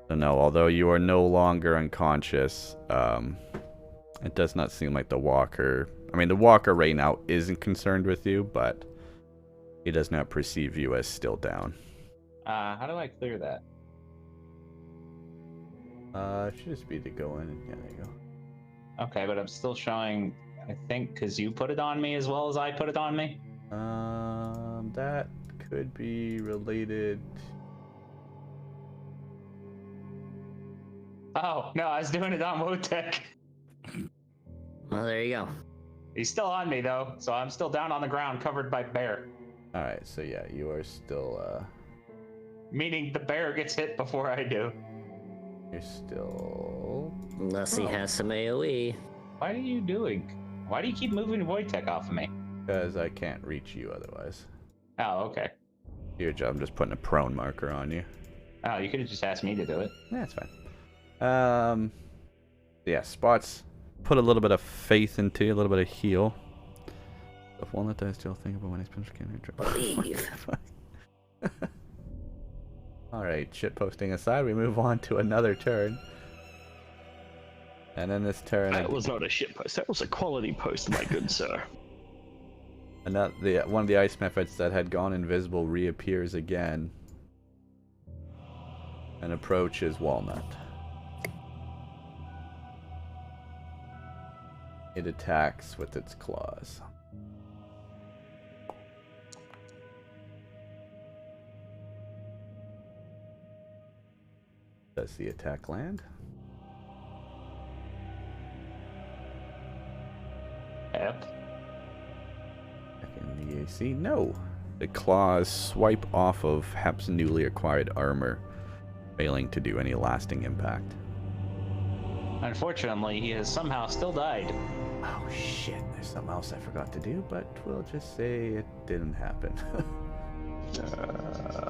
So no, although you are no longer unconscious, It does not seem like the walker... I mean, the walker right now isn't concerned with you, but he does not perceive you as still down. How do I clear that? It should just be to go in. Yeah, there you go. Okay, but I'm still showing, I think, because you put it on me as well as I put it on me? That could be related... Oh, no, I was doing it on Wotek. Well, there you go. He's still on me, though, so I'm still down on the ground covered by bear. Alright, so yeah, you are still, Meaning the bear gets hit before I do. You're still... Unless he has some AoE. What are you doing? Why do you keep moving Wojtek off of me? Because I can't reach you otherwise. Oh, okay. Your job, I'm just putting a prone marker on you. Oh, you could have just asked me to do it. Yeah, it's fine. Yeah, Spots put a little bit of faith into you, a little bit of heal. If one that dies, still think about when he's finished getting Believe. Alright, shitposting aside, we move on to another turn. And then this turn... That was not a shit post, that was a quality post, my good sir. And that one of the ice methods that had gone invisible reappears again. And approaches Walnut. It attacks with its claws. Does the attack land? Yep. Back in the AC? No. The claws swipe off of Hep's newly acquired armor, failing to do any lasting impact. Unfortunately, he has somehow still died. Oh shit, there's something else I forgot to do, but we'll just say it didn't happen.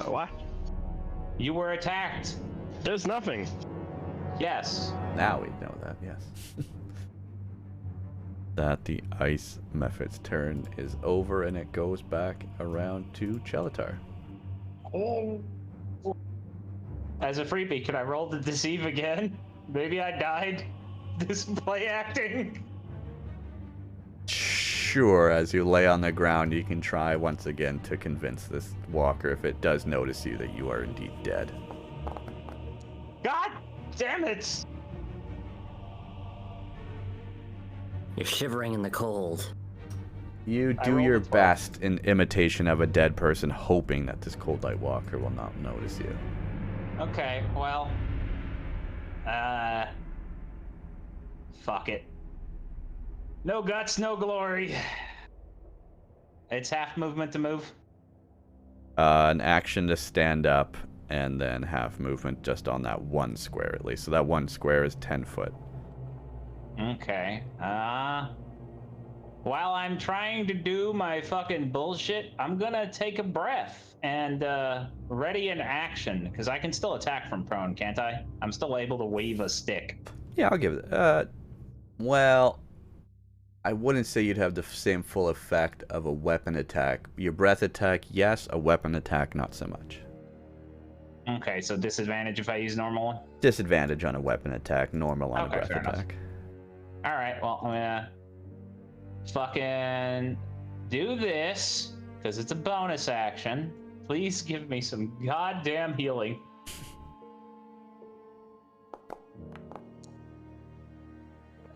What? You were attacked. There's nothing. Yes. Now we know that, yes. That the ice method's turn is over and it goes back around to Chelatar. Oh. As a freebie, can I roll to deceive again? Maybe I died. Display acting. Sure, as you lay on the ground, you can try once again to convince this walker, if it does notice you, that you are indeed dead. God damn it! You're shivering in the cold. You do your best in imitation of a dead person, hoping that this cold light walker will not notice you. Okay, well... Fuck it. No guts, no glory. It's half movement to move. An action to stand up, and then half movement just on that one square at least. So that one square is 10 foot. Okay. While I'm trying to do my fucking bullshit, I'm gonna take a breath and ready an action, because I can still attack from prone, can't I? I'm still able to wave a stick. Yeah, I'll give it. Well, I wouldn't say you'd have the same full effect of a weapon attack. Your breath attack, yes. A weapon attack, not so much. Okay, so disadvantage if I use normal one? Disadvantage on a weapon attack, normal on a breath attack. Alright, well, I'm gonna fucking do this, because it's a bonus action. Please give me some goddamn healing.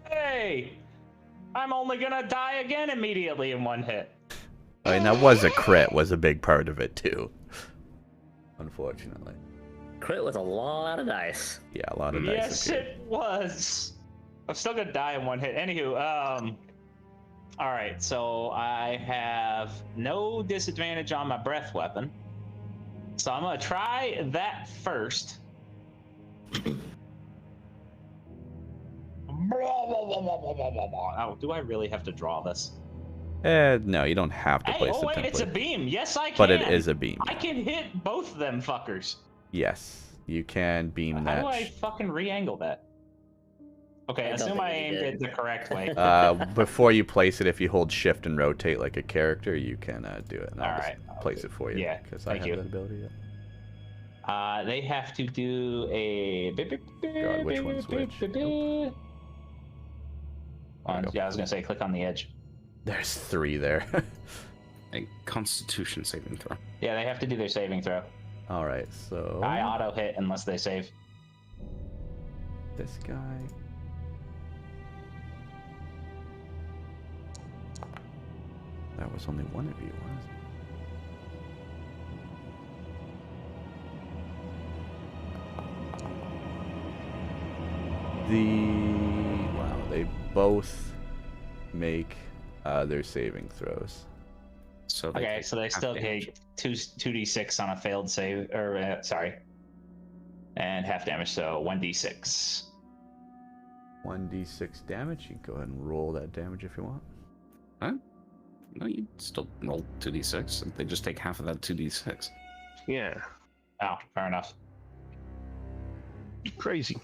Hey! I'm only gonna die again immediately in one hit. I mean, that was a crit, was a big part of it, too. Unfortunately. Crit with a lot of dice. Yeah, a lot of dice. Yes, it was. I'm still gonna die in one hit. Anywho, alright, so I have no disadvantage on my breath weapon. So I'm gonna try that first. Oh, do I really have to draw this? No, you don't have to place oh the wait, template. it's a beam. Yes, I can. But it is a beam. I can hit both of them fuckers. Yes, you can beam that. How do I fucking re-angle that? Okay, assume I aimed it the correct way. Before you place it, if you hold shift and rotate like a character, you can do it. And I'll just place it for you. Yeah, because I have that ability. Yeah. They have to do a... God, which one's which? Nope. Yeah, I was gonna say click on the edge. There's 3 there. A Constitution saving throw. Yeah, they have to do their saving throw. All right, so I auto hit unless they save. this guy. That was only one of you, wasn't it? Wow, they both make their saving throws. So Okay, so they still get 2d6 on a failed save, or sorry, and half damage, so 1d6. 1d6 damage. You can go ahead and roll that damage if you want. Huh? No, you still roll 2d6. They just take half of that 2d6. Yeah. Oh, fair enough. Crazy.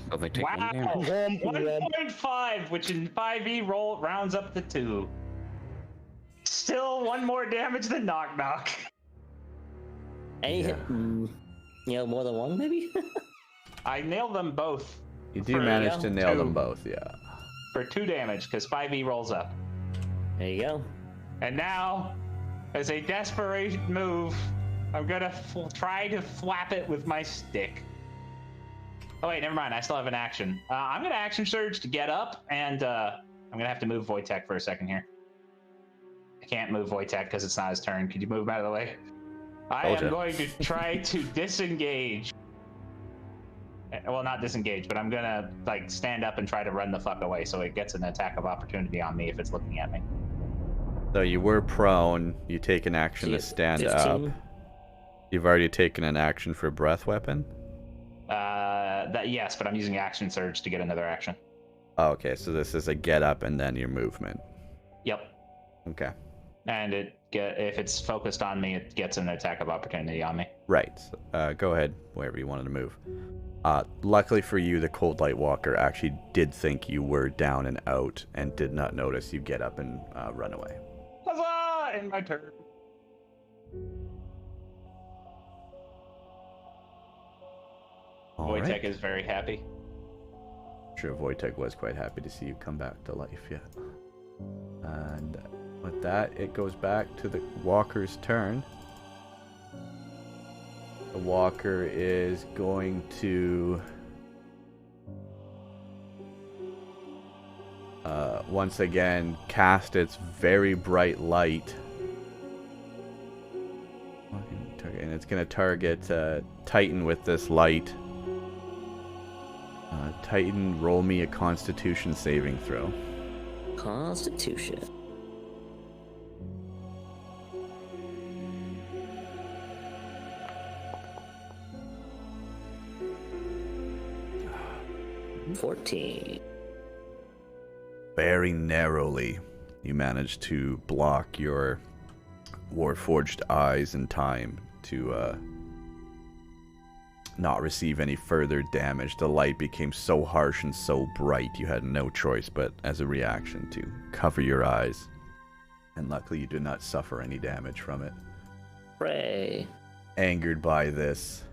So they take Wow, 1.5, which in 5e roll rounds up to 2. Still 1 more damage than Knock Knock. Any hit, more than one, maybe? I nailed them both. You do manage to nail them both, yeah. For 2 damage, because 5e rolls up. There you go. And now, as a desperation move, I'm gonna try to flap it with my stick. Oh wait, never mind. I still have an action. I'm gonna action surge to get up, and I'm gonna have to move Wojtek for a second here. I can't move Wojtek because it's not his turn. Could you move him out of the way? I am going to try to disengage. Well, not disengage, but I'm gonna like stand up and try to run the fuck away, so it gets an attack of opportunity on me if it's looking at me. So you were prone. You take an action to stand 15. Up. You've already taken an action for breath weapon. Yes, but I'm using action surge to get another action. Oh, okay, so this is a get up and then your movement. Yep. Okay. And if it's focused on me, it gets an attack of opportunity on me. Right. Go ahead, wherever you wanted to move. Luckily for you, the Cold Light Walker actually did think you were down and out and did not notice you get up and run away. Huzzah! In my turn. Wojtek is very happy. I'm sure Wojtek was quite happy to see you come back to life, yeah. And with that, it goes back to the Walker's turn. The Walker is going to once again cast its very bright light. And it's going to target Titan with this light. Titan, roll me a Constitution saving throw. Constitution. $14. Very narrowly, you manage to block your Warforged eyes in time to not receive any further damage. The light became so harsh and so bright you had no choice but as a reaction to cover your eyes. And luckily you did not suffer any damage from it. Hooray. Angered by this,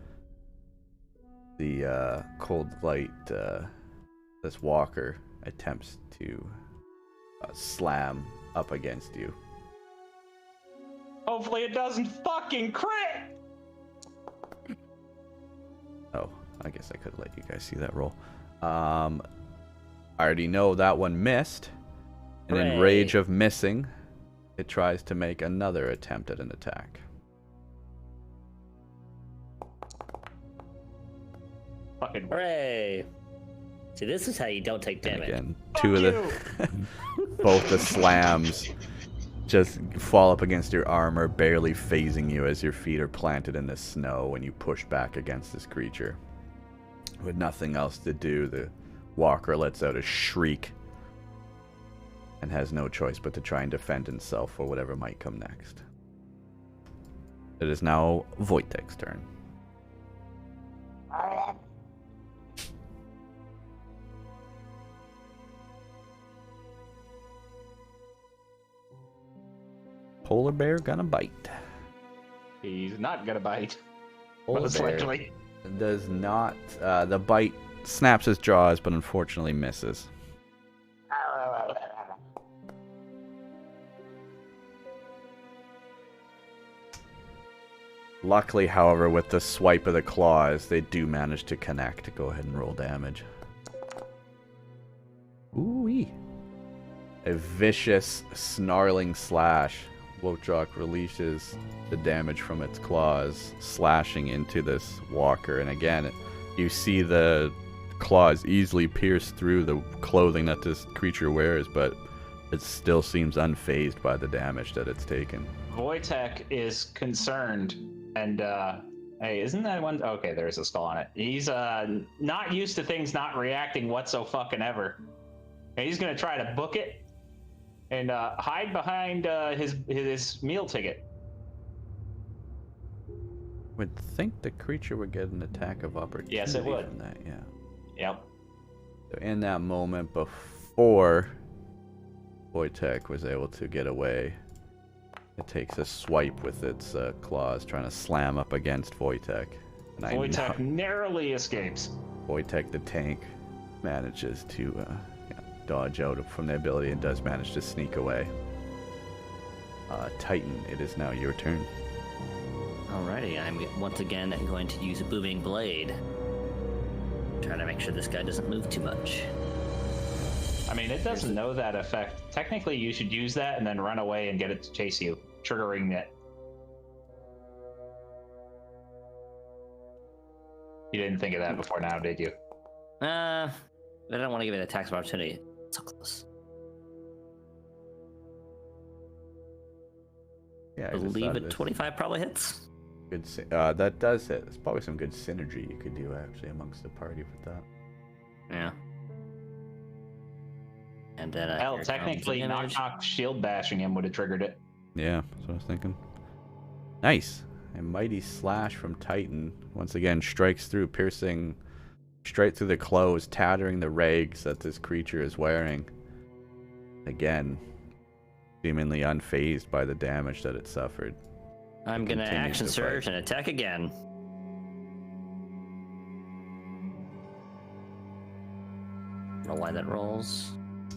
the Cold Light, this Walker attempts to slam up against you. Hopefully it doesn't fucking crit! Oh, I guess I could let you guys see that roll. I already know that one missed. And in rage of missing, it tries to make another attempt at an attack. Fucking hooray! See, this is how you don't take damage. And again, both the slams just fall up against your armor, barely phasing you as your feet are planted in the snow when you push back against this creature. With nothing else to do, the Walker lets out a shriek and has no choice but to try and defend himself for whatever might come next. It is now Wojtek's turn. Polar bear gonna bite. He's not gonna bite. Polar Most bear likely. does not. The bite snaps his jaws, but unfortunately misses. Luckily, however, with the swipe of the claws, they do manage to connect. Go ahead and roll damage. Ooh-wee. A vicious, snarling slash. Wotrock releases the damage from its claws, slashing into this walker. And again, you see the claws easily pierce through the clothing that this creature wears, but it still seems unfazed by the damage that it's taken. Wojtek is concerned, and hey, isn't that one? Okay, there's a skull on it. He's not used to things not reacting whatso-fucking-ever. And he's gonna try to book it and hide behind his meal ticket. Would think the creature would get an attack of opportunity. Yes, it would. From that, yeah. Yep. So in that moment before Wojtek was able to get away, it takes a swipe with its claws, trying to slam up against Wojtek. And Wojtek narrowly escapes. Wojtek the tank manages to dodge out from the ability and does manage to sneak away. Titan, it is now your turn. Alrighty, I'm once again going to use a booming blade. Try to make sure this guy doesn't move too much. I mean, it doesn't know that effect. Technically, you should use that and then run away and get it to chase you, triggering it. You didn't think of that before now, did you? I don't want to give it attacks of opportunity. So close. Yeah, I believe a 25 probably hits. Good. That does hit. There's probably some good synergy you could do actually amongst the party with that. Yeah. And then hell, technically, knock shield bashing him would have triggered it. Yeah, that's what I was thinking. Nice. A mighty slash from Titan once again strikes through, piercing straight through the clothes, tattering the rags that this creature is wearing. Again, seemingly unfazed by the damage that it suffered. I'm gonna action surge and attack again. I don't know why that rolls.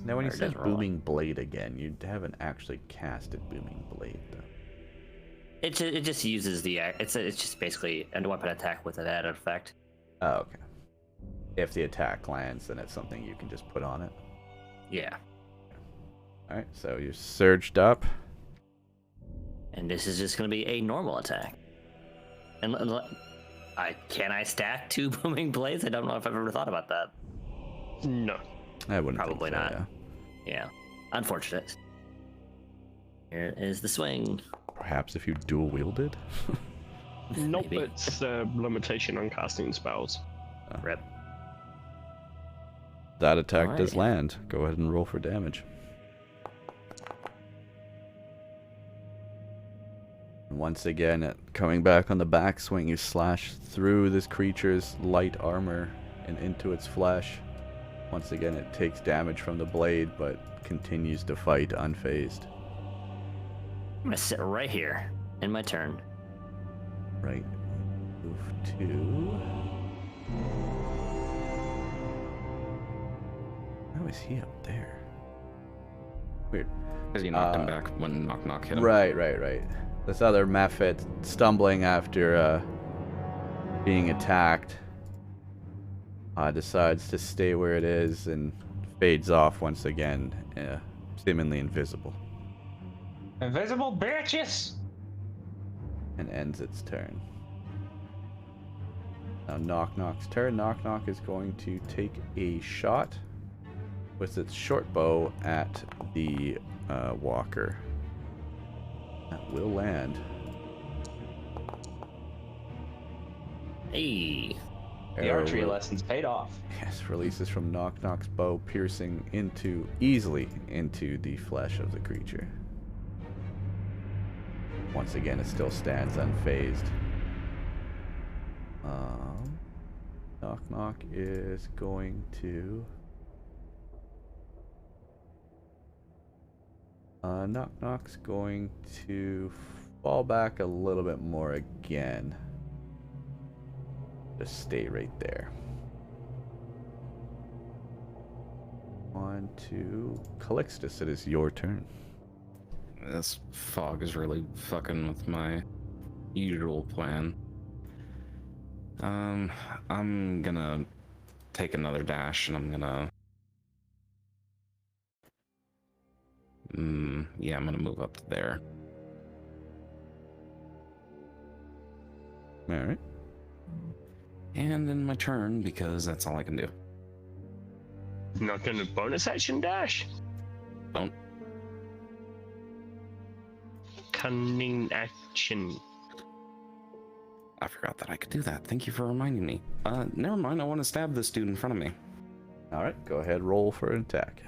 Now, when you said Booming Blade again, you haven't actually casted Booming Blade, though. It just uses the it's just basically a weapon attack with an added effect. Oh, okay. If the attack lands, then it's something you can just put on it. Yeah. All right, so you're surged up. And this is just going to be a normal attack. And can I stack 2 booming blades? I don't know if I've ever thought about that. No. I wouldn't Probably think so, not. Yeah. Unfortunate. Here is the swing. Perhaps if you dual wielded? Nope, it's a limitation on casting spells. Rip. That attack does land. Go ahead and roll for damage. Once again, coming back on the backswing, you slash through this creature's light armor and into its flesh. Once again, it takes damage from the blade, but continues to fight unfazed. I'm gonna sit right here in my turn. Right. Move to... How is he up there? Weird. Because you knocked him back when Knock hit him. Right. This other Mephit, stumbling after being attacked, decides to stay where it is and fades off once again, seemingly invisible. Invisible bitches! And ends its turn. Now Knock's turn. Knock is going to take a shot with its short bow at the walker. That will land. Hey. The archery lessons paid off. Yes, releases from Knock's bow, piercing easily into the flesh of the creature. Once again, it still stands unfazed. Knock is going to... Knock's going to fall back a little bit more again. Just stay right there. on to Calixtus. It is your turn. This fog is really fucking with my usual plan. I'm gonna take another dash, and I'm gonna... yeah, I'm gonna move up to there. Alright. And in my turn, because that's all I can do. Not gonna bonus action dash? Don't. Cunning action. I forgot that I could do that. Thank you for reminding me. Never mind, I want to stab this dude in front of me. Alright, go ahead, roll for an attack.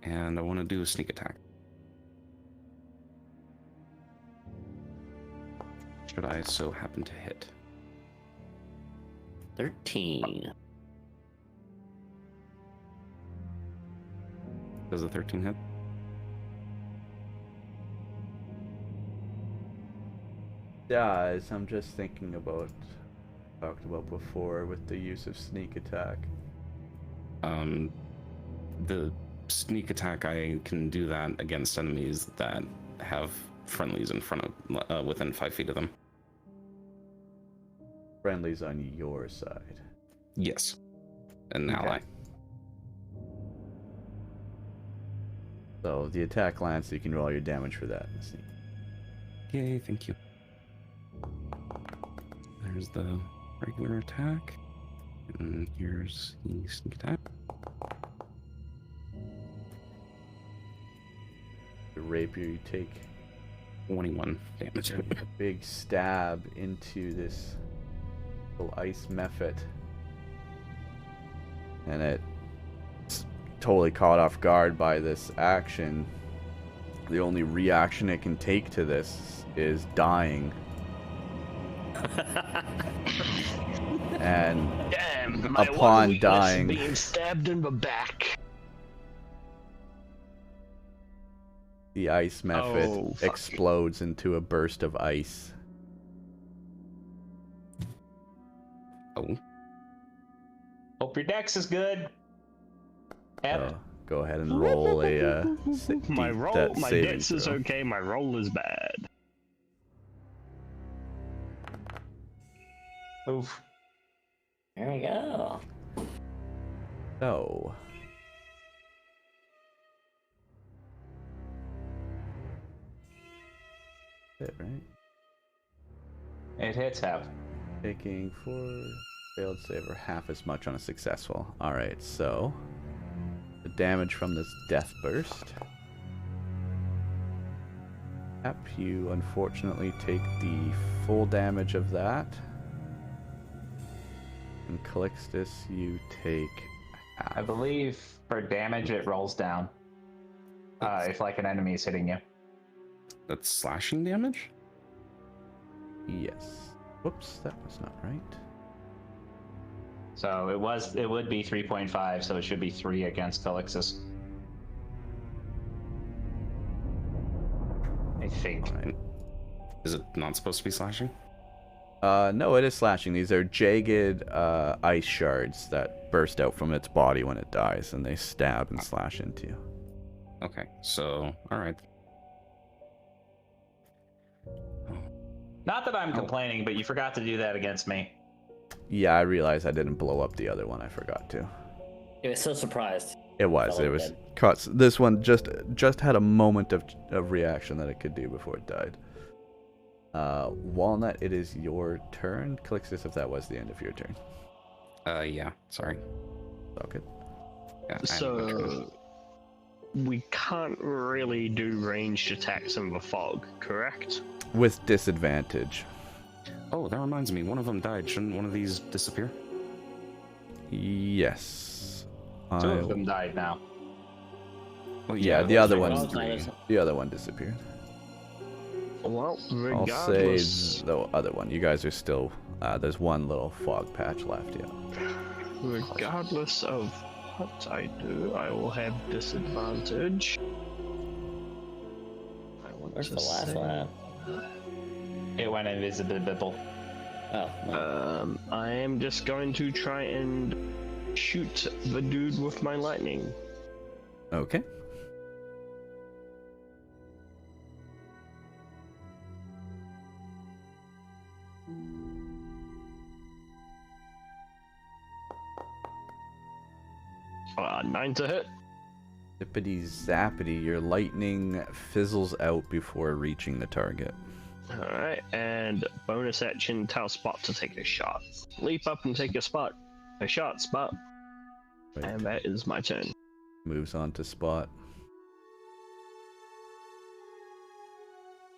And I want to do a sneak attack. Should I so happen to hit? 13. Does a 13 hit? Does. I'm just thinking about talked about before with the use of sneak attack. The sneak attack, I can do that against enemies that have friendlies in front of, within 5 feet of them. Friendlies on your side. Yes. An Okay. ally. So the attack lands, so you can roll your damage for that. Let's see. Yay, thank you. There's the regular attack. And here's the sneak attack. The rapier, you take 21 damage. a big stab into this little ice mephit, and it's totally caught off guard by this action. The only reaction it can take to this is dying. And Damn, my upon one weakness dying, being stabbed in the back. the ice mephit Oh, fuck. explodes into a burst of ice. Oh. Hope your dex is good. Yep. So go ahead and roll a My roll, that my saving dex is throw. okay. My roll is bad. Oof. There we go. So it right. It hits half. Taking 4 failed save or half as much on a successful. Alright, so the damage from this death burst. Yep, you unfortunately take the full damage of that. And Calixtus, you take half. I believe for damage it rolls down. If like an enemy is hitting you. That's slashing damage? Yes. Whoops, that was not right. So it would be 3.5, so it should be 3 against Calixtus. I think. Alright. Is it not supposed to be slashing? No, it is slashing. These are jagged ice shards that burst out from its body when it dies, and they stab and slash into you. Okay, so, alright. Not that I'm complaining, but you forgot to do that against me. Yeah, I realized I didn't blow up the other one. I forgot to. He was so surprised. It was. Felt It was. dead. Cuts. This one just had a moment of reaction that it could do before it died. Walnut, it is your turn. Calixtus, if that was the end of your turn. Yeah, sorry. Okay. Yeah, I So we can't really do ranged attacks in the fog, correct? With disadvantage. Oh, that reminds me, one of them died. Shouldn't one of these disappear? Yes. 2 of them died now. Oh, Yeah, the other Well, one. three. The other one disappeared. Well, I'll say regardless, the other one. You guys are still. There's one little fog patch left. Yeah. regardless of what I do, I will have disadvantage. I want Where's to the last say- one at? It went invisible. Oh, no. I am just going to try and shoot the dude with my lightning. Okay. Nine to hit. Zippity zappity, your lightning fizzles out before reaching the target. Alright, and bonus action, tell Spot to take a shot. Leap up and take a shot, Spot. Right. And that is my turn. Moves on to Spot.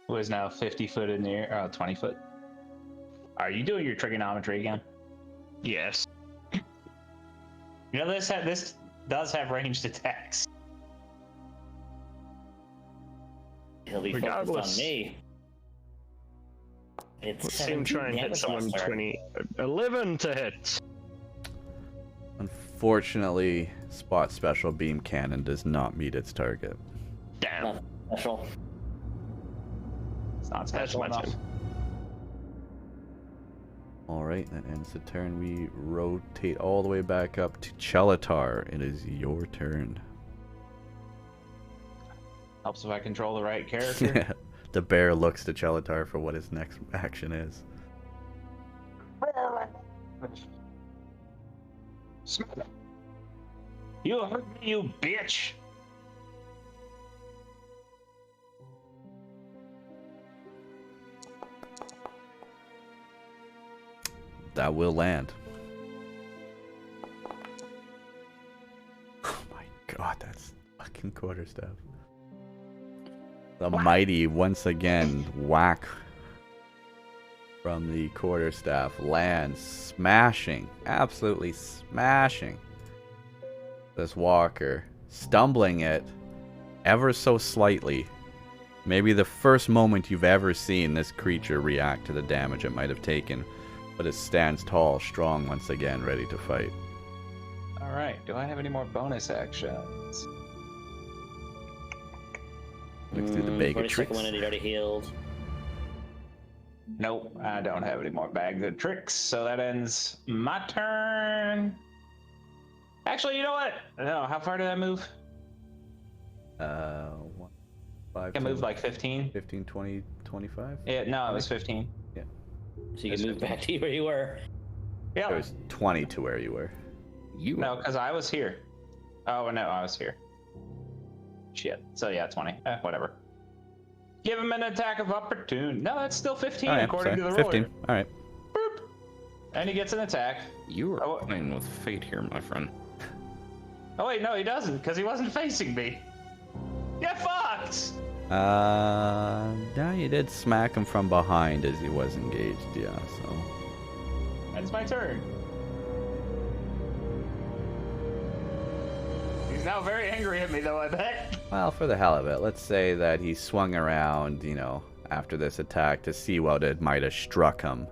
Who is now 50 foot in the air? 20 foot. Are you doing your trigonometry again? Yes. You know, this does have ranged attacks. He'll be focused on me. Let's see him try and hit someone 11 to hit. Unfortunately, Spot's special beam cannon does not meet its target. Damn. Not special. It's not That's special my enough. turn. Alright, that ends the turn. We rotate all the way back up to Chelatar. It is your turn. Helps if I control the right character. The bear looks to Chelatar for what his next action is. You heard me, you bitch! That will land. Oh my god, that's fucking quarterstaff. The mighty, once again, whack from the quarterstaff lands, smashing, absolutely smashing this walker, stumbling it ever so slightly. Maybe the first moment you've ever seen this creature react to the damage it might have taken, but it stands tall, strong once again, ready to fight. Alright, do I have any more bonus actions? Let's do the Vega tricks. One and he already healed. Nope, I don't have any more bags of tricks, so that ends my turn. Actually, you know what? No, how far did I move? 1, 5, I moved like 15. 15, 20, 25? Yeah, no, it was 15. Yeah. So you can move back to where you were. Yeah. It was 20 to where you were. No, because I was here. Oh, no, I was here. Shit. So yeah, 20. Whatever. Give him an attack of opportunity. No, that's still 15 according to the roller. 15. Alright. Boop. And he gets an attack. You are playing with fate here, my friend. Oh wait, no, he doesn't, because he wasn't facing me. Get fucked! No, you did smack him from behind as he was engaged, yeah, so. That's my turn. He's now very angry at me, though, I bet. Well, for the hell of it, let's say that he swung around, after this attack to see what it might have struck him.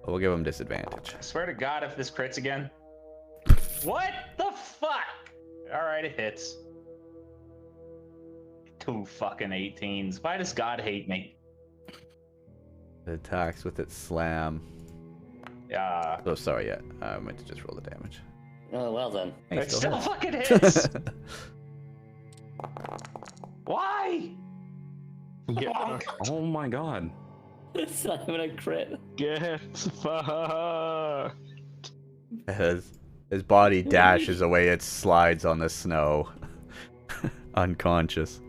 But we'll give him disadvantage. I swear to God, if this crits again. What the fuck? Alright, it hits. 2 fucking 18s. Why does God hate me? It attacks with its slam. Yeah. Oh, sorry, yeah. I meant to just roll the damage. Oh, well then. Hey, It still fucking hits! Why? Oh my god. It's not even a crit. Get fucked. As his body dashes away, it slides on the snow. Unconscious.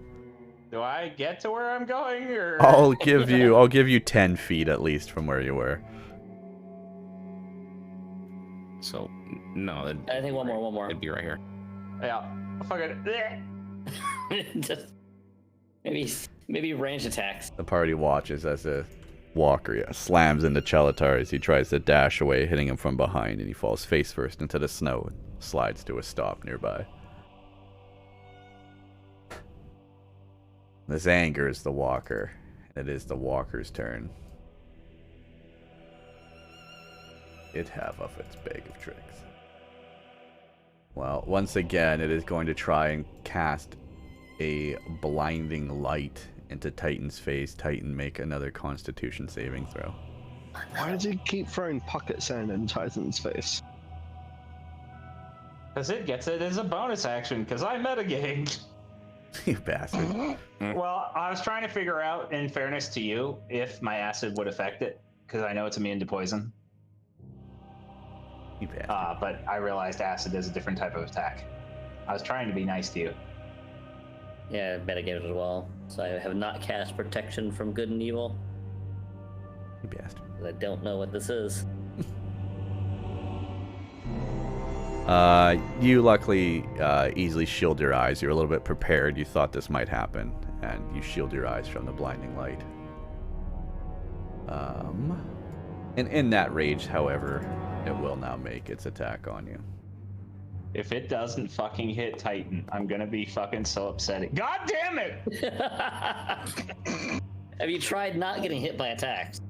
Do I get to where I'm going, or? I'll give you 10 feet at least from where you were. So, no, I think one more. it'd be right here. Yeah. Fucking. Just maybe range attacks. The party watches as a walker slams into Chelatar as he tries to dash away, hitting him from behind, and he falls face first into the snow and slides to a stop nearby. This angers the walker. It is the walker's turn. It have of its bag of tricks. Well, once again, it is going to try and cast a blinding light into Titan's face. Titan, make another Constitution saving throw. Why does he keep throwing pocket sand in Titan's face? Because it gets it as a bonus action, because I metagamed. You bastard. Well, I was trying to figure out, in fairness to you, if my acid would affect it, because I know it's immune to poison. You bastard. But I realized acid is a different type of attack. I was trying to be nice to you. Yeah, metagame as well. So I have not cast protection from good and evil. You bastard. I don't know what this is. You luckily easily shield your eyes. You're a little bit prepared. You thought this might happen, and you shield your eyes from the blinding light. And in that rage, however, it will now make its attack on you. If it doesn't fucking hit Titan, I'm gonna be fucking so upsetting. God damn it! Have you tried not getting hit by attacks?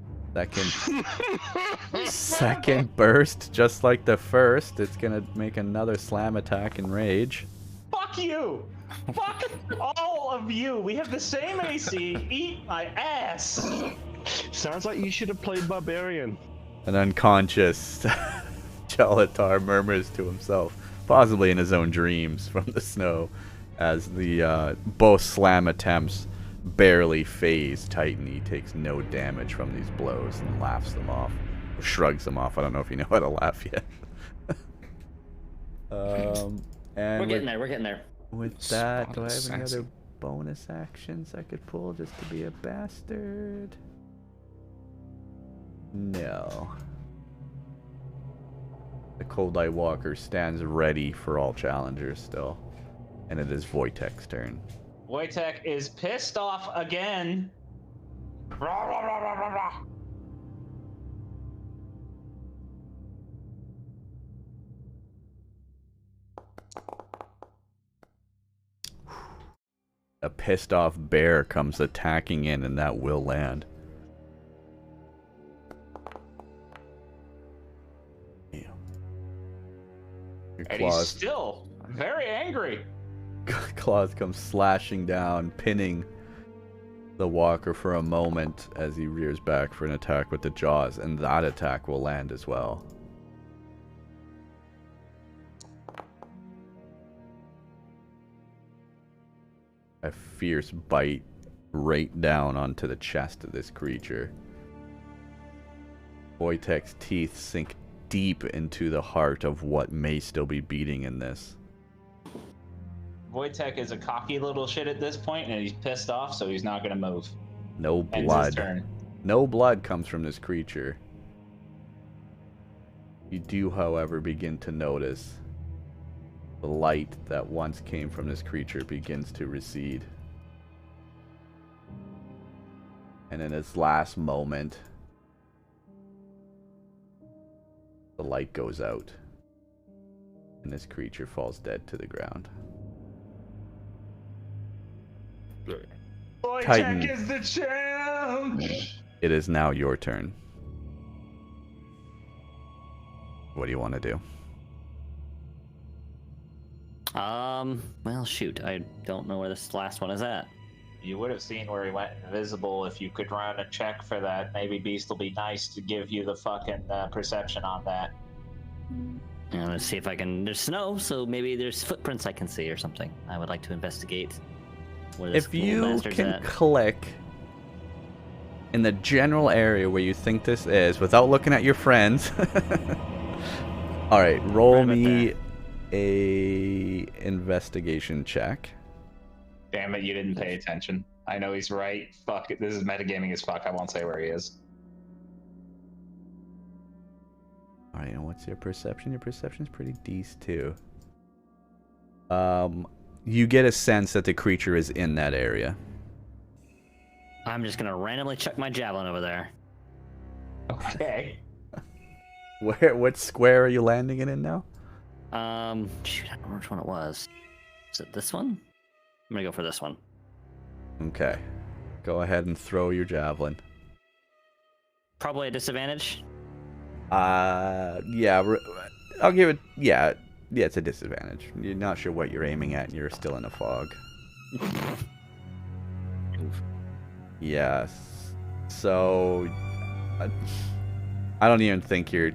Second burst, just like the first. It's gonna make another slam attack in rage. Fuck you! Fuck all of you! We have the same AC. Eat my ass! Sounds like you should have played Barbarian. An unconscious Jalatar murmurs to himself, possibly in his own dreams from the snow, as the both slam attempts barely phase Titan. He takes no damage from these blows and laughs them off. Or shrugs them off. I don't know if you know how to laugh yet. And we're getting there. With that, do I have any other bonus actions I could pull just to be a bastard? No. The Cold Light Walker stands ready for all challengers still. And it is Wojtek's turn. Wojtek is pissed off again. Rah, rah, rah, rah, rah, rah. A pissed off bear comes attacking in, and that will land. And he's still very angry. Claws come slashing down, pinning the walker for a moment as he rears back for an attack with the jaws, and that attack will land as well. A fierce bite right down onto the chest of this creature. Wojtek's teeth sink deep into the heart of what may still be beating in this. Wojtek is a cocky little shit at this point, and he's pissed off, so he's not gonna move. No blood. No blood comes from this creature. You do, however, begin to notice the light that once came from this creature begins to recede. And in its last moment, the light goes out, and this creature falls dead to the ground. Titan, Wojtek is the champ! it is now your turn. What do you want to do? Well, shoot, I don't know where this last one is at. You would have seen where he went invisible. If you could run a check for that, maybe Beast will be nice to give you the fucking perception on that. And let's see if I can. There's snow, so maybe there's footprints I can see or something. I would like to investigate where this If little you bastard's can at. click in the general area where you think this is without looking at your friends. All right, roll me a investigation check. Damn it, you didn't pay attention. I know he's right. Fuck it, this is metagaming as fuck. I won't say where he is. All right, and what's your perception? Your perception's pretty decent too. You get a sense that the creature is in that area. I'm just gonna randomly chuck my javelin over there. Okay. What square are you landing it in now? Shoot, I don't know which one it was. Is it this one? I'm gonna go for this one. Okay. Go ahead and throw your javelin. Probably a disadvantage. Yeah, I'll give it, yeah, it's a disadvantage. You're not sure what you're aiming at, and you're still in a fog. Yes. So, I don't even think your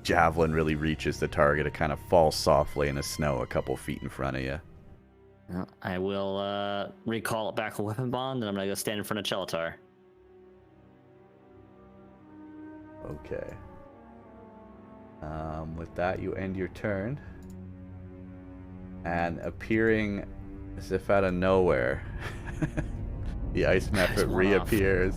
javelin really reaches the target. It kind of falls softly in the snow a couple feet in front of you. Well, I will recall it back a weapon bond, and I'm gonna go stand in front of Chelatar. Okay. With that, you end your turn. And appearing as if out of nowhere, the ice mephit reappears.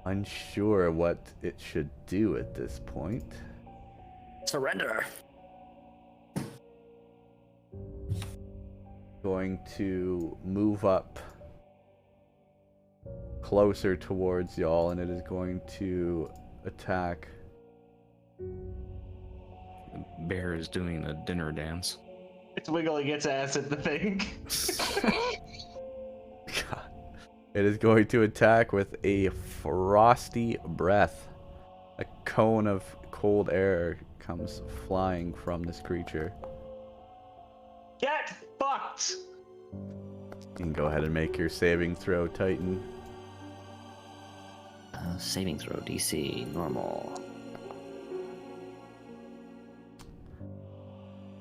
Unsure what it should do at this point. Surrender. Going to move up closer towards y'all, and it is going to attack. The bear is doing a dinner dance. It's wiggling its ass at the thing. God. It is going to attack with a frosty breath. A cone of cold air comes flying from this creature. Get fucked! You can go ahead and make your saving throw, Titan. Saving throw, DC, normal.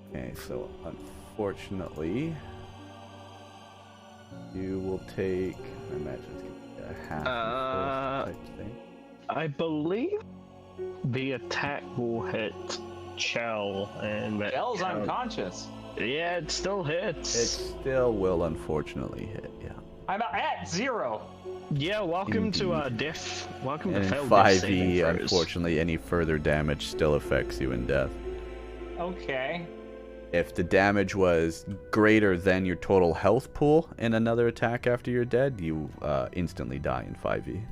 Okay, so unfortunately, you will take. I imagine it's gonna be a half type thing. I believe the attack will hit Chell and that. Chell's unconscious. Yeah, it still hits. It still will unfortunately hit. Yeah. I'm at 0. Yeah, welcome Indeed. to death. Welcome And to in failed death 5e, saving throws. unfortunately, any further damage still affects you in death. Okay. If the damage was greater than your total health pool in another attack after you're dead, you instantly die in 5e.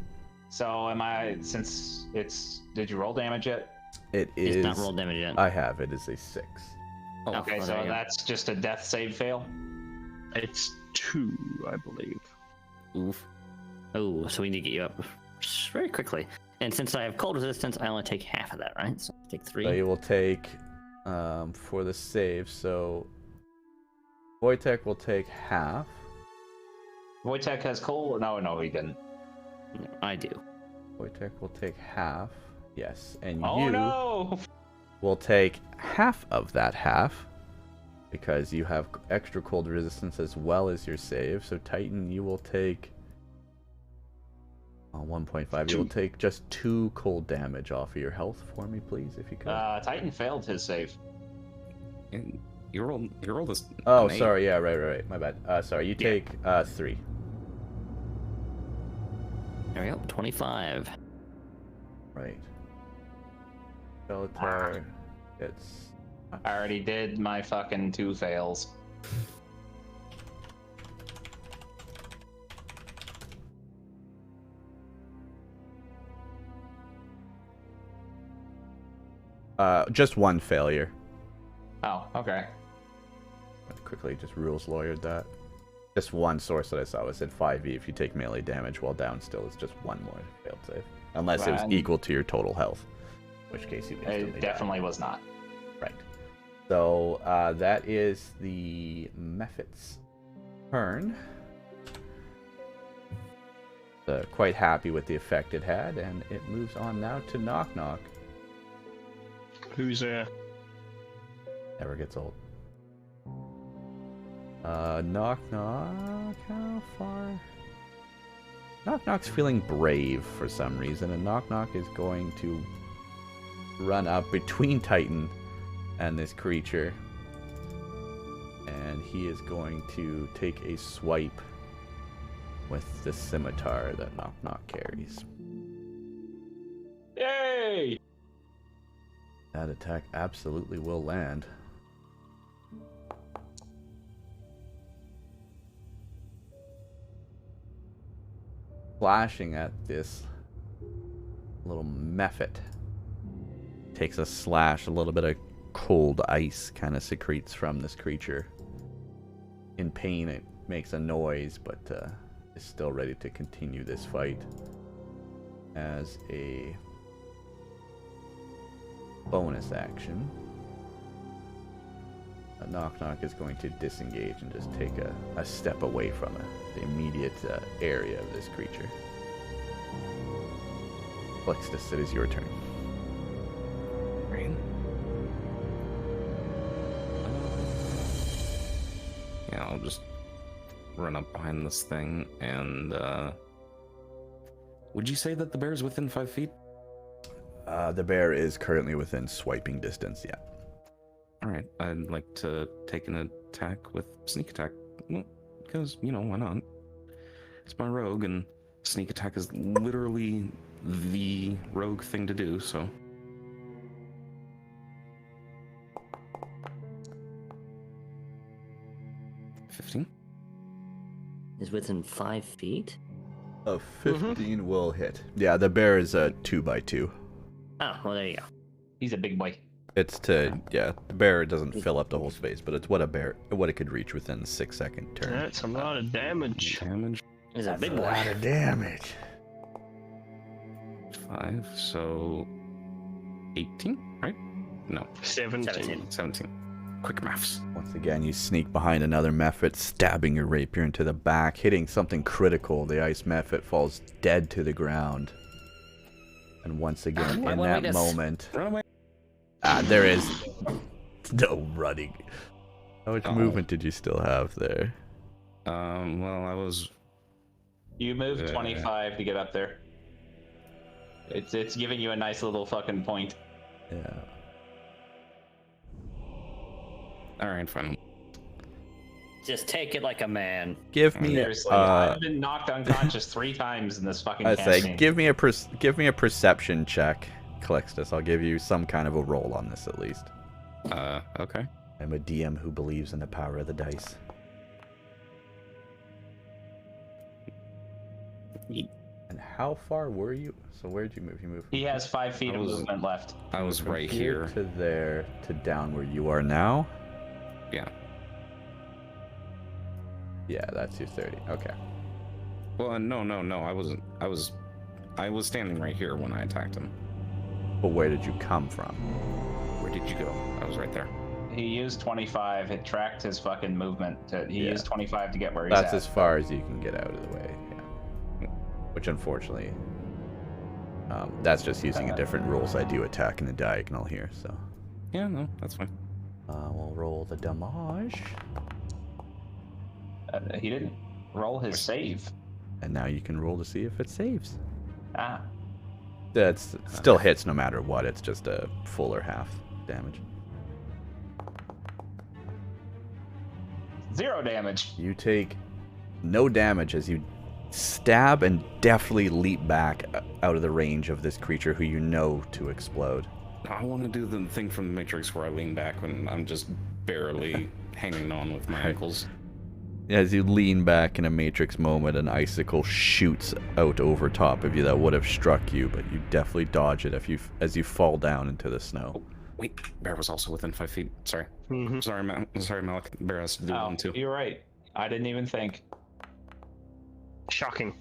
So am I, since it's, did you roll damage yet? It He's is. not rolled damage yet. I have. It is a 6. Okay, well, so there you go. that's just a death save fail? It's 2, I believe. Oof. Oh, so we need to get you up very quickly. And since I have cold resistance, I only take half of that, right? So I take 3. So you will take, for the save, so Wojtek will take half. Wojtek has cold? No, he didn't. No, I do. Wojtek will take half. Yes, and Oh you no! will take half of that half because you have extra cold resistance as well as your save. So Titan, you will take 1.5. You will take just 2 cold damage off of your health for me, please, if you could. Titan failed his save. And you roll this. Oh, an 8. sorry. Yeah, right. My bad. Sorry. You take 3. There we go. 25. Right. Bellatar, it's. I already did my fucking 2 fails. Just 1 failure. Oh, okay. Quickly just rules lawyered that. Just 1 source that I saw was at 5e. If you take melee damage while down still, it's just 1 more failed save. Unless it was equal to your total health. In which case you would It definitely was not. Right. So that is the Mephit's turn. Quite happy with the effect it had, and it moves on now to Knock Knock. Who's there? Never gets old. Knock Knock, how far? Knock Knock's feeling brave for some reason, and Knock Knock is going to run up between Titan and this creature. And he is going to take a swipe with the scimitar that Knock Knock carries. Yay! That attack absolutely will land. Flashing at this little mephit. Takes a slash, a little bit of cold ice kind of secretes from this creature. In pain, it makes a noise, but is still ready to continue this fight. As a bonus action, Knock Knock is going to disengage and just take a step away from the immediate area of this creature. Plexus, it is your turn. Right. Yeah, I'll just run up behind this thing and, would you say that the bear's within 5 feet? The bear is currently within swiping distance, yeah. Alright, I'd like to take an attack with sneak attack. Well, because, you know, why not? It's my rogue, and sneak attack is literally the rogue thing to do, so... $15. Is within 5 feet? A 15 will hit. Yeah, the bear is a 2x2. Oh, well, there you go. He's a big boy. It's to, yeah, the bear doesn't fill up the whole space, but it's what it could reach within a 6-second turn. That's a lot of damage. He's a big boy. A lot of damage. 5, so 18, right? No, 17. 17. Quick maths. Once again, you sneak behind another mephit, stabbing your rapier into the back, hitting something critical. The ice mephit falls dead to the ground. And once again, in that moment, there is no running. How much movement did you still have there? Well, I was... You moved 25 to get up there. It's giving you a nice little fucking point. Yeah. Alright, fine. Just take it like a man. Give me Seriously, I've been knocked unconscious 3 times in this fucking campaign. say, give me a perception check, Calixtus. I'll give you some kind of a roll on this at least. Okay. I'm a DM who believes in the power of the dice. And how far were you? So where did you move? You moved. He has 5 feet of movement left. I was From right here. to there to down where you are now. Yeah. Yeah, that's your 30. Okay. Well, no. I wasn't. I was standing right here when I attacked him. But where did you come from? Where did you go? I was right there. He used 25. It tracked his fucking movement. He used 25 to get where he's at. That's as far as you can get out of the way. Yeah. Which unfortunately, that's just using a different rules. I do attack in the diagonal here, so. Yeah, no, that's fine. We'll roll the damage. He didn't roll his save. And now you can roll to see if it saves. Ah. That's still hits no matter what. It's just a full or half damage. 0 damage. You take no damage as you stab and deftly leap back out of the range of this creature who you know to explode. I want to do the thing from the Matrix where I lean back when I'm just barely hanging on with my ankles. As you lean back in a Matrix moment, an icicle shoots out over top of you that would have struck you, but you definitely dodge it as you fall down into the snow. Oh, wait, Bear was also within 5 feet. Sorry. Sorry, Malik. Bear has to do one too. You're right. I didn't even think. Shocking.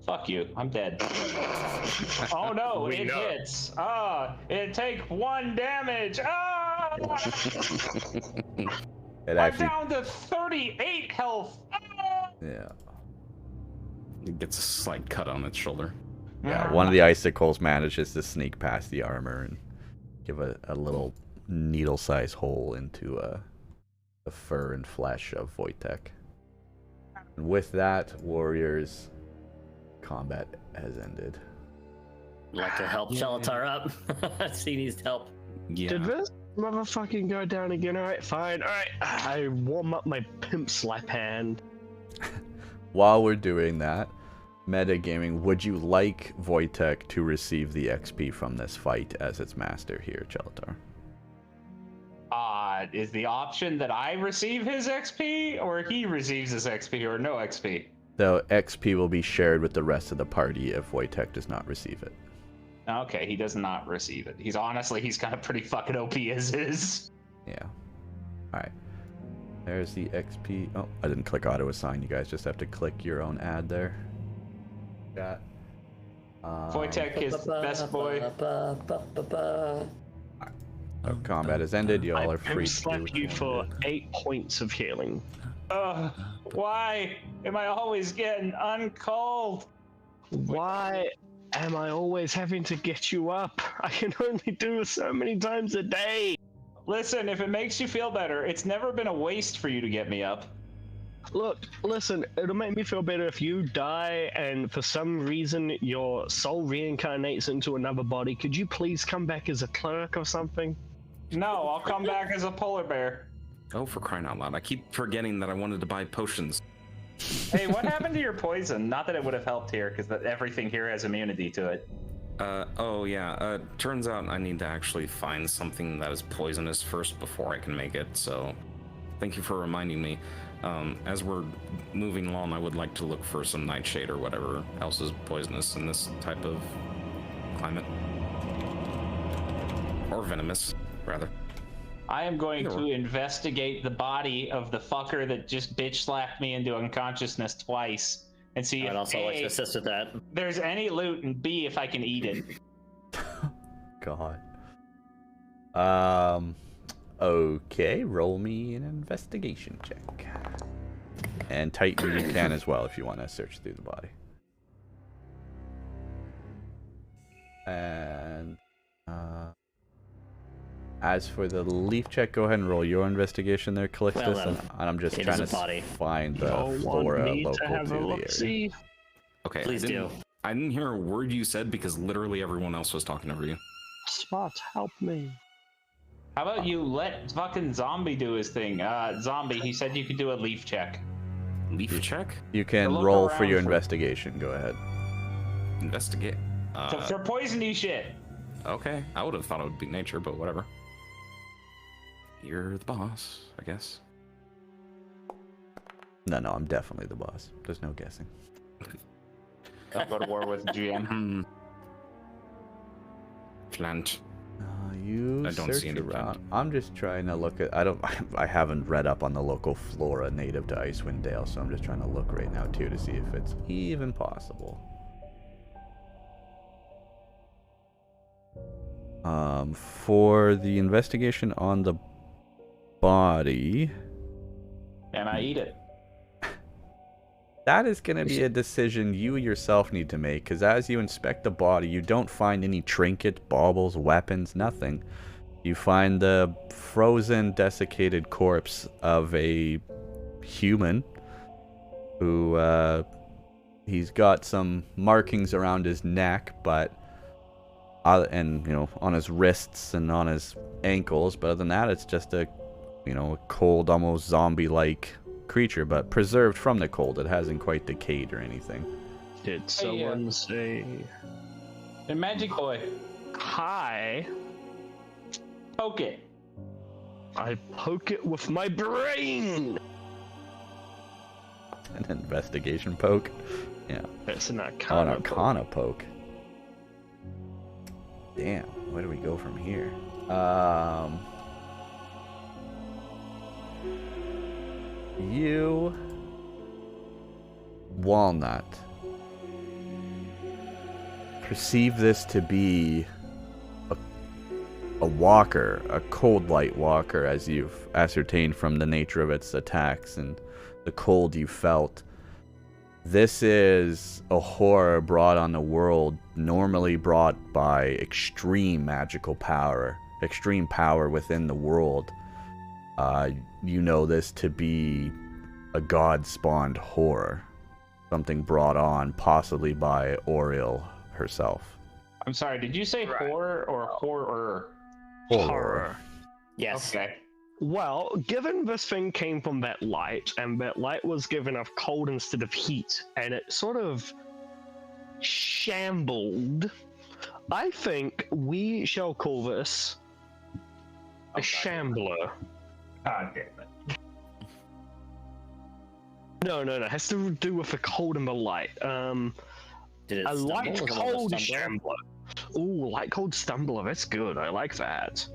Fuck you. I'm dead. Oh no, it hits. It take 1 damage. It I'm down to 38 health. Yeah. It gets a slight cut on its shoulder. Yeah, one of the icicles manages to sneak past the armor and give a little needle-sized hole into the fur and flesh of Wojtek. And with that, warriors, combat has ended. Like to help Shalatar up. He needs help. Yeah. Did this motherfucking go down again? Alright, fine. Alright, I warm up my pimp slap hand. While we're doing that, metagaming, would you like Wojtek to receive the XP from this fight as its master here, Chelatar? Is the option that I receive his XP, or he receives his XP, or no XP? The XP will be shared with the rest of the party if Wojtek does not receive it. Okay, he does not receive it. He's kind of pretty fucking OP as is. Yeah. Alright. There's the XP. Oh, I didn't click auto assign. You guys just have to click your own ad there. Got. Wojtek is best boy. Combat has ended. You all are free to slap you for 8 points of healing. Why am I always getting uncalled? Why am I always having to get you up? I can only do so many times a day. Listen, if it makes you feel better, it's never been a waste for you to get me up. Look, listen, it'll make me feel better if you die and for some reason your soul reincarnates into another body. Could you please come back as a cleric or something? No, I'll come back as a polar bear. Oh, for crying out loud. I keep forgetting that I wanted to buy potions. Hey, what happened to your poison? Not that it would have helped here, because everything here has immunity to it. Oh yeah, turns out I need to actually find something that is poisonous first before I can make it, so thank you for reminding me. As we're moving along, I would like to look for some nightshade or whatever else is poisonous in this type of climate. Or venomous, rather. I am going to investigate the body of the fucker that just bitch slapped me into unconsciousness twice and see I'd if also like to assist with that. there's any loot, and B, if I can eat it. God. Okay, roll me an investigation check. And Titan, you can as well if you want to search through the body. And as for the leaf check, go ahead and roll your investigation there, Calixtus, and I'm just trying to find the flora local to the area. Okay, Please do. I didn't hear a word you said because literally everyone else was talking over you. Spot, help me. How about you let fucking Zombie do his thing? Zombie, he said you could do a leaf check. Leaf check? You can look roll for your around for- investigation. Go ahead. Investigate. So for poisony shit. Okay, I would have thought it would be nature, but whatever. You're the boss, I guess. No, I'm definitely the boss. There's no guessing. I'll go to war with GM. Plant. You I don't see search any around. plant. I'm just trying to look at. I haven't read up on the local flora native to Icewind Dale, so I'm just trying to look right now too to see if it's even possible. For the investigation on the body, And I eat it. that is going to be a decision you yourself need to make, because as you inspect the body, you don't find any trinkets, baubles, weapons, nothing. You find the frozen, desiccated corpse of a human who, he's got some markings around his neck, but, and, you know, on his wrists and on his ankles, but other than that, it's just a, you know, a cold, almost zombie-like creature, but preserved from the cold. It hasn't quite decayed or anything. Did someone say... And Magic Boy, Hi? poke it. I poke it with my brain! An investigation poke. Yeah. It's an Oh, arcana an arcana poke. Damn. Where do we go from here? You... Walnut. Perceive this to be a walker, a cold light walker, as you've ascertained from the nature of its attacks and the cold you felt. This is a horror brought on the world, normally brought by extreme magical power, extreme power within the world. You know this to be a god-spawned horror, something brought on possibly by Oriel herself. I'm sorry, did you say horror or horror? Horror. Yes. Okay. Well, given this thing came from that light, and that light was given off cold instead of heat, and it sort of shambled, I think we shall call this a shambler. God damn it. No, it has to do with the cold and the light. Did it A stumble? light Was it cold a stumbler? shambler. Ooh, light cold stumbler, that's good, I like that.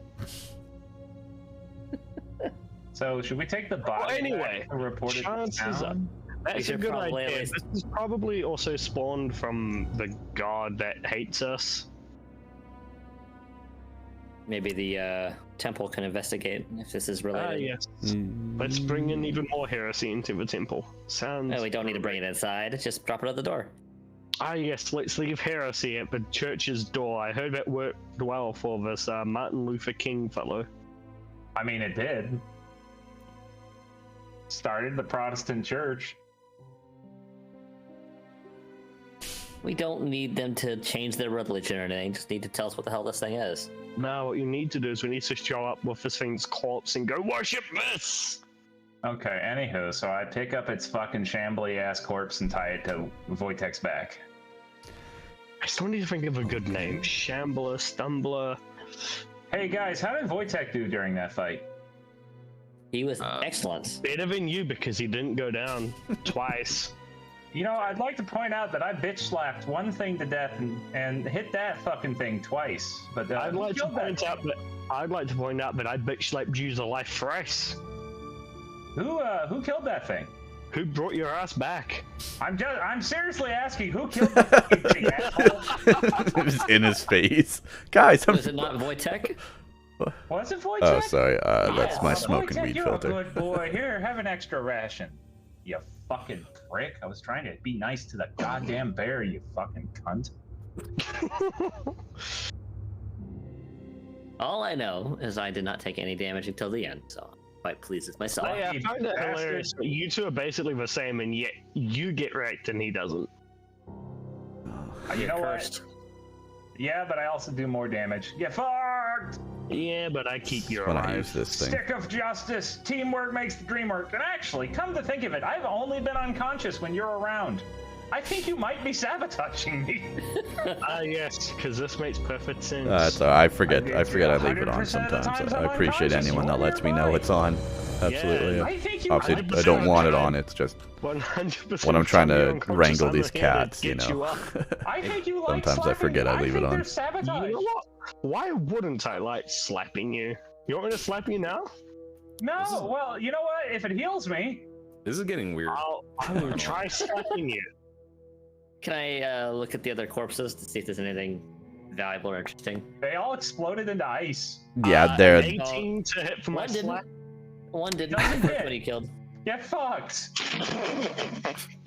So should we take the body anyway, back and report it to chances town? That's a should good probably at idea. least- This is probably also spawned from the god that hates us. Maybe the temple can investigate if this is related. Yes. Let's bring in even more heresy into the temple. Sounds. No, we don't need to bring it inside. Just drop it at the door. Yes, let's leave heresy at the church's door. I heard that worked well for this Martin Luther King fellow. I mean, it did. Started the Protestant church. We don't need them to change their religion or anything. Just need to tell us what the hell this thing is. Now what you need to do is we need to show up with this thing's corpse and go worship this. Okay, anywho, so I pick up its fucking shambly ass corpse and tie it to Wojtek's back. I still need to think of a good name. Shambler, Stumbler. Hey guys, how did Wojtek do during that fight? He was excellent. Better than you because he didn't go down twice. You know, I'd like to point out that I bitch slapped one thing to death and hit that fucking thing twice. But I'd like to point out that I bitch slapped you to life thrice. Who killed that thing? Who brought your ass back? I'm seriously asking, who killed that fucking thing, asshole? It was in his face. Guys, Was it not Wojtek? Was it Wojtek? Oh, sorry. That's my smoking Wojtek, weed you're filter. a good boy. Here, have an extra ration. You fucking prick. I was trying to be nice to the goddamn bear, you fucking cunt. All I know is I did not take any damage until the end, so I'm quite pleased with myself. I find it hilarious that you two are basically the same, and yet you get wrecked and he doesn't. You know what? Yeah, but I also do more damage. Get fucked! Yeah, but I keep your When alive. I use this thing. Stick of justice. Teamwork makes the dream work. And actually, come to think of it, I've only been unconscious when you're around. I think you might be sabotaging me. Yes, because this makes perfect sense. That's I forget I leave it on 100% of the sometimes. times I I'm appreciate unconscious, anyone that you're lets me know nearby. it's on. Absolutely. Yeah, I think you Obviously, I don't want it on. It's just 100% when I'm trying to unconscious, wrangle I'm these here to cats, you get know. up. I think you like Sometimes I forget I leave it on. There's sabotage. You know what? Why wouldn't I like slapping you? You want me to slap you now? No, well, you know what? If it heals me, This is getting weird. I'll try slapping you. Can I look at the other corpses to see if there's anything valuable or interesting? they all exploded into ice. yeah, they're 18 to hit for my One didn't. slap. One didn't. No, The you first did. one he killed. Get fucked.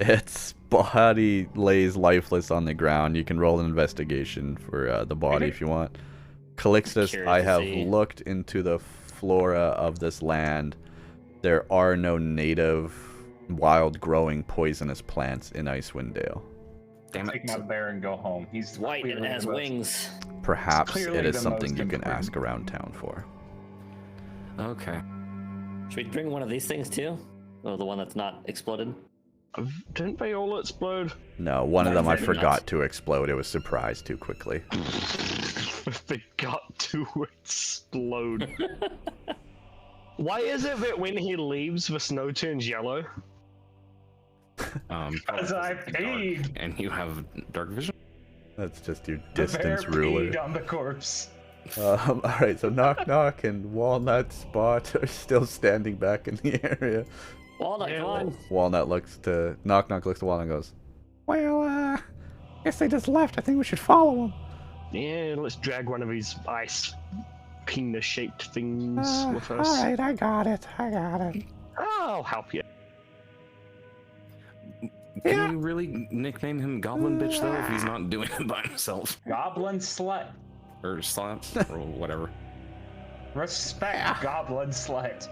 its body lays lifeless on the ground. You can roll an investigation for the body if you want. Calixtus, Curious I to have see. looked into the flora of this land. There are no native wild growing poisonous plants in Icewind Dale. Damn Take it. my bear and go home. He's White and clearly has the most- wings. Perhaps clearly it is the something most you can important. ask around town for. Okay. Should we bring one of these things too? Oh, the one that's not exploded? Didn't they all explode? No, one of them I Maybe forgot not. to explode. It was surprised too quickly. They got to explode. Why is it that when he leaves, the snow turns yellow? Because I peed. And you have dark vision? That's just your The bear distance ruler. peed on the corpse. Alright, so Knock Knock and Walnut Spot are still standing back in the area. Walnut, come on. Knock looks to Walnut and goes, well, guess they just left. I think we should follow them. Yeah, let's drag one of these ice penis-shaped things with us. Alright, I got it. I'll help you. Can you really nickname him Goblin Bitch, though, if he's not doing it by himself? Goblin slut. Or Slaps, or whatever. Respect goblin slut.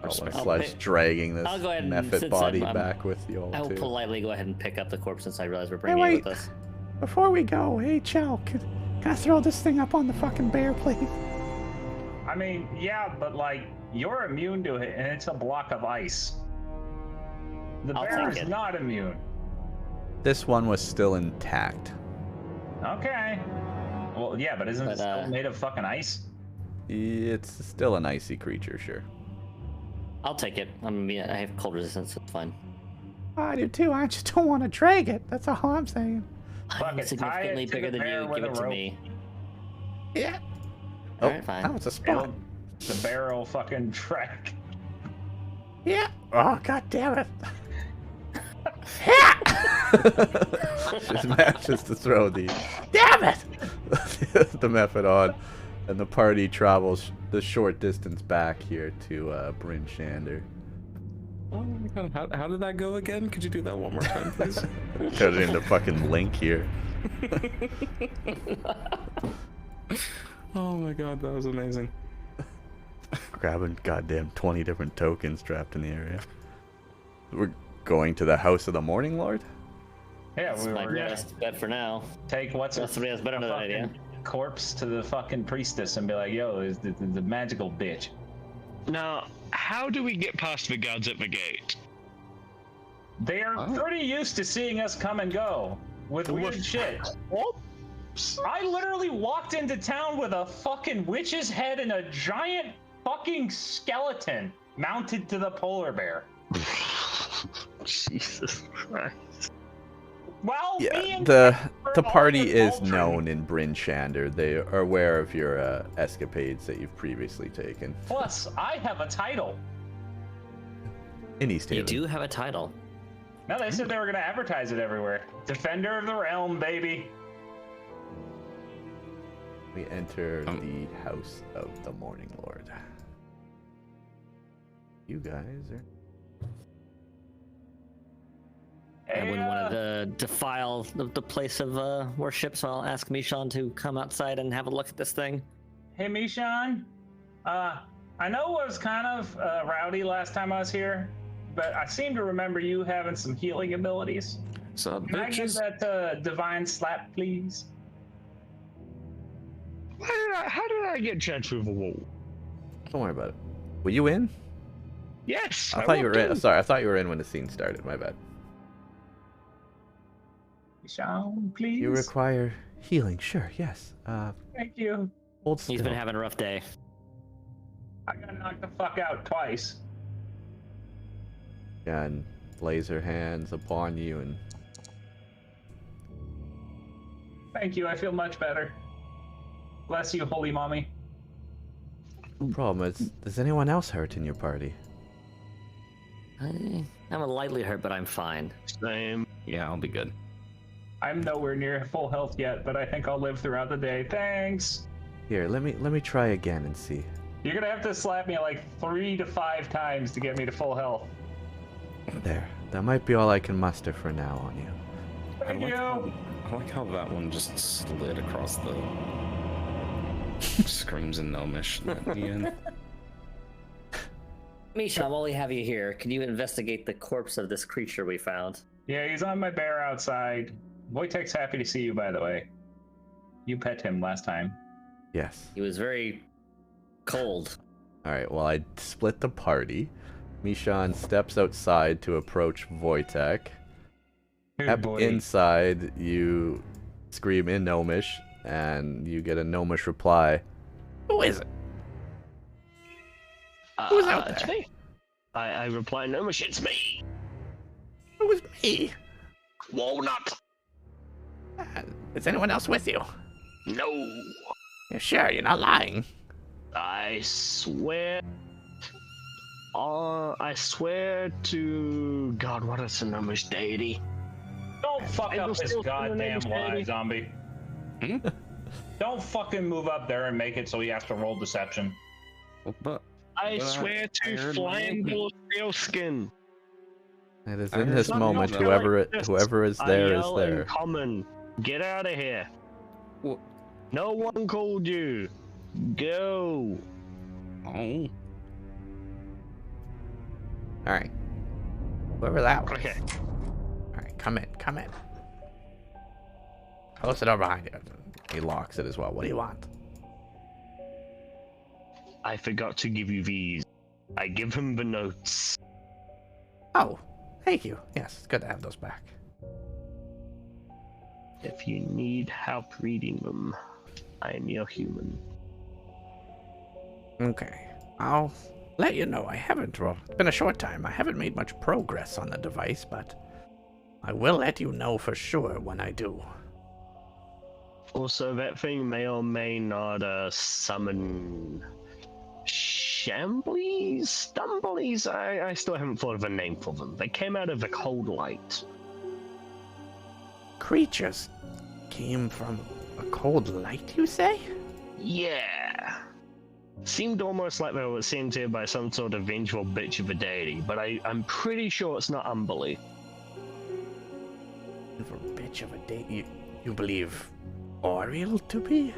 Respect. Slash dragging this I'll go ahead and, method since body I'm- back with you all I will too. politely go ahead and pick up the corpse since I realize we're bringing wait. it with us. Before we go, hey, Chell, can I throw this thing up on the fucking bear, please? I mean, yeah, but like, you're immune to it, and it's a block of ice. The I'll bear take is it. not immune. This one was still intact. Okay. Well, yeah, but isn't it But, still made of fucking ice? It's still an icy creature, sure. I'll take it. I mean, I have cold resistance. It's fine. I do too. I just don't want to drag it. That's all I'm saying. Fuck I'm it, tie significantly it to bigger the than bear you. with Give a it to rope. me. Yeah. Oh, Alright, fine. That was a spot. The barrel fucking track. Yeah. Oh, god damn it. Just manages to throw the Damn it! the method on, and the party travels the short distance back here to Bryn Shander. Oh my god, how did that go again? Could you do that one more time, please? Put it into fucking Link here. Oh my god, that was amazing. Grabbing goddamn 20 different tokens trapped in the area. We're going to the House of the Morning Lord? Yeah, That's we my were gonna best bet for now. take what's Unless somebody has better than that idea. corpse to the fucking priestess and be like, yo, is the magical bitch. Now, how do we get past the guards at the gate? They are pretty used to seeing us come and go with weird shit. I literally walked into town with a fucking witch's head and a giant fucking skeleton mounted to the polar bear. Jesus Christ. Well, Yeah, the party is known in Bryn Shander. They are aware of your escapades that you've previously taken. Plus, I have a title. In East You Haven. do have a title. No, they said they were going to advertise it everywhere. Defender of the Realm, baby. We enter the House of the Morning Lord. You guys are... I wouldn't want to defile the place of worship, so I'll ask Mishan to come outside and have a look at this thing. Hey, Mishan. I know it was kind of rowdy last time I was here, but I seem to remember you having some healing abilities. So, Can I get that divine slap, please? How did I get charged through the wall? Don't worry about it. Were you in? Yes. I thought you were in. Sorry, I thought you were in when the scene started. My bad. Mishan, please. You require healing. Sure, yes. Thank you. Hold still. He's been having a rough day. I got knocked the fuck out twice. And lays her hands upon you and... Thank you, I feel much better. Bless you, holy mommy. No problem. Is anyone else hurt in your party? I'm a lightly hurt, but I'm fine. Same. Yeah, I'll be good. I'm nowhere near full health yet, but I think I'll live throughout the day. Thanks. Here, let me try again and see. You're gonna have to slap me like 3 to 5 times to get me to full health. There. That might be all I can muster for now on you. Thank you. I like how that one just slid across the screams in Gnomish at the end. Mishan, while we have you here, can you investigate the corpse of this creature we found? Yeah, he's on my bear outside. Wojtek's happy to see you, by the way. You pet him last time. Yes. He was very cold. Alright, well, I split the party. Mishan steps outside to approach Wojtek. Inside, you scream in Gnomish, and you get a Gnomish reply. Who is it? Who's out It's there? me. I reply, no, it's me. Who is me? Walnut. Is anyone else with you? No. You're sure you're not lying? I swear. I swear to God, what is the Gnomish deity? Don't fuck up this goddamn lie, zombie. Don't fucking move up there and make it so he has to roll deception. But I swear to flying steel skin. It is in this moment, whoever is there is there. Common. Get out of here. What? No one called you. Go. Oh. Alright. Whoever that was. Okay. Alright, come in. Close the door behind you. He locks it as well. What do you want? I forgot to give you these. I give him the notes. Oh, thank you. Yes, it's good to have those back. If you need help reading them, I am your human. Okay. I'll let you know I haven't, well, it's been a short time. I haven't made much progress on the device, but I will let you know for sure when I do. Also, that thing may or may not summon Shamblies? Stumblies? I still haven't thought of a name for them. They came out of the cold light. Creatures came from a cold light, you say? Yeah. Seemed almost like they were sent here by some sort of vengeful bitch of a deity, but I'm pretty sure it's not Umberly. For bitch of a day, you believe Oriel to be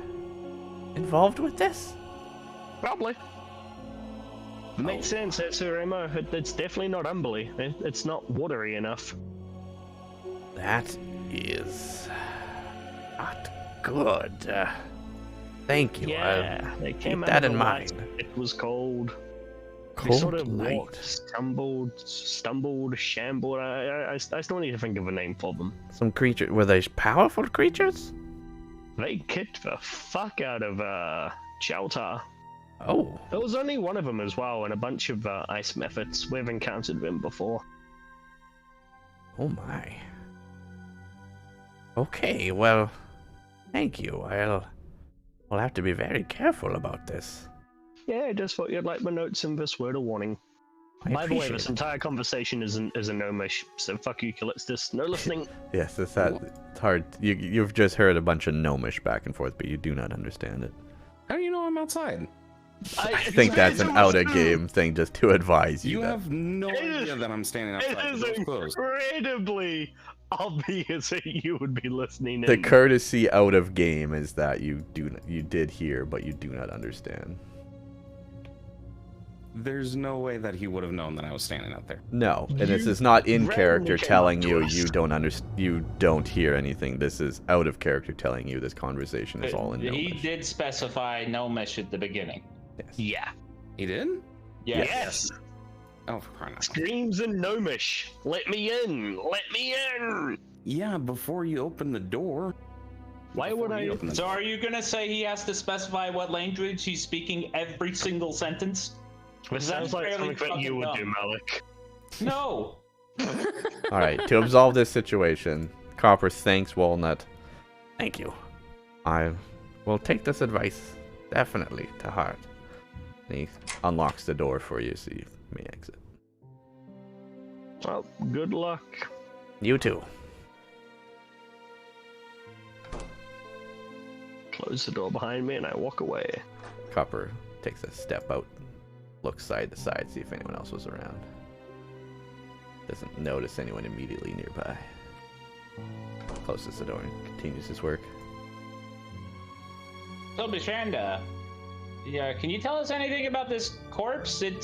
involved with this? Probably. Makes sense, that's Remo. It's definitely not Umberly. It's not watery enough. That is not good. Thank you. Yeah, they came keep out that of in the lights. mind. It was cold. We Cold sort of night. walked, stumbled, shambled. I still need to think of a name for them. Some creature. Were they powerful creatures? They kicked the fuck out of Chaltar. Oh. There was only one of them as well, and a bunch of ice methods. We've encountered them before. Oh my. Okay, well, thank you. I'll have to be very careful about this. Yeah, just thought you'd like my notes in this word of warning. By the way, this entire conversation is a gnomish, so fuck you, Calixtus. No listening. Yes, it's hard. You've just heard a bunch of gnomish back and forth, but you do not understand it. How do you know I'm outside? I think that's an out-of-game thing just to advise you. You have no idea that I'm standing outside. It is The door's closed. incredibly obvious that you would be listening in. The courtesy out of game is that you did hear, but you do not understand. There's no way that he would have known that I was standing out there. No, and this is not in character randomly came telling up to you us. you don't hear anything. This is out of character telling you this conversation is all in He gnomish. did specify gnomish at the beginning. Yes. Yeah. He did? Yes. Oh, for crying out loud. Screams in gnomish. Let me in. Let me in. Yeah, before you open the door. Why would Before I? you open the So door. are you gonna say he has to specify what language he's speaking every single sentence? This sounds like fairly something that you fucking would dumb. do, Malik. No. All right, to absolve this situation, Copper thanks Walnut. Thank you. I will take this advice definitely to heart. And he unlocks the door for you so you may exit. Well, good luck. You too. Close the door behind me and I walk away. Copper takes a step out, looks side to side, see if anyone else was around. Doesn't notice anyone immediately nearby. Closes the door and continues his work. So Bashanda, yeah, can you tell us anything about this corpse? It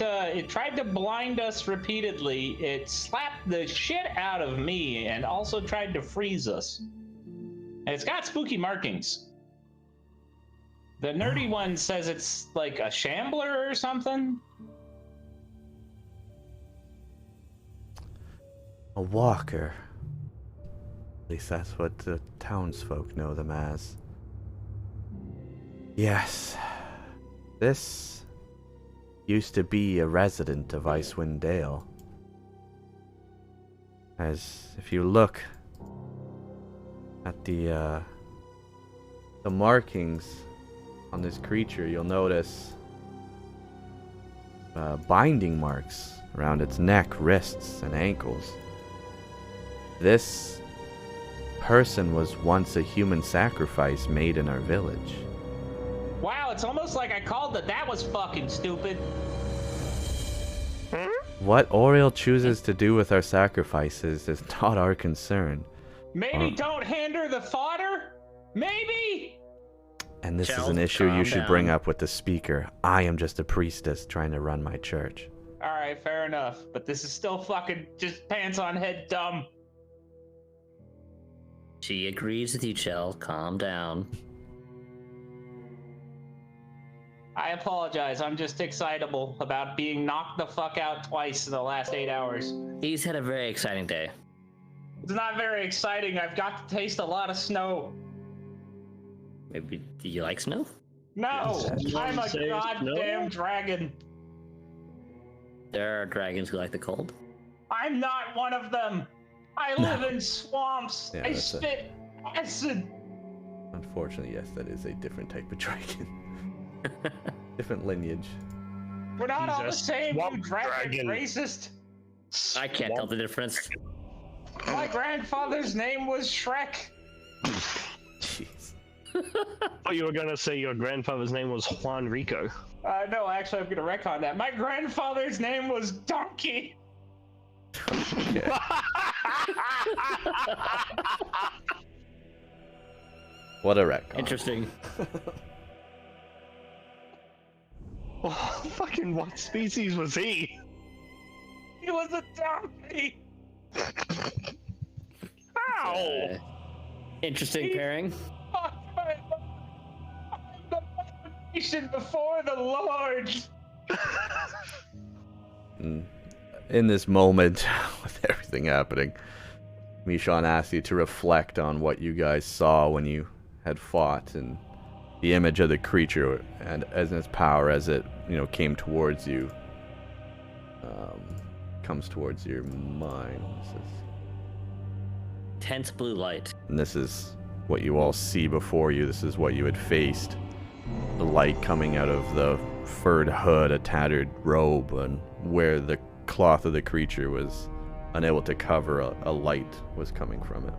tried to blind us repeatedly. It slapped the shit out of me and also tried to freeze us. And it's got spooky markings. The nerdy one says it's like a shambler or something. A walker. At least that's what the townsfolk know them as. Yes. This used to be a resident of Icewind Dale. As if you look at the markings on this creature, you'll notice binding marks around its neck, wrists, and ankles. This person was once a human sacrifice made in our village. Wow, it's almost like I called that was fucking stupid. What Oriel chooses to do with our sacrifices is not our concern. Maybe don't hand her the fodder? Maybe? And this is Chell, an issue you calm should bring down. up with the speaker. I am just a priestess trying to run my church. Alright, fair enough. But this is still fucking just pants on head dumb. She agrees with you, Chell. Calm down. I apologize. I'm just excitable about being knocked the fuck out twice in the last 8 hours. He's had a very exciting day. It's not very exciting. I've got to taste a lot of snow. Maybe, do you like snow? No, I'm a Say goddamn no? dragon. There are dragons who like the cold. I'm not one of them. I live in swamps. Yeah, I that's spit acid. Unfortunately, yes, that is a different type of dragon. Different lineage. We're not all the Jesus. same, you Swamp dragon dragon. racist. I can't tell the difference. My grandfather's name was Shrek. Jeez. Oh, you were gonna say your grandfather's name was Juan Rico. No, actually, I'm gonna retcon that. My grandfather's name was Donkey. Okay. What a wreck. Interesting. Oh, fucking what species was he? He was a donkey. Ow! Interesting pairing. The nation before the Lord. In this moment, with everything happening, Mishon asks you to reflect on what you guys saw when you had fought, and the image of the creature and as its power as it, came towards you, comes towards your mind. Tense blue light. And this is what you all see before you. This is what you had faced. The light coming out of the furred hood, a tattered robe, and where the cloth of the creature was unable to cover, a light was coming from it.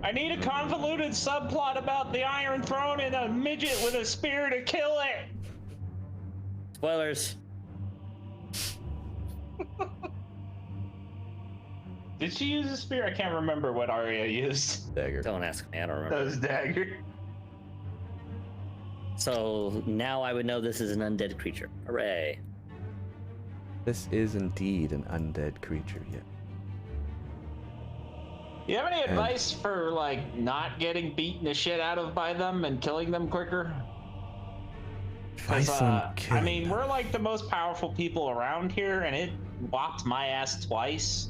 I need a convoluted subplot about the Iron Throne and a midget with a spear to kill it. Spoilers. Did she use a spear? I can't remember what Arya used. Dagger. Don't ask me. I don't That remember. was dagger. So now I would know this is an undead creature. Hooray. This is indeed an undead creature, yeah. You have any advice for, like, not getting beaten the shit out of by them and killing them quicker? I mean, we're like the most powerful people around here, and it whopped my ass twice.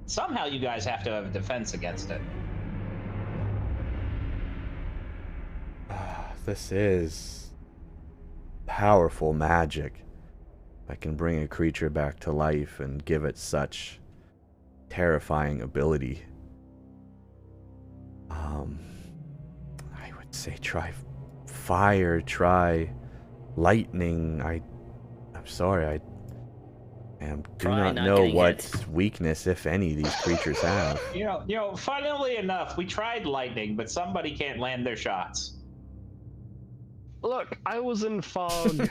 Somehow you guys have to have a defense against it. This is powerful magic. I can bring a creature back to life and give it such terrifying ability. I would say try fire, try lightning. I'm sorry, I do not know what weakness, if any, these creatures have. Funnily enough, we tried lightning, but somebody can't land their shots. Look, I was in fog.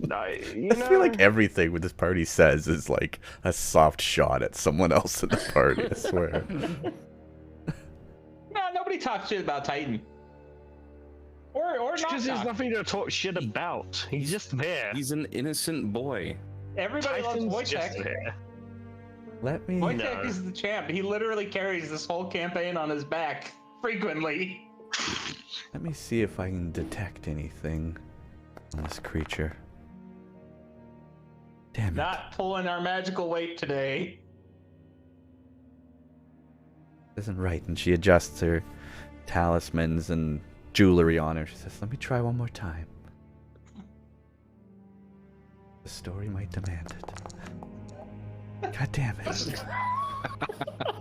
I feel like everything with this party says is like a soft shot at someone else in the party, I swear. No, nobody talks shit about Titan. Or not. Because there's nothing to talk shit about. He's just there. He's an innocent boy. Everybody loves Wojtek. Wojtek is the champ. He literally carries this whole campaign on his back frequently. Let me see if I can detect anything on this creature. Damn it. Not pulling our magical weight today. Isn't right. And she adjusts her talismans and jewelry on her. She says, let me try one more time. The story might demand it. God damn it.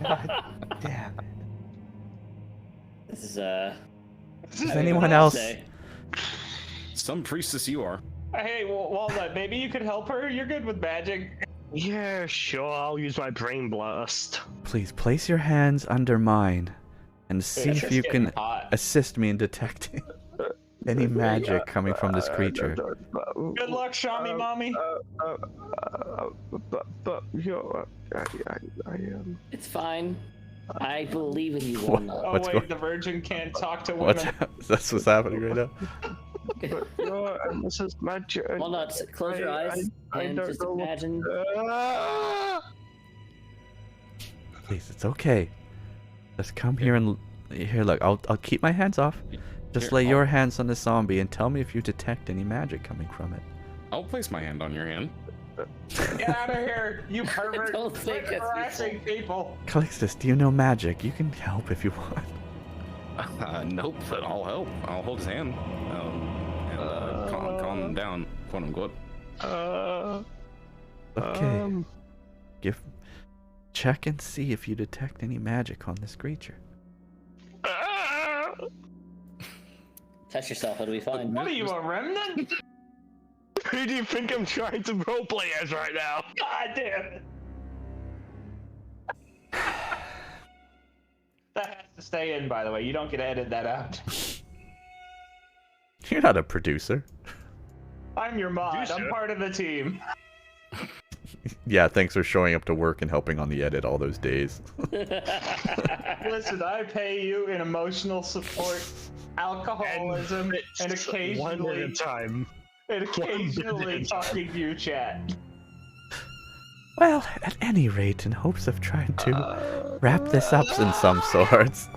God damn it. This is, Is anyone else? Some priestess you are. Hey, Walnut, maybe you could help her? You're good with magic. Yeah, sure. I'll use my brain blast. Please place your hands under mine and see if you can assist me in detecting any magic coming from this creature. Good luck, Shami Mommy. It's fine. I believe in you, What- Walnut. Oh What's wait, going- the Virgin can't talk to women. That's what's happening right now? This is magic. Walnut, close your eyes and just imagine. Please, it's okay. Just come here and here. Look, I'll keep my hands off. Just lay your hands on the zombie and tell me if you detect any magic coming from it. I'll place my hand on your hand. Get out of here, you pervert. I don't think Quit it's harassing people. Calixtus, do you know magic? You can help if you want. Nope, but I'll help. I'll hold his hand. And calm him down, quote unquote. Okay. Check and see if you detect any magic on this creature. Test yourself, it'll be fine. What are you, a remnant? Who do you think I'm trying to roleplay as right now? God damn it. That has to stay in, by the way. You don't get to edit that out. You're not a producer. I'm your mod. I'm part of the team. Yeah, thanks for showing up to work and helping on the edit all those days. Listen, I pay you in emotional support, alcoholism, and One at a occasionally time. And occasionally talking to your chat. Well, at any rate, in hopes of trying to wrap this up in some sorts.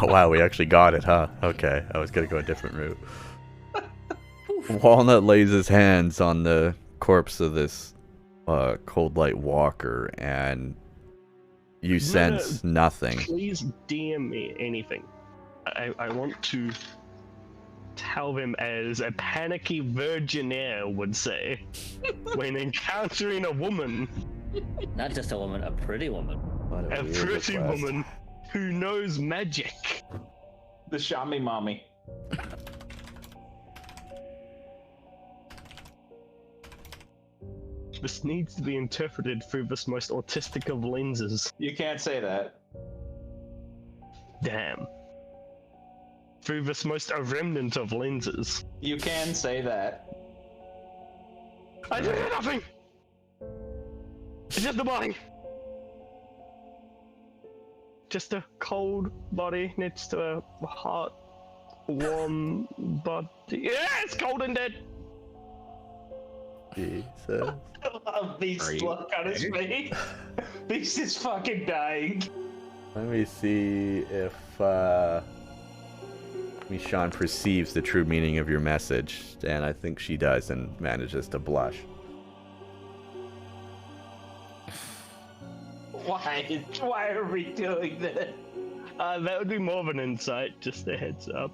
Oh wow, we actually got it, huh? Okay, I was gonna go a different route. Walnut lays his hands on the corpse of this cold light walker, and you sense nothing. Please DM me anything. I want to tell them as a panicky virginaire would say when encountering a woman. Not just a woman, a pretty woman. A pretty woman who knows magic. The Shami Mommy. This needs to be interpreted through this most autistic of lenses. You can't say that. Damn. Through this most a remnant of lenses. You can say that. I did nothing! It's just a body. Just a cold body next to a hot, warm body. Yeah, it's cold and dead! Jesus. I love Beast's look on his face. Beast is fucking dying. Let me see if Michonne perceives the true meaning of your message, and I think she does and manages to blush. Why are we doing this? That would be more of an insight, just a heads up.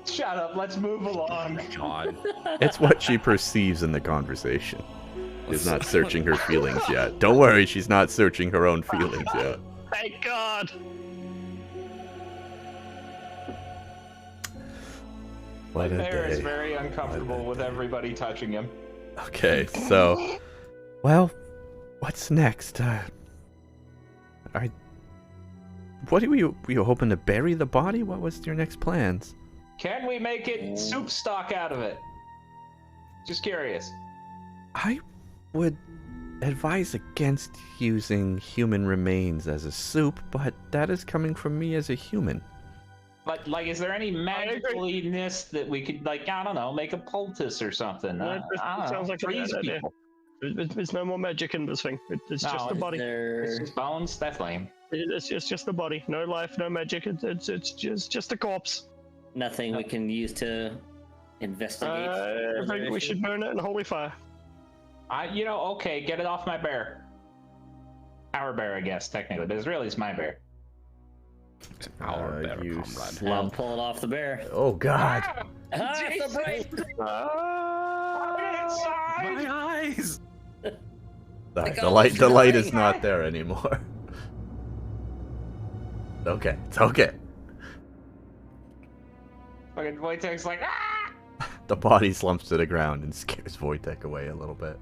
Shut up, let's move along. God. It's what she perceives in the conversation. She's not searching her feelings yet. Don't worry, she's not searching her own feelings yet. Thank God! What a Bear is day. very uncomfortable with everybody touching him. Okay, so, well, what's next? What were you hoping to bury the body? What was your next plans? Can we make it soup stock out of it? Just curious. I would advise against using human remains as a soup, but that is coming from me as a human. But, like, is there any magicaliness that we could, like, I don't know, make a poultice or something? I don't know, Sounds like a freeze bad idea. people. There's no more magic in this thing. It's No, just a body. It's just bones? That's lame. It's just a body. No life, no magic. It's just a corpse. Nothing we can use to investigate. I think we should burn it in holy fire. Okay, get it off my bear. Our bear, I guess, technically, but it's my bear. Our bear you comrade. I'll slump. pull it off the bear. Oh God! It's a brain! My eyes! The light is not there anymore. Okay, it's okay. Fucking Wojtek's like, ah! The body slumps to the ground and scares Wojtek away a little bit,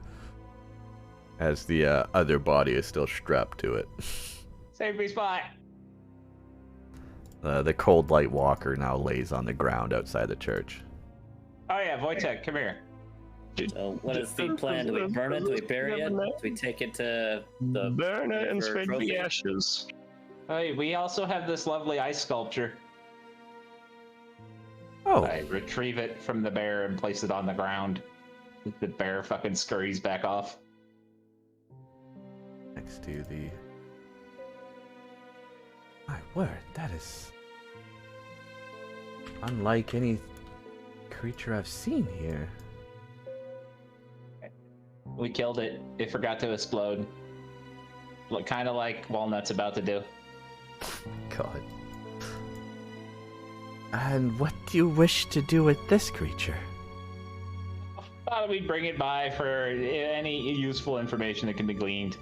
as the other body is still strapped to it. Save me spot. The cold light walker now lays on the ground outside the church. Oh yeah, Wojtek, come here. So what is the plan? Do we burn it? Do we bury it? Do we take it to the... Burn it and for spread trophy? the ashes. Hey, we also have this lovely ice sculpture. Oh, I retrieve it from the bear and place it on the ground. The bear fucking scurries back off. next to the... My word, that is... unlike any creature I've seen here. We killed it. It forgot to explode. Kind of like Walnut's about to do. God. And what do you wish to do with this creature? Thought we'd bring it by for any useful information that can be gleaned.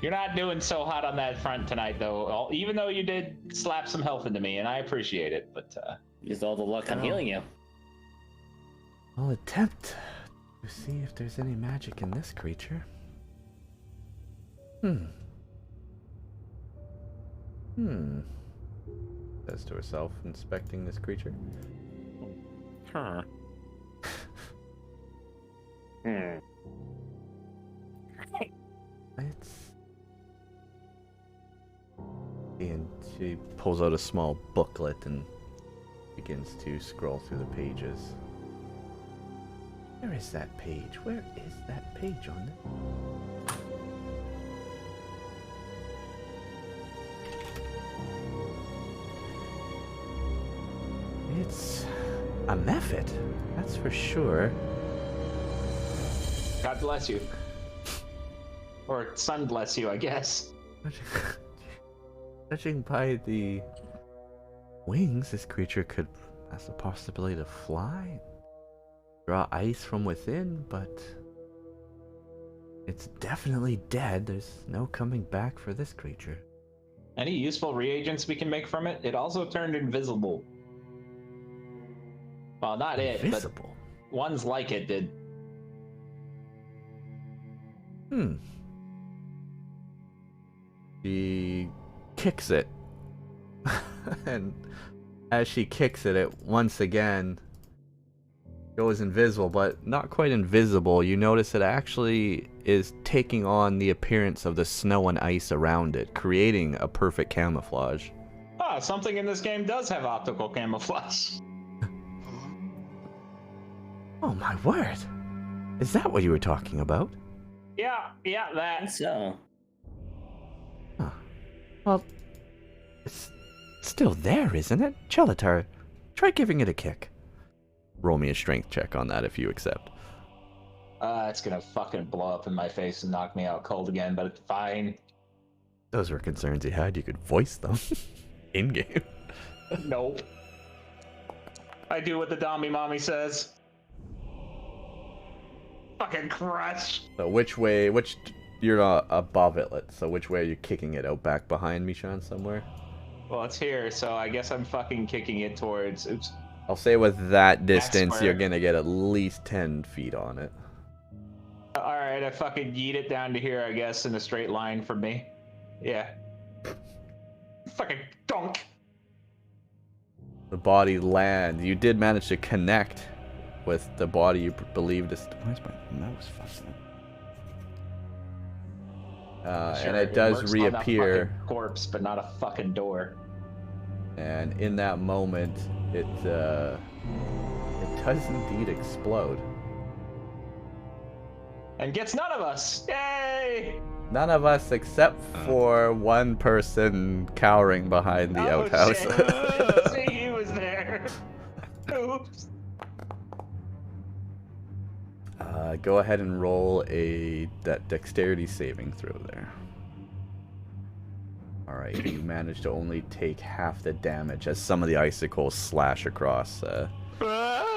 You're not doing so hot on that front tonight, though. Even though you did slap some health into me, and I appreciate it. But Used all the luck on healing you. I'll attempt to see if there's any magic in this creature. Says to herself, inspecting this creature. Huh. It's... And she pulls out a small booklet and begins to scroll through the pages. Where is that page? Where is that page on it? It's a method, that's for sure. God bless you. Or sun bless you, I guess. Judging by the wings, this creature has the possibility to fly, draw ice from within, but it's definitely dead. There's no coming back for this creature. Any useful reagents we can make from it? It also turned invisible. Well, not Invisible? it, but ones like it did. She kicks it. And as she kicks it, it once again goes invisible, but not quite invisible. You notice it actually is taking on the appearance of the snow and ice around it, creating a perfect camouflage. Ah, something in this game does have optical camouflage. Oh my word! Is that what you were talking about? Yeah, I that. think so. Huh. Well, it's still there, isn't it? Chelatar, try giving it a kick. Roll me a strength check on that if you accept. It's gonna fucking blow up in my face and knock me out cold again, but it's fine. Those were concerns you had. You could voice them in-game. Nope. I do what the Dommy Mommy says. Fucking crush. So you're above it, so which way are you kicking it? Out back behind me, Sean, somewhere? Well, it's here, so I guess I'm fucking kicking it towards... Oops. I'll say with that distance, where- you're gonna get at least 10 feet on it. Alright, I fucking yeet it down to here, I guess, in a straight line from me. Yeah. Fucking donk. The body lands. You did manage to connect with the body you believed is... Where's my mouse fucking... and it does works on a reappear. fucking corpse, but not a fucking door. And in that moment, it does indeed explode. And gets none of us. Yay! None of us except for one person cowering behind the outhouse. Shit. See, he was there. Oops. Go ahead and roll that dexterity saving throw there. Alright, you managed to only take half the damage as some of the icicles slash across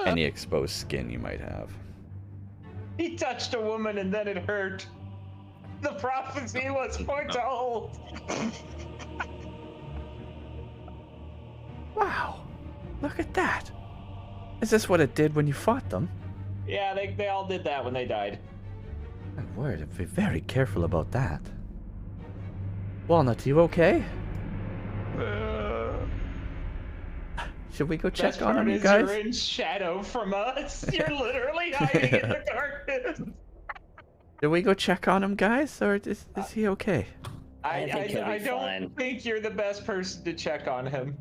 any exposed skin you might have. He touched a woman and then it hurt. The prophecy was foretold. Wow, look at that. Is this what it did when you fought them? Yeah, they all did that when they died. My word, I'd be very careful about that. Walnut, you okay? Should we go check on him, you guys? You're in shadow from us. You're literally hiding in the darkness. Should we go check on him, guys, or is he okay? I don't think you're the best person to check on him.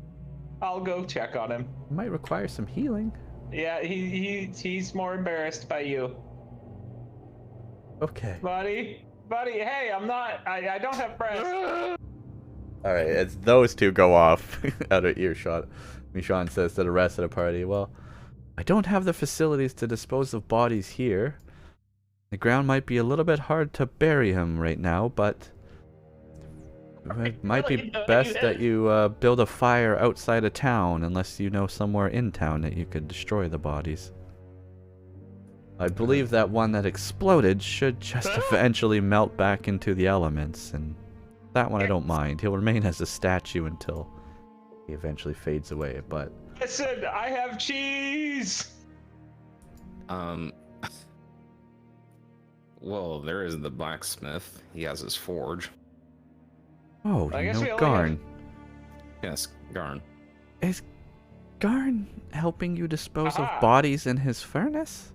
I'll go check on him. Might require some healing. Yeah, he's more embarrassed by you. Okay. Buddy, hey, I don't have breath. Alright, as those two go off out of earshot, Michonne says to the rest of the party, well, I don't have the facilities to dispose of bodies here. The ground might be a little bit hard to bury him right now, but it might be best that you build a fire outside of town, unless you know somewhere in town that you could destroy the bodies. I believe that one that exploded should just eventually melt back into the elements, and that one I don't mind. He'll remain as a statue until he eventually fades away, but... Listen, I have cheese! Well, there is the blacksmith. He has his forge. Oh, I you guess we know only Garn. Yes, Garn. Is Garn helping you dispose Aha. of bodies in his furnace?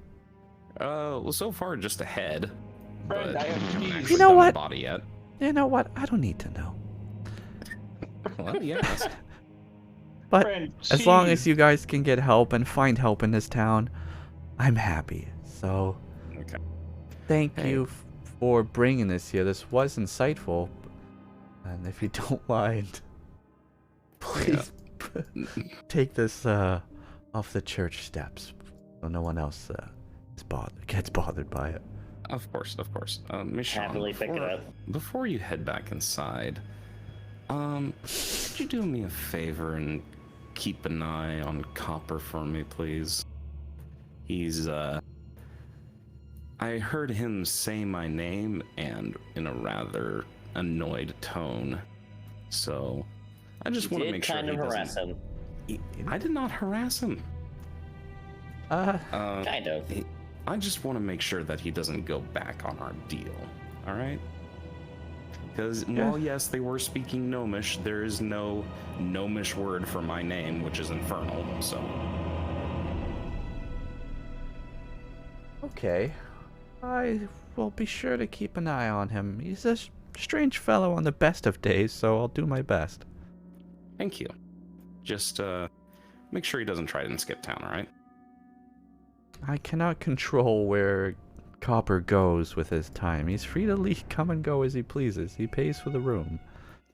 Well, so far just a head. Friend, But I have we haven't cheese. actually You know done what? the body yet. You know what? I don't need to know. Well, yes. But Friend, as long cheese. as you guys can get help and find help in this town, I'm happy. So, Okay. thank you for bringing this here. This was insightful. And if you don't mind, please take this off the church steps so no one else gets bothered by it. Of course. Michonne, Happily pick it up. Before you head back inside, could you do me a favor and keep an eye on Copper for me, please? He's, I heard him say my name and in a rather annoyed tone. So, I just want to make sure he doesn't... harass him. I did not harass him. Kind of. I just want to make sure that he doesn't go back on our deal, alright? Because, while yes, they were speaking Gnomish, there is no Gnomish word for my name, which is infernal, so... Okay. I will be sure to keep an eye on him. He's a strange fellow on the best of days, so I'll do my best. Thank you. Just, make sure he doesn't try to skip town, alright? I cannot control where Copper goes with his time. He's free to leave, come and go as he pleases. He pays for the room.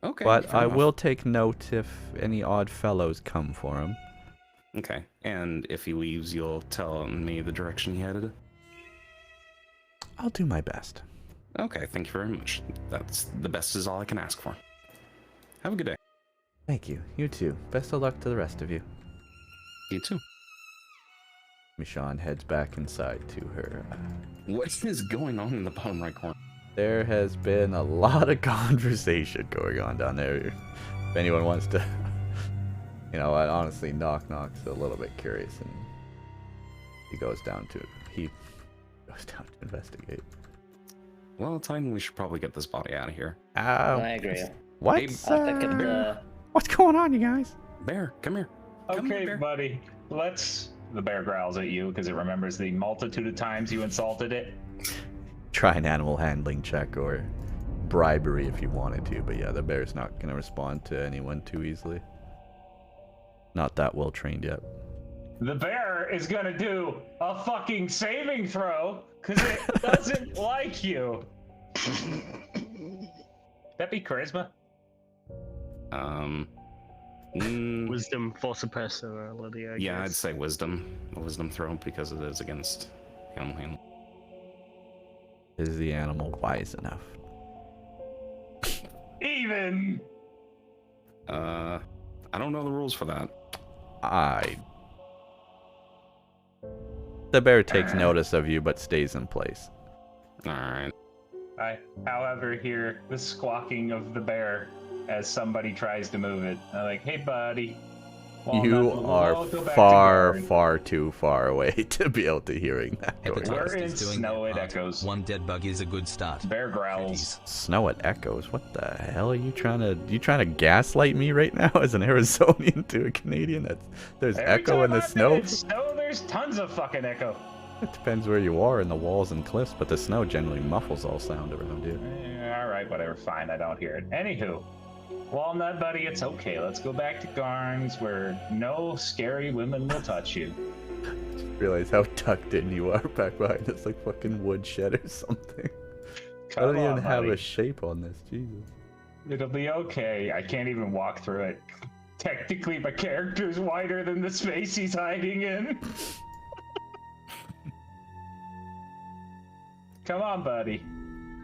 Okay. But I will take note if any odd fellows come for him. Okay. And if he leaves, you'll tell me the direction he headed? I'll do my best. Okay, thank you very much. That's the best is all I can ask for. Have a good day. Thank you. You too. Best of luck to the rest of you. You too. Michonne heads back inside to her. What is going on in the bottom right corner? There has been a lot of conversation going on down there. If anyone wants to, honestly, Knock's a little bit curious, and he goes down to investigate. Well, Titan, we should probably get this body out of here. I agree. What? Hey, What's going on, you guys? Bear, come here. Okay, buddy. The bear growls at you because it remembers the multitude of times you insulted it. Try an animal handling check or bribery if you wanted to, but yeah, the bear's not going to respond to anyone too easily. Not that well trained yet. The bear is going to do a fucking saving throw because it doesn't like you. That be charisma? Wisdom for personality, I guess. Yeah, I'd say wisdom. A wisdom throw because it is against animal handling. Is the animal wise enough? Even! I don't know the rules for that. The bear takes notice of you but stays in place. Alright. I, however, hear the squawking of the bear as somebody tries to move it. I'm like, hey, buddy. You are far too far away to be able to hearing that. We're in snow, it echoes. One dead bug is a good start. Bear growls. Snow, it echoes. What the hell are you trying to gaslight me right now as an Arizonian to a Canadian? There's echo in the snow? There's tons of fucking echo. It depends where you are in the walls and cliffs, but the snow generally muffles all sound around you. Alright, whatever, fine, I don't hear it. Anywho, Walnut buddy, it's okay. Let's go back to Garns where no scary women will touch you. Just realize how tucked in you are back behind this like fucking woodshed or something. I don't even have a shape on this, Jesus. It'll be okay. I can't even walk through it. Technically, my character's wider than the space he's hiding in. Come on, buddy.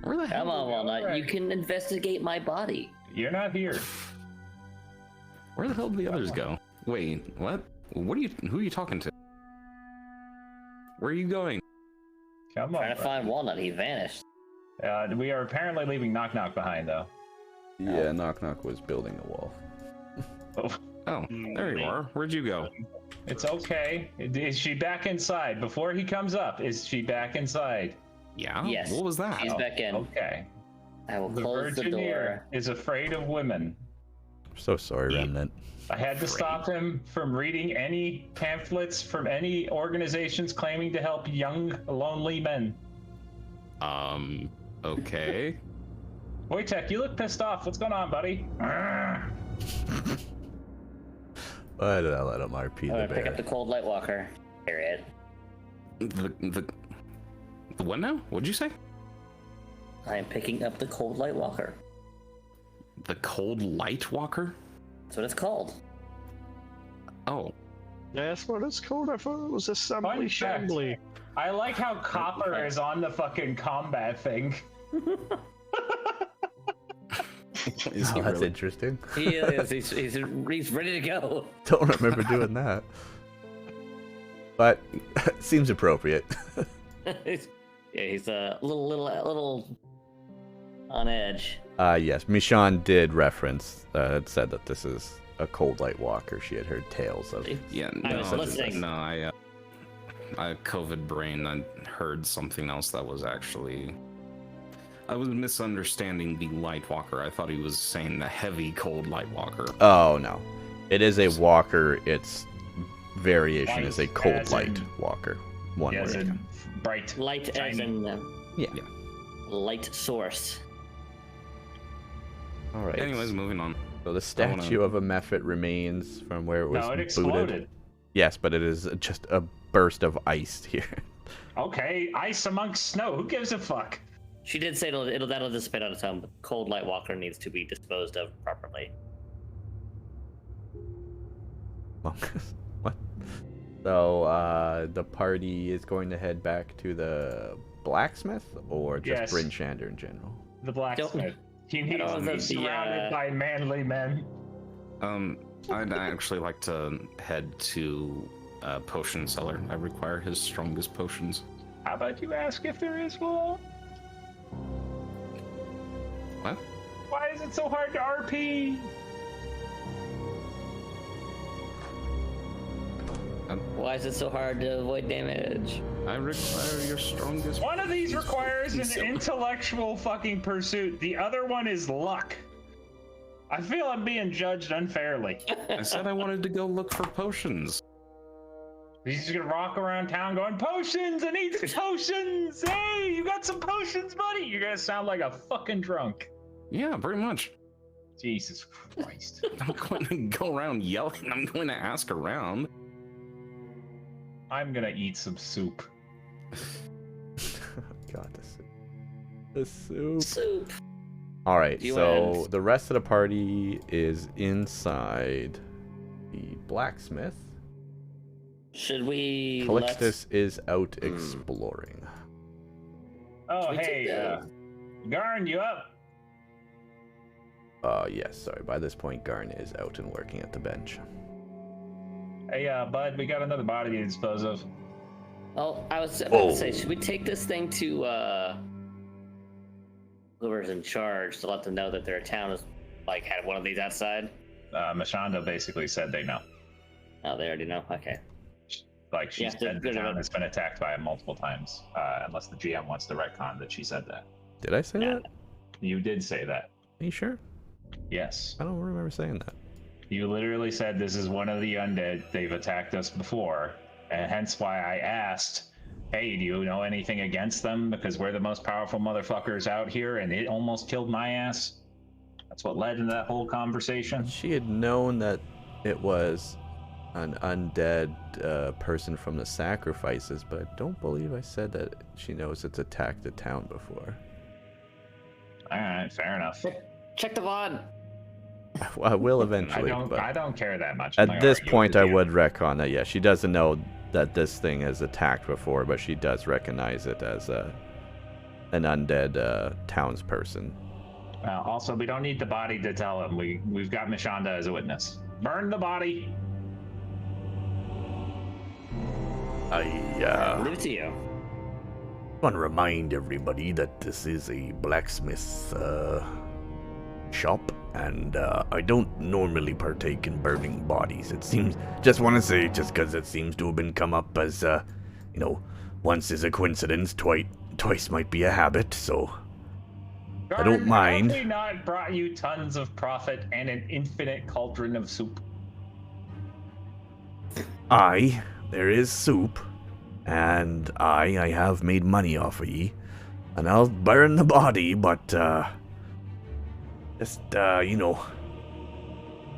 Where the hell? Come on, Walnut. Right. You can investigate my body. You're not here. Where the hell did the others go? Wait, what? Who are you talking to? Where are you going? Come on. Trying to find Walnut. He vanished. We are apparently leaving Knock behind, though. Yeah, Knock was building the wall. Oh, there you are. Where'd you go? It's okay. Is she back inside? Before he comes up, is she back inside? Yeah? Yes. What was that? She's back in. Okay. I will The close the door. Virgineer is afraid of women. I'm so sorry, Remnant. I had to stop him from reading any pamphlets from any organizations claiming to help young, lonely men. Okay. Wojtek, you look pissed off. What's going on, buddy? Why did I let him RP I'm the gonna pick bear? up the cold light walker. Period. The what now? What'd you say? I am picking up the Cold Light Walker. The Cold Light Walker? That's what it's called. Oh. That's what it's called. I thought it was assembly Fun fact. shambly. I like how Copper is on the fucking combat thing. Is he That's really? interesting. He is. He's ready to go. Don't remember doing that. But seems appropriate. He's a little on edge. Yes, Michonne did reference, said that this is a Cold Light Walker. She had heard tales of. Yeah, I was listening. no, I COVID brain. I heard something else that was actually. I was misunderstanding the Light Walker. I thought he was saying the heavy Cold Light Walker. Oh no, it is a walker. Its variation Light is a Cold as Light in- Walker. One Yes, word. and bright. Light as Shiny. in Yeah. light source. All right. Anyways, moving on. So the statue of a Mephit remains from where it was No, it booted. exploded. Yes, but it is just a burst of ice here. Okay, ice amongst snow. Who gives a fuck? She did say that'll dissipate on its own, but Cold Light Walker needs to be disposed of properly. What? So the party is going to head back to the blacksmith, or just Yes. Bryn Shander in general? The blacksmith. He needs to be surrounded by manly men. I'd actually like to head to potion cellar. I require his strongest potions. How about you ask if there is one? What? Why is it so hard to RP? Why is it so hard to avoid damage? I require your strongest. One of these requires an So- intellectual fucking pursuit. The other one is luck. I feel I'm being judged unfairly. I said I wanted to go look for potions. He's just gonna rock around town going, potions! I need potions! Hey, you got some potions, buddy? You're gonna sound like a fucking drunk. Yeah, pretty much. Jesus Christ. I'm going to go around yelling. I'm going to ask around. I'm gonna eat some soup. God, the soup. Soup. All right, You so win. the rest of the party is inside the blacksmith. Should we? Calixtus is out exploring. Oh, We took hey, the- Garn, you up? Yes, sorry. By this point, Garn is out and working at the bench. Hey, bud, we got another body to dispose of. Well, I was about to say, should we take this thing to whoever's in charge to let them know that their town is like had one of these outside? Mashanda basically said they know. Oh, they already know. Okay. Like, she Yeah, said the good town enough. has been attacked by it multiple times, unless the GM wants to retcon that she said that. Did I say Yeah. that? You did say that. Are you sure? Yes. I don't remember saying that. You literally said this is one of the undead. They've attacked us before, and hence why I asked, hey, do you know anything against them? Because we're the most powerful motherfuckers out here, and it almost killed my ass. That's what led into that whole conversation. She had known that it was an undead person from the sacrifices, but I don't believe I said that she knows it's attacked the town before. All right, fair enough. Check the VOD. Well, I will eventually, I but don't care that much. I'm not at gonna this argue point with I you. would retcon that. Yeah, she doesn't know that this thing has attacked before, but she does recognize it as an undead townsperson. Also, we don't need the body to tell him. We've got Mishanda as a witness. Burn the body. I Leave it to you. want to remind everybody that this is a blacksmith shop, and I don't normally partake in burning bodies. It seems, just want to say, just because it seems to have been come up as, once is a coincidence, twice might be a habit, so I don't Garn, mind. Have we not brought you tons of profit and an infinite cauldron of soup? Aye, there is soup, and I have made money off of ye, and I'll burn the body, but, just,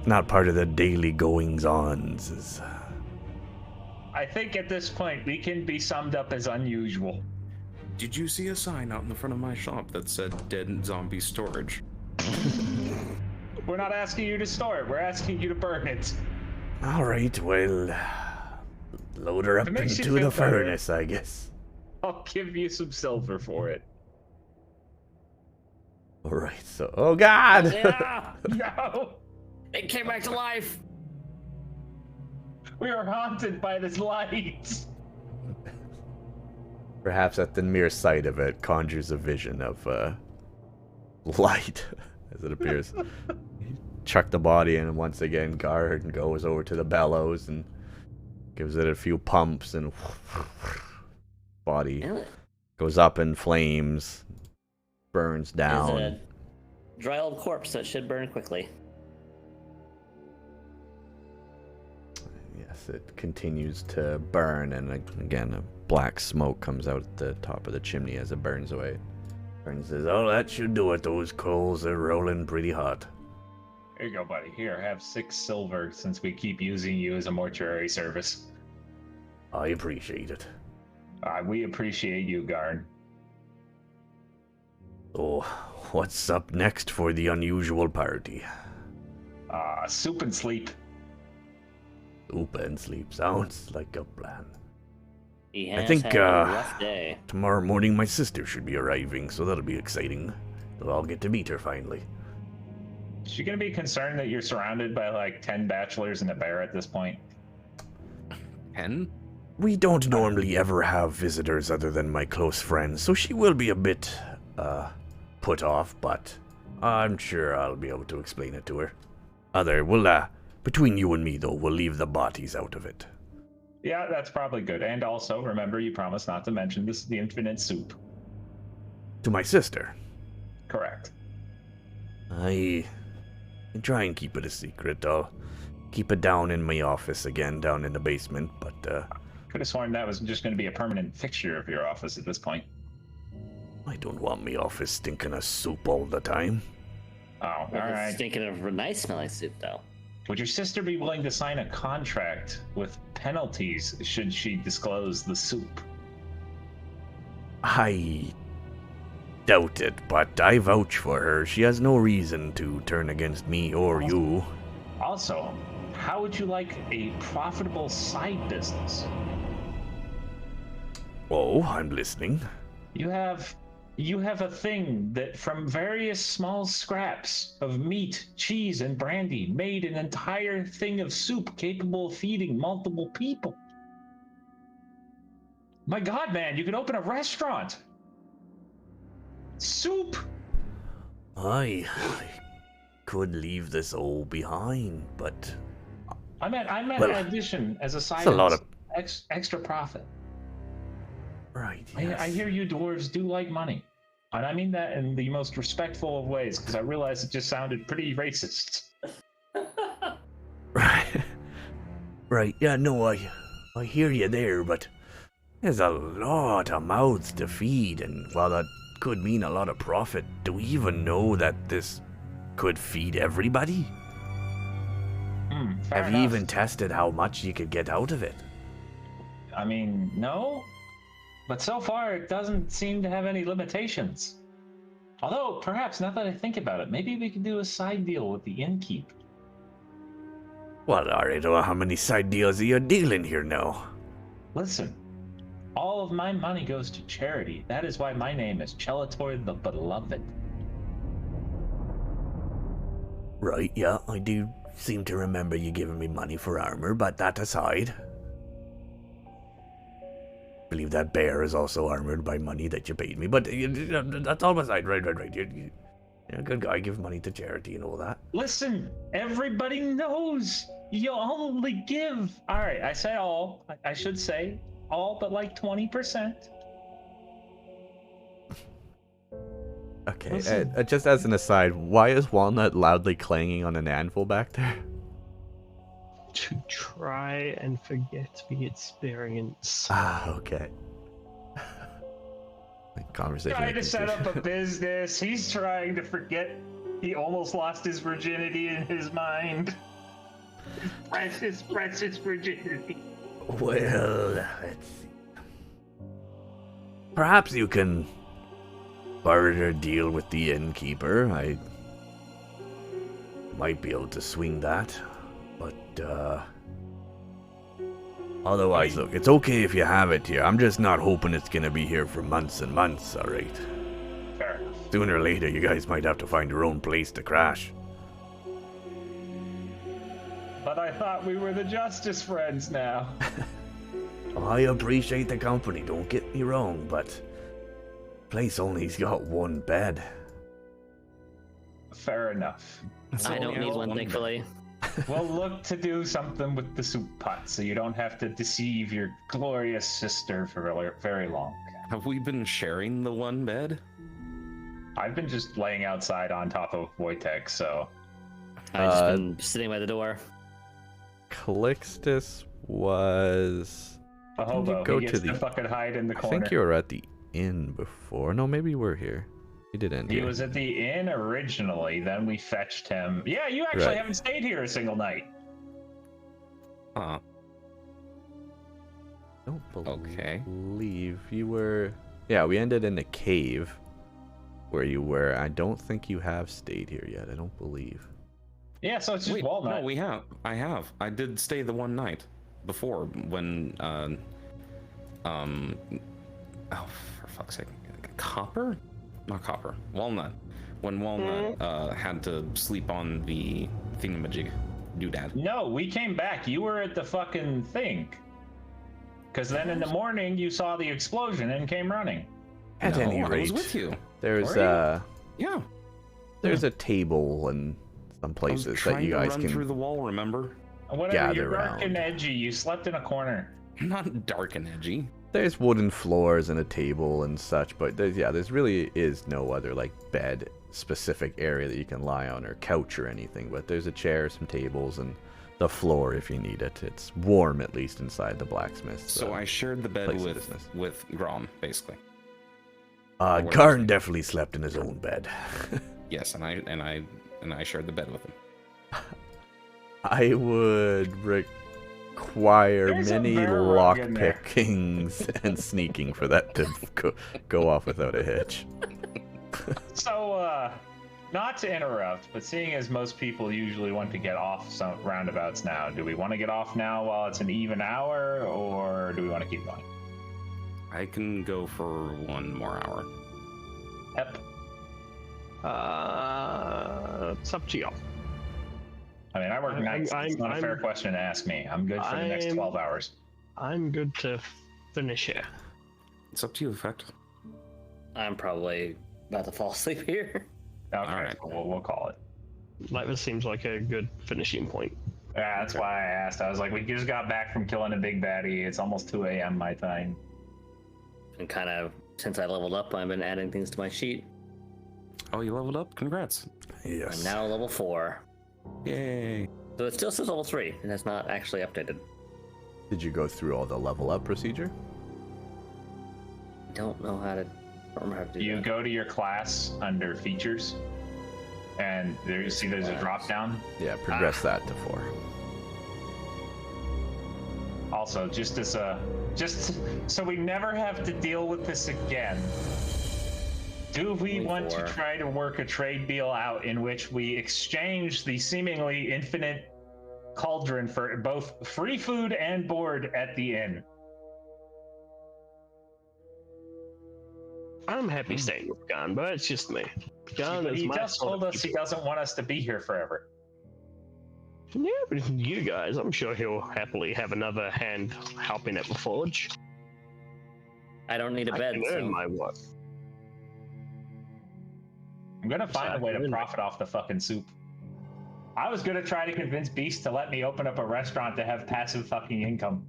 not part of the daily goings-ons. I think at this point we can be summed up as unusual. Did you see a sign out in the front of my shop that said dead zombie storage? We're not asking you to store it. We're asking you to burn it. All right, well, load her up makes you into feel the better. furnace, I guess. I'll give you some silver for it. All right, so oh God! Yeah! No! It came back to life! We are haunted by this light. Perhaps at the mere sight of it conjures a vision of light as it appears. Chuck the body in, and once again Guard goes over to the bellows and gives it a few pumps, and body goes up in flames, burns down. Is a dry old corpse that should burn quickly. Yes, it continues to burn, and again a black smoke comes out at the top of the chimney as it burns away. And says, "Oh, that should do it. Those coals are rolling pretty hot." Here you go, buddy. Here, have 6 silver since we keep using you as a mortuary service. I appreciate it. We appreciate you, Guard. Oh, what's up next for the unusual party? Soup and sleep. Soup and sleep sounds like a plan. He I has think, had a rough day. Tomorrow morning my sister should be arriving, so that'll be exciting. We'll all get to meet her finally. Is she gonna be concerned that you're surrounded by like 10 bachelors and a bear at this point? 10? We don't normally ever have visitors other than my close friends, so she will be a bit, put off, but I'm sure I'll be able to explain it to her. Between you and me, though, we'll leave the bodies out of it. Yeah, that's probably good. And also, remember, you promised not to mention this the infinite soup. To my sister. Correct. I try and keep it a secret. I'll keep it down in my office again, down in the basement, but, Could have sworn that was just going to be a permanent fixture of your office at this point. I don't want my office stinking of soup all the time. Oh, all It's right. stinking of a nice smelling soup, though. Would your sister be willing to sign a contract with penalties should she disclose the soup? I doubt it, but I vouch for her. She has no reason to turn against me or you. Also, how would you like a profitable side business? Oh, I'm listening. You have a thing that from various small scraps of meat, cheese, and brandy made an entire thing of soup capable of feeding multiple people. My God, man, you could open a restaurant. Soup. I could leave this all behind, but I meant well, addition as a side. it's a lot of extra profit. right. Yes. I hear you dwarves do like money. And I mean that in the most respectful of ways, because I realize it just sounded pretty racist. Right. Right. Yeah. No. I hear you there, but there's a lot of mouths to feed, and while that could mean a lot of profit, do we even know that this could feed everybody? Fair Have you enough. even tested how much you could get out of it? I mean, no. But so far, it doesn't seem to have any limitations. Although, perhaps, now that I think about it, maybe we could do a side deal with the innkeep. Well, alright, well, how many side deals are you dealing here now? Listen, all of my money goes to charity. That is why my name is Chelator the Beloved. Right, yeah, I do seem to remember you giving me money for armor, but that aside, I believe that bear is also armored by money that you paid me, but that's all aside. Right. You're a good guy, give money to charity and all that. Listen, everybody knows you only give. All right, I say all. I should say all, but like 20%. Okay, Listen. just as an aside, why is Walnut loudly clanging on an anvil back there? To try and forget the experience. Ah, okay. Conversation. Trying to set up a business. He's trying to forget he almost lost his virginity in his mind. His precious virginity. Well, let's see. Perhaps you can barter a deal with the innkeeper. I might be able to swing that. But, otherwise, look, it's okay if you have it here. I'm just not hoping it's gonna be here for months and months, alright? Fair. Sooner or later, you guys might have to find your own place to crash. But I thought we were the Justice Friends now. I appreciate the company, don't get me wrong, but place only's got one bed. Fair enough. I don't need one, thankfully. We'll look to do something with the soup pot so you don't have to deceive your glorious sister for very, very long. Have we been sharing the one bed? I've been just laying outside on top of Wojtek, so... I've just been sitting by the door. Calixtus was... A hobo. Go He gets to the... fucking hide in the corner. I think you were at the inn before. No, maybe you were here. You did end He here. was at the inn originally, then we fetched him. Yeah, you actually haven't stayed here a single night. Huh. Don't Okay. believe you were... Yeah, we ended in the cave where you were. I don't think you have stayed here yet. I don't believe. Yeah, so it's just Walnut. No, we have. I have. I did stay the one night before when, oh, for fuck's sake. Copper? Not Copper. Walnut. When Walnut had to sleep on the thingamajig doodad. No, we came back. You were at the fucking thing. Because then in the morning you saw the explosion and came running. At any I rate, was with you. there's Yeah. there's a table and some places that you guys run can through the wall, remember? Whatever, gather you're dark and around. edgy. You slept in a corner. Not dark and edgy. There's wooden floors and a table and such, but there's really is no other like bed specific area that you can lie on or couch or anything. But there's a chair, some tables, and the floor if you need it. It's warm at least inside the blacksmith. So I shared the bed place of business. with Grom, basically. Garn definitely slept in his own bed. Yes, and I shared the bed with him. I would require There's a many bear rug lock in there. pickings and sneaking for that to go off without a hitch. So, not to interrupt, but seeing as most people usually want to get off some roundabouts now, do we want to get off now while it's an even hour, or do we want to keep going? I can go for one more hour. Yep. It's up to you. I mean, I work nights. It's not a fair I'm- question to ask me. I'm good for the next 12 hours. I'm good to finish here. It's up to you, Effect. I'm probably about to fall asleep here. Okay, Alright. we'll call it. Like, this seems like a good finishing point. Yeah, that's why I asked. I was like, we just got back from killing a big baddie. It's almost 2 a.m. my time. And kind of, since I leveled up, I've been adding things to my sheet. Oh, you leveled up? Congrats. Yes. I'm now level 4. Yay. So it still says level 3, and that's not actually updated. Did you go through all the level up procedure? I don't know how to... I don't remember how to do You that. go to your class under features, and there you see there's a drop down. Yeah, progress that to 4. Also, just so we never have to deal with this again. Do we want to 24. try to work a trade deal out in which we exchange the seemingly infinite cauldron for both free food and board at the inn? I'm happy staying with Gon, but it's just me. Gon is He my just sort told of us he people. doesn't want us to be here forever. Yeah, but you guys, I'm sure he'll happily have another hand helping at the forge. I don't need a I bed, can earn so... my work. I'm gonna find a way to Exactly. profit off the fucking soup. I was gonna try to convince Beast to let me open up a restaurant to have passive fucking income.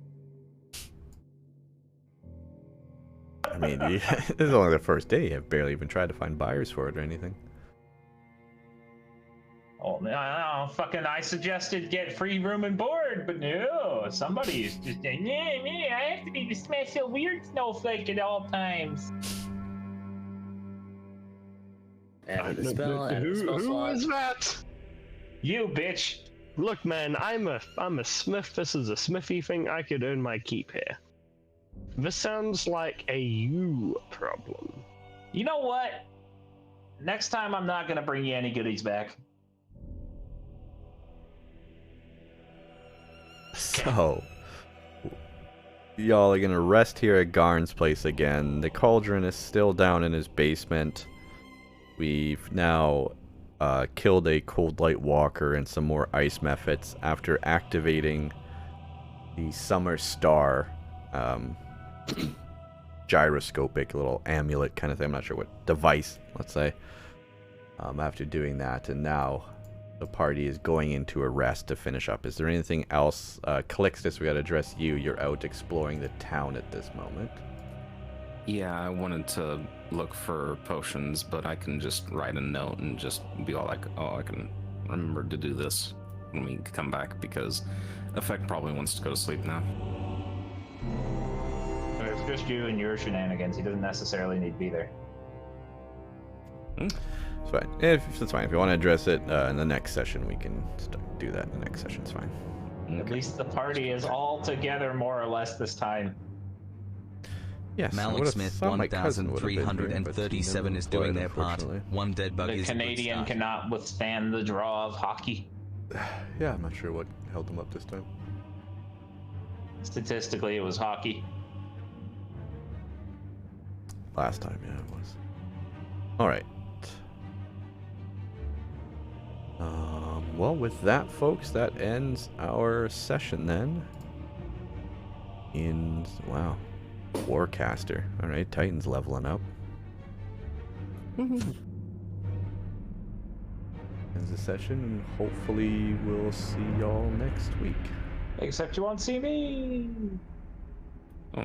I mean, this is only the first day. I've barely even tried to find buyers for it or anything. Oh no, fucking! I suggested get free room and board, but no, somebody's just saying, yeah, I have to be the special weird snowflake at all times. Added the spell, added the spell Who slot. is that? You bitch! Look, man, I'm a smith. This is a smithy thing. I could earn my keep here. This sounds like a you problem. You know what? Next time I'm not gonna bring you any goodies back. So, y'all are gonna rest here at Garn's place again. The cauldron is still down in his basement. We've now killed a cold light walker and some more ice mephits after activating the summer star gyroscopic little amulet kind of thing. I'm not sure what device, let's say. After doing that, and now the party is going into a rest to finish up. Is there anything else? Calixtus, we gotta address you. You're out exploring the town at this moment. Yeah, I wanted to look for potions, but I can just write a note and just be all like, oh, I can remember to do this when we come back, because Effect probably wants to go to sleep now. It's just you and your shenanigans. He doesn't necessarily need to be there. It's fine. It's fine. If you want to address it in the next session, we can do that in the next session. It's fine. Okay. At least the party is all together more or less this time. Yes, Malik Smith 1337 is doing their part. One dead bug The is Canadian a good start. cannot withstand the draw of hockey. Yeah, I'm not sure what held him up this time. Statistically, it was hockey. Last time, yeah, it was. All right. Well, with that, folks, that ends our session then. Wow, Warcaster. All right, Titan's leveling up. Ends the session, and hopefully we'll see y'all next week. Except you won't see me. Oh,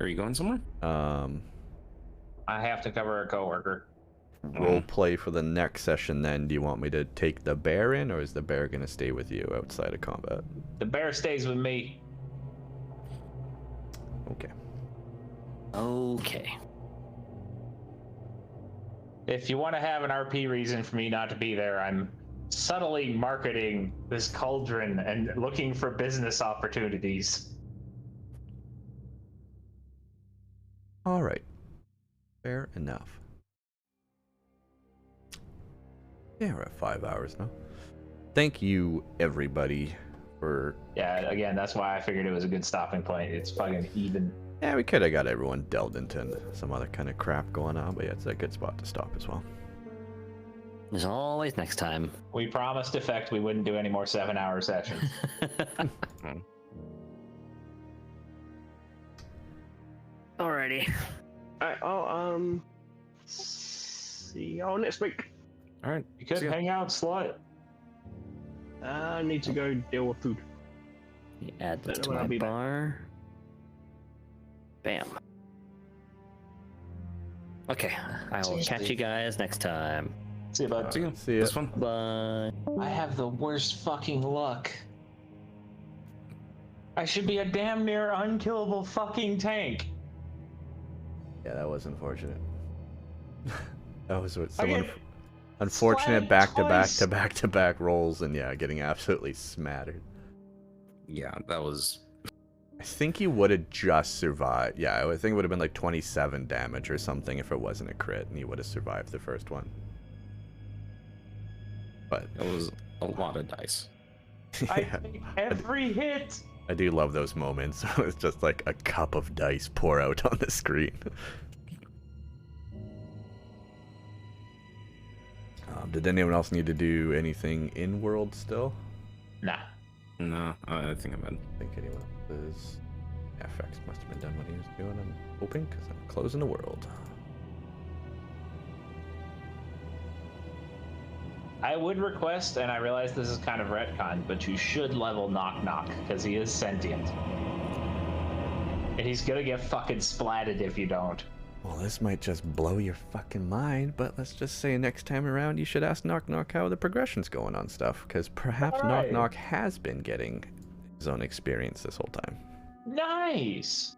are you going somewhere? I have to cover a coworker. Role play for the next session then. Do you want me to take the bear in, or is the bear going to stay with you outside of combat? The bear stays with me. Okay. Okay. If you want to have an RP reason for me not to be there, I'm subtly marketing this cauldron and looking for business opportunities. All right. Fair enough. Yeah, we're at 5 hours now. Thank you, everybody, for... Yeah, again, that's why I figured it was a good stopping point. It's fucking even. Yeah, we could have got everyone delved into some other kind of crap going on, but yeah, it's a good spot to stop as well. There's always next time. We promised Effect we wouldn't do any more 7-hour sessions. Alrighty. Alright, I'll see y'all next week. All right. You could hang out, slut. I need to go deal with food. Add this to When I'll my be back. bar. Bam. Okay, I will catch you guys next time. See you, bud. See you. See ya. This one. Bye. I have the worst fucking luck. I should be a damn near unkillable fucking tank. Yeah, that was unfortunate. That was what I someone... get Unfortunate splatted back-to-back twice. to back-to-back rolls, and yeah, getting absolutely smattered. Yeah, that was. I think he would have just survived. Yeah, I think it would have been like 27 damage or something if it wasn't a crit, and he would have survived the first one. But It was a lot of dice. I yeah, take every hit. I do love those moments. It's just like a cup of dice pour out on the screen. Did anyone else need to do anything in world still? Nah. No, I think I'm in. I think anyone is. FX must have been done what he was doing. I'm hoping, because I'm closing the world. I would request, and I realize this is kind of retcon, but you should level Knock Knock, because he is sentient. And he's gonna get fucking splatted if you don't. Well, this might just blow your fucking mind, but let's just say next time around you should ask Knock Knock how the progression's going on stuff, because perhaps Knock Alright. Knock has been getting his own experience this whole time. Nice!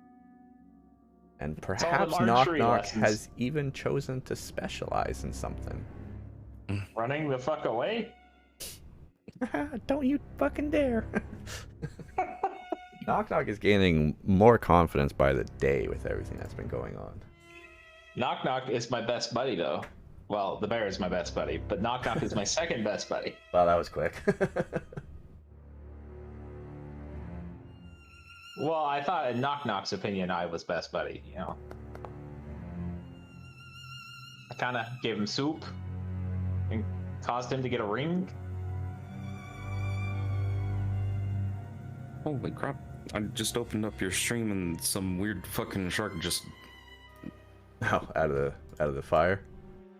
And all perhaps them Knock archery Knock lessons. has even chosen to specialize in something. Running the fuck away? Don't you fucking dare. Knock Knock is gaining more confidence by the day with everything that's been going on. Knock Knock is my best buddy, though. Well, the bear is my best buddy, but Knock Knock is my second best buddy. Well, that was quick. Well, I thought in Knock Knock's opinion, I was best buddy, you know. I kind of gave him soup and caused him to get a ring. Holy crap. I just opened up your stream and some weird fucking shark just... Oh, out of the fire?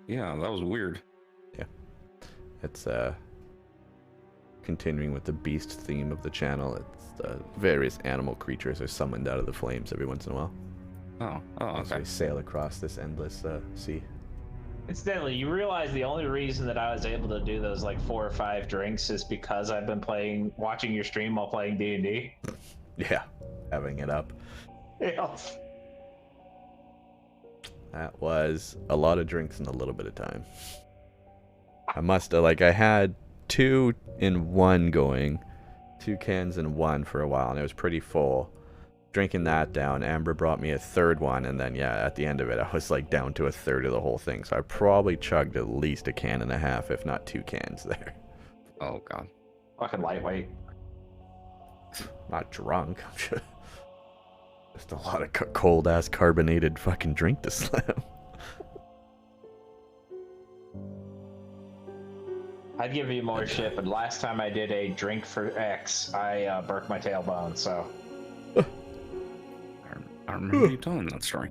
Yeah, that was weird. Yeah. It's continuing with the beast theme of the channel. It's various animal creatures are summoned out of the flames every once in a while. As Okay. they sail across this endless sea. Incidentally, you realize the only reason that I was able to do those like 4 or 5 drinks is because I've been watching your stream while playing D&D. Yeah, having it up. Yeah. That was a lot of drinks in a little bit of time. I must have, I had 2 in 1 going, 2 cans in 1 for a while, and it was pretty full. Drinking that down, Amber brought me a 3rd one, and then, yeah, at the end of it, I was, down to a 1/3 of the whole thing. So I probably chugged at least a can and a half, if not 2 cans there. Oh, God. Fucking lightweight. Not drunk. Just a lot of cold-ass carbonated fucking drink to slam. I'd give you more shit, but last time I did a drink for X, I broke my tailbone, so... I remember you telling that story.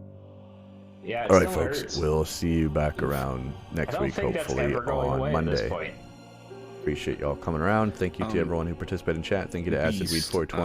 Yeah, it All right, still folks. hurts. We'll see you back around I next don't week, think that's hopefully ever going away on at this Monday. point. Appreciate y'all coming around. Thank you to everyone who participated in chat. Thank you to Acid Weed 420.